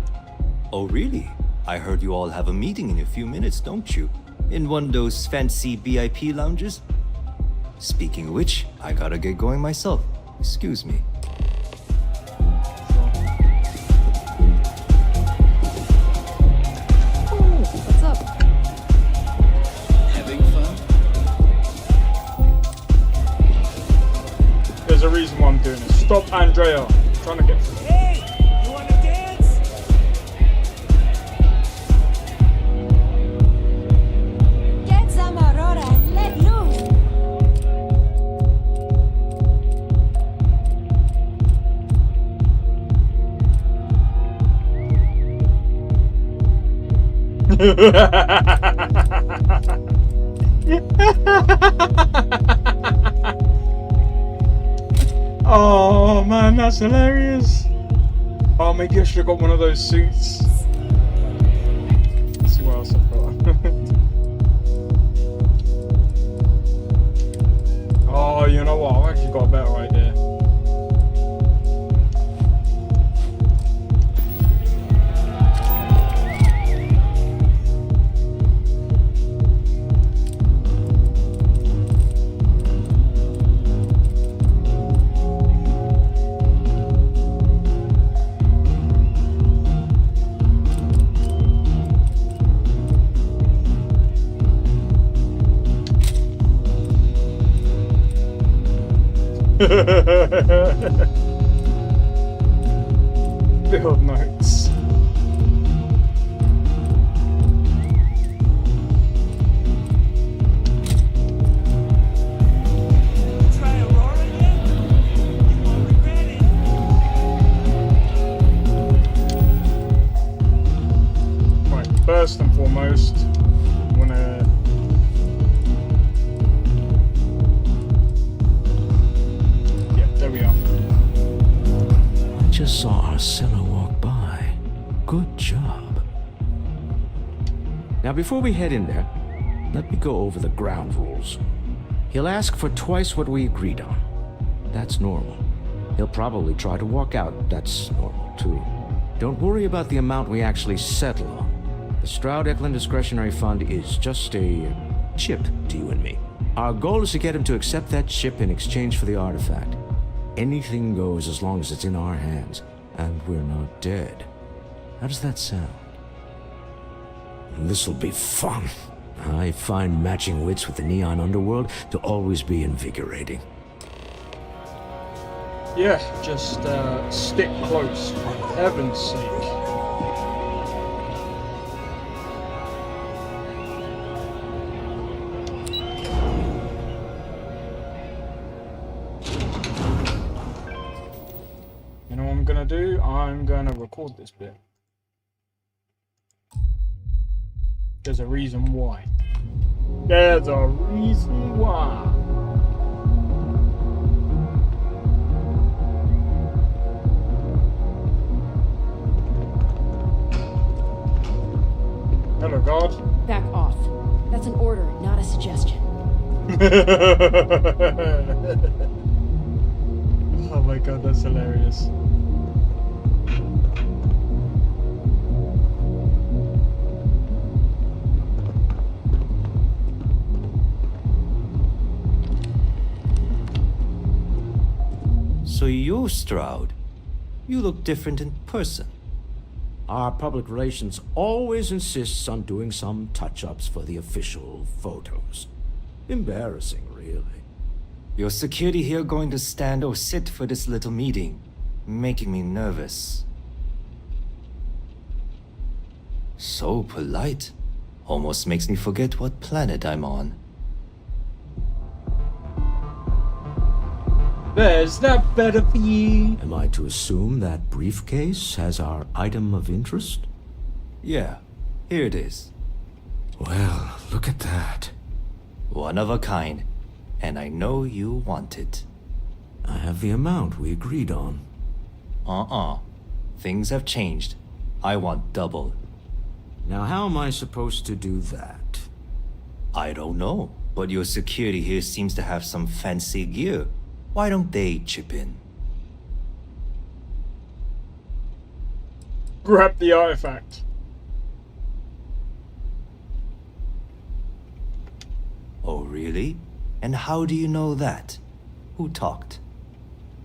Speaker 15: Oh, really? I heard you all have a meeting in a few minutes, don't you? In one of those fancy VIP lounges? Speaking of which, I gotta get going myself. Excuse me.
Speaker 7: What's up?
Speaker 20: Having fun?
Speaker 1: There's a reason why I'm doing this. Stop, Andrea. I'm trying to get through.
Speaker 10: Hey, you wanna dance?
Speaker 3: Get some Aurora and let loose!
Speaker 1: Oh man, that's hilarious. Oh, maybe I should have got one of those suits. Let's see what else I've got. Oh, you know what? I've actually got a better idea. Build notes.
Speaker 10: Try Aurora yet? You won't regret it.
Speaker 2: Marcelo walk by. Good job. Now, before we head in there, let me go over the ground rules. He'll ask for twice what we agreed on. That's normal. He'll probably try to walk out. That's normal, too. Don't worry about the amount we actually settle on. The Stroud-Eklund Discretionary Fund is just a chip to you and me. Our goal is to get him to accept that chip in exchange for the artifact. Anything goes as long as it's in our hands, and we're not dead. How does that sound? This'll be fun. I find matching wits with the neon underworld to always be invigorating.
Speaker 1: Yeah, just stick close, for heaven's sake. You know what I'm gonna do? I'm gonna record this bit. There's a reason why. There's a reason why. Hello, God.
Speaker 19: Back off. That's an order, not a suggestion.
Speaker 1: Oh my God, that's hilarious.
Speaker 15: So you're Stroud. You look different in person.
Speaker 2: Our public relations always insists on doing some touch-ups for the official photos. Embarrassing, really.
Speaker 15: Your security here going to stand or sit for this little meeting, making me nervous. So polite. Almost makes me forget what planet I'm on.
Speaker 1: Is that better for you?
Speaker 2: Am I to assume that briefcase has our item of interest?
Speaker 15: Yeah, here it is.
Speaker 2: Well, look at that.
Speaker 15: One of a kind, and I know you want it.
Speaker 2: I have the amount we agreed on.
Speaker 15: Things have changed. I want double.
Speaker 2: Now how am I supposed to do that?
Speaker 15: I don't know, but your security here seems to have some fancy gear. Why don't they chip in?
Speaker 1: Grab the artifact.
Speaker 15: Oh, really? And how do you know that? Who talked?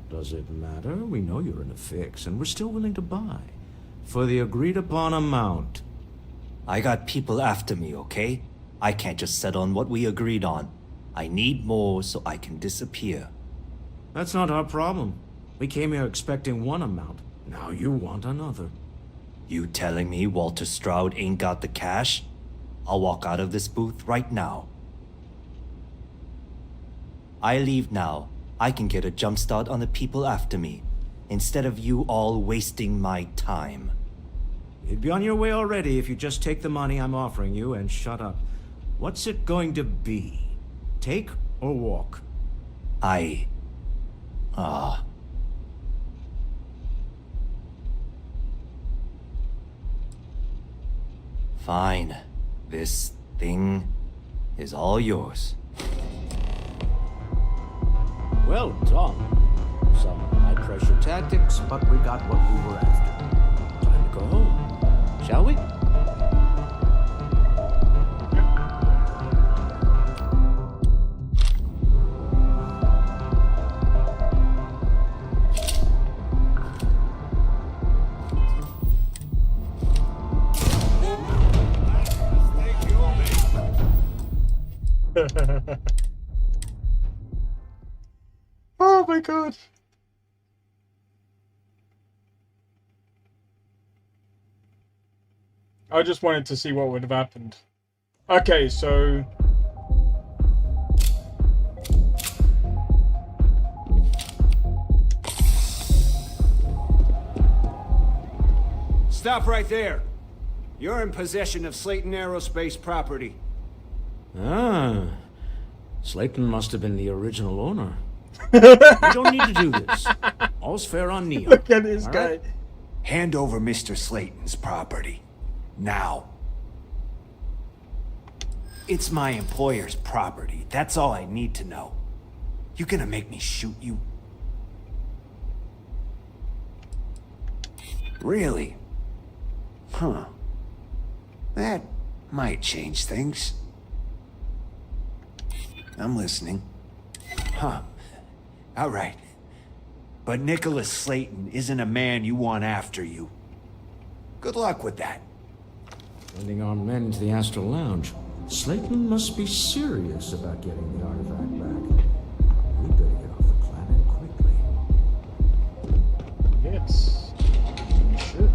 Speaker 2: Does it matter? We know you're in a fix, and we're still willing to buy. For the agreed-upon amount.
Speaker 15: I got people after me, okay? I can't just settle on what we agreed on. I need more so I can disappear.
Speaker 2: That's not our problem. We came here expecting one amount. Now you want another.
Speaker 15: You telling me Walter Stroud ain't got the cash? I'll walk out of this booth right now. I leave now. I can get a jump start on the people after me, instead of you all wasting my time.
Speaker 2: You'd be on your way already if you just take the money I'm offering you and shut up. What's it going to be? Take or walk?
Speaker 15: Fine. This thing is all yours.
Speaker 2: Well done. Some high-pressure tactics, but we got what we were after. Time to go home. Shall we?
Speaker 1: Oh my God. I just wanted to see what would have happened. Okay, so...
Speaker 13: Stop right there. You're in possession of Slayton Aerospace property.
Speaker 2: Ah. Slayton must have been the original owner. We don't need to do this. All's fair on Neon.
Speaker 1: Look at this guy.
Speaker 2: Right?
Speaker 13: Hand over Mr. Slayton's property. Now. It's my employer's property. That's all I need to know. You gonna make me shoot you? Really? Huh. That might change things. I'm listening. Huh. All right. But Nicholas Slayton isn't a man you want after you. Good luck with that.
Speaker 2: Sending our men into the Astral Lounge. Slayton must be serious about getting the artifact back. We better get off the planet quickly.
Speaker 1: Yes. We should.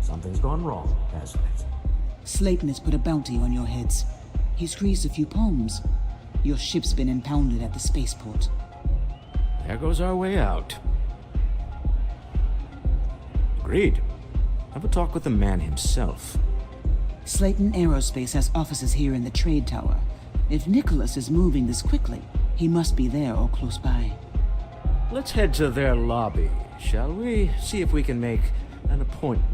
Speaker 2: Something's gone wrong, hasn't it?
Speaker 12: Slayton has put a bounty on your heads. He squeezed a few palms. Your ship's been impounded at the spaceport.
Speaker 2: There goes our way out. Agreed. Have a talk with the man himself.
Speaker 12: Slayton Aerospace has offices here in the trade tower. If Nicholas is moving this quickly, he must be there or close by.
Speaker 2: Let's head to their lobby, shall we? See if we can make an appointment.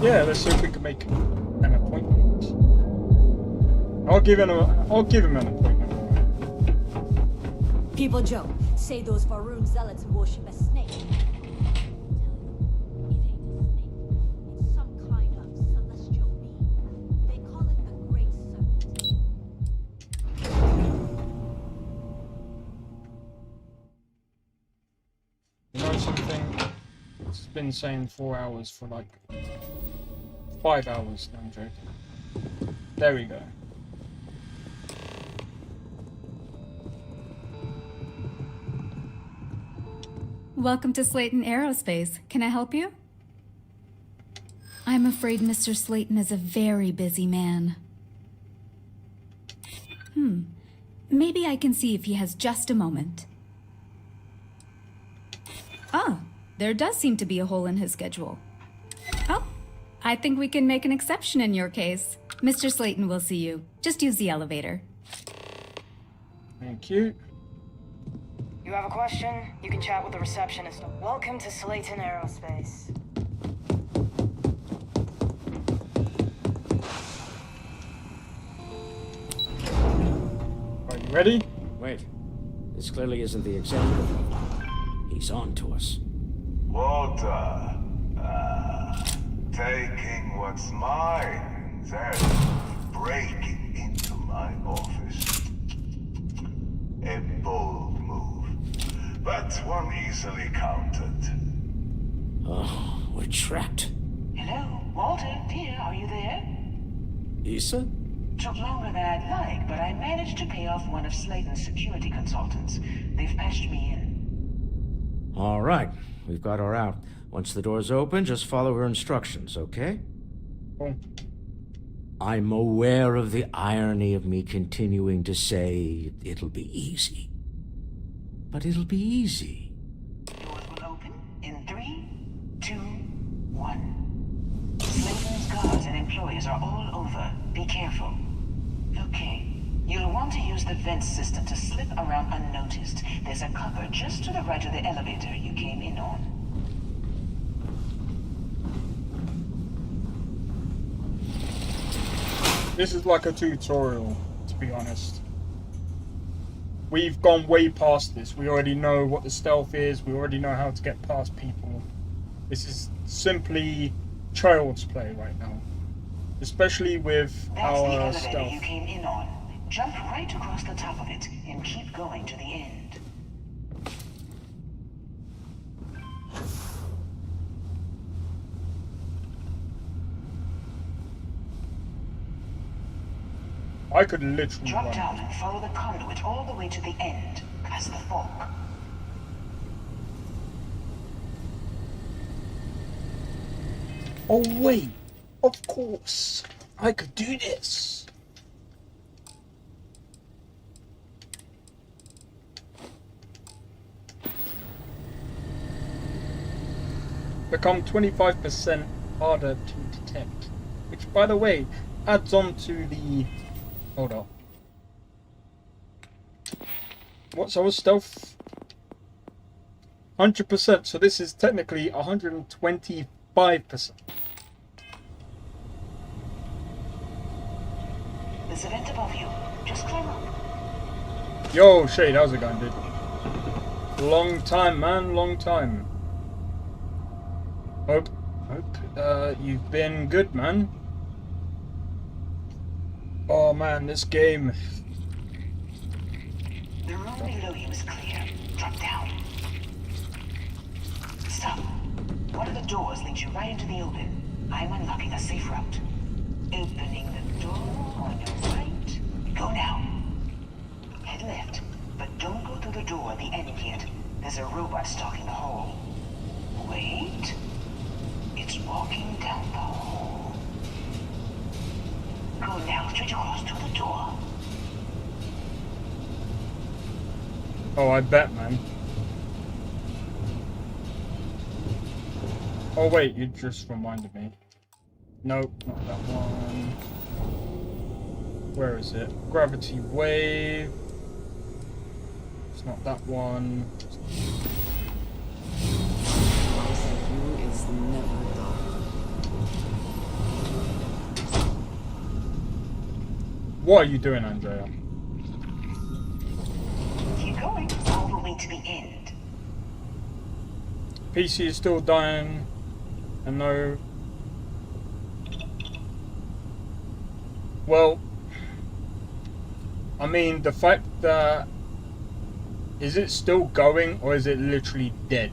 Speaker 1: Yeah, let's see if we can make an appointment. I'll give him an appointment.
Speaker 3: People joke, say those Faroon zealots worship a snake. It ain't a snake. It's some kind of celestial being. They call it the Great Serpent.
Speaker 1: You know something? It's been saying 4 hours for like 5 hours. No, I'm joking. There we go.
Speaker 4: Welcome to Slayton Aerospace. Can I help you? I'm afraid Mr. Slayton is a very busy man. Maybe I can see if he has just a moment. Ah, there does seem to be a hole in his schedule. Oh, I think we can make an exception in your case. Mr. Slayton will see you. Just use the elevator.
Speaker 1: Thank you.
Speaker 18: You have a question? You can chat with the receptionist. Welcome to Slayton Aerospace.
Speaker 1: Are you ready?
Speaker 2: Wait. This clearly isn't the executive. He's on to us.
Speaker 21: Walter. Taking what's mine, then breaking into my office. A bold move, but one easily countered.
Speaker 2: Oh, we're trapped.
Speaker 24: Hello, Walter, dear, are you there?
Speaker 2: Issa?
Speaker 24: Took longer than I'd like, but I managed to pay off one of Slayton's security consultants. They've patched me in.
Speaker 2: All right, we've got her out. Once the door's open, just follow her instructions, okay?
Speaker 1: Oh.
Speaker 2: I'm aware of the irony of me continuing to say it'll be easy. But it'll be easy.
Speaker 24: Doors will open in 3, 2, 1. Slayton's guards and employees are all over. Be careful. Okay. You'll want to use the vent system to slip around unnoticed. There's a cupboard just to the right of the elevator you came in on.
Speaker 1: This is like a tutorial, to be honest. We've gone way past this. We already know what the stealth is. We already know how to get past people. This is simply child's play right now. Especially with
Speaker 24: That's the
Speaker 1: our
Speaker 24: elevator
Speaker 1: stealth.
Speaker 24: you came in on. Jump right across the top of it and keep going to the end.
Speaker 1: I could literally
Speaker 24: Drop
Speaker 1: run.
Speaker 24: down and follow the conduit all the way to the end, past the fork.
Speaker 1: Oh wait, of course, I could do this. become 25% harder to detect. Which, by the way, adds on to the... Hold up. What's our stealth? 100%, so this is technically 125%.
Speaker 24: There's a vent above you. Just climb up.
Speaker 1: Yo, Shade, how's it going, dude? Long time, man, long time. Hope you've been good, man. Oh man, this game.
Speaker 24: The room below you is clear. Drop down. Stop. One of the doors leads you right into the open. I'm unlocking a safe route. Opening the door on your right. Go now. Head left, but don't go through the door at the end yet. There's a robot stalking the hall. Wait. It's walking down the hall. Go now, straight across to the door.
Speaker 1: Oh, I bet, man. Oh wait, you just reminded me. Nope, not that one. Where is it? Gravity wave. It's not that one.
Speaker 23: You is never done.
Speaker 1: What are you doing, Andrea?
Speaker 24: Keep going all the way to the end.
Speaker 1: PC is still dying. And no. Well, I mean, the fact that... Is it still going, or is it literally dead?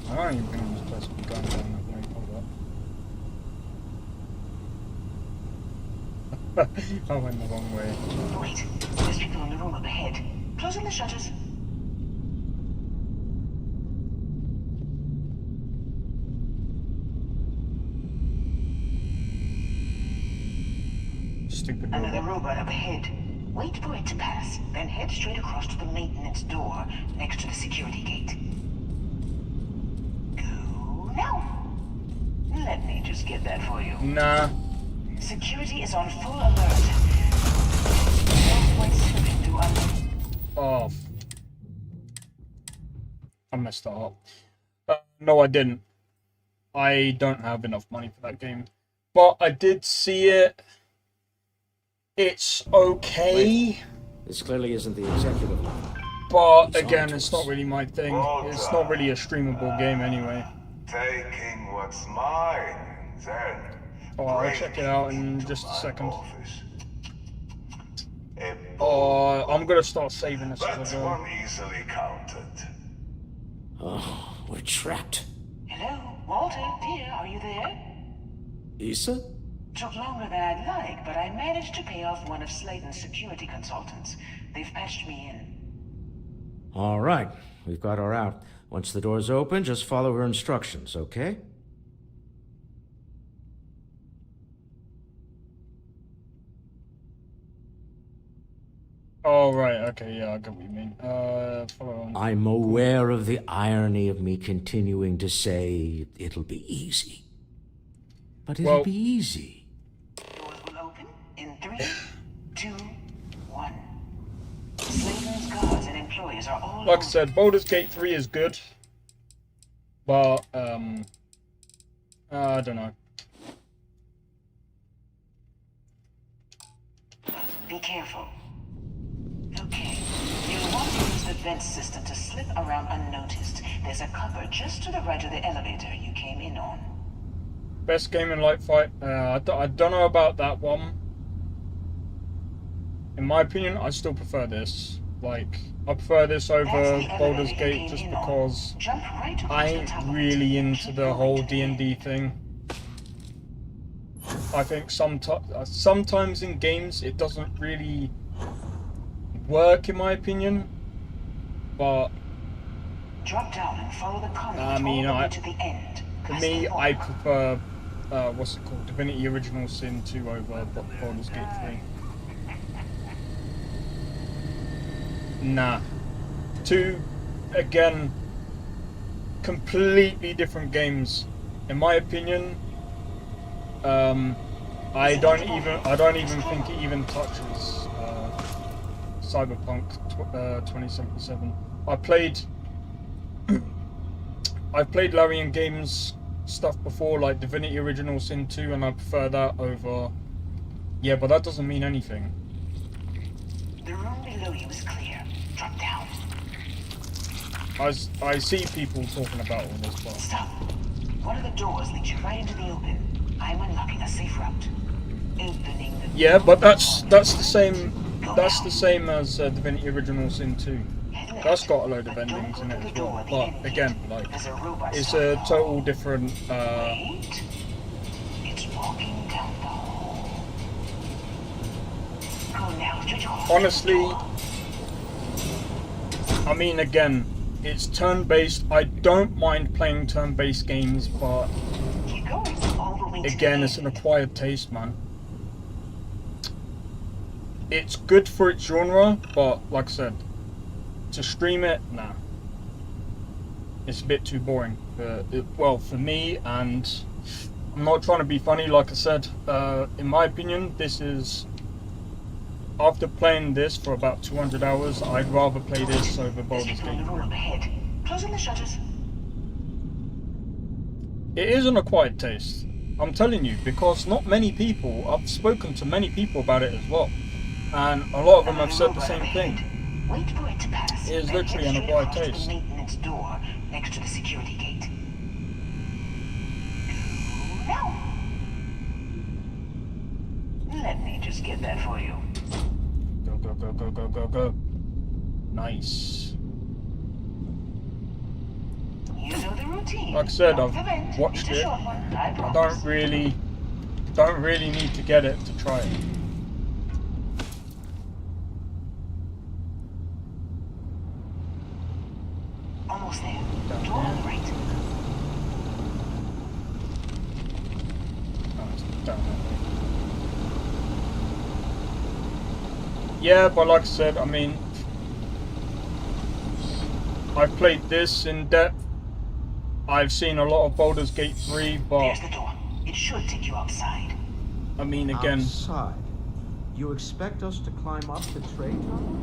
Speaker 1: I don't even think I'm supposed to be going down that way. Hold up. I went the wrong way.
Speaker 24: Wait, there's people in the room up ahead. Closing the shutters.
Speaker 1: Stupid
Speaker 24: Another robot up ahead. Wait for it to pass, then head straight across to the maintenance door next to the security gate. Go now. Let me just get that for you.
Speaker 1: Nah.
Speaker 24: Security is on full alert. No point slipping through
Speaker 1: Oh. I messed that up. No, I didn't. I don't have enough money for that game. But I did see it. It's okay.
Speaker 2: Wait. This clearly isn't the executive.
Speaker 1: But again, it's not really my thing. It's not really a streamable game anyway.
Speaker 21: Taking what's mine, then.
Speaker 1: Oh, I'll check it out in just a second. Oh, I'm gonna start saving this as I go.
Speaker 21: One easily counted.
Speaker 2: Oh, we're trapped.
Speaker 24: Hello, Walter, dear, are you there?
Speaker 2: Issa?
Speaker 24: Took longer than I'd like, but I managed to pay off one of Slayton's security consultants. They've patched me in.
Speaker 2: All right, we've got her out. Once the door's open, just follow her instructions, okay?
Speaker 1: Oh, right, okay, yeah, I get what you mean. Follow on.
Speaker 2: I'm aware of the irony of me continuing to say it'll be easy. But it'll be easy.
Speaker 24: Doors will open in 3, 2, 1. Slayton's guards and employees are all
Speaker 1: Like I said, Baldur's Gate 3 is good. But, I don't know.
Speaker 24: Be careful. Okay. You'll want to use the vent system to slip around unnoticed. There's a cupboard just to the right of the elevator you came in on.
Speaker 1: Best game in Light Fight. I don't know about that one. In my opinion, I still prefer this. Like, I prefer this over Baldur's Gate just because I ain't really into the whole D&D thing. I think sometimes in games it doesn't really work, in my opinion. But
Speaker 24: drop down and follow the conduit
Speaker 1: I mean,
Speaker 24: all the way to the end.
Speaker 1: For me, I prefer what's it called, Divinity Original Sin 2 over Baldur's Gate 3. Nah. Two, again, completely different games. In my opinion, I don't even think it even touches Cyberpunk 2077. I've played Larian Games stuff before, like Divinity Original Sin 2, and I prefer that over. Yeah, but that doesn't mean anything.
Speaker 24: The room below you is clear. Drop down.
Speaker 1: I see people talking about all this, but
Speaker 24: Stop. One of the doors leads you right into the open. I'm unlocking a safe route. Opening the
Speaker 1: yeah, but that's the same. That's the same as Divinity Original Sin 2. That's got a load of endings in it as well. But again, like, it's a total different.
Speaker 24: It's walking down the hall. Go now,
Speaker 1: honestly, I mean, again, it's turn-based. I don't mind playing turn-based games, but again, it's an acquired taste, man. It's good for its genre, but like I said, to stream it, nah. It's a bit too boring. Well, for me, and I'm not trying to be funny, like I said, in my opinion, this is, after playing this for about 200 hours, I'd rather play this over Baldur's Gate 3.
Speaker 24: Closing the shutters.
Speaker 1: It is an acquired taste, I'm telling you, because not many people, I've spoken to many people about it as well, and a lot of them have said the same thing.
Speaker 24: Wait for it to pass.
Speaker 1: It is literally an acquired taste.
Speaker 24: The maintenance door next to the security gate. Now. Let me just get that for you.
Speaker 1: Go, go, go, go, go, go, go. Nice.
Speaker 24: You know the routine.
Speaker 1: Like I said, I've watched it. I don't really need to get it to try it.
Speaker 24: Almost there. Door on the right.
Speaker 1: Oh, it's down that way. Yeah, but like I said, I mean, I've played this in depth. I've seen a lot of Baldur's Gate 3, but
Speaker 24: there's the door. It should take you outside.
Speaker 1: I mean, again,
Speaker 5: outside? You expect us to climb up the trade tunnel?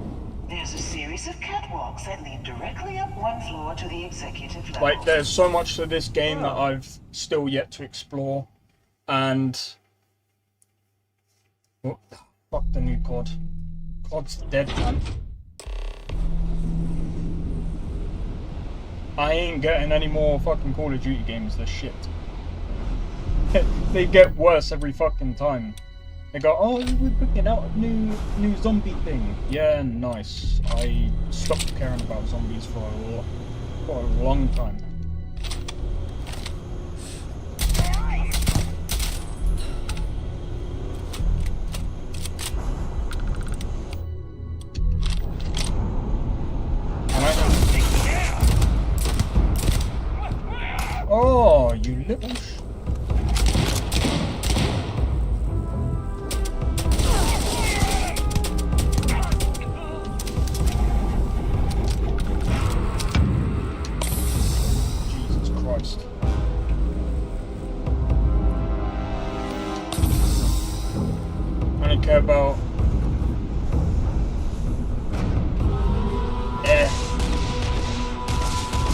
Speaker 24: There's a series of catwalks that lead directly up one floor to the executive level.
Speaker 1: like, there's so much to this game that I've still yet to explore, and oh, fuck the new COD. COD's dead, man. I ain't getting any more fucking Call of Duty games. This shit. They get worse every fucking time. They go, oh, we're bringing out a new zombie thing. Yeah, nice. I stopped caring about zombies for a long time. Oh, you little Jesus Christ. I don't care about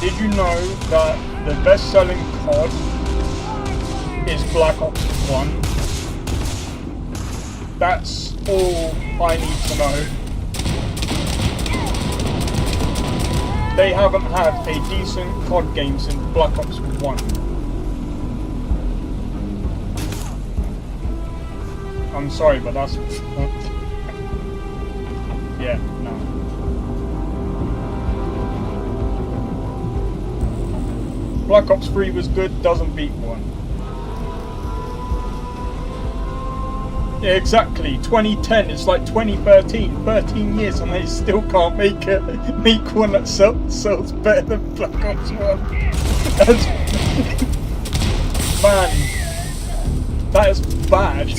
Speaker 1: Did you know that the best-selling COD is Black Ops 1? That's all I need to know. They haven't had a decent COD game since Black Ops 1. I'm sorry, but that's... yeah, no. Black Ops 3 was good, doesn't beat 1. Yeah, exactly. 2010, it's like 2013, 13 years and they still can't make one that sells better than Black Ops 1. Man, that is bad.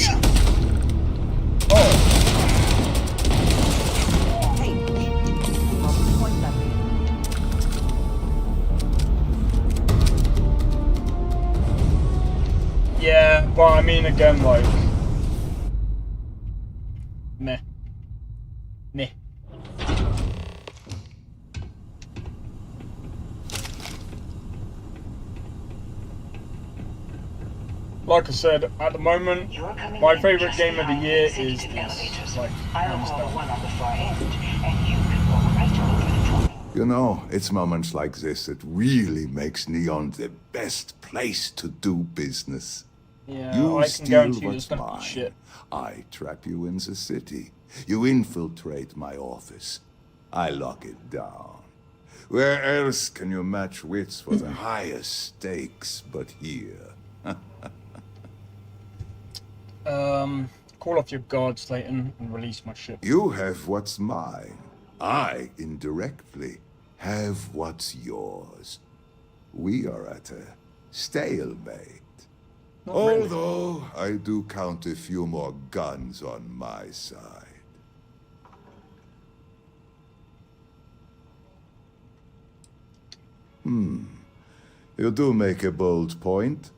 Speaker 1: Oh. But I mean, again, like, meh. Meh. Like I said, at the moment, my favourite game of the year is this, like, hands down.
Speaker 21: You know, it's moments like this that really makes Neon the best place to do business.
Speaker 1: Yeah,
Speaker 21: You
Speaker 1: I can
Speaker 21: steal
Speaker 1: guarantee you
Speaker 21: what's
Speaker 1: it's gonna be
Speaker 21: mine.
Speaker 1: shit.
Speaker 21: I trap you in the city. You infiltrate my office. I lock it down. Where else can you match wits for the highest stakes but here?
Speaker 1: Call off your guard, Slayton, and release my ship.
Speaker 21: You have what's mine. I, indirectly, have what's yours. We are at a stalemate.
Speaker 1: Not really.
Speaker 21: Although, I do count a few more guns on my side. You do make a bold point,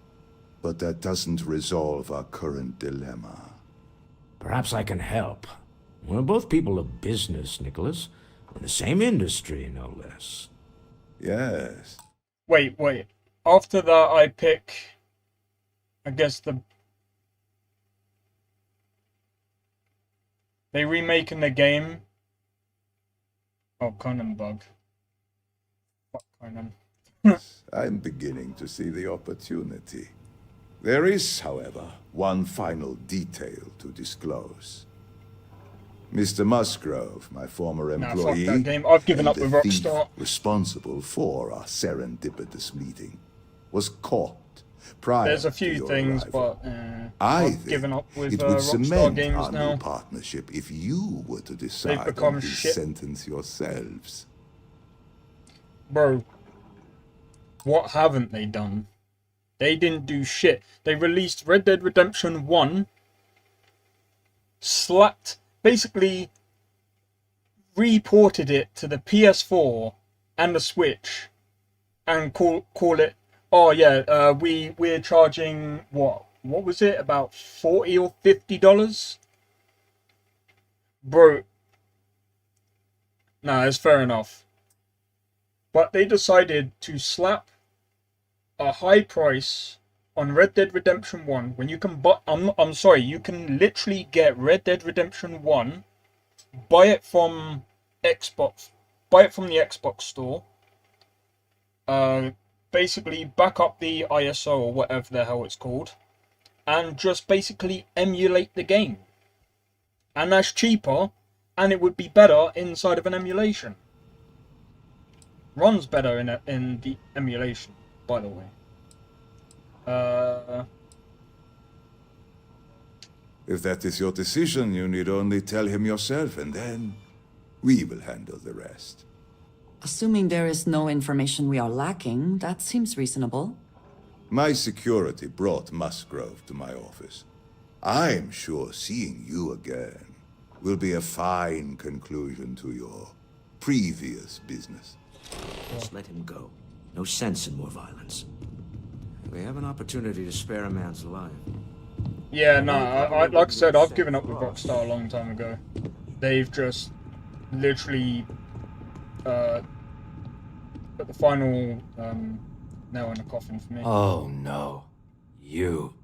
Speaker 21: but that doesn't resolve our current dilemma.
Speaker 2: Perhaps I can help. We're both people of business, Nicholas. In the same industry, no less.
Speaker 21: Yes.
Speaker 1: Wait. After that, I pick, I guess, they remaking the game. Oh, Conan bug. Fuck Conan.
Speaker 21: I'm beginning to see the opportunity. There is, however, one final detail to disclose. Mr. Musgrove, my former employee,
Speaker 1: fuck that game. I've given
Speaker 21: and
Speaker 1: up with
Speaker 21: the thief
Speaker 1: Rockstar.
Speaker 21: responsible for our serendipitous meeting, was caught prior
Speaker 1: There's a
Speaker 21: to
Speaker 1: few
Speaker 21: your
Speaker 1: things,
Speaker 21: arrival.
Speaker 1: but
Speaker 21: I
Speaker 1: I've
Speaker 21: think
Speaker 1: given up with
Speaker 21: it would
Speaker 1: Rockstar
Speaker 21: cement
Speaker 1: games
Speaker 21: our
Speaker 1: now.
Speaker 21: new partnership if you were to decide
Speaker 1: become
Speaker 21: on his
Speaker 1: shit.
Speaker 21: sentence yourselves.
Speaker 1: Bro, what haven't they done? They didn't do shit. They released Red Dead Redemption 1, basically reported it to the PS4 and the Switch, and call it, oh yeah, we're charging, what was it, about $40 or $50? Bro, nah, it's fair enough. But they decided to slap a high price on Red Dead Redemption 1 when you can buy, I'm sorry, you can literally get Red Dead Redemption 1, buy it from the Xbox store, basically back up the ISO or whatever the hell it's called, and just basically emulate the game. And that's cheaper, and it would be better inside of an emulation. Runs better in the emulation, by the way.
Speaker 21: If that is your decision, you need only tell him yourself, and then we will handle the rest.
Speaker 7: Assuming there is no information we are lacking, that seems reasonable.
Speaker 21: My security brought Musgrove to my office. I'm sure seeing you again will be a fine conclusion to your previous business.
Speaker 2: Just let him go. No sense in more violence. We have an opportunity to spare a man's life.
Speaker 1: Yeah, no, I like I said, I've given up with Rockstar a long time ago. They've just literally put the final nail in the coffin for me.
Speaker 15: Oh no. You.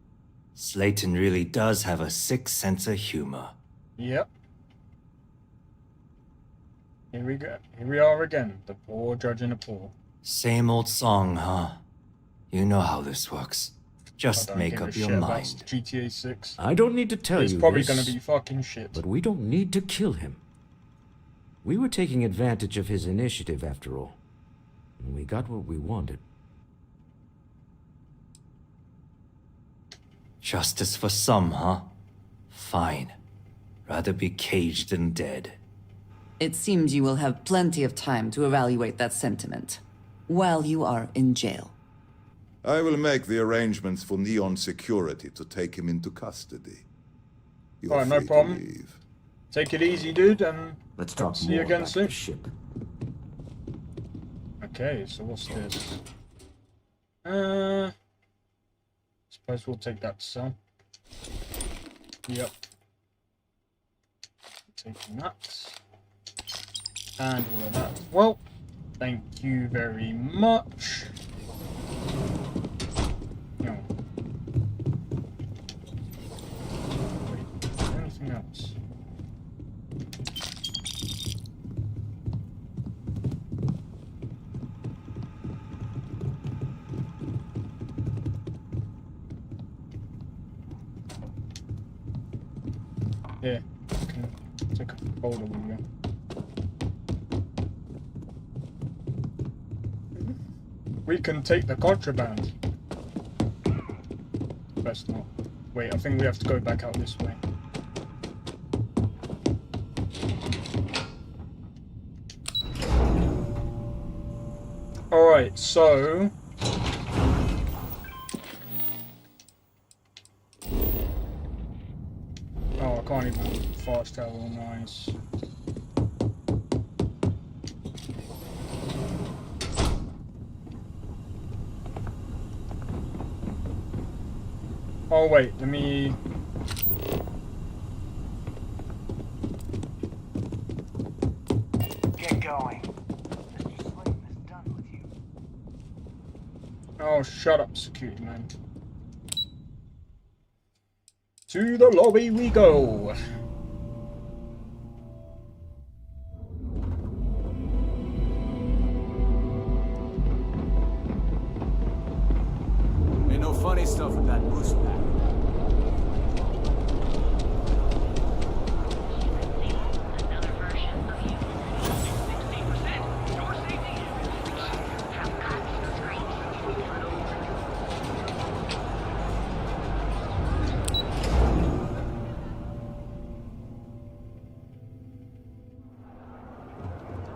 Speaker 15: Slayton really does have a sick sense of humor.
Speaker 1: Yep. Here we are again, the poor judge in the pool.
Speaker 15: Same old song, huh? You know how this works. Just
Speaker 1: I don't
Speaker 15: make
Speaker 1: give a
Speaker 15: up your
Speaker 1: shit about
Speaker 15: mind.
Speaker 1: GTA 6.
Speaker 2: I don't need to tell you
Speaker 1: It's probably
Speaker 2: this,
Speaker 1: gonna be fucking shit.
Speaker 2: but we don't need to kill him. We were taking advantage of his initiative, after all. And we got what we wanted.
Speaker 15: Justice for some, huh? Fine. Rather be caged than dead.
Speaker 7: It seems you will have plenty of time to evaluate that sentiment while you are in jail.
Speaker 21: I will make the arrangements for Neon Security to take him into custody. You're
Speaker 1: Alright, no
Speaker 21: free to
Speaker 1: problem.
Speaker 21: leave.
Speaker 1: Take it easy, dude, and
Speaker 2: Let's talk
Speaker 1: see
Speaker 2: more
Speaker 1: you again
Speaker 2: about
Speaker 1: soon.
Speaker 2: the ship.
Speaker 1: Okay, so what's this? First we'll take that cell. Yep. Taking that. And all of that. Well, thank you very much. No. Wait, is there anything else? Yeah, okay. Take a folder with you. We can take the contraband. Best not. Wait, I think we have to go back out this way. Alright, so... Oh, I can't even fast travel, nice. Oh wait, let me...
Speaker 8: Get going. Mr. Slayton is done with you.
Speaker 1: Oh, shut up, security man. To the lobby we go.
Speaker 8: Ain't no funny stuff with that boost pack.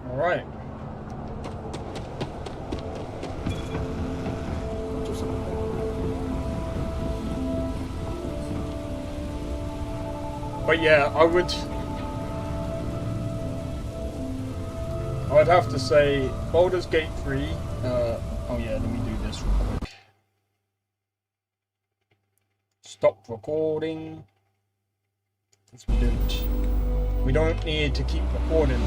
Speaker 1: Alright. But yeah, I would have to say Baldur's Gate 3, oh yeah, let me do this real quick. Stop recording. Yes, we don't need to keep recording.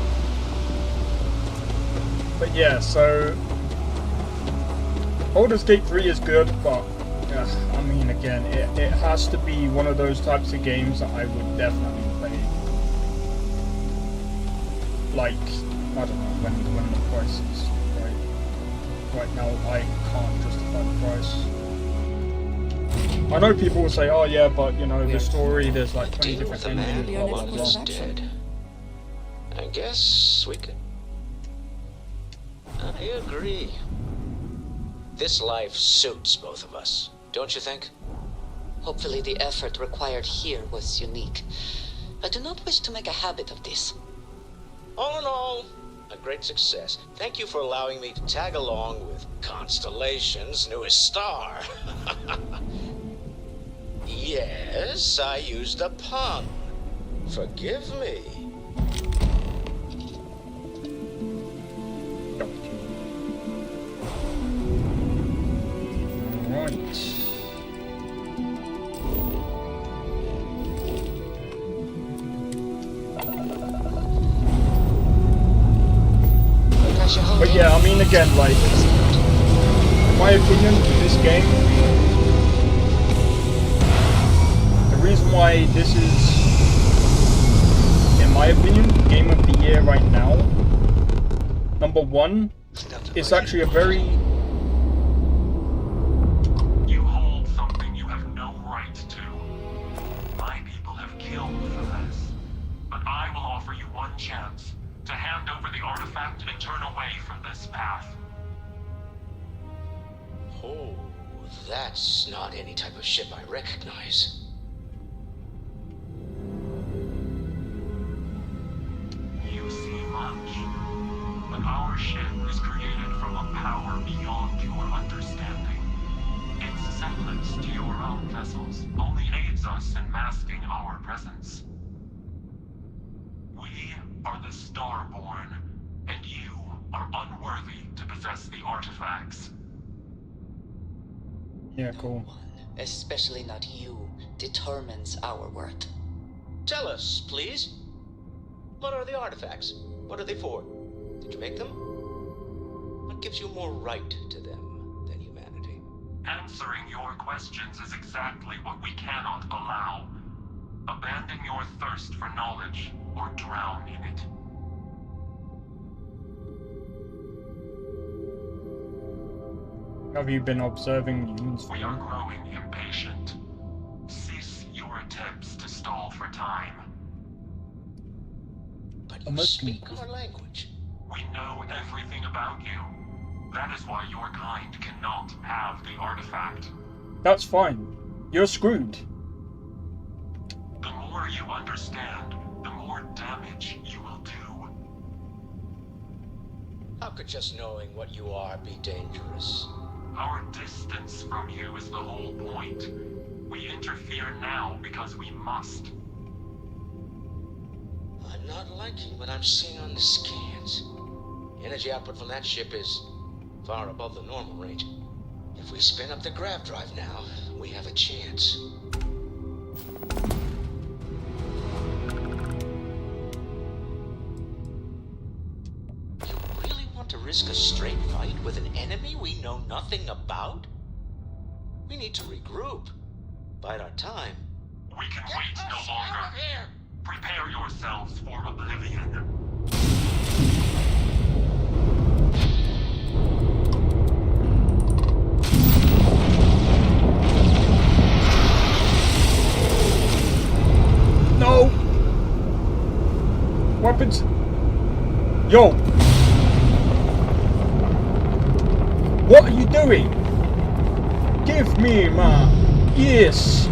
Speaker 1: But yeah, so Baldur's Gate 3 is good, but I mean, again, it has to be one of those types of games that I would definitely play. Like, I don't know, when the price is right. Right now, I can't justify the price. I know people will say, oh yeah, but you know, the story, there's like 20 different endings, blah blah blah.
Speaker 9: Dead. I guess we could... I agree. This life suits both of us, don't you think?
Speaker 14: Hopefully the effort required here was unique. I do not wish to make a habit of this.
Speaker 9: All in all, a great success. Thank you for allowing me to tag along with Constellation's newest star. Yes, I used a pun. Forgive me.
Speaker 1: But yeah, I mean, again, like, in my opinion, with this game, the reason why this is, in my opinion, Game of the Year right now, number one, it's actually a very...
Speaker 16: You hold something you have no right to. My people have killed for this, but I will offer you one chance to hand over the artifact and turn away from this path.
Speaker 9: Oh, that's not any type of ship I recognize.
Speaker 16: You see much, but our ship is created from a power beyond your understanding. Its semblance to your own vessels only aids us in masking our presence. We are the Starborn, and you are unworthy to possess the artifacts.
Speaker 1: Yeah, cool.
Speaker 14: especially not you, determines our worth.
Speaker 9: Tell us, please. What are the artifacts? What are they for? Did you make them? What gives you more right to them than humanity?
Speaker 16: Answering your questions is exactly what we cannot allow. Abandon your thirst for knowledge, or drown in it.
Speaker 1: Have you been observing humans?
Speaker 16: We are growing impatient. Cease your attempts to stall for time.
Speaker 9: But you speak our language.
Speaker 16: We know everything about you. That is why your kind cannot have the artifact.
Speaker 1: That's fine. You're screwed.
Speaker 16: The more you understand, the more damage you will do.
Speaker 9: How could just knowing what you are be dangerous?
Speaker 16: Our distance from you is the whole point. We interfere now because we must.
Speaker 9: I'm not liking what I'm seeing on the scans. The energy output from that ship is far above the normal range. If we spin up the grav drive now, we have a chance. You really want to risk a straight fight with an enemy we know nothing about? We need to regroup. Bide our time.
Speaker 16: We can wait no longer. Prepare yourselves for oblivion.
Speaker 1: No! Weapons! Yo! What are you doing? Give me my... Yes!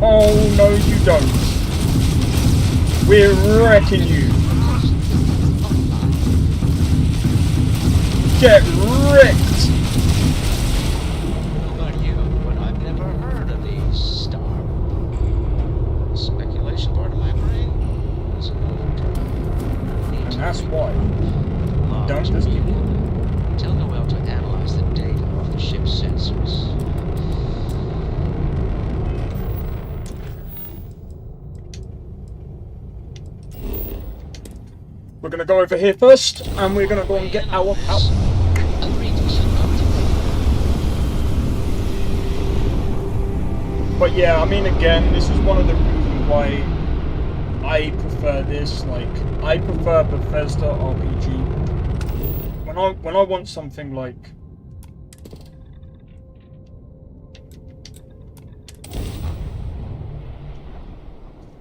Speaker 1: Oh, no you don't. We're wrecking you. Get wrecked!
Speaker 9: About you, but I've never heard of these star. Speculation part of my brain is an overdrive.
Speaker 1: That's why. Don't just keep it.
Speaker 9: Tell Noel to analyze the data off the ship's sensors.
Speaker 1: We're gonna go over here first, and we're gonna go and get our power. But yeah, I mean, again, this is one of the reasons why I prefer this. Like, I prefer Bethesda RPG. When I want something like...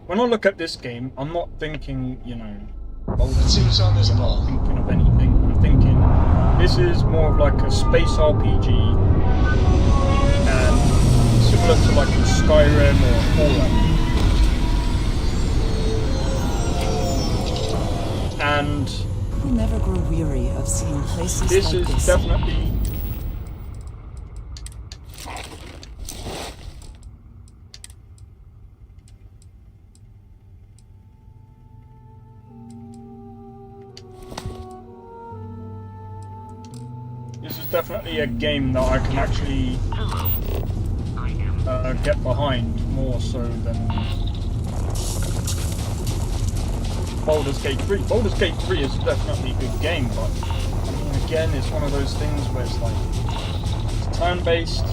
Speaker 1: When I look at this game, I'm not thinking, you know...
Speaker 8: Let's see what's on this ball.
Speaker 1: I'm not thinking of anything. I'm thinking this is more of like a space RPG, and similar to like a Skyrim or a Fallout. And
Speaker 23: We never grow weary of seeing places
Speaker 1: this
Speaker 23: like
Speaker 1: is
Speaker 23: this.
Speaker 1: definitely. This is definitely a game that I can actually get behind more so than Baldur's Gate 3. Baldur's Gate 3 is definitely a good game, but I mean, again, it's one of those things where it's like it's turn-based.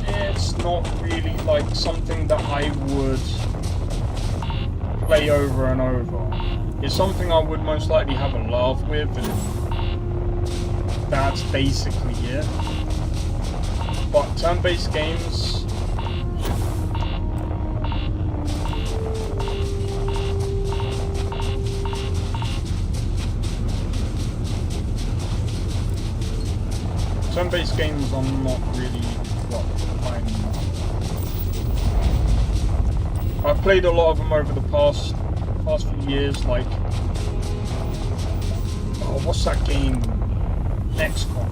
Speaker 1: It's not really like something that I would play over and over. It's something I would most likely have a laugh with, and that's basically it. But turn-based games, turn-based games I'm not really I've played a lot of them over the past few years, like, oh, what's that game? XCOM.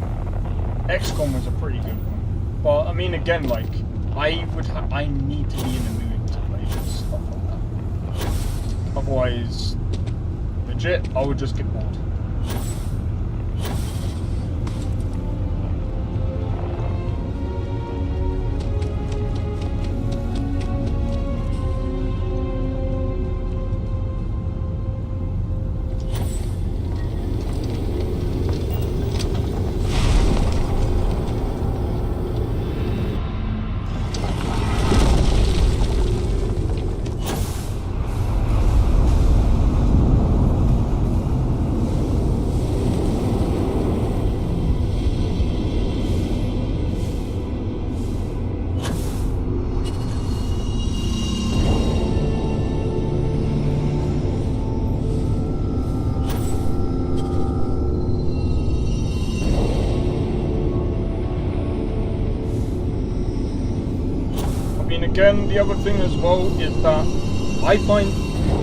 Speaker 1: XCOM was a pretty good one. But I mean, again, like, I need to be in the mood to play this stuff like that. Otherwise, legit, I would just get bored. Again, the other thing as well is that I find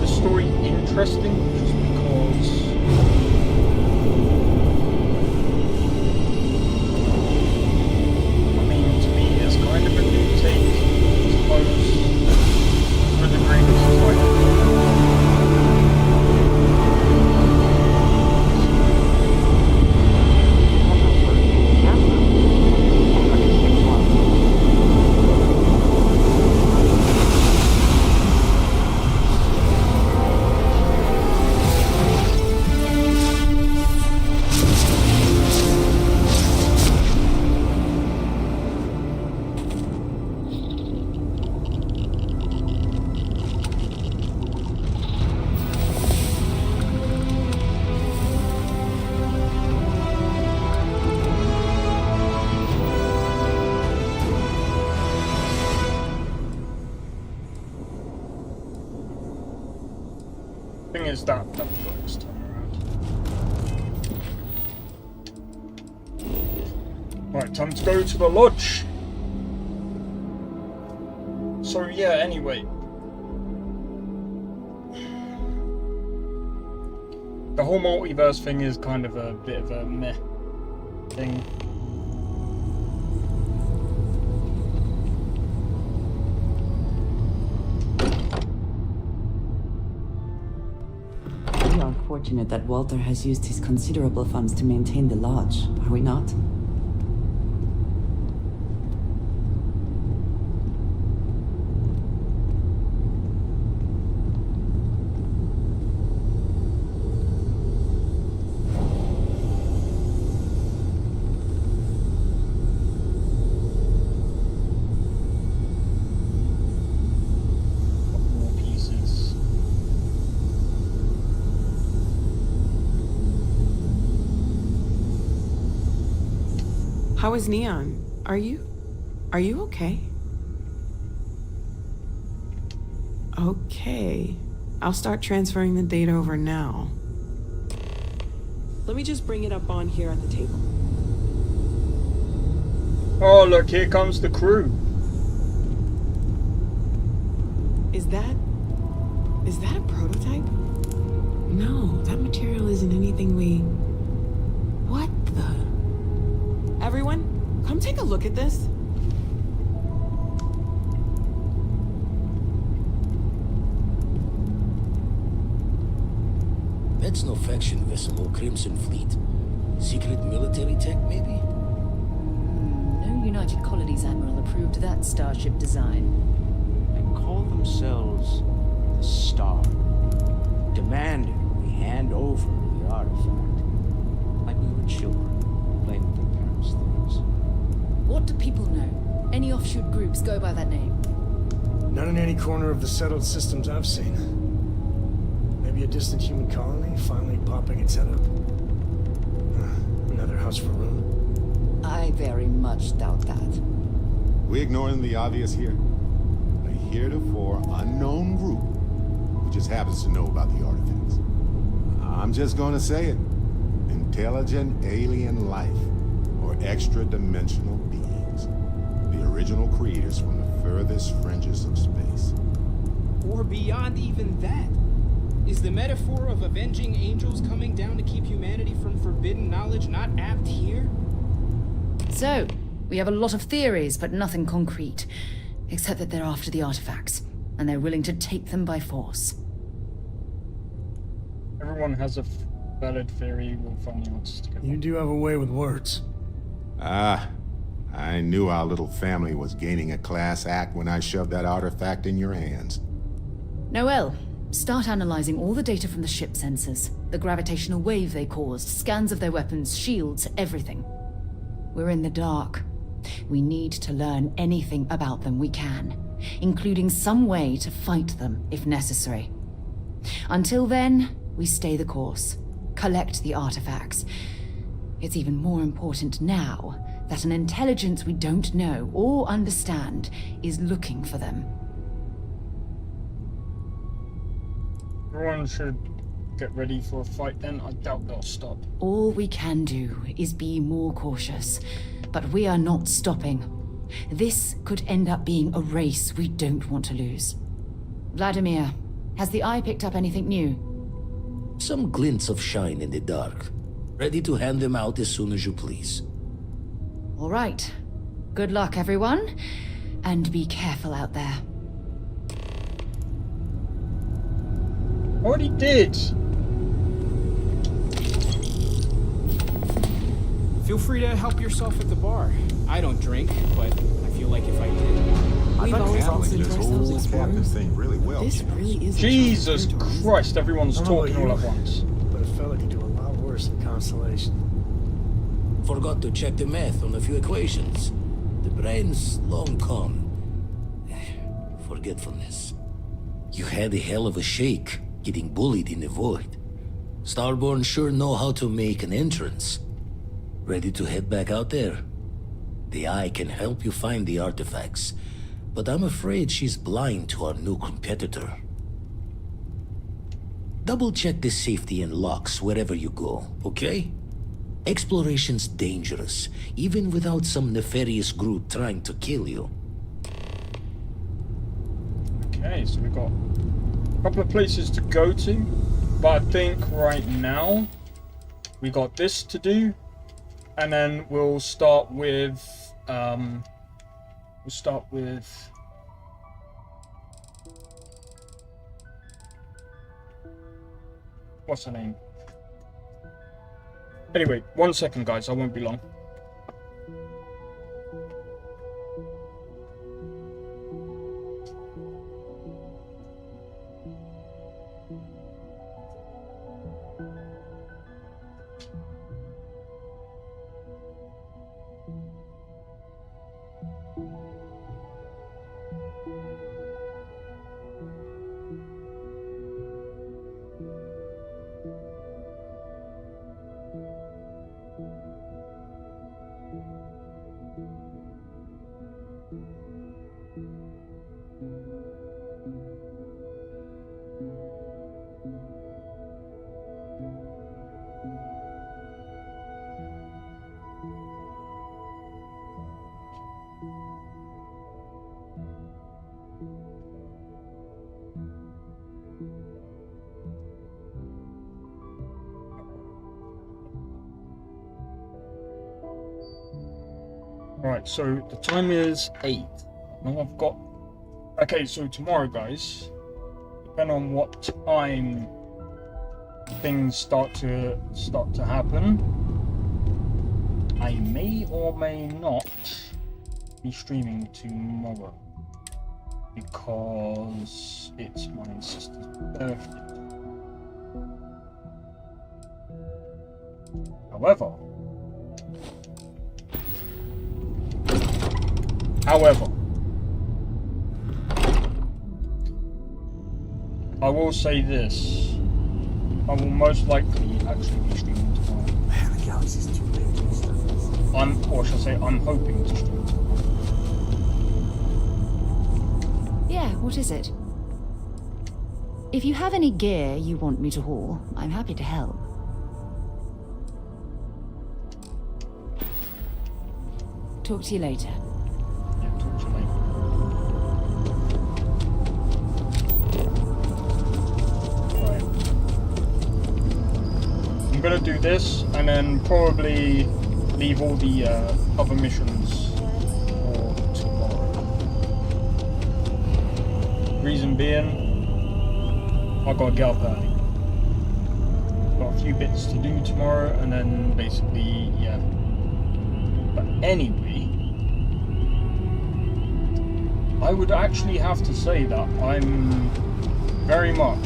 Speaker 1: the story interesting just because I mean, to me, it's kind of a new take, I suppose, to a degree, because it's like thing is that we've got this time around. Right, time to go to the lodge. So yeah, anyway. The whole multiverse thing is kind of a bit of a meh thing.
Speaker 23: We are fortunate that Walter has used his considerable funds to maintain the lodge, are we not?
Speaker 6: How is Neon? Are you okay? Okay. I'll start transferring the data over now.
Speaker 11: Let me just bring it up on here at the table.
Speaker 1: Oh, look, here comes the crew.
Speaker 6: Is that a prototype? No, that material isn't anything we... What the... Everyone, come take a look at this.
Speaker 9: That's no faction vessel or Crimson Fleet. Secret military tech, maybe?
Speaker 19: No United Colonies Admiral approved that starship design.
Speaker 13: They call themselves the Star. Demanding we hand over the artifact. Like we were children, playing with their parents' things.
Speaker 19: What do people know? Any offshoot groups go by that name?
Speaker 17: Not in any corner of the settled systems I've seen. Maybe a distant human colony finally popping its head up. Another house for room.
Speaker 19: I very much doubt that.
Speaker 22: We ignoring the obvious here? A heretofore unknown group who just happens to know about the artifacts. I'm just gonna say it. Intelligent alien life, or extra-dimensional beings. The original creators from the furthest fringes of space.
Speaker 11: Or beyond even that. Is the metaphor of avenging angels coming down to keep humanity from forbidden knowledge not apt here?
Speaker 19: So, we have a lot of theories, but nothing concrete. Except that they're after the artifacts, and they're willing to take them by force.
Speaker 1: Everyone has a valid theory. We'll find the answers together.
Speaker 17: You do have a way with words.
Speaker 22: Ah, I knew our little family was gaining a class act when I shoved that artifact in your hands.
Speaker 19: Noel, start analyzing all the data from the ship sensors. The gravitational wave they caused, scans of their weapons, shields, everything. We're in the dark. We need to learn anything about them we can, including some way to fight them if necessary. Until then, we stay the course, collect the artifacts. It's even more important now that an intelligence we don't know or understand is looking for them.
Speaker 1: Everyone should get ready for a fight then. I doubt they'll stop.
Speaker 19: All we can do is be more cautious, but we are not stopping. This could end up being a race we don't want to lose. Vladimir, has the Eye picked up anything new?
Speaker 2: Some glints of shine in the dark. Ready to hand them out as soon as you please.
Speaker 19: All right. Good luck, everyone. And be careful out there.
Speaker 1: Already did.
Speaker 11: Feel free to help yourself at the bar. I don't drink, but I feel like if I did.
Speaker 6: We've always listened to ourselves explore.
Speaker 22: Thing really well.
Speaker 6: This really is.
Speaker 1: Jesus Christ, everyone's talking all at once.
Speaker 17: But a fella could do a lot worse in Constellation.
Speaker 2: Forgot to check the math on a few equations. The brain's long gone. Forgetfulness. You had a hell of a shake, getting bullied in the void. Starborn sure know how to make an entrance. Ready to head back out there? The Eye can help you find the artifacts, but I'm afraid she's blind to our new competitor. Double check the safety and locks wherever you go, okay? Exploration's dangerous, even without some nefarious group trying to kill you.
Speaker 1: Okay, so we've got a couple of places to go to, but I think right now we got this to do, and then we'll start with what's her name? Anyway, 1 second, guys. I won't be long. Right, so the time is 8. Now I've got... Okay, so tomorrow, guys, depending on what time things start to happen, I may or may not be streaming tomorrow because it's my sister's birthday. However, I will say this. I will most likely actually be streaming tomorrow.
Speaker 17: Man, the galaxy's too big to do stuff.
Speaker 1: Or should I say, I'm hoping to stream tomorrow.
Speaker 19: Yeah, what is it? If you have any gear you want me to haul, I'm happy to help. Talk to you later.
Speaker 1: Yeah, talk to you later. Right. I'm gonna do this and then probably leave all the other missions for tomorrow. Reason being, I gotta get up early. got a few bits to do tomorrow, and then basically, yeah. But anyway, I would actually have to say that I'm very much,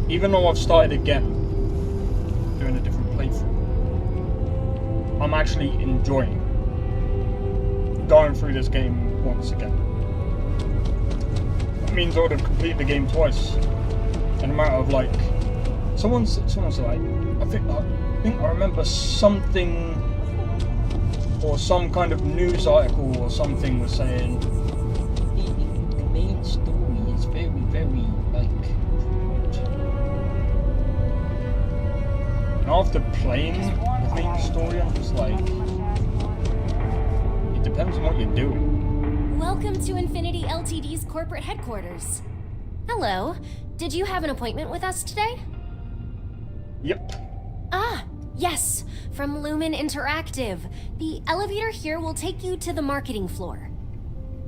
Speaker 1: even though I've started again, doing a different playthrough, I'm actually enjoying going through this game once again. That means I would have completed the game twice in a matter of like, someone's like, I think I remember something, or some kind of news article or something was saying the main story is very, very like. And after playing the main story, I'm just like, it depends on what you're doing.
Speaker 3: Welcome to Infinity Ltd's corporate headquarters. Hello. Did you have an appointment with us today?
Speaker 1: Yep.
Speaker 3: Ah, yes. From Lumen Interactive. The elevator here will take you to the marketing floor.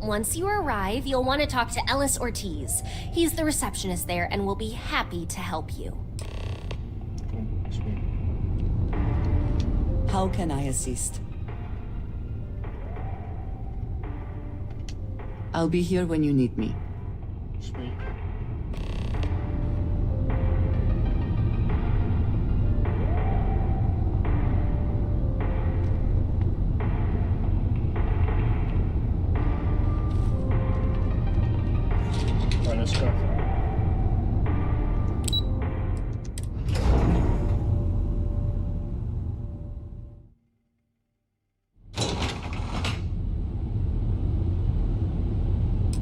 Speaker 3: Once you arrive, you'll want to talk to Ellis Ortiz. He's the receptionist there and will be happy to help you.
Speaker 7: How can I assist? I'll be here when you need me.
Speaker 1: Sweet. Right, let's go.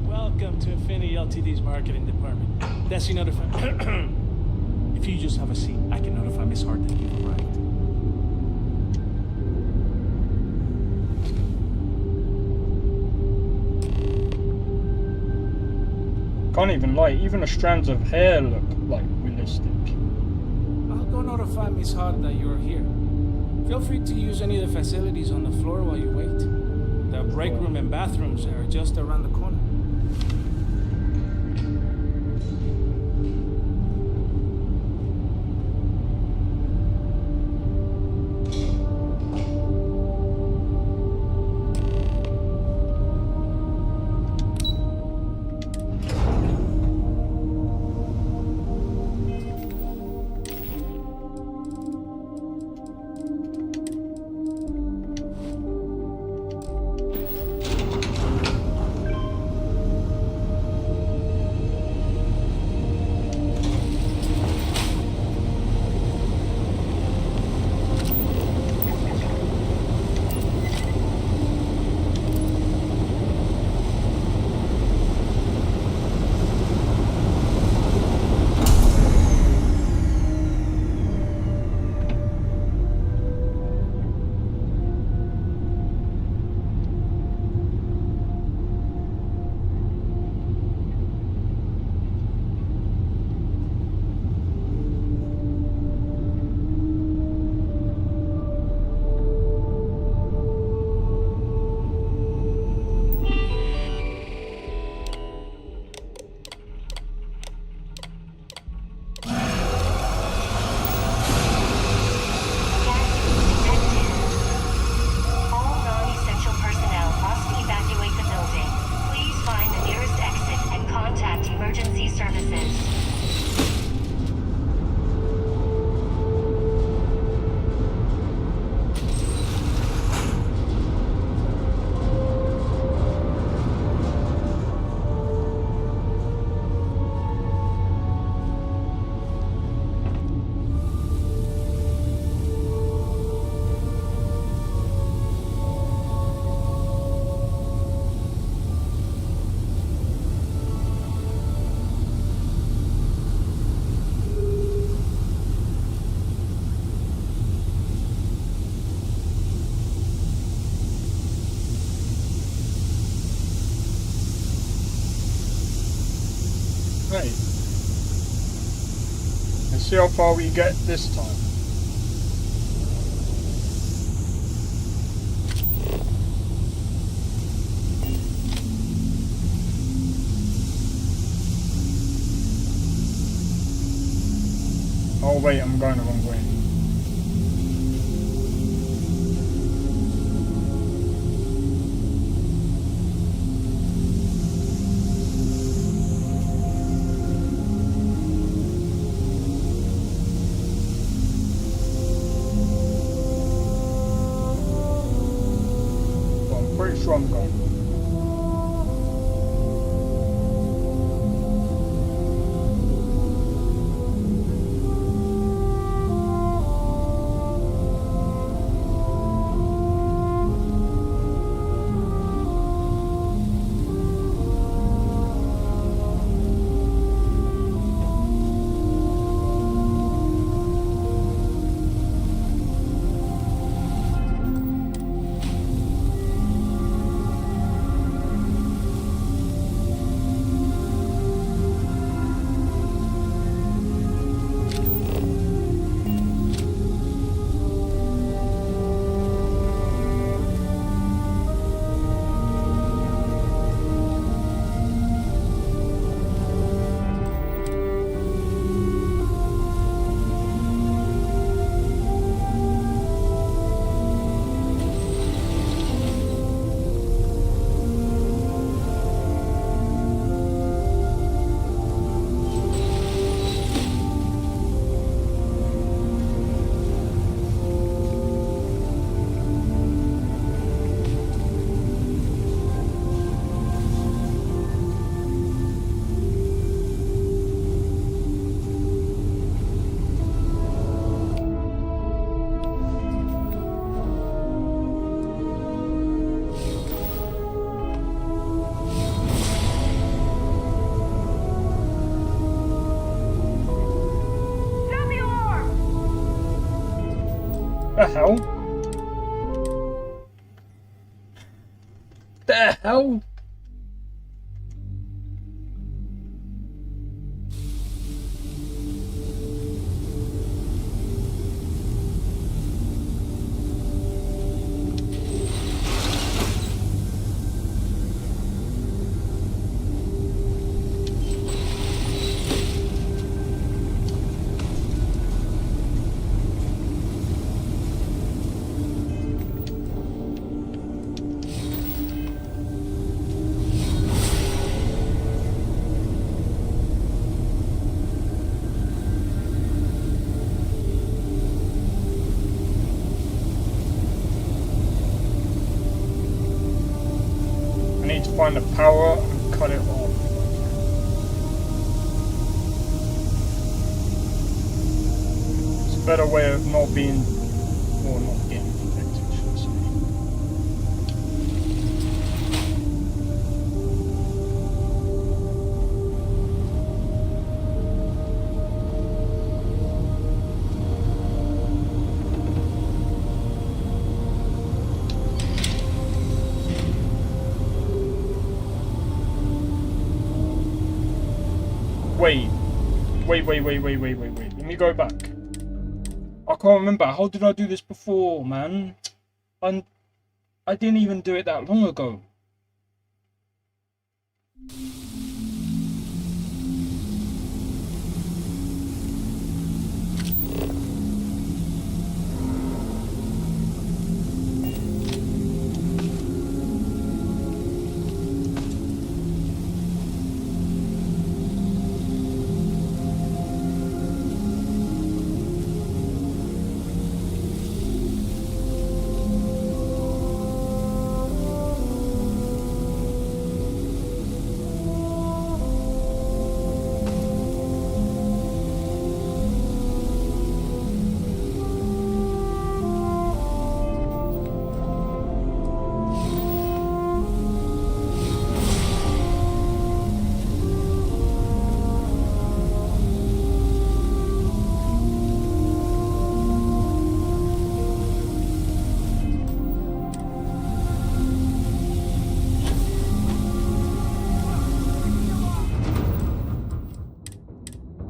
Speaker 10: Welcome to Infinity Ltd's marketing department. Desi, notify. If you just have a seat, I can notify Miss Hart that you've arrived.
Speaker 1: Can't even lie, even the strands of hair look like realistic.
Speaker 10: I'll go notify Miss Hart that you're here. Feel free to use any of the facilities on the floor while you wait. The break room and bathrooms are just around the corner.
Speaker 1: Right. Let's see how far we get this time. Oh wait, I'm going the wrong way. Well, I'm pretty sure I'm going. The hell? The hell? I need to find the power and cut it off. It's a better way of not being, or not getting infected, should I say. Wait. Let me go back. I can't remember. How did I do this before, man? I didn't even do it that long ago.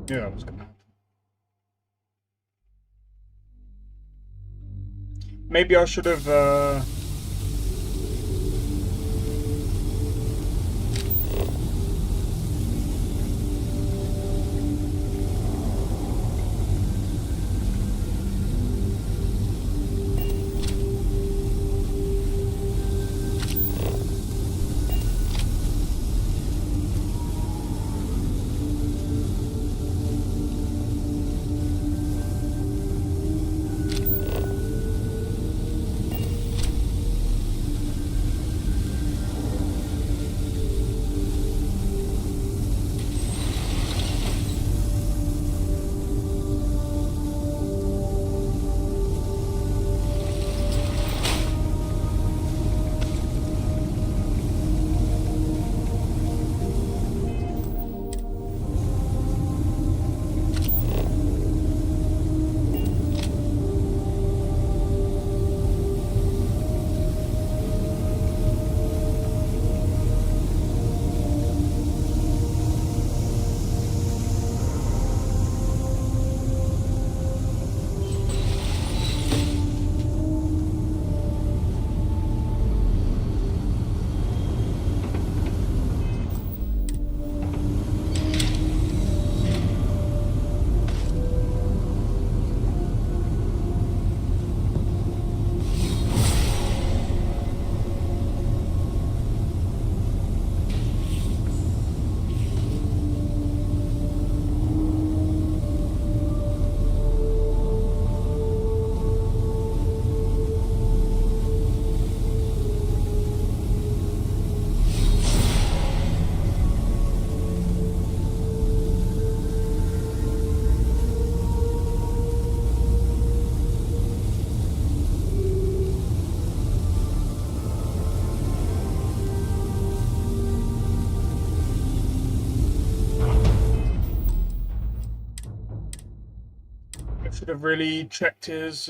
Speaker 1: Yeah, that was gonna happen. Maybe I should have Should have really checked his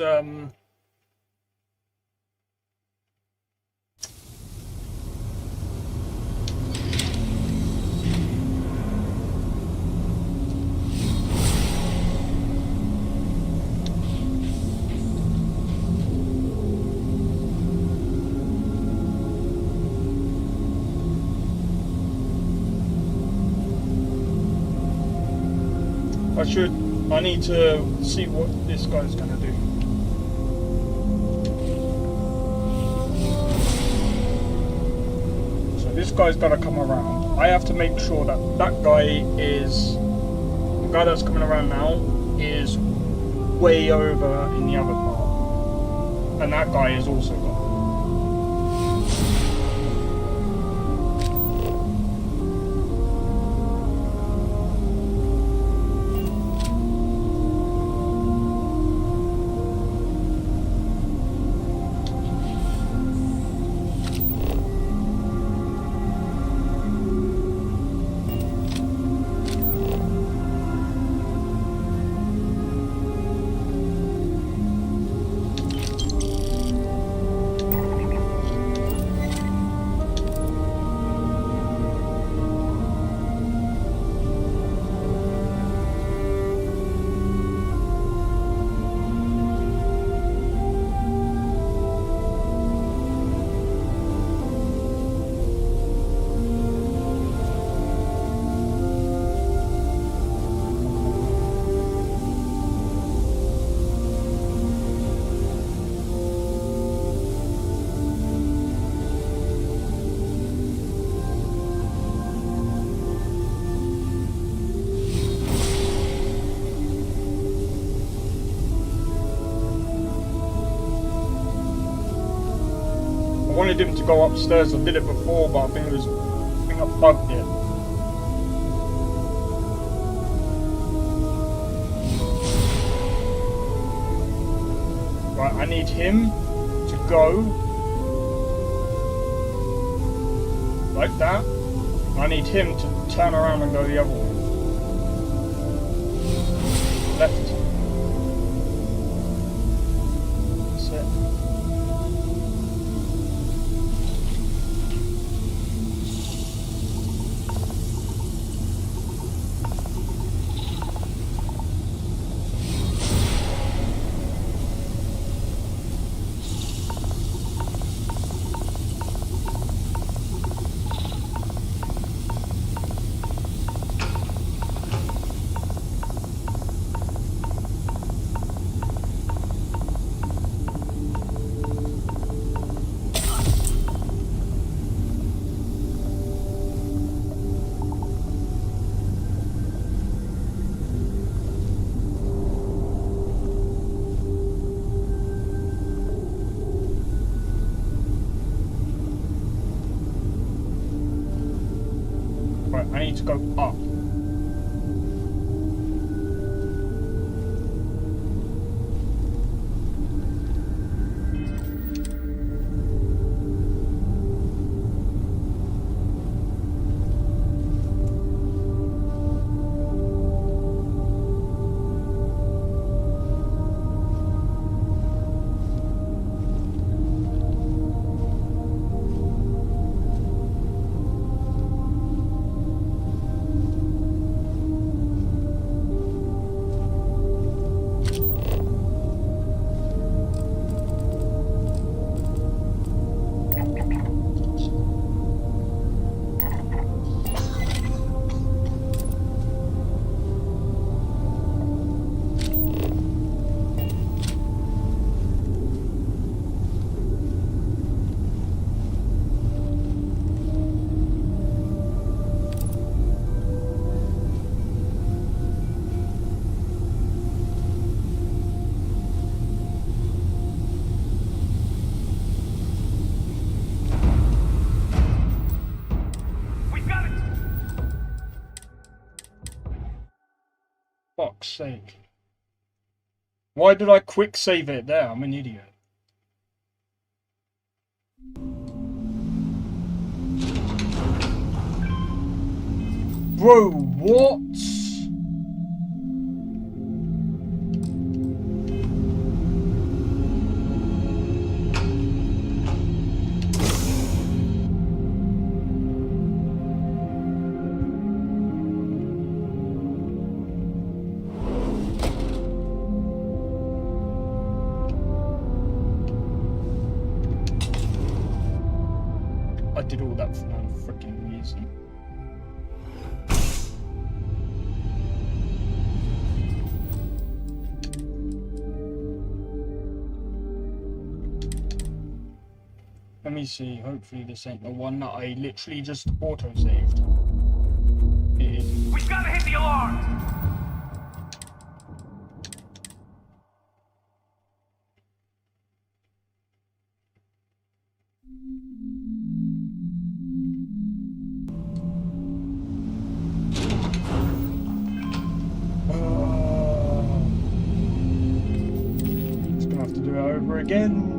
Speaker 1: I need to see what this guy's gonna do. So this guy's gotta come around. I have to make sure that that guy is, the guy that's coming around now is way over in the other part. And that guy is also gone. I wanted him to go upstairs. I did it before, but I think I bugged it. Right, I need him to go like that. I need him to turn around and go the other way. Left. That's it. I need to go up. Fuck's sake. Why did I quick save it there? I'm an idiot. Bro, what? did all that for no freaking reason. Let me see, hopefully this ain't the one that I literally just auto-saved. It is.
Speaker 16: We've gotta hit the alarm!
Speaker 1: Just gonna have to do it over again.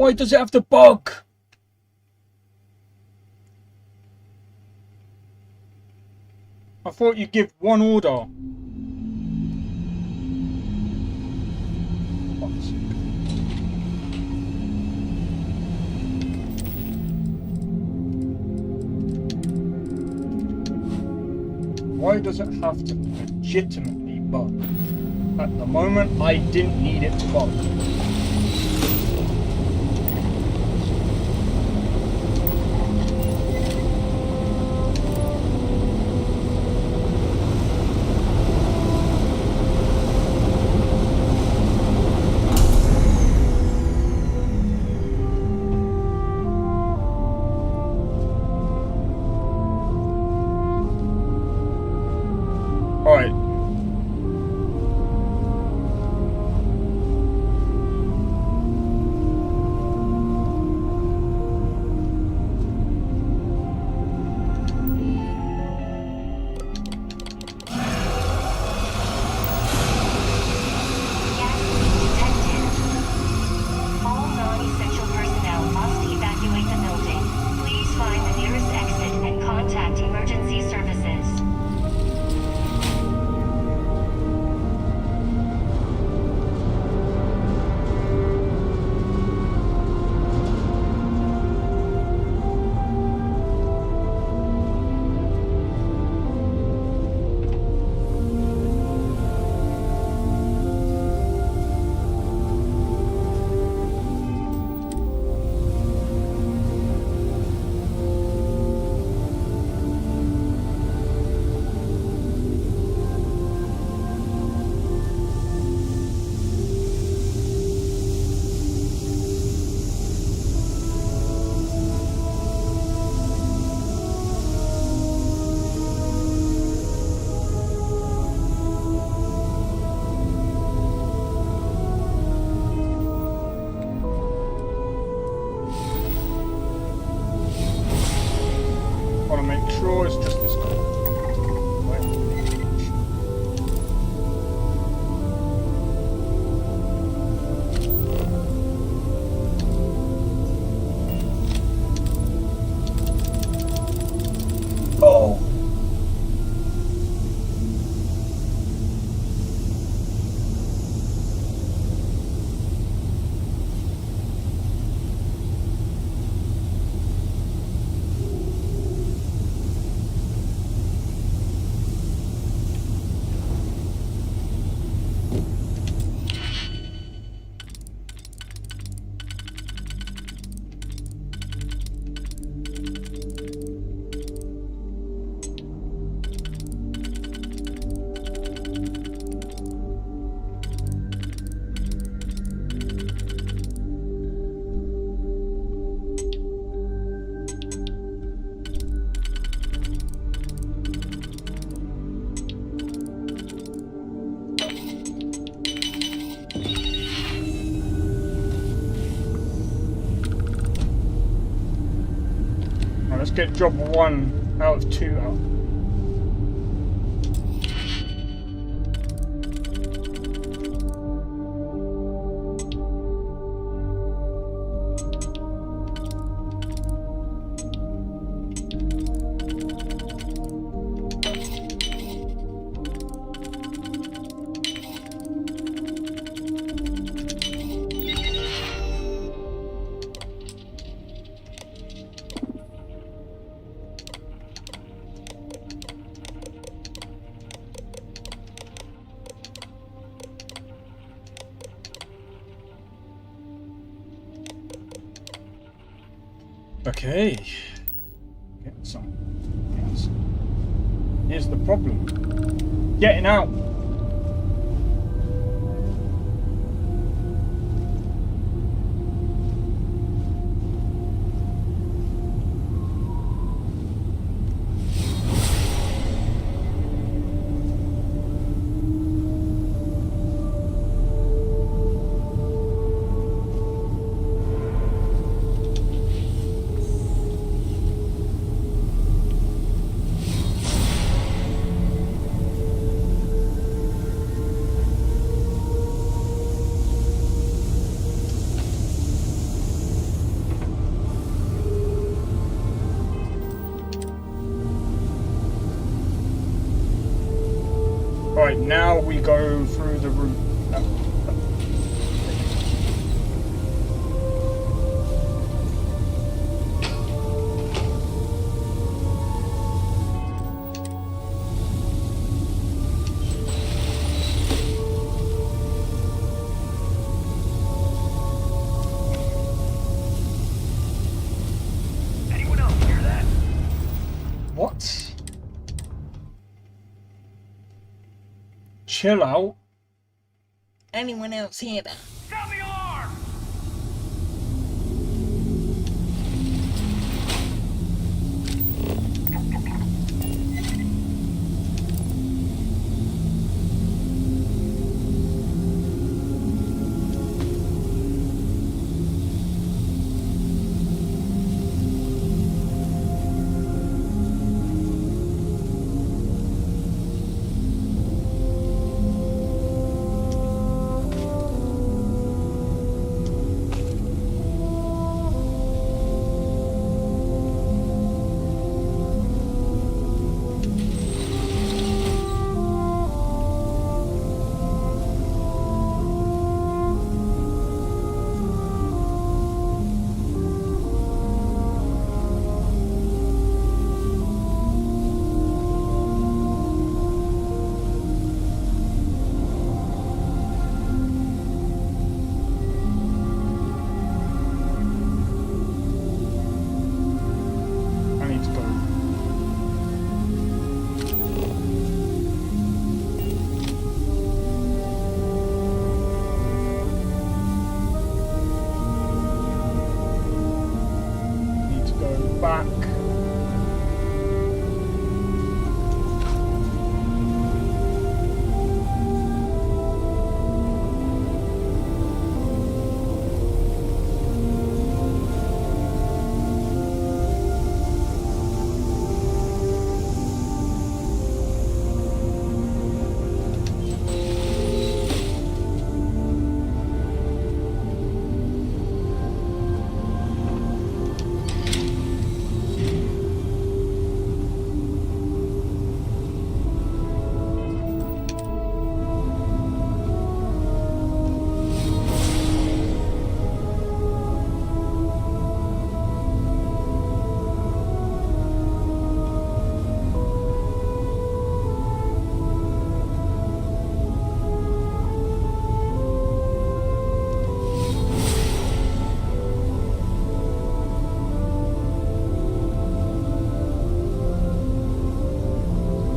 Speaker 1: Why does it have to bug? I thought you'd give one order. Why does it have to legitimately bug? At the moment, I didn't need it to bug. Let's get job 1 out of 2 out. Okay. Get some. Yes. Here's the problem. Getting out. Right, now we go through the route.
Speaker 4: Anyone else hear that?
Speaker 1: What? Chill out.
Speaker 4: Anyone else hear that? Sound the alarm!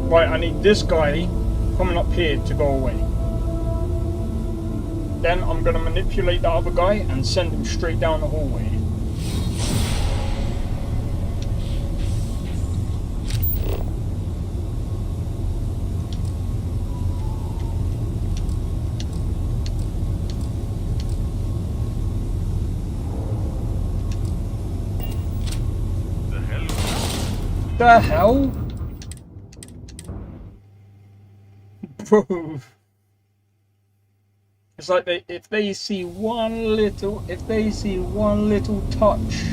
Speaker 1: Right, I need this guy coming up here to go away. Then I'm going to manipulate the other guy and send him straight down the hallway.
Speaker 4: The hell?
Speaker 1: the hell? Bro. It's like if they see one little touch.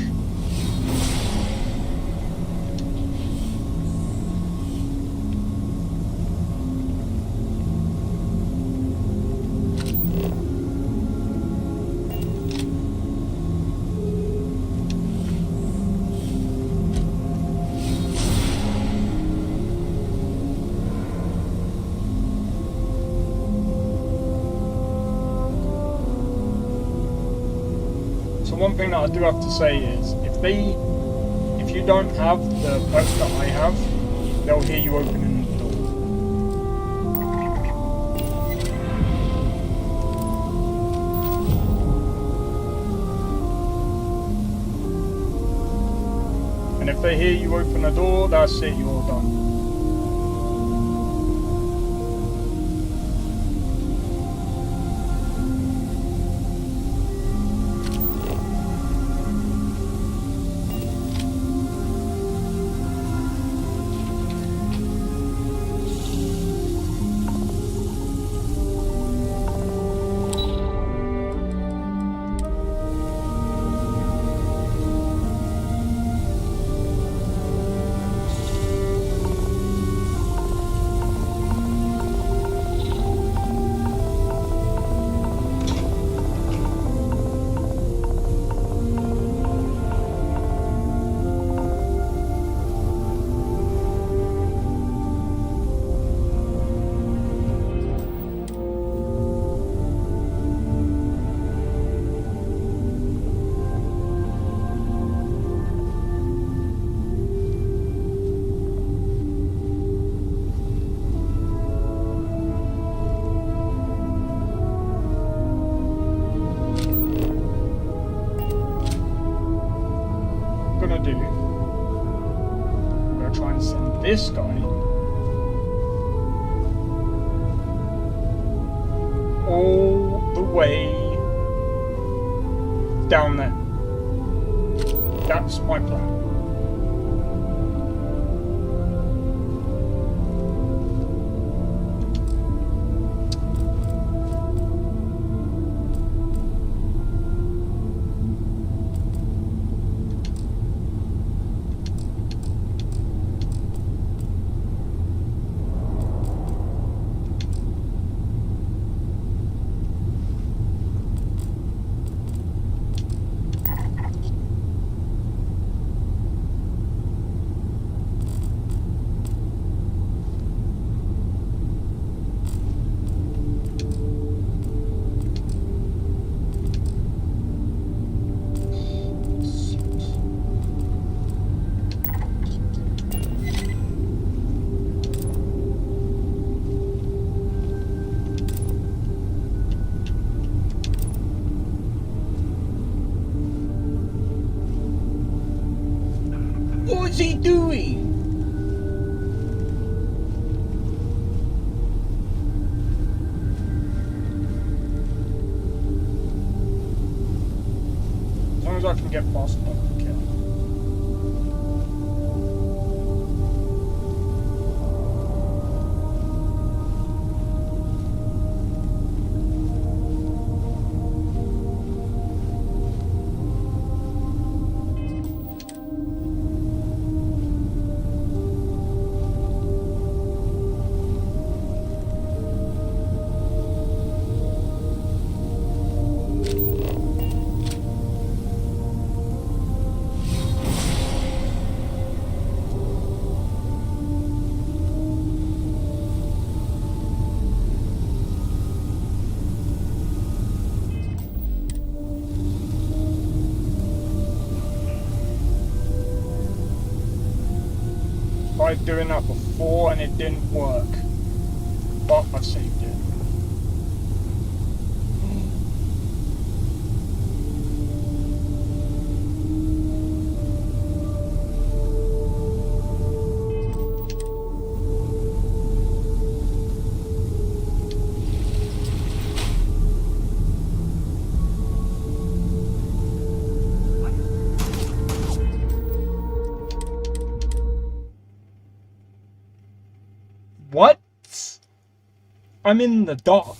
Speaker 1: One thing that I do have to say is, if you don't have the perks that I have, they'll hear you opening the door. And if they hear you open the door, that's it, you're done. This guy all the way down there. That's my plan. What's he doing? As long as I can get past him, I don't care. Tried doing that before and it didn't work, but I saved it. I'm in the dark.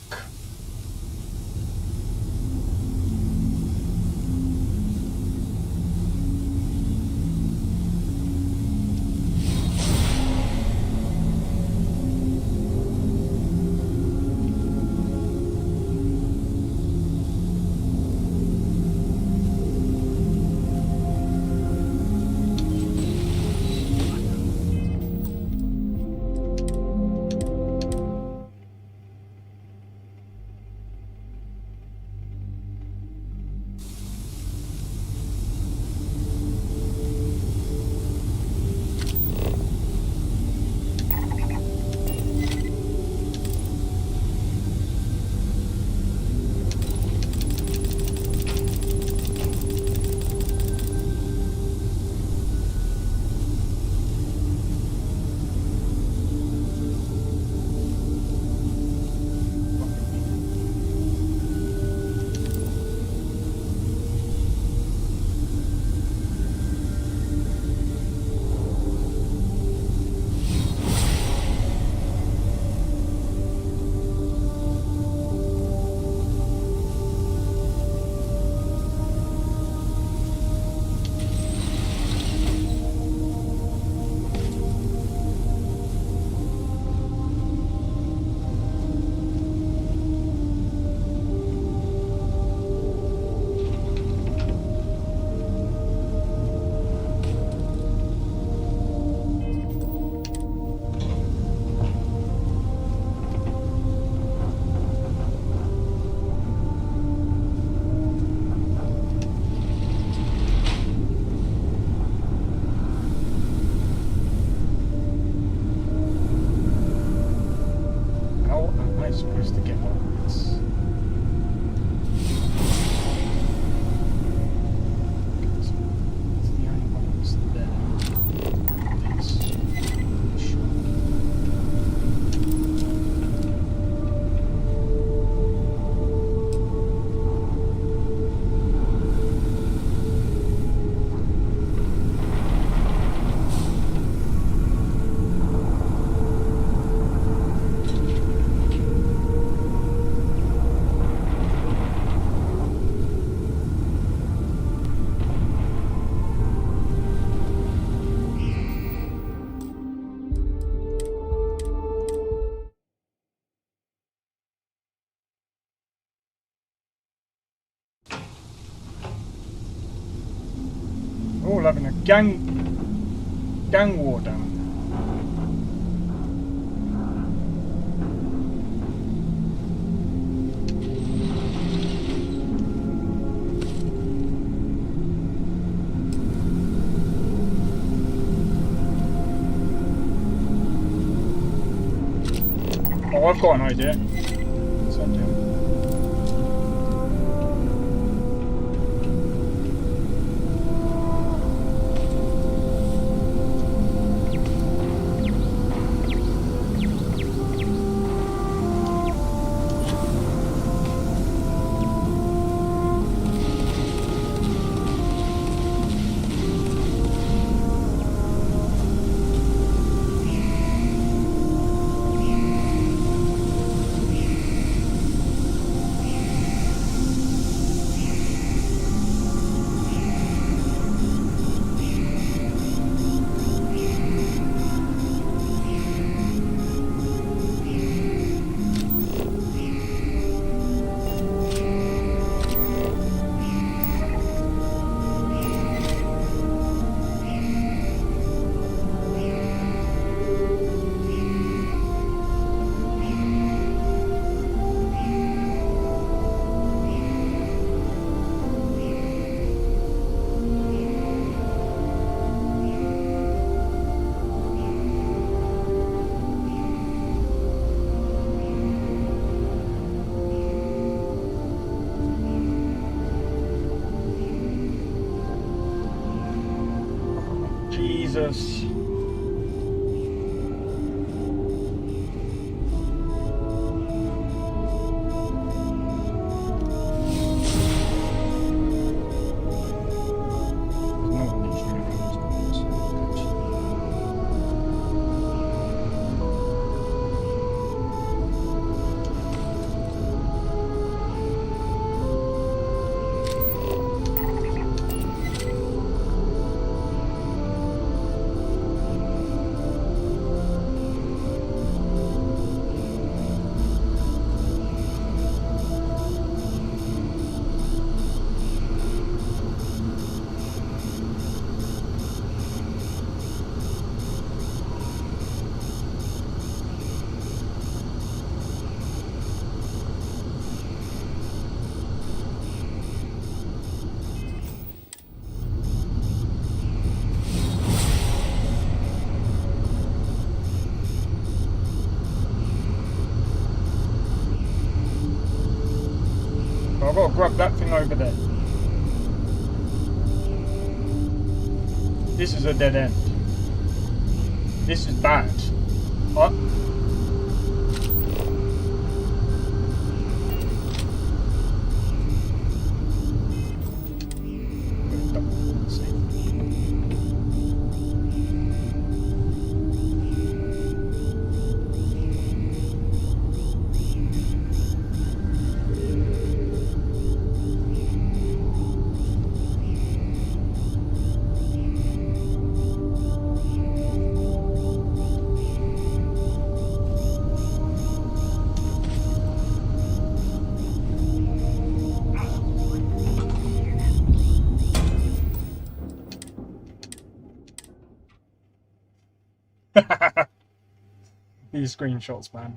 Speaker 1: Supposed to get on this. It's the only one that's there. We're all having a gang war down there. Oh, I've got an idea. Send him. Jesus. But I've got to grab that thing over there. This is a dead end. This is bad. What? These screenshots, man.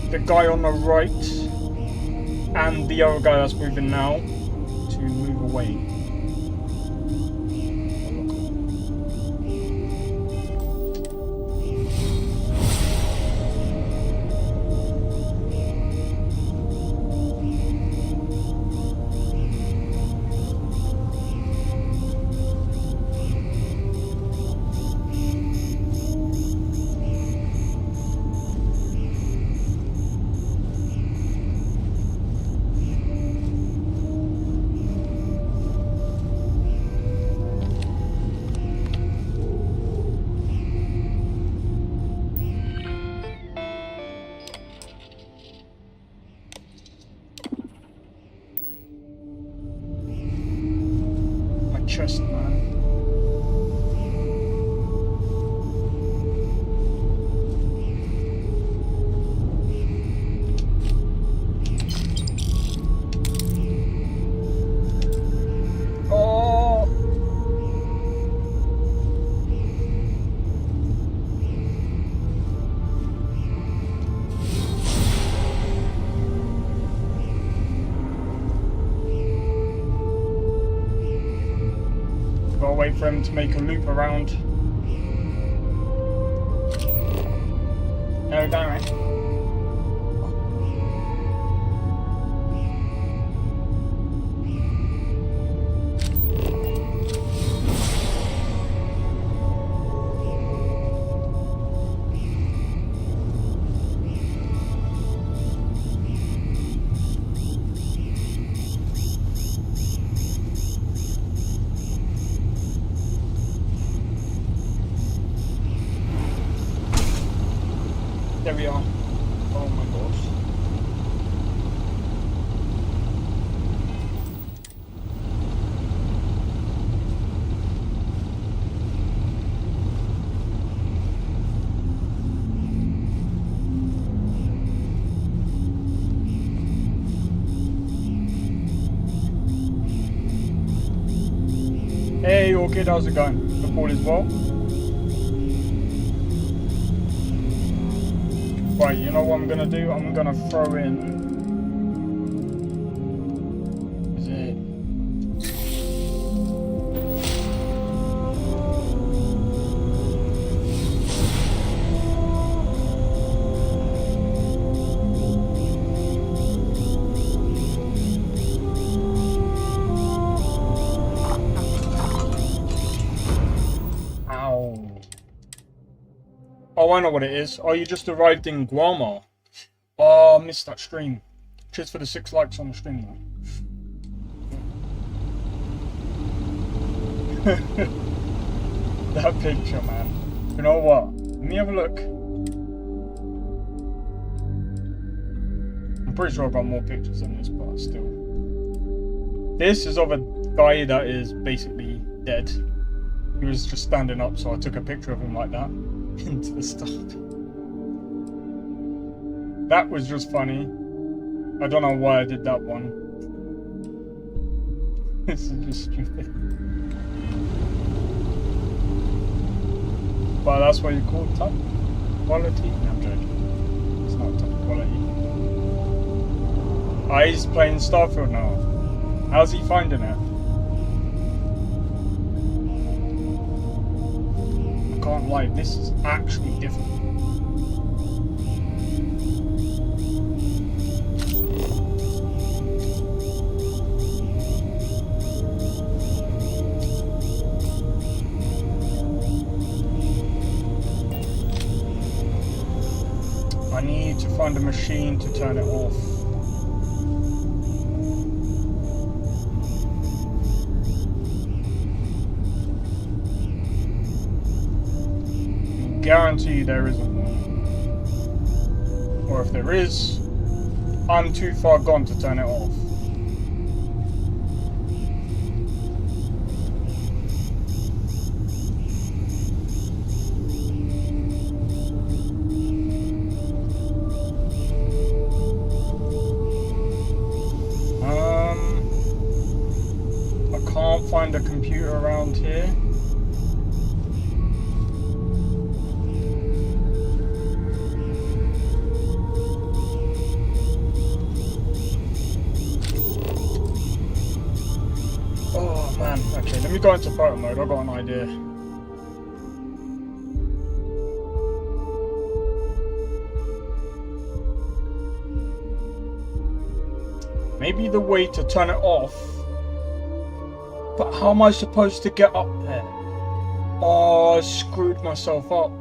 Speaker 1: The guy on the right and the other guy that's moving now to move away. Chest, man. Oh. Gotta wait for him to make a loop around. There we go, right? There we are. Oh my gosh. Hey, Orchid, how's it going? The all is well? Right, you know what I'm gonna do? I'm gonna throw in... Is it... Ow. Oh, I know what it is. Oh, you just arrived in Guama. Oh, I missed that stream. Cheers for the 6 likes on the stream, though. That picture, man. You know what? Let me have a look. I'm pretty sure I've got more pictures than this, but still. This is of a guy that is basically dead. He was just standing up, so I took a picture of him like that. Into the stuff. That was just funny. I don't know why I did that one. This is just stupid. But that's what you call top quality? No, I'm joking. It's not top quality. Ah, he's playing Starfield now. How's he finding it? I can't lie, this is actually difficult. I need to find a machine to turn it off. Guarantee there isn't one. Or if there is, I'm too far gone to turn it off. I can't find a computer around here. Okay, let me go into photo mode. I've got an idea. Maybe the way to turn it off. But how am I supposed to get up there? Oh, I screwed myself up.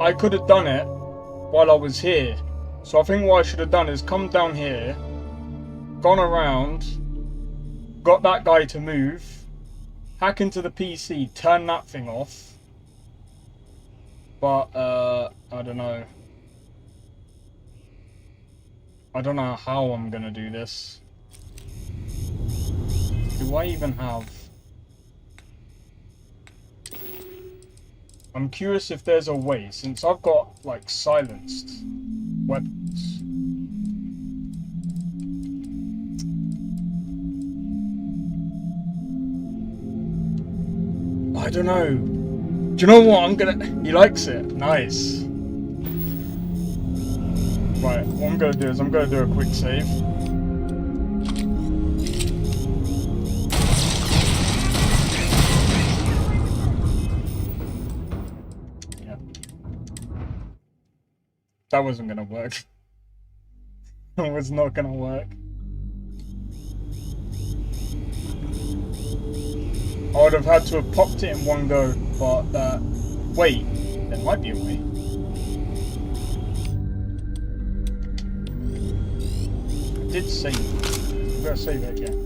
Speaker 1: I could have done it while I was here. So I think what I should have done is come down here, gone around, got that guy to move, hack into the PC, turn that thing off. But, I don't know. I don't know how I'm gonna do this. Do I even have... I'm curious if there's a way, since I've got, like, silenced weapons. I don't know. Do you know what? I'm gonna... He likes it. Nice. Right, what I'm gonna do is I'm gonna do a quick save. Yeah. That wasn't gonna work. It was not gonna work. I would have had to have popped it in one go, but wait, there might be a way. I did save it. I'm gonna save it again.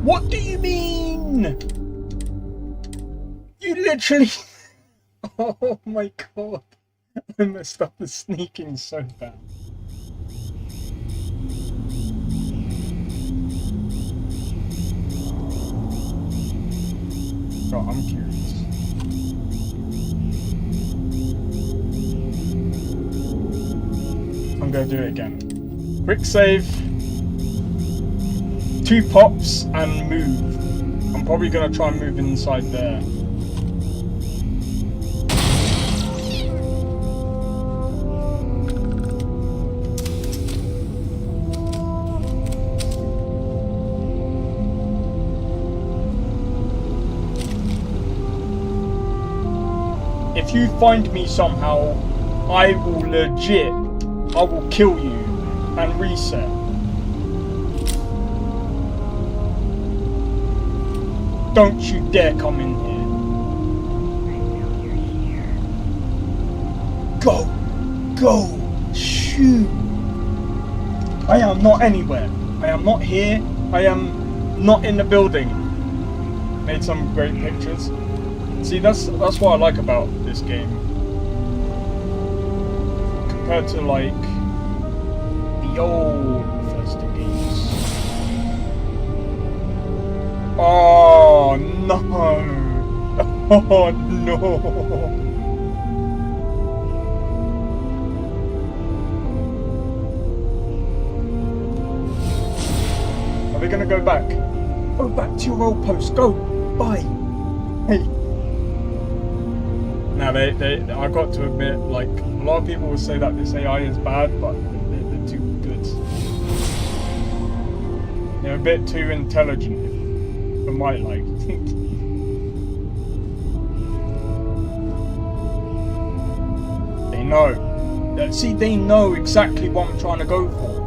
Speaker 1: What do you mean? You literally... Oh my god. I messed up the sneaking so bad. Oh, I'm curious. I'm gonna do it again. Quick save. 2 pops and move. I'm probably gonna try and move inside there. If you find me somehow, I will kill you and reset. Don't you dare come in here. Go! Go! Shoot! I am not anywhere. I am not here. I am not in the building. Made some great pictures. See, that's what I like about this game. Compared to like the old Bethesda games. Oh no! Oh no! Are we gonna go back? Go back to your old post. Go. Bye. Hey. Now I got to admit, like, a lot of people will say that this AI is bad, but they're too good. They're a bit too intelligent for my liking. They know. See, they know exactly what I'm trying to go for.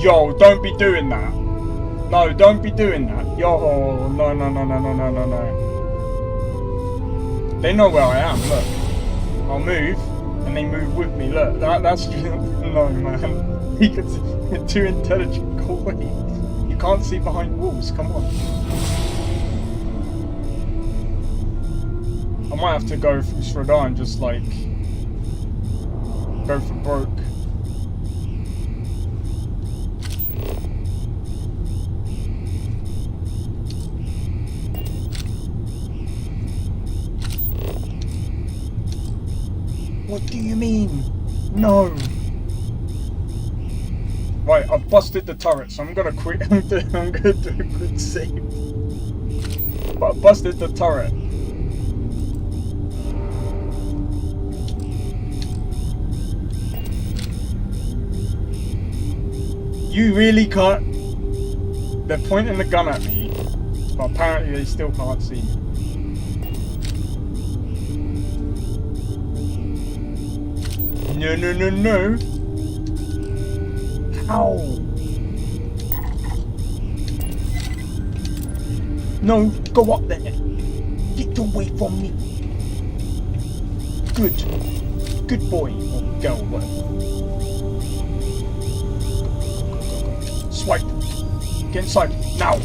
Speaker 1: Yo, don't be doing that. No, don't be doing that. Yo, no. They know where I am, look. I'll move, and they move with me, look. That's just... No, man. You're too intelligent, go away. You can't see behind walls, come on. I might have to go through Sradar and just, like... go for broke. What do you mean? No. Right, I've busted the turret, so I'm gonna quit. I'm gonna do a quick save. But I busted the turret. You really can't. They're pointing the gun at me, but apparently they still can't see me. No. Ow. No, go up there. Get away from me. Good. Good boy. Or girl, whatever. Swipe. Get inside. Now.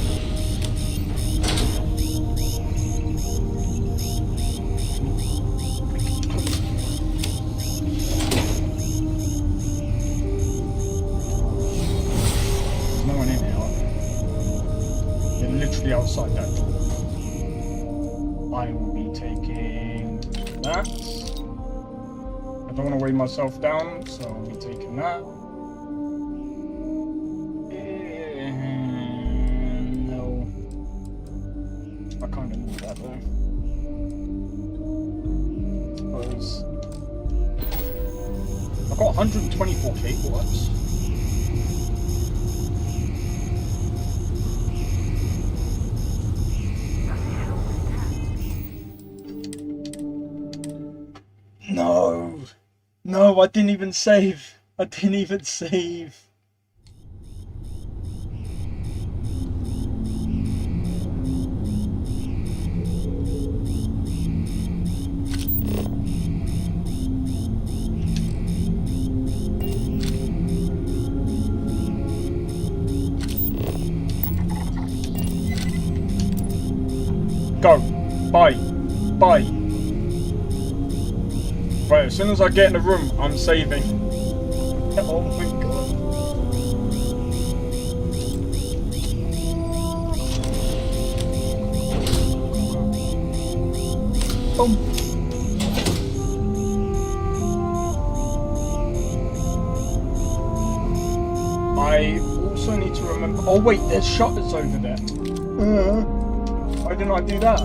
Speaker 1: Outside that door. I will be taking that. I don't want to weigh myself down, so I'll be taking that. And no. I kind of need that though. Suppose. I've got 124 kilowatts. No, I didn't even save. Go. Bye. Bye. Right, as soon as I get in the room, I'm saving. Oh my god. Boom. I also need to remember. Oh wait, there's shutters over there. Why didn't I do that?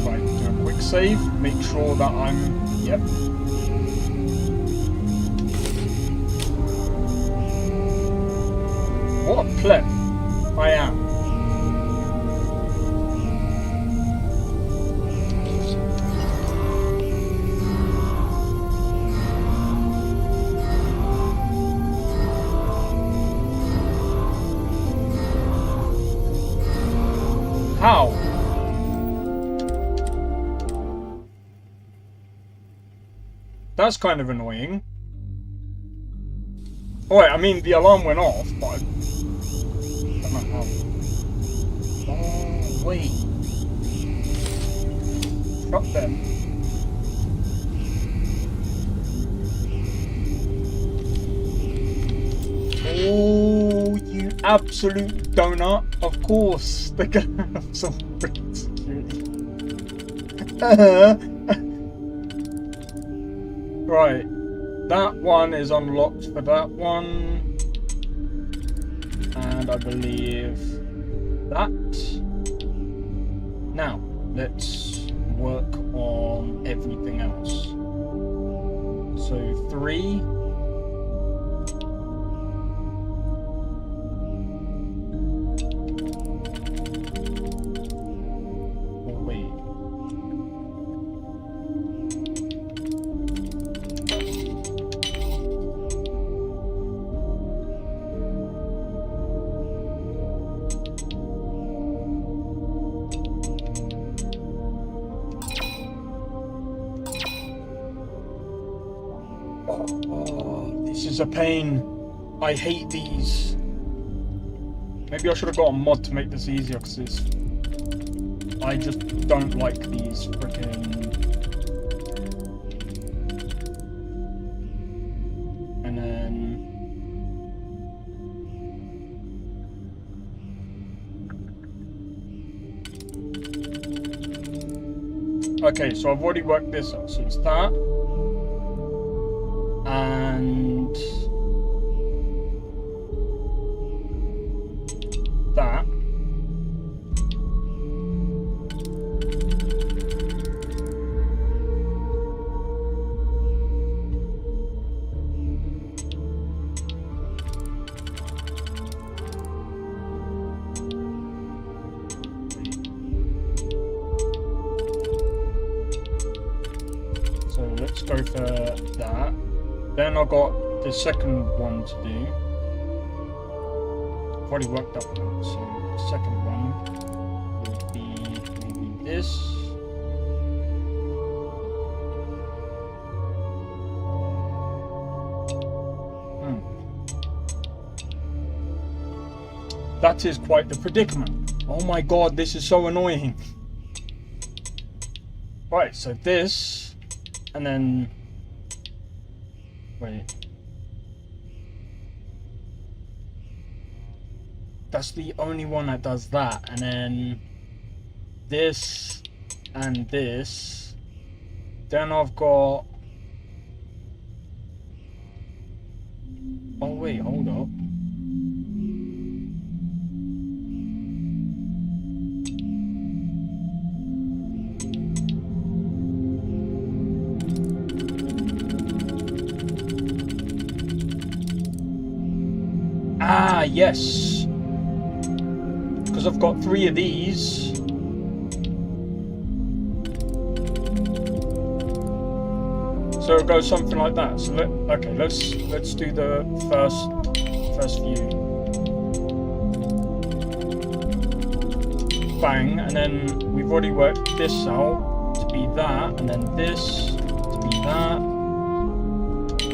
Speaker 1: Right, do a quick save. Make sure that I'm. Yep. What a pleb I am. How? That's kind of annoying. Alright, I mean, the alarm went off, but I don't know how. Oh, wait. Shut them. Oh, you absolute donut. Of course, they're gonna have some freaking security. Right. That one is unlocked for that one. And I believe that. Now, let's work on everything else. So 3. Is a pain. I hate these. Maybe I should have got a mod to make this easier because I just don't like these freaking. And then okay, so I've already worked this out. So it's that. And that. So let's go for that. Then I got the second one to do. I've already worked up one, so the second one would be maybe this. That is quite the predicament. Oh my god, this is so annoying. Right, so this, and then wait. That's the only one that does that. And then this and this. Then I've got. Oh wait, hold up. Ah, yes. Because I've got 3 of these. So it goes something like that. So okay, let's do the first view. Bang, and then we've already worked this out. be that, and then this to be that.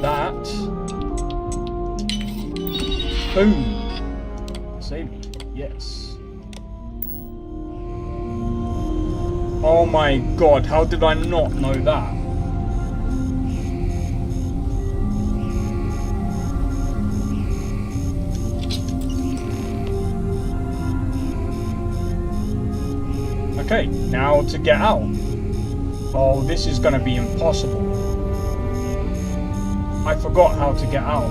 Speaker 1: That. Boom. Save me. Yes. Oh my god, how did I not know that? Okay, now to get out. Oh, this is gonna be impossible. I forgot how to get out.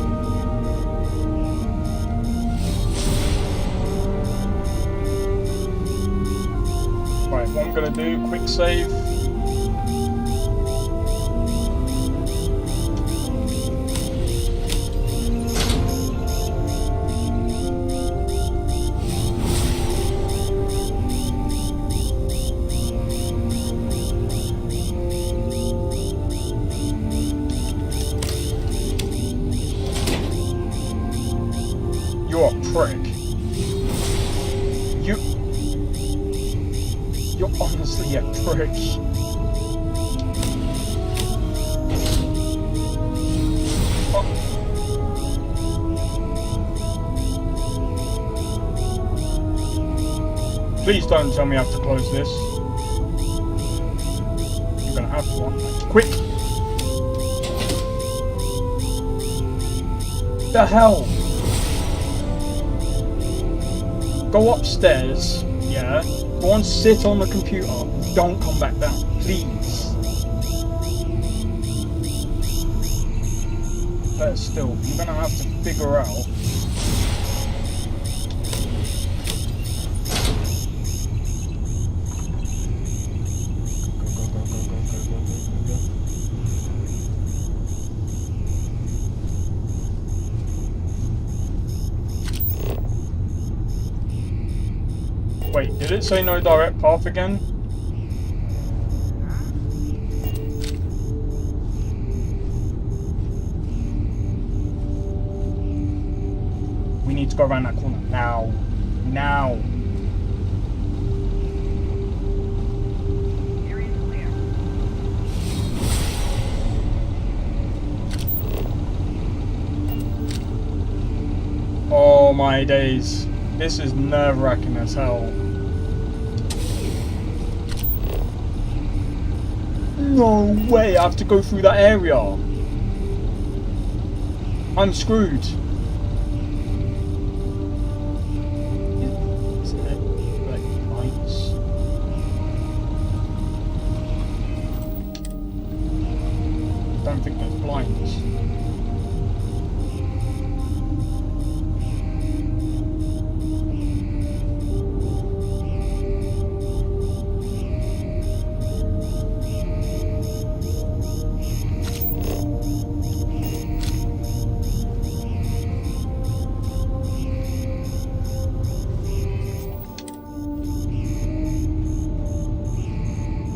Speaker 1: Right, what I'm gonna do, quick save. You're a prick. You're honestly a prick. Oh. Please don't tell me I have to close this. You're gonna have to, aren't you? Quick! The hell? Go upstairs, yeah? Go and sit on the computer. Don't come back down, please. But still, you're gonna have to figure out. Wait, did it say no direct path again? We need to go around that corner now. Now. Oh my days. This is nerve-wracking as hell. No way, I have to go through that area. I'm screwed. Is there like lights? I don't think there's blinds.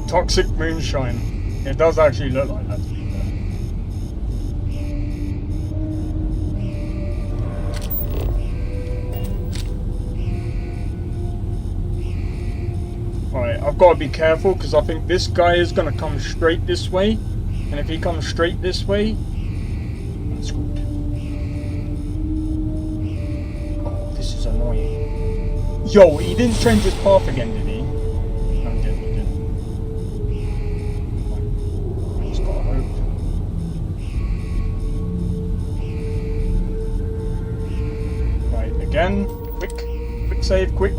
Speaker 1: Toxic moonshine. It does actually look like that, to be fair. Right, I've got to be careful because I think this guy is going to come straight this way. And if he comes straight this way, I'm screwed. Oh, this is annoying. Yo, he didn't change his path again, did he? Again, quick save, quick.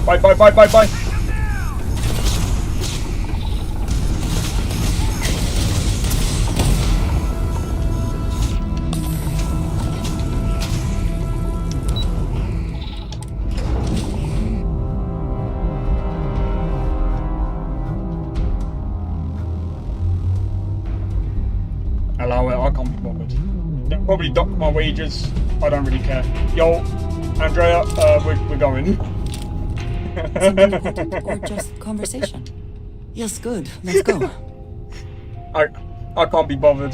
Speaker 1: Bye. Allow it, I can't be bothered. They'll probably dock my wages. I don't really care. Yo, Andrea, we're going.
Speaker 7: Or just conversation? Yes, good. Let's go.
Speaker 1: I can't be bothered.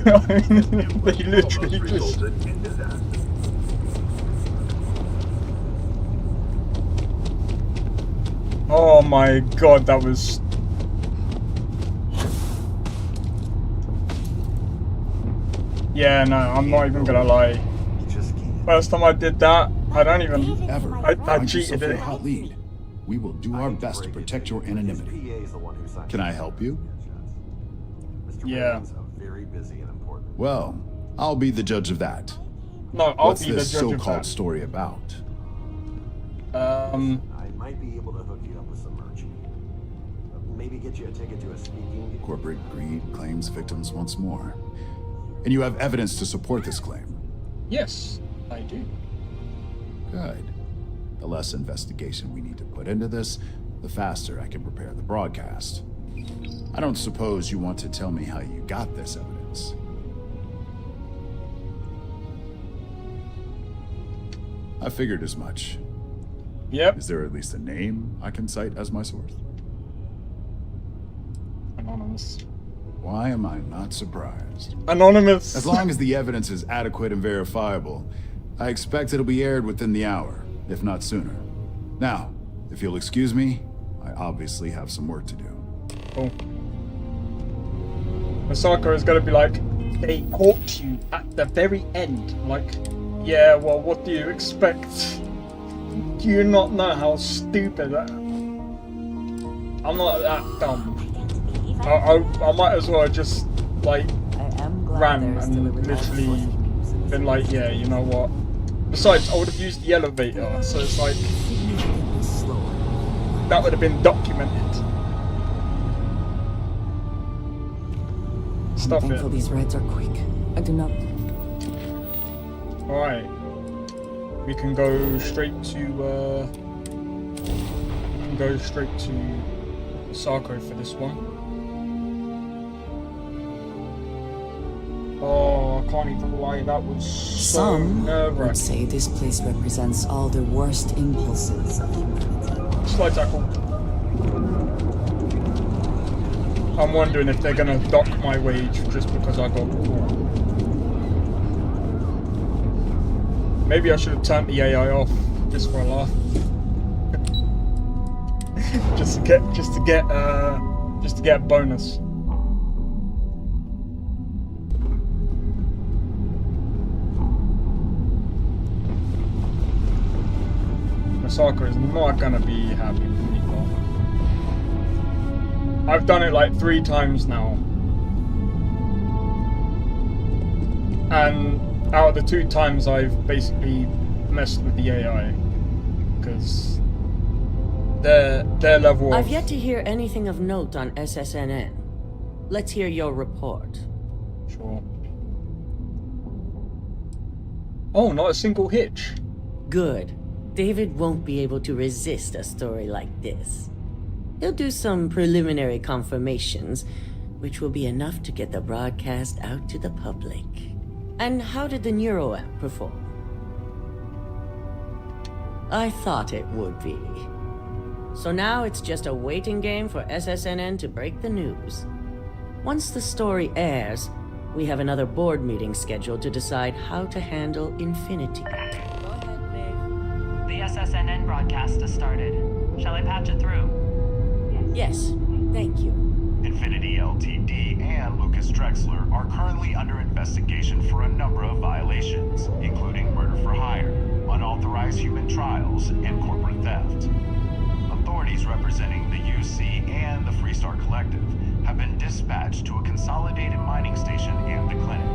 Speaker 1: They literally just... Oh my god, that was... Yeah, no, I'm not even gonna lie. First time I did that, I don't even... I cheated it.
Speaker 5: Hot lead. We will do our best to protect your anonymity. Can I help you?
Speaker 1: Yeah.
Speaker 5: Well, I'll be the judge of that.
Speaker 1: No, I'll
Speaker 5: What's
Speaker 1: be the
Speaker 5: this
Speaker 1: judge of
Speaker 5: so-called
Speaker 1: that.
Speaker 5: story about?
Speaker 8: I might be able to hook you up with some merch. Maybe get you a ticket to a speaking.
Speaker 5: Corporate greed claims victims once more. And you have evidence to support this claim?
Speaker 1: Yes, I do.
Speaker 5: Good. The less investigation we need to put into this, the faster I can prepare the broadcast. I don't suppose you want to tell me how you got this evidence. I figured as much.
Speaker 1: Yep.
Speaker 5: Is there at least a name I can cite as my source?
Speaker 1: Anonymous.
Speaker 5: Why am I not surprised?
Speaker 1: Anonymous.
Speaker 5: As long as the evidence is adequate and verifiable, I expect it'll be aired within the hour, if not sooner. Now, if you'll excuse me, I obviously have some work to do.
Speaker 1: Cool. Masako is gonna be like, they caught you at the very end. Like, yeah, well, what do you expect? Do you not know how stupid that... I'm not that dumb. I might as well just, like, ran and literally been like, yeah, you know what? Besides, I would have used the elevator, so it's like... That would have been documented. Stuff
Speaker 23: I'm thankful
Speaker 1: it.
Speaker 23: these rides are quick. I do not...
Speaker 1: Alright. We can go straight to, Sarko for this one. Oh, I can't even lie, that was so
Speaker 23: Some
Speaker 1: nerve-wracking.
Speaker 23: would say this place represents all the worst impulses of humanity.
Speaker 1: Slide tackle. I'm wondering if they're gonna dock my wage just because I got caught. Maybe I should have turned the AI off just for a laugh. just to get a bonus. Masako is not gonna be happy with me, though. I've done it like 3 times now. And out of the 2 times I've basically messed with the AI. Because their level of...
Speaker 12: I've yet to hear anything of note on SSNN. Let's hear your report.
Speaker 1: Sure. Oh, not a single hitch.
Speaker 12: Good. David won't be able to resist a story like this. He'll do some preliminary confirmations, which will be enough to get the broadcast out to the public. And how did the NeuroAmp perform? I thought it would be. So now it's just a waiting game for SSNN to break the news. Once the story airs, we have another board meeting scheduled to decide how to handle Infinity.
Speaker 18: The SSNN broadcast has started. Shall I patch it through?
Speaker 12: Yes, thank you.
Speaker 20: Infinity Ltd. and Lucas Drexler are currently under investigation for a number of violations, including murder for hire, unauthorized human trials, and corporate theft. Authorities representing the UC and the Freestar Collective have been dispatched to a consolidated mining station and the clinic.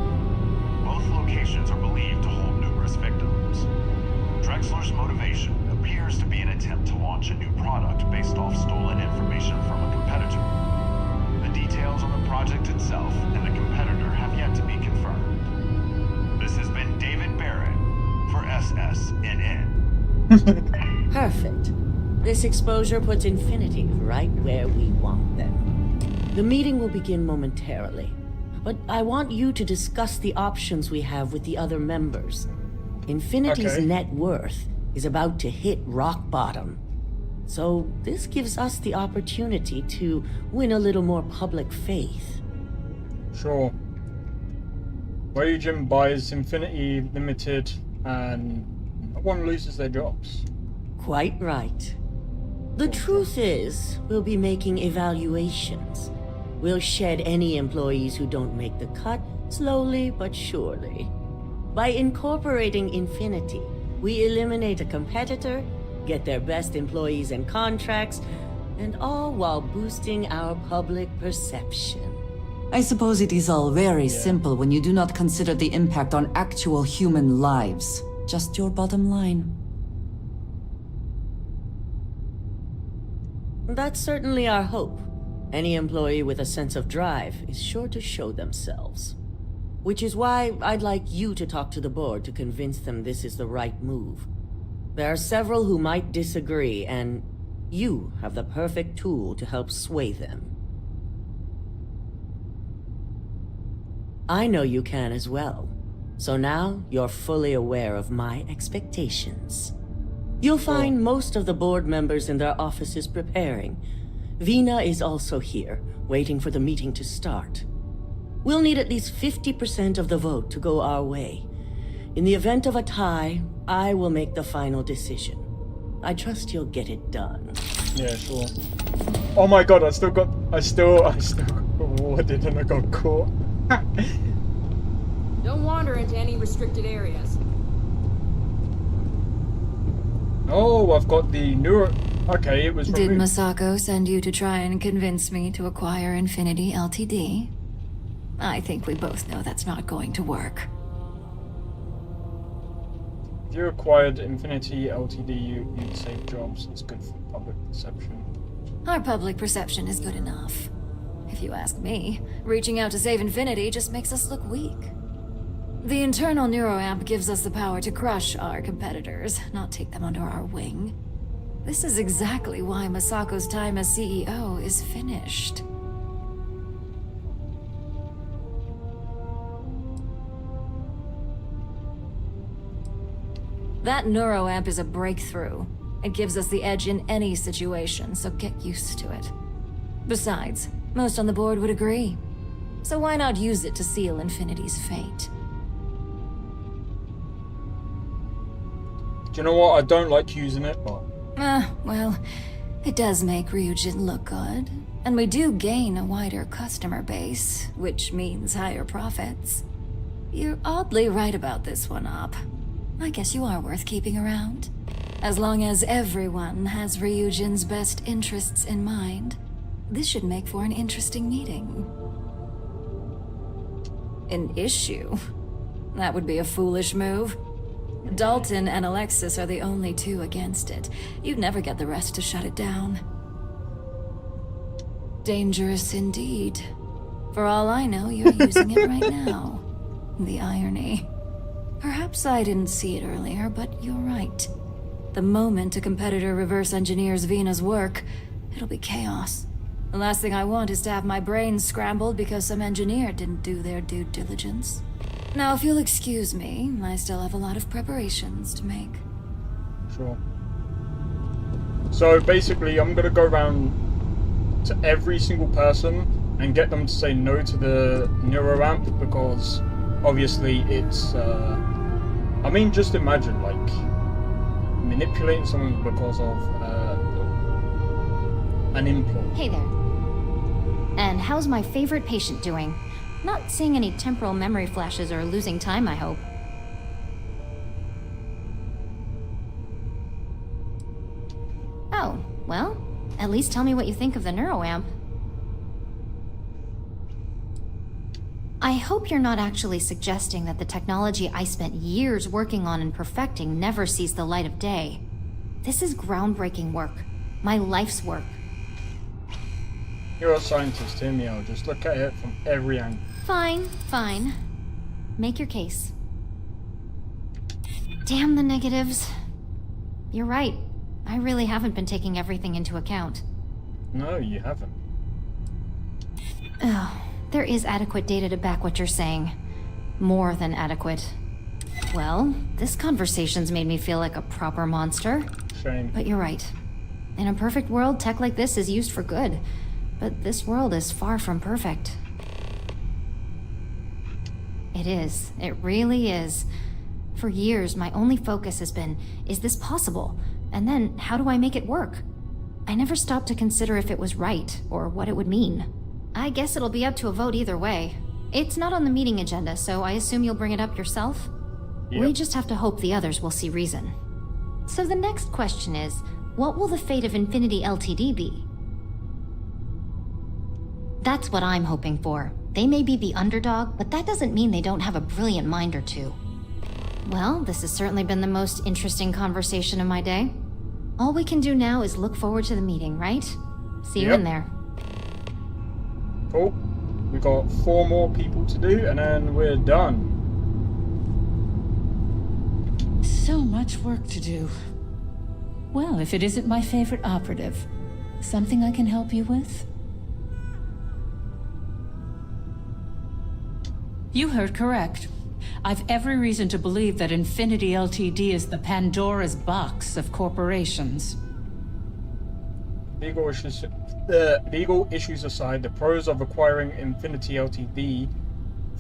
Speaker 20: Both locations are believed to hold numerous victims. Drexler's motivation appears to be an attempt to launch a new product based off stolen information from a competitor. The details on the project itself and the competitor have yet to be confirmed. This has been David Barrett for SSNN.
Speaker 12: Perfect. This exposure puts Infinity right where we want them. The meeting will begin momentarily, but I want you to discuss the options we have with the other members. Infinity's net worth is about to hit rock bottom. So this gives us the opportunity to win a little more public faith.
Speaker 1: Sure. Ryujin buys Infinity Limited and no one loses their jobs.
Speaker 12: Quite right. The truth is, we'll be making evaluations. We'll shed any employees who don't make the cut, slowly but surely. By incorporating Infinity, we eliminate a competitor, get their best employees and contracts, and all while boosting our public perception.
Speaker 7: I suppose it is all very simple when you do not consider the impact on actual human lives. Just your bottom line.
Speaker 12: That's certainly our hope. Any employee with a sense of drive is sure to show themselves. Which is why I'd like you to talk to the board to convince them this is the right move. There are several who might disagree, and you have the perfect tool to help sway them. I know you can as well. So now you're fully aware of my expectations. You'll find most of the board members in their offices preparing. Vina is also here, waiting for the meeting to start. We'll need at least 50% of the vote to go our way. In the event of a tie, I will make the final decision. I trust you'll get it done.
Speaker 1: Yeah, sure. Oh my god, I still got rewarded and I got caught.
Speaker 14: Don't wander into any restricted areas.
Speaker 1: Oh, I've got the neuro... Okay, it was
Speaker 19: Did
Speaker 1: removed.
Speaker 19: Masako send you to try and convince me to acquire Infinity Ltd? I think we both know that's not going to work.
Speaker 1: If you acquired Infinity Ltd, you'd save jobs. It's good for public perception.
Speaker 19: Our public perception is good enough. If you ask me, reaching out to save Infinity just makes us look weak. The internal neuroamp gives us the power to crush our competitors, not take them under our wing. This is exactly why Masako's time as CEO is finished. That neuroamp is a breakthrough. It gives us the edge in any situation, so get used to it. Besides, most on the board would agree. So why not use it to seal Infinity's fate?
Speaker 1: Do you know what? I don't like using it, but...
Speaker 19: Well, it does make Ryujin look good. And we do gain a wider customer base, which means higher profits. You're oddly right about this one, Op. I guess you are worth keeping around. As long as everyone has Ryujin's best interests in mind, this should make for an interesting meeting. An issue? That would be a foolish move. Dalton and Alexis are the only two against it. You'd never get the rest to shut it down. Dangerous indeed. For all I know, you're using it right now. The irony. Perhaps I didn't see it earlier, but you're right. The moment a competitor reverse engineers Vina's work, it'll be chaos. The last thing I want is to have my brain scrambled because some engineer didn't do their due diligence. Now, if you'll excuse me, I still have a lot of preparations to make.
Speaker 1: Sure. So basically, I'm gonna go around to every single person and get them to say no to the neuroamp because obviously it's, I mean, just imagine, like, manipulating someone because of an implant.
Speaker 15: Hey there. And how's my favorite patient doing? Not seeing any temporal memory flashes or losing time, I hope. Oh, well, at least tell me what you think of the neuroamp. I hope you're not actually suggesting that the technology I spent years working on and perfecting never sees the light of day. This is groundbreaking work. My life's work.
Speaker 1: You're a scientist, hear me out. Just look at it from every angle.
Speaker 15: Fine, fine. Make your case. Damn the negatives. You're right. I really haven't been taking everything into account.
Speaker 1: No, you haven't.
Speaker 15: Oh, there is adequate data to back what you're saying. More than adequate. Well, this conversation's made me feel like a proper monster.
Speaker 1: Shame.
Speaker 15: But you're right. In a perfect world, tech like this is used for good. But this world is far from perfect. It is. It really is. For years, my only focus has been, is this possible? And then, how do I make it work? I never stopped to consider if it was right, or what it would mean. I guess it'll be up to a vote either way. It's not on the meeting agenda, so I assume you'll bring it up yourself?
Speaker 1: Yep.
Speaker 15: We just have to hope the others will see reason. So the next question is, what will the fate of Infinity Ltd be? That's what I'm hoping for. They may be the underdog, but that doesn't mean they don't have a brilliant mind or two. Well, this has certainly been the most interesting conversation of my day. All we can do now is look forward to the meeting, right? See you in there.
Speaker 1: Cool. We got 4 more people to do, and then we're done.
Speaker 9: So much work to do. Well, if it isn't my favorite operative, something I can help you with? You heard correct. I've every reason to believe that Infinity Ltd is the Pandora's box of corporations.
Speaker 1: Legal issues aside, the pros of acquiring Infinity Ltd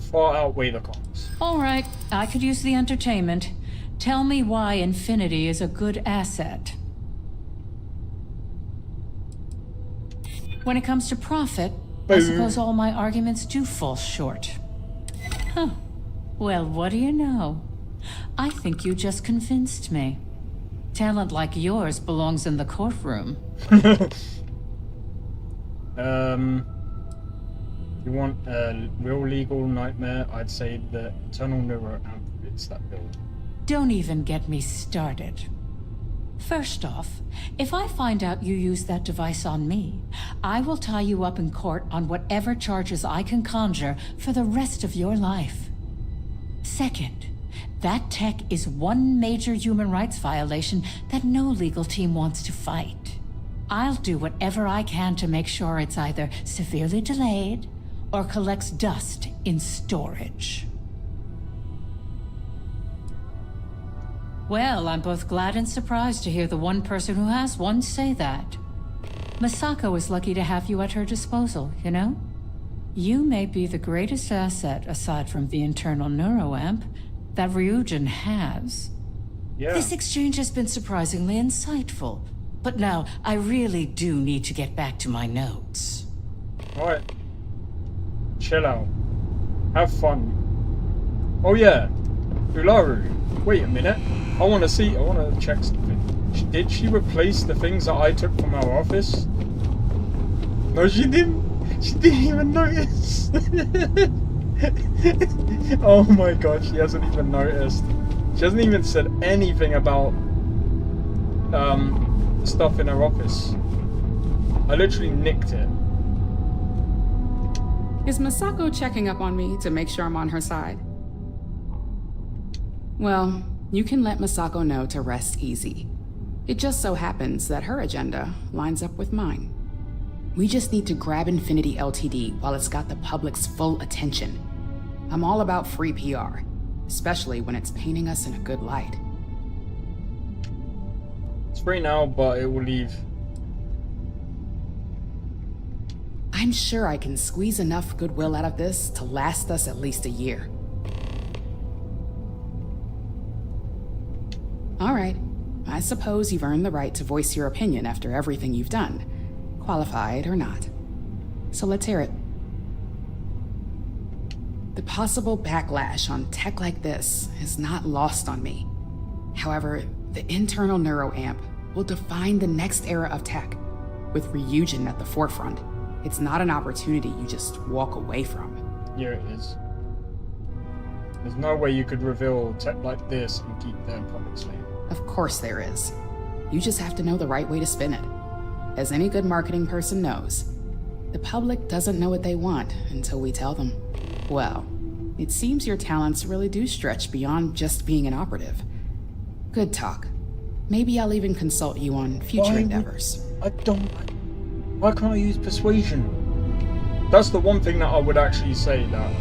Speaker 1: far outweigh the cons.
Speaker 9: All right, I could use the entertainment. Tell me why Infinity is a good asset. When it comes to profit, I suppose all my arguments do fall short. Huh. Well, what do you know? I think you just convinced me. Talent like yours belongs in the courtroom.
Speaker 1: You want a real legal nightmare? I'd say the Eternal Neuro amp fits that bill.
Speaker 9: Don't even get me started. First off, if I find out you used that device on me, I will tie you up in court on whatever charges I can conjure for the rest of your life. Second, that tech is one major human rights violation that no legal team wants to fight. I'll do whatever I can to make sure it's either severely delayed or collects dust in storage. Well, I'm both glad and surprised to hear the one person who has one say that. Masako is lucky to have you at her disposal, you know? You may be the greatest asset, aside from the internal neuroamp, that Ryujin has.
Speaker 1: Yeah.
Speaker 9: This exchange has been surprisingly insightful. But now, I really do need to get back to my notes.
Speaker 1: Alright. Chill out. Have fun. Oh yeah. Ularu. Wait a minute. I want to check something. Did she replace the things that I took from our office? No, she didn't. She didn't even notice. Oh my god, she hasn't even noticed. She hasn't even said anything about stuff in her office. I literally nicked it.
Speaker 13: Is Masako checking up on me to make sure I'm on her side? Well, you can let Masako know to rest easy. It just so happens that her agenda lines up with mine. We just need to grab Infinity Ltd while it's got the public's full attention. I'm all about free PR, especially when it's painting us in a good light.
Speaker 1: It's free now, but it will leave.
Speaker 13: I'm sure I can squeeze enough goodwill out of this to last us at least a year. All right, I suppose you've earned the right to voice your opinion after everything you've done, qualified or not. So let's hear it. The possible backlash on tech like this is not lost on me. However, the internal neuroamp will define the next era of tech, with Ryujin at the forefront. It's not an opportunity you just walk away from.
Speaker 1: Yeah, it is. There's no way you could reveal tech like this and keep them publicly.
Speaker 13: Of course there is. You just have to know the right way to spin it. As any good marketing person knows, the public doesn't know what they want until we tell them. Well, it seems your talents really do stretch beyond just being an operative. Good talk. Maybe I'll even consult you on future endeavors.
Speaker 1: Why can't I use persuasion? That's the one thing that I would actually say that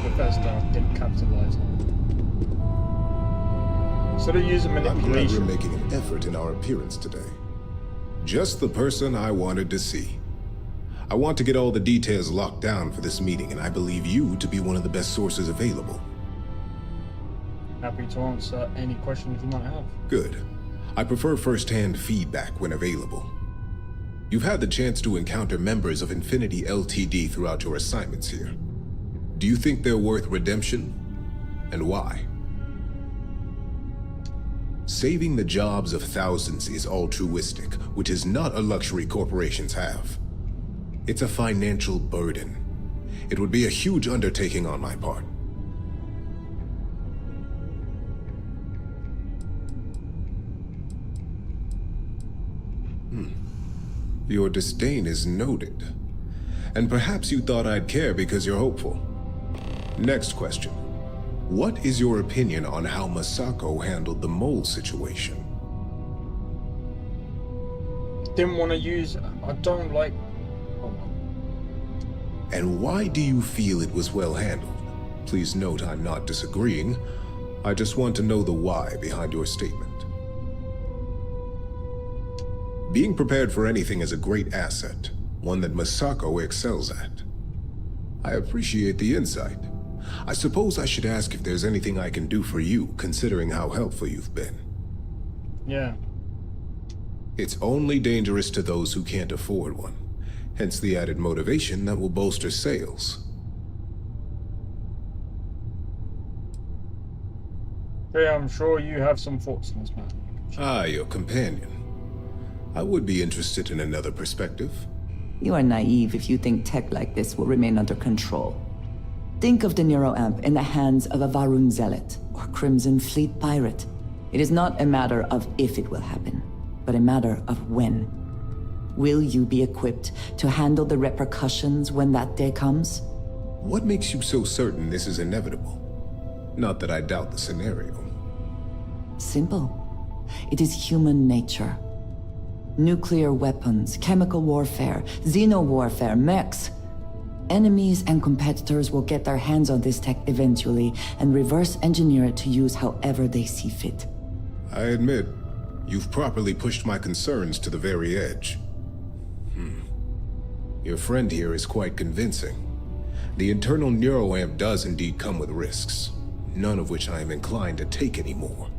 Speaker 1: Bethesda didn't capitalize on. So they use a manipulation.
Speaker 21: I'm glad we're making an effort in our appearance today. Just the person I wanted to see. I want to get all the details locked down for this meeting, and I believe you to be one of the best sources available.
Speaker 1: Happy to answer any questions you might have.
Speaker 21: Good. I prefer first-hand feedback when available. You've had the chance to encounter members of Infinity LTD throughout your assignments here. Do you think they're worth redemption? And why? Saving the jobs of thousands is altruistic, which is not a luxury corporations have. It's a financial burden. It would be a huge undertaking on my part. Your disdain is noted. And perhaps you thought I'd care because you're hopeful. Next question. What is your opinion on how Masako handled the mole situation?
Speaker 1: Didn't want to use... I don't like...
Speaker 21: And why do you feel it was well handled? Please note I'm not disagreeing. I just want to know the why behind your statement. Being prepared for anything is a great asset, one that Masako excels at. I appreciate the insight. I suppose I should ask if there's anything I can do for you, considering how helpful you've been.
Speaker 1: Yeah.
Speaker 21: It's only dangerous to those who can't afford one, hence the added motivation that will bolster sales.
Speaker 1: Yeah, I'm sure you have some thoughts on this, man.
Speaker 21: Ah, your companion. I would be interested in another perspective.
Speaker 7: You are naive if you think tech like this will remain under control. Think of the NeuroAmp in the hands of a Varun Zealot or Crimson Fleet pirate. It is not a matter of if it will happen, but a matter of when. Will you be equipped to handle the repercussions when that day comes?
Speaker 21: What makes you so certain this is inevitable? Not that I doubt the scenario.
Speaker 7: Simple. It is human nature. Nuclear weapons, chemical warfare, xeno-warfare, mechs. Enemies and competitors will get their hands on this tech eventually and reverse engineer it to use however they see fit.
Speaker 21: I admit, you've properly pushed my concerns to the very edge. Your friend here is quite convincing. The internal NeuroAmp does indeed come with risks, none of which I am inclined to take anymore.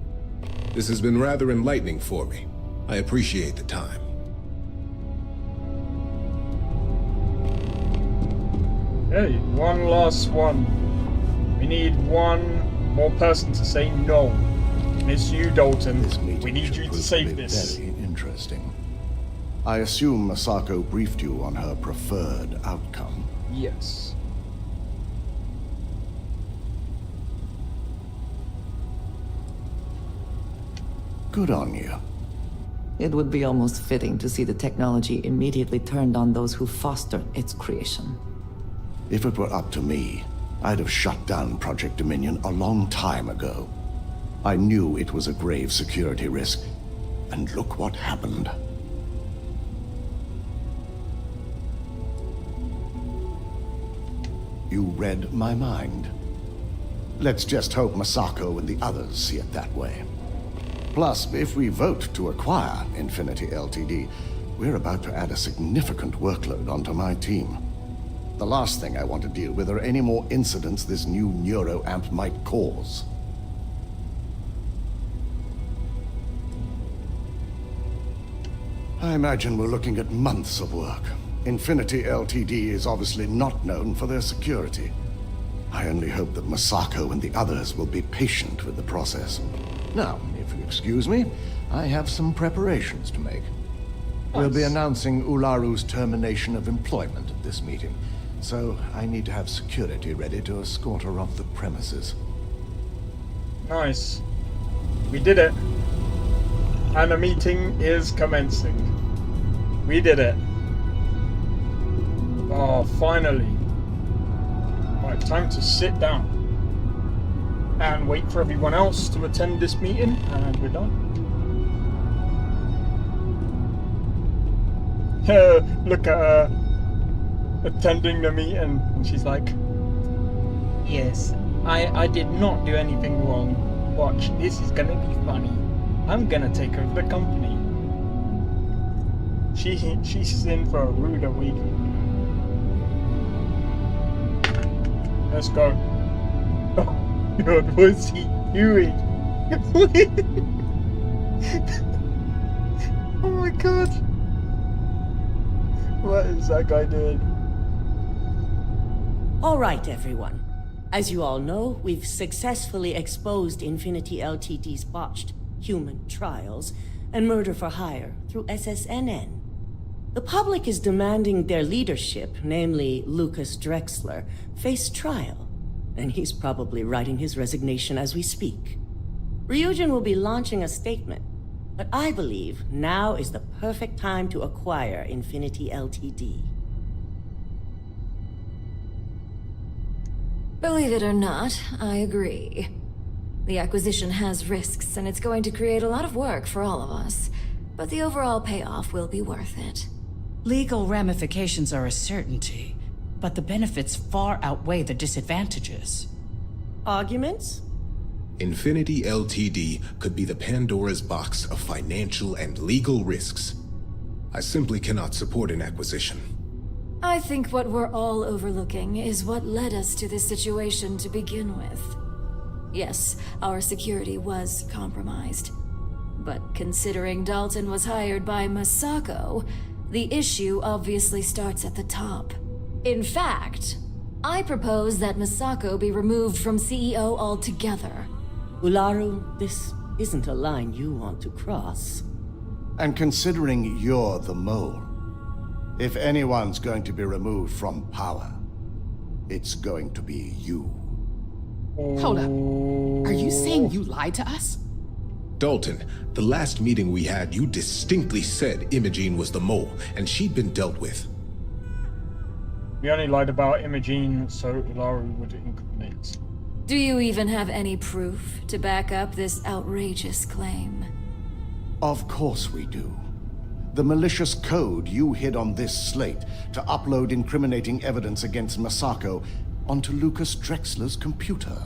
Speaker 21: This has been rather enlightening for me. I appreciate the time.
Speaker 1: Hey, one last one. We need one more person to say no. And it's you, Dalton. We need you to save this.
Speaker 6: Very interesting. I assume Masako briefed you on her preferred outcome.
Speaker 1: Yes.
Speaker 6: Good on you.
Speaker 7: It would be almost fitting to see the technology immediately turned on those who fostered its creation.
Speaker 6: If it were up to me, I'd have shut down Project Dominion a long time ago. I knew it was a grave security risk, and look what happened. You read my mind. Let's just hope Masako and the others see it that way. Plus, if we vote to acquire Infinity LTD, we're about to add a significant workload onto my team. The last thing I want to deal with are any more incidents this new NeuroAmp might cause. I imagine we're looking at months of work. Infinity LTD is obviously not known for their security. I only hope that Masako and the others will be patient with the process. Now, if you excuse me, I have some preparations to make. We'll be announcing Ularu's termination of employment at this meeting, so I need to have security ready to escort her off the premises.
Speaker 1: Nice. We did it. And the meeting is commencing. We did it. Oh, finally. Right, time to sit down. And wait for everyone else to attend this meeting, and we're done. Look at her attending the meeting, and she's like, yes, I did not do anything wrong. Watch, this is gonna be funny. I'm gonna take over the company. She's in for a rude awakening. Let's go. Oh, God, was he Huey. Oh my god. What is that guy doing?
Speaker 12: All right, everyone. As you all know, we've successfully exposed Infinity Ltd's botched human trials and murder for hire through SSNN. The public is demanding their leadership, namely Lucas Drexler, face trial, and he's probably writing his resignation as we speak. Ryujin will be launching a statement, but I believe now is the perfect time to acquire Infinity Ltd.
Speaker 2: Believe it or not, I agree. The acquisition has risks, and it's going to create a lot of work for all of us. But the overall payoff will be worth it.
Speaker 9: Legal ramifications are a certainty, but the benefits far outweigh the disadvantages.
Speaker 12: Arguments?
Speaker 21: Infinity Ltd. could be the Pandora's box of financial and legal risks. I simply cannot support an acquisition.
Speaker 2: I think what we're all overlooking is what led us to this situation to begin with. Yes, our security was compromised. But considering Dalton was hired by Masako, the issue obviously starts at the top. In fact, I propose that Masako be removed from CEO altogether.
Speaker 12: Ularu, this isn't a line you want to cross.
Speaker 6: And considering you're the mole, if anyone's going to be removed from power, it's going to be you.
Speaker 13: Hold up. Are you saying you lied to us?
Speaker 21: Dalton, the last meeting we had, you distinctly said Imogene was the mole, and she'd been dealt with.
Speaker 1: We only lied about Imogene so Ularu would incriminate.
Speaker 2: Do you even have any proof to back up this outrageous claim?
Speaker 6: Of course we do. The malicious code you hid on this slate to upload incriminating evidence against Masako onto Lucas Drexler's computer.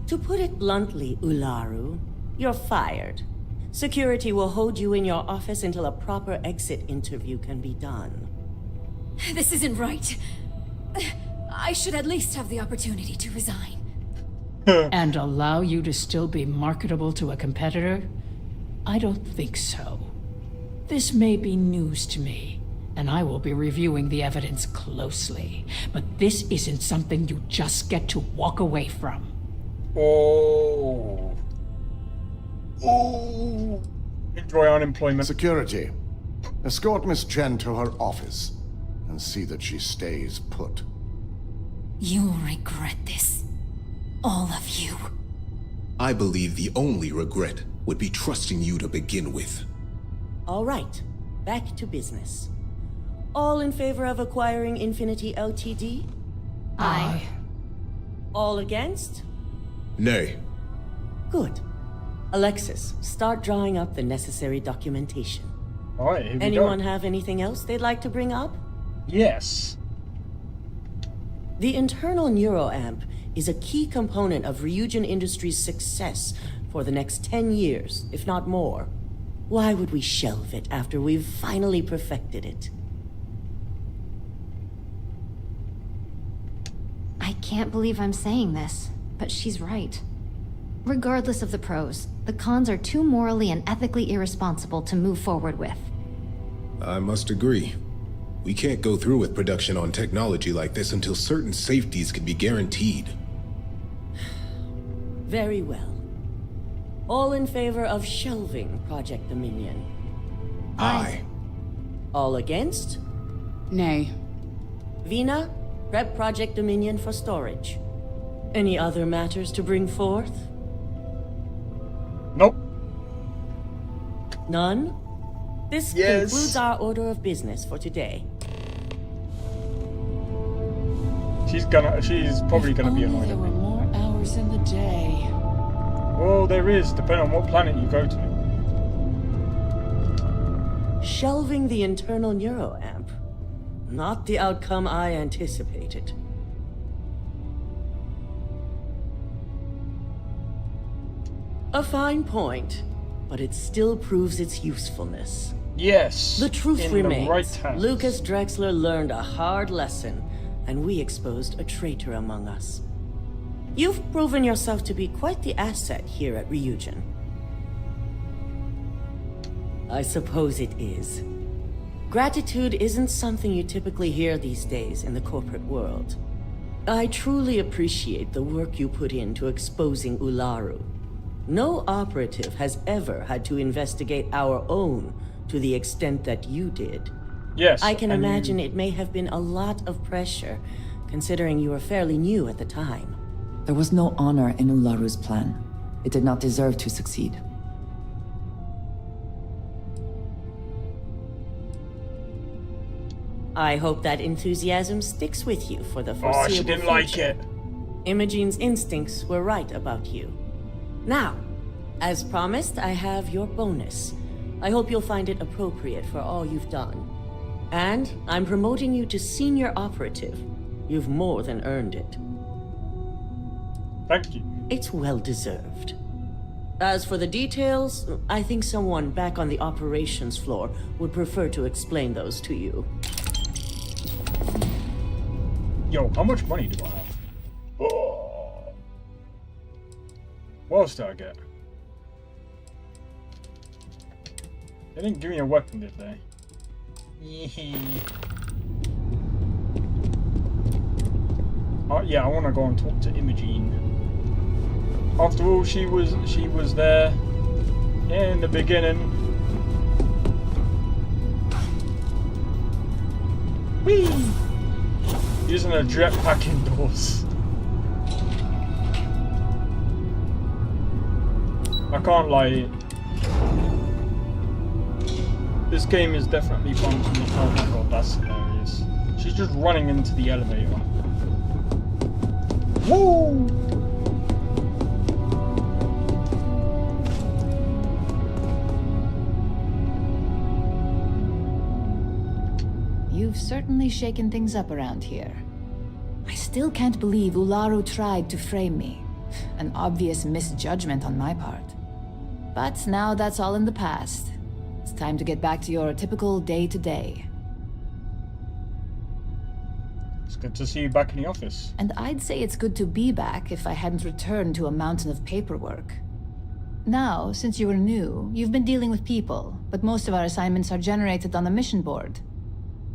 Speaker 12: To put it bluntly, Ularu, you're fired. Security will hold you in your office until a proper exit interview can be done.
Speaker 2: This isn't right. I should at least have the opportunity to resign.
Speaker 9: And allow you to still be marketable to a competitor? I don't think so. This may be news to me, and I will be reviewing the evidence closely. But this isn't something you just get to walk away from.
Speaker 1: Oh. Oh. Enjoy unemployment.
Speaker 6: Security, escort Miss Chen to her office and see that she stays put.
Speaker 2: You'll regret this. All of you.
Speaker 21: I believe the only regret would be trusting you to begin with.
Speaker 12: All right, back to business. All in favor of acquiring Infinity Ltd?
Speaker 9: Aye.
Speaker 12: All against?
Speaker 21: Nay.
Speaker 12: Good. Alexis, start drawing up the necessary documentation.
Speaker 1: All right, here we
Speaker 12: Anyone
Speaker 1: go.
Speaker 12: have anything else they'd like to bring up?
Speaker 1: Yes.
Speaker 12: The internal neuroamp is a key component of Ryujin Industries' success for the next 10 years, if not more. Why would we shelve it after we've finally perfected it?
Speaker 15: I can't believe I'm saying this, but she's right. Regardless of the pros, the cons are too morally and ethically irresponsible to move forward with.
Speaker 21: I must agree. We can't go through with production on technology like this until certain safeties can be guaranteed.
Speaker 12: Very well. All in favor of shelving Project Dominion?
Speaker 21: Aye.
Speaker 12: All against?
Speaker 13: Nay.
Speaker 12: Vina, prep Project Dominion for storage. Any other matters to bring forth?
Speaker 1: Nope.
Speaker 12: None? This concludes our order of business for today.
Speaker 1: She's probably gonna be annoyed.
Speaker 9: There were more hours in the day.
Speaker 1: Well, there is, depending on what planet you go to.
Speaker 12: Shelving the internal neuroamp. Not the outcome I anticipated. A fine point, but it still proves its usefulness.
Speaker 1: Yes.
Speaker 12: The truth
Speaker 1: in
Speaker 12: remains.
Speaker 1: The right hands.
Speaker 12: Lucas Drexler learned a hard lesson, and we exposed a traitor among us. You've proven yourself to be quite the asset here at Ryujin. I suppose it is. Gratitude isn't something you typically hear these days in the corporate world. I truly appreciate the work you put into exposing Ularu. No operative has ever had to investigate our own to the extent that you did.
Speaker 1: Yes.
Speaker 12: I can imagine it may have been a lot of pressure, considering you were fairly new at the time.
Speaker 7: There was no honor in Ularu's plan. It did not deserve to succeed.
Speaker 12: I hope that enthusiasm sticks with you for the foreseeable future.
Speaker 1: Oh, she didn't like it.
Speaker 12: Imogene's instincts were right about you. Now, as promised, I have your bonus. I hope you'll find it appropriate for all you've done. And I'm promoting you to senior operative. You've more than earned it.
Speaker 1: Thank you.
Speaker 12: It's well deserved. As for the details, I think someone back on the operations floor would prefer to explain those to you.
Speaker 1: Yo, how much money do I have? Oh. What else did I get? They didn't give me a weapon, did they? Oh yeah, I want to go and talk to Imogene. After all, she was there in the beginning. Whee! Using a jetpack indoors. I can't lie. This game is definitely fun for me. Oh my god, that's hilarious. She's just running into the elevator. Woo!
Speaker 19: You've certainly shaken things up around here. I still can't believe Ularu tried to frame me. An obvious misjudgment on my part. But now that's all in the past. It's time to get back to your typical day-to-day.
Speaker 1: It's good to see you back in the office.
Speaker 19: And I'd say it's good to be back if I hadn't returned to a mountain of paperwork. Now, since you were new, you've been dealing with people, but most of our assignments are generated on the mission board.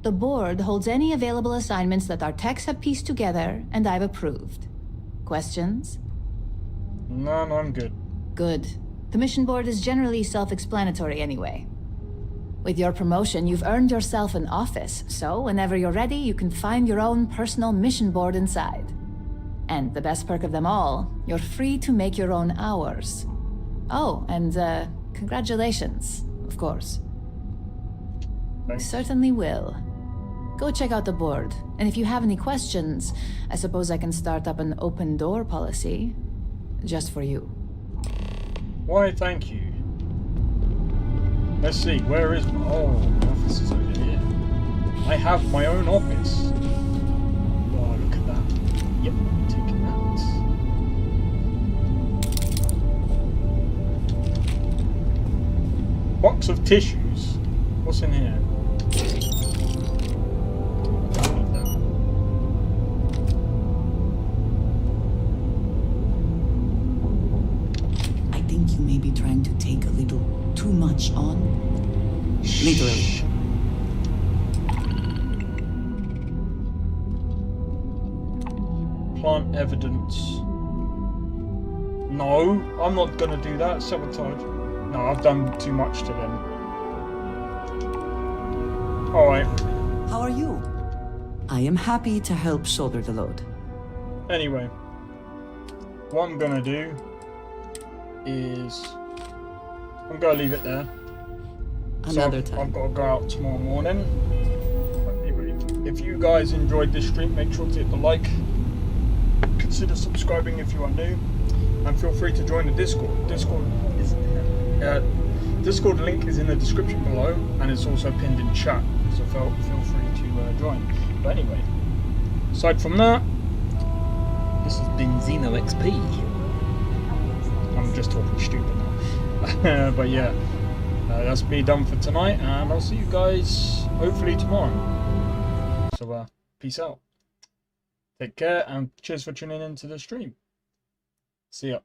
Speaker 19: The board holds any available assignments that our techs have pieced together, and I've approved. Questions?
Speaker 1: No, I'm good.
Speaker 19: Good. The mission board is generally self-explanatory anyway. With your promotion, you've earned yourself an office, so whenever you're ready, you can find your own personal mission board inside. And the best perk of them all, you're free to make your own hours. Oh, and congratulations, of course.
Speaker 1: Thanks.
Speaker 19: You certainly will. Go check out the board, and if you have any questions, I suppose I can start up an open door policy. Just for you.
Speaker 1: Why, thank you. Let's see, where is my... Oh, my office is over here. I have my own office. Oh, look at that. Yep, I'm taking that. Box of tissues. What's in here?
Speaker 7: I think you may be trying to take a little too much on. Literally.
Speaker 1: Plant evidence. No, I'm not gonna do that. Sabotage. No, I've done too much to them. Alright.
Speaker 7: How are you? I am happy to help shoulder the load.
Speaker 1: Anyway. What I'm gonna do is... I'm gonna leave it there.
Speaker 7: Another time.
Speaker 1: I've got to go out tomorrow morning. If you guys enjoyed this stream, make sure to hit the like. Consider subscribing if you are new. And feel free to join the Discord. Discord link is in the description below, and it's also pinned in chat. So feel free to join. But anyway, aside from that, this has been Xeno XP. I'm just talking stupid now. But yeah, that's me done for tonight, and I'll see you guys hopefully tomorrow. So peace out. Take care, and cheers for tuning in to the stream. See ya.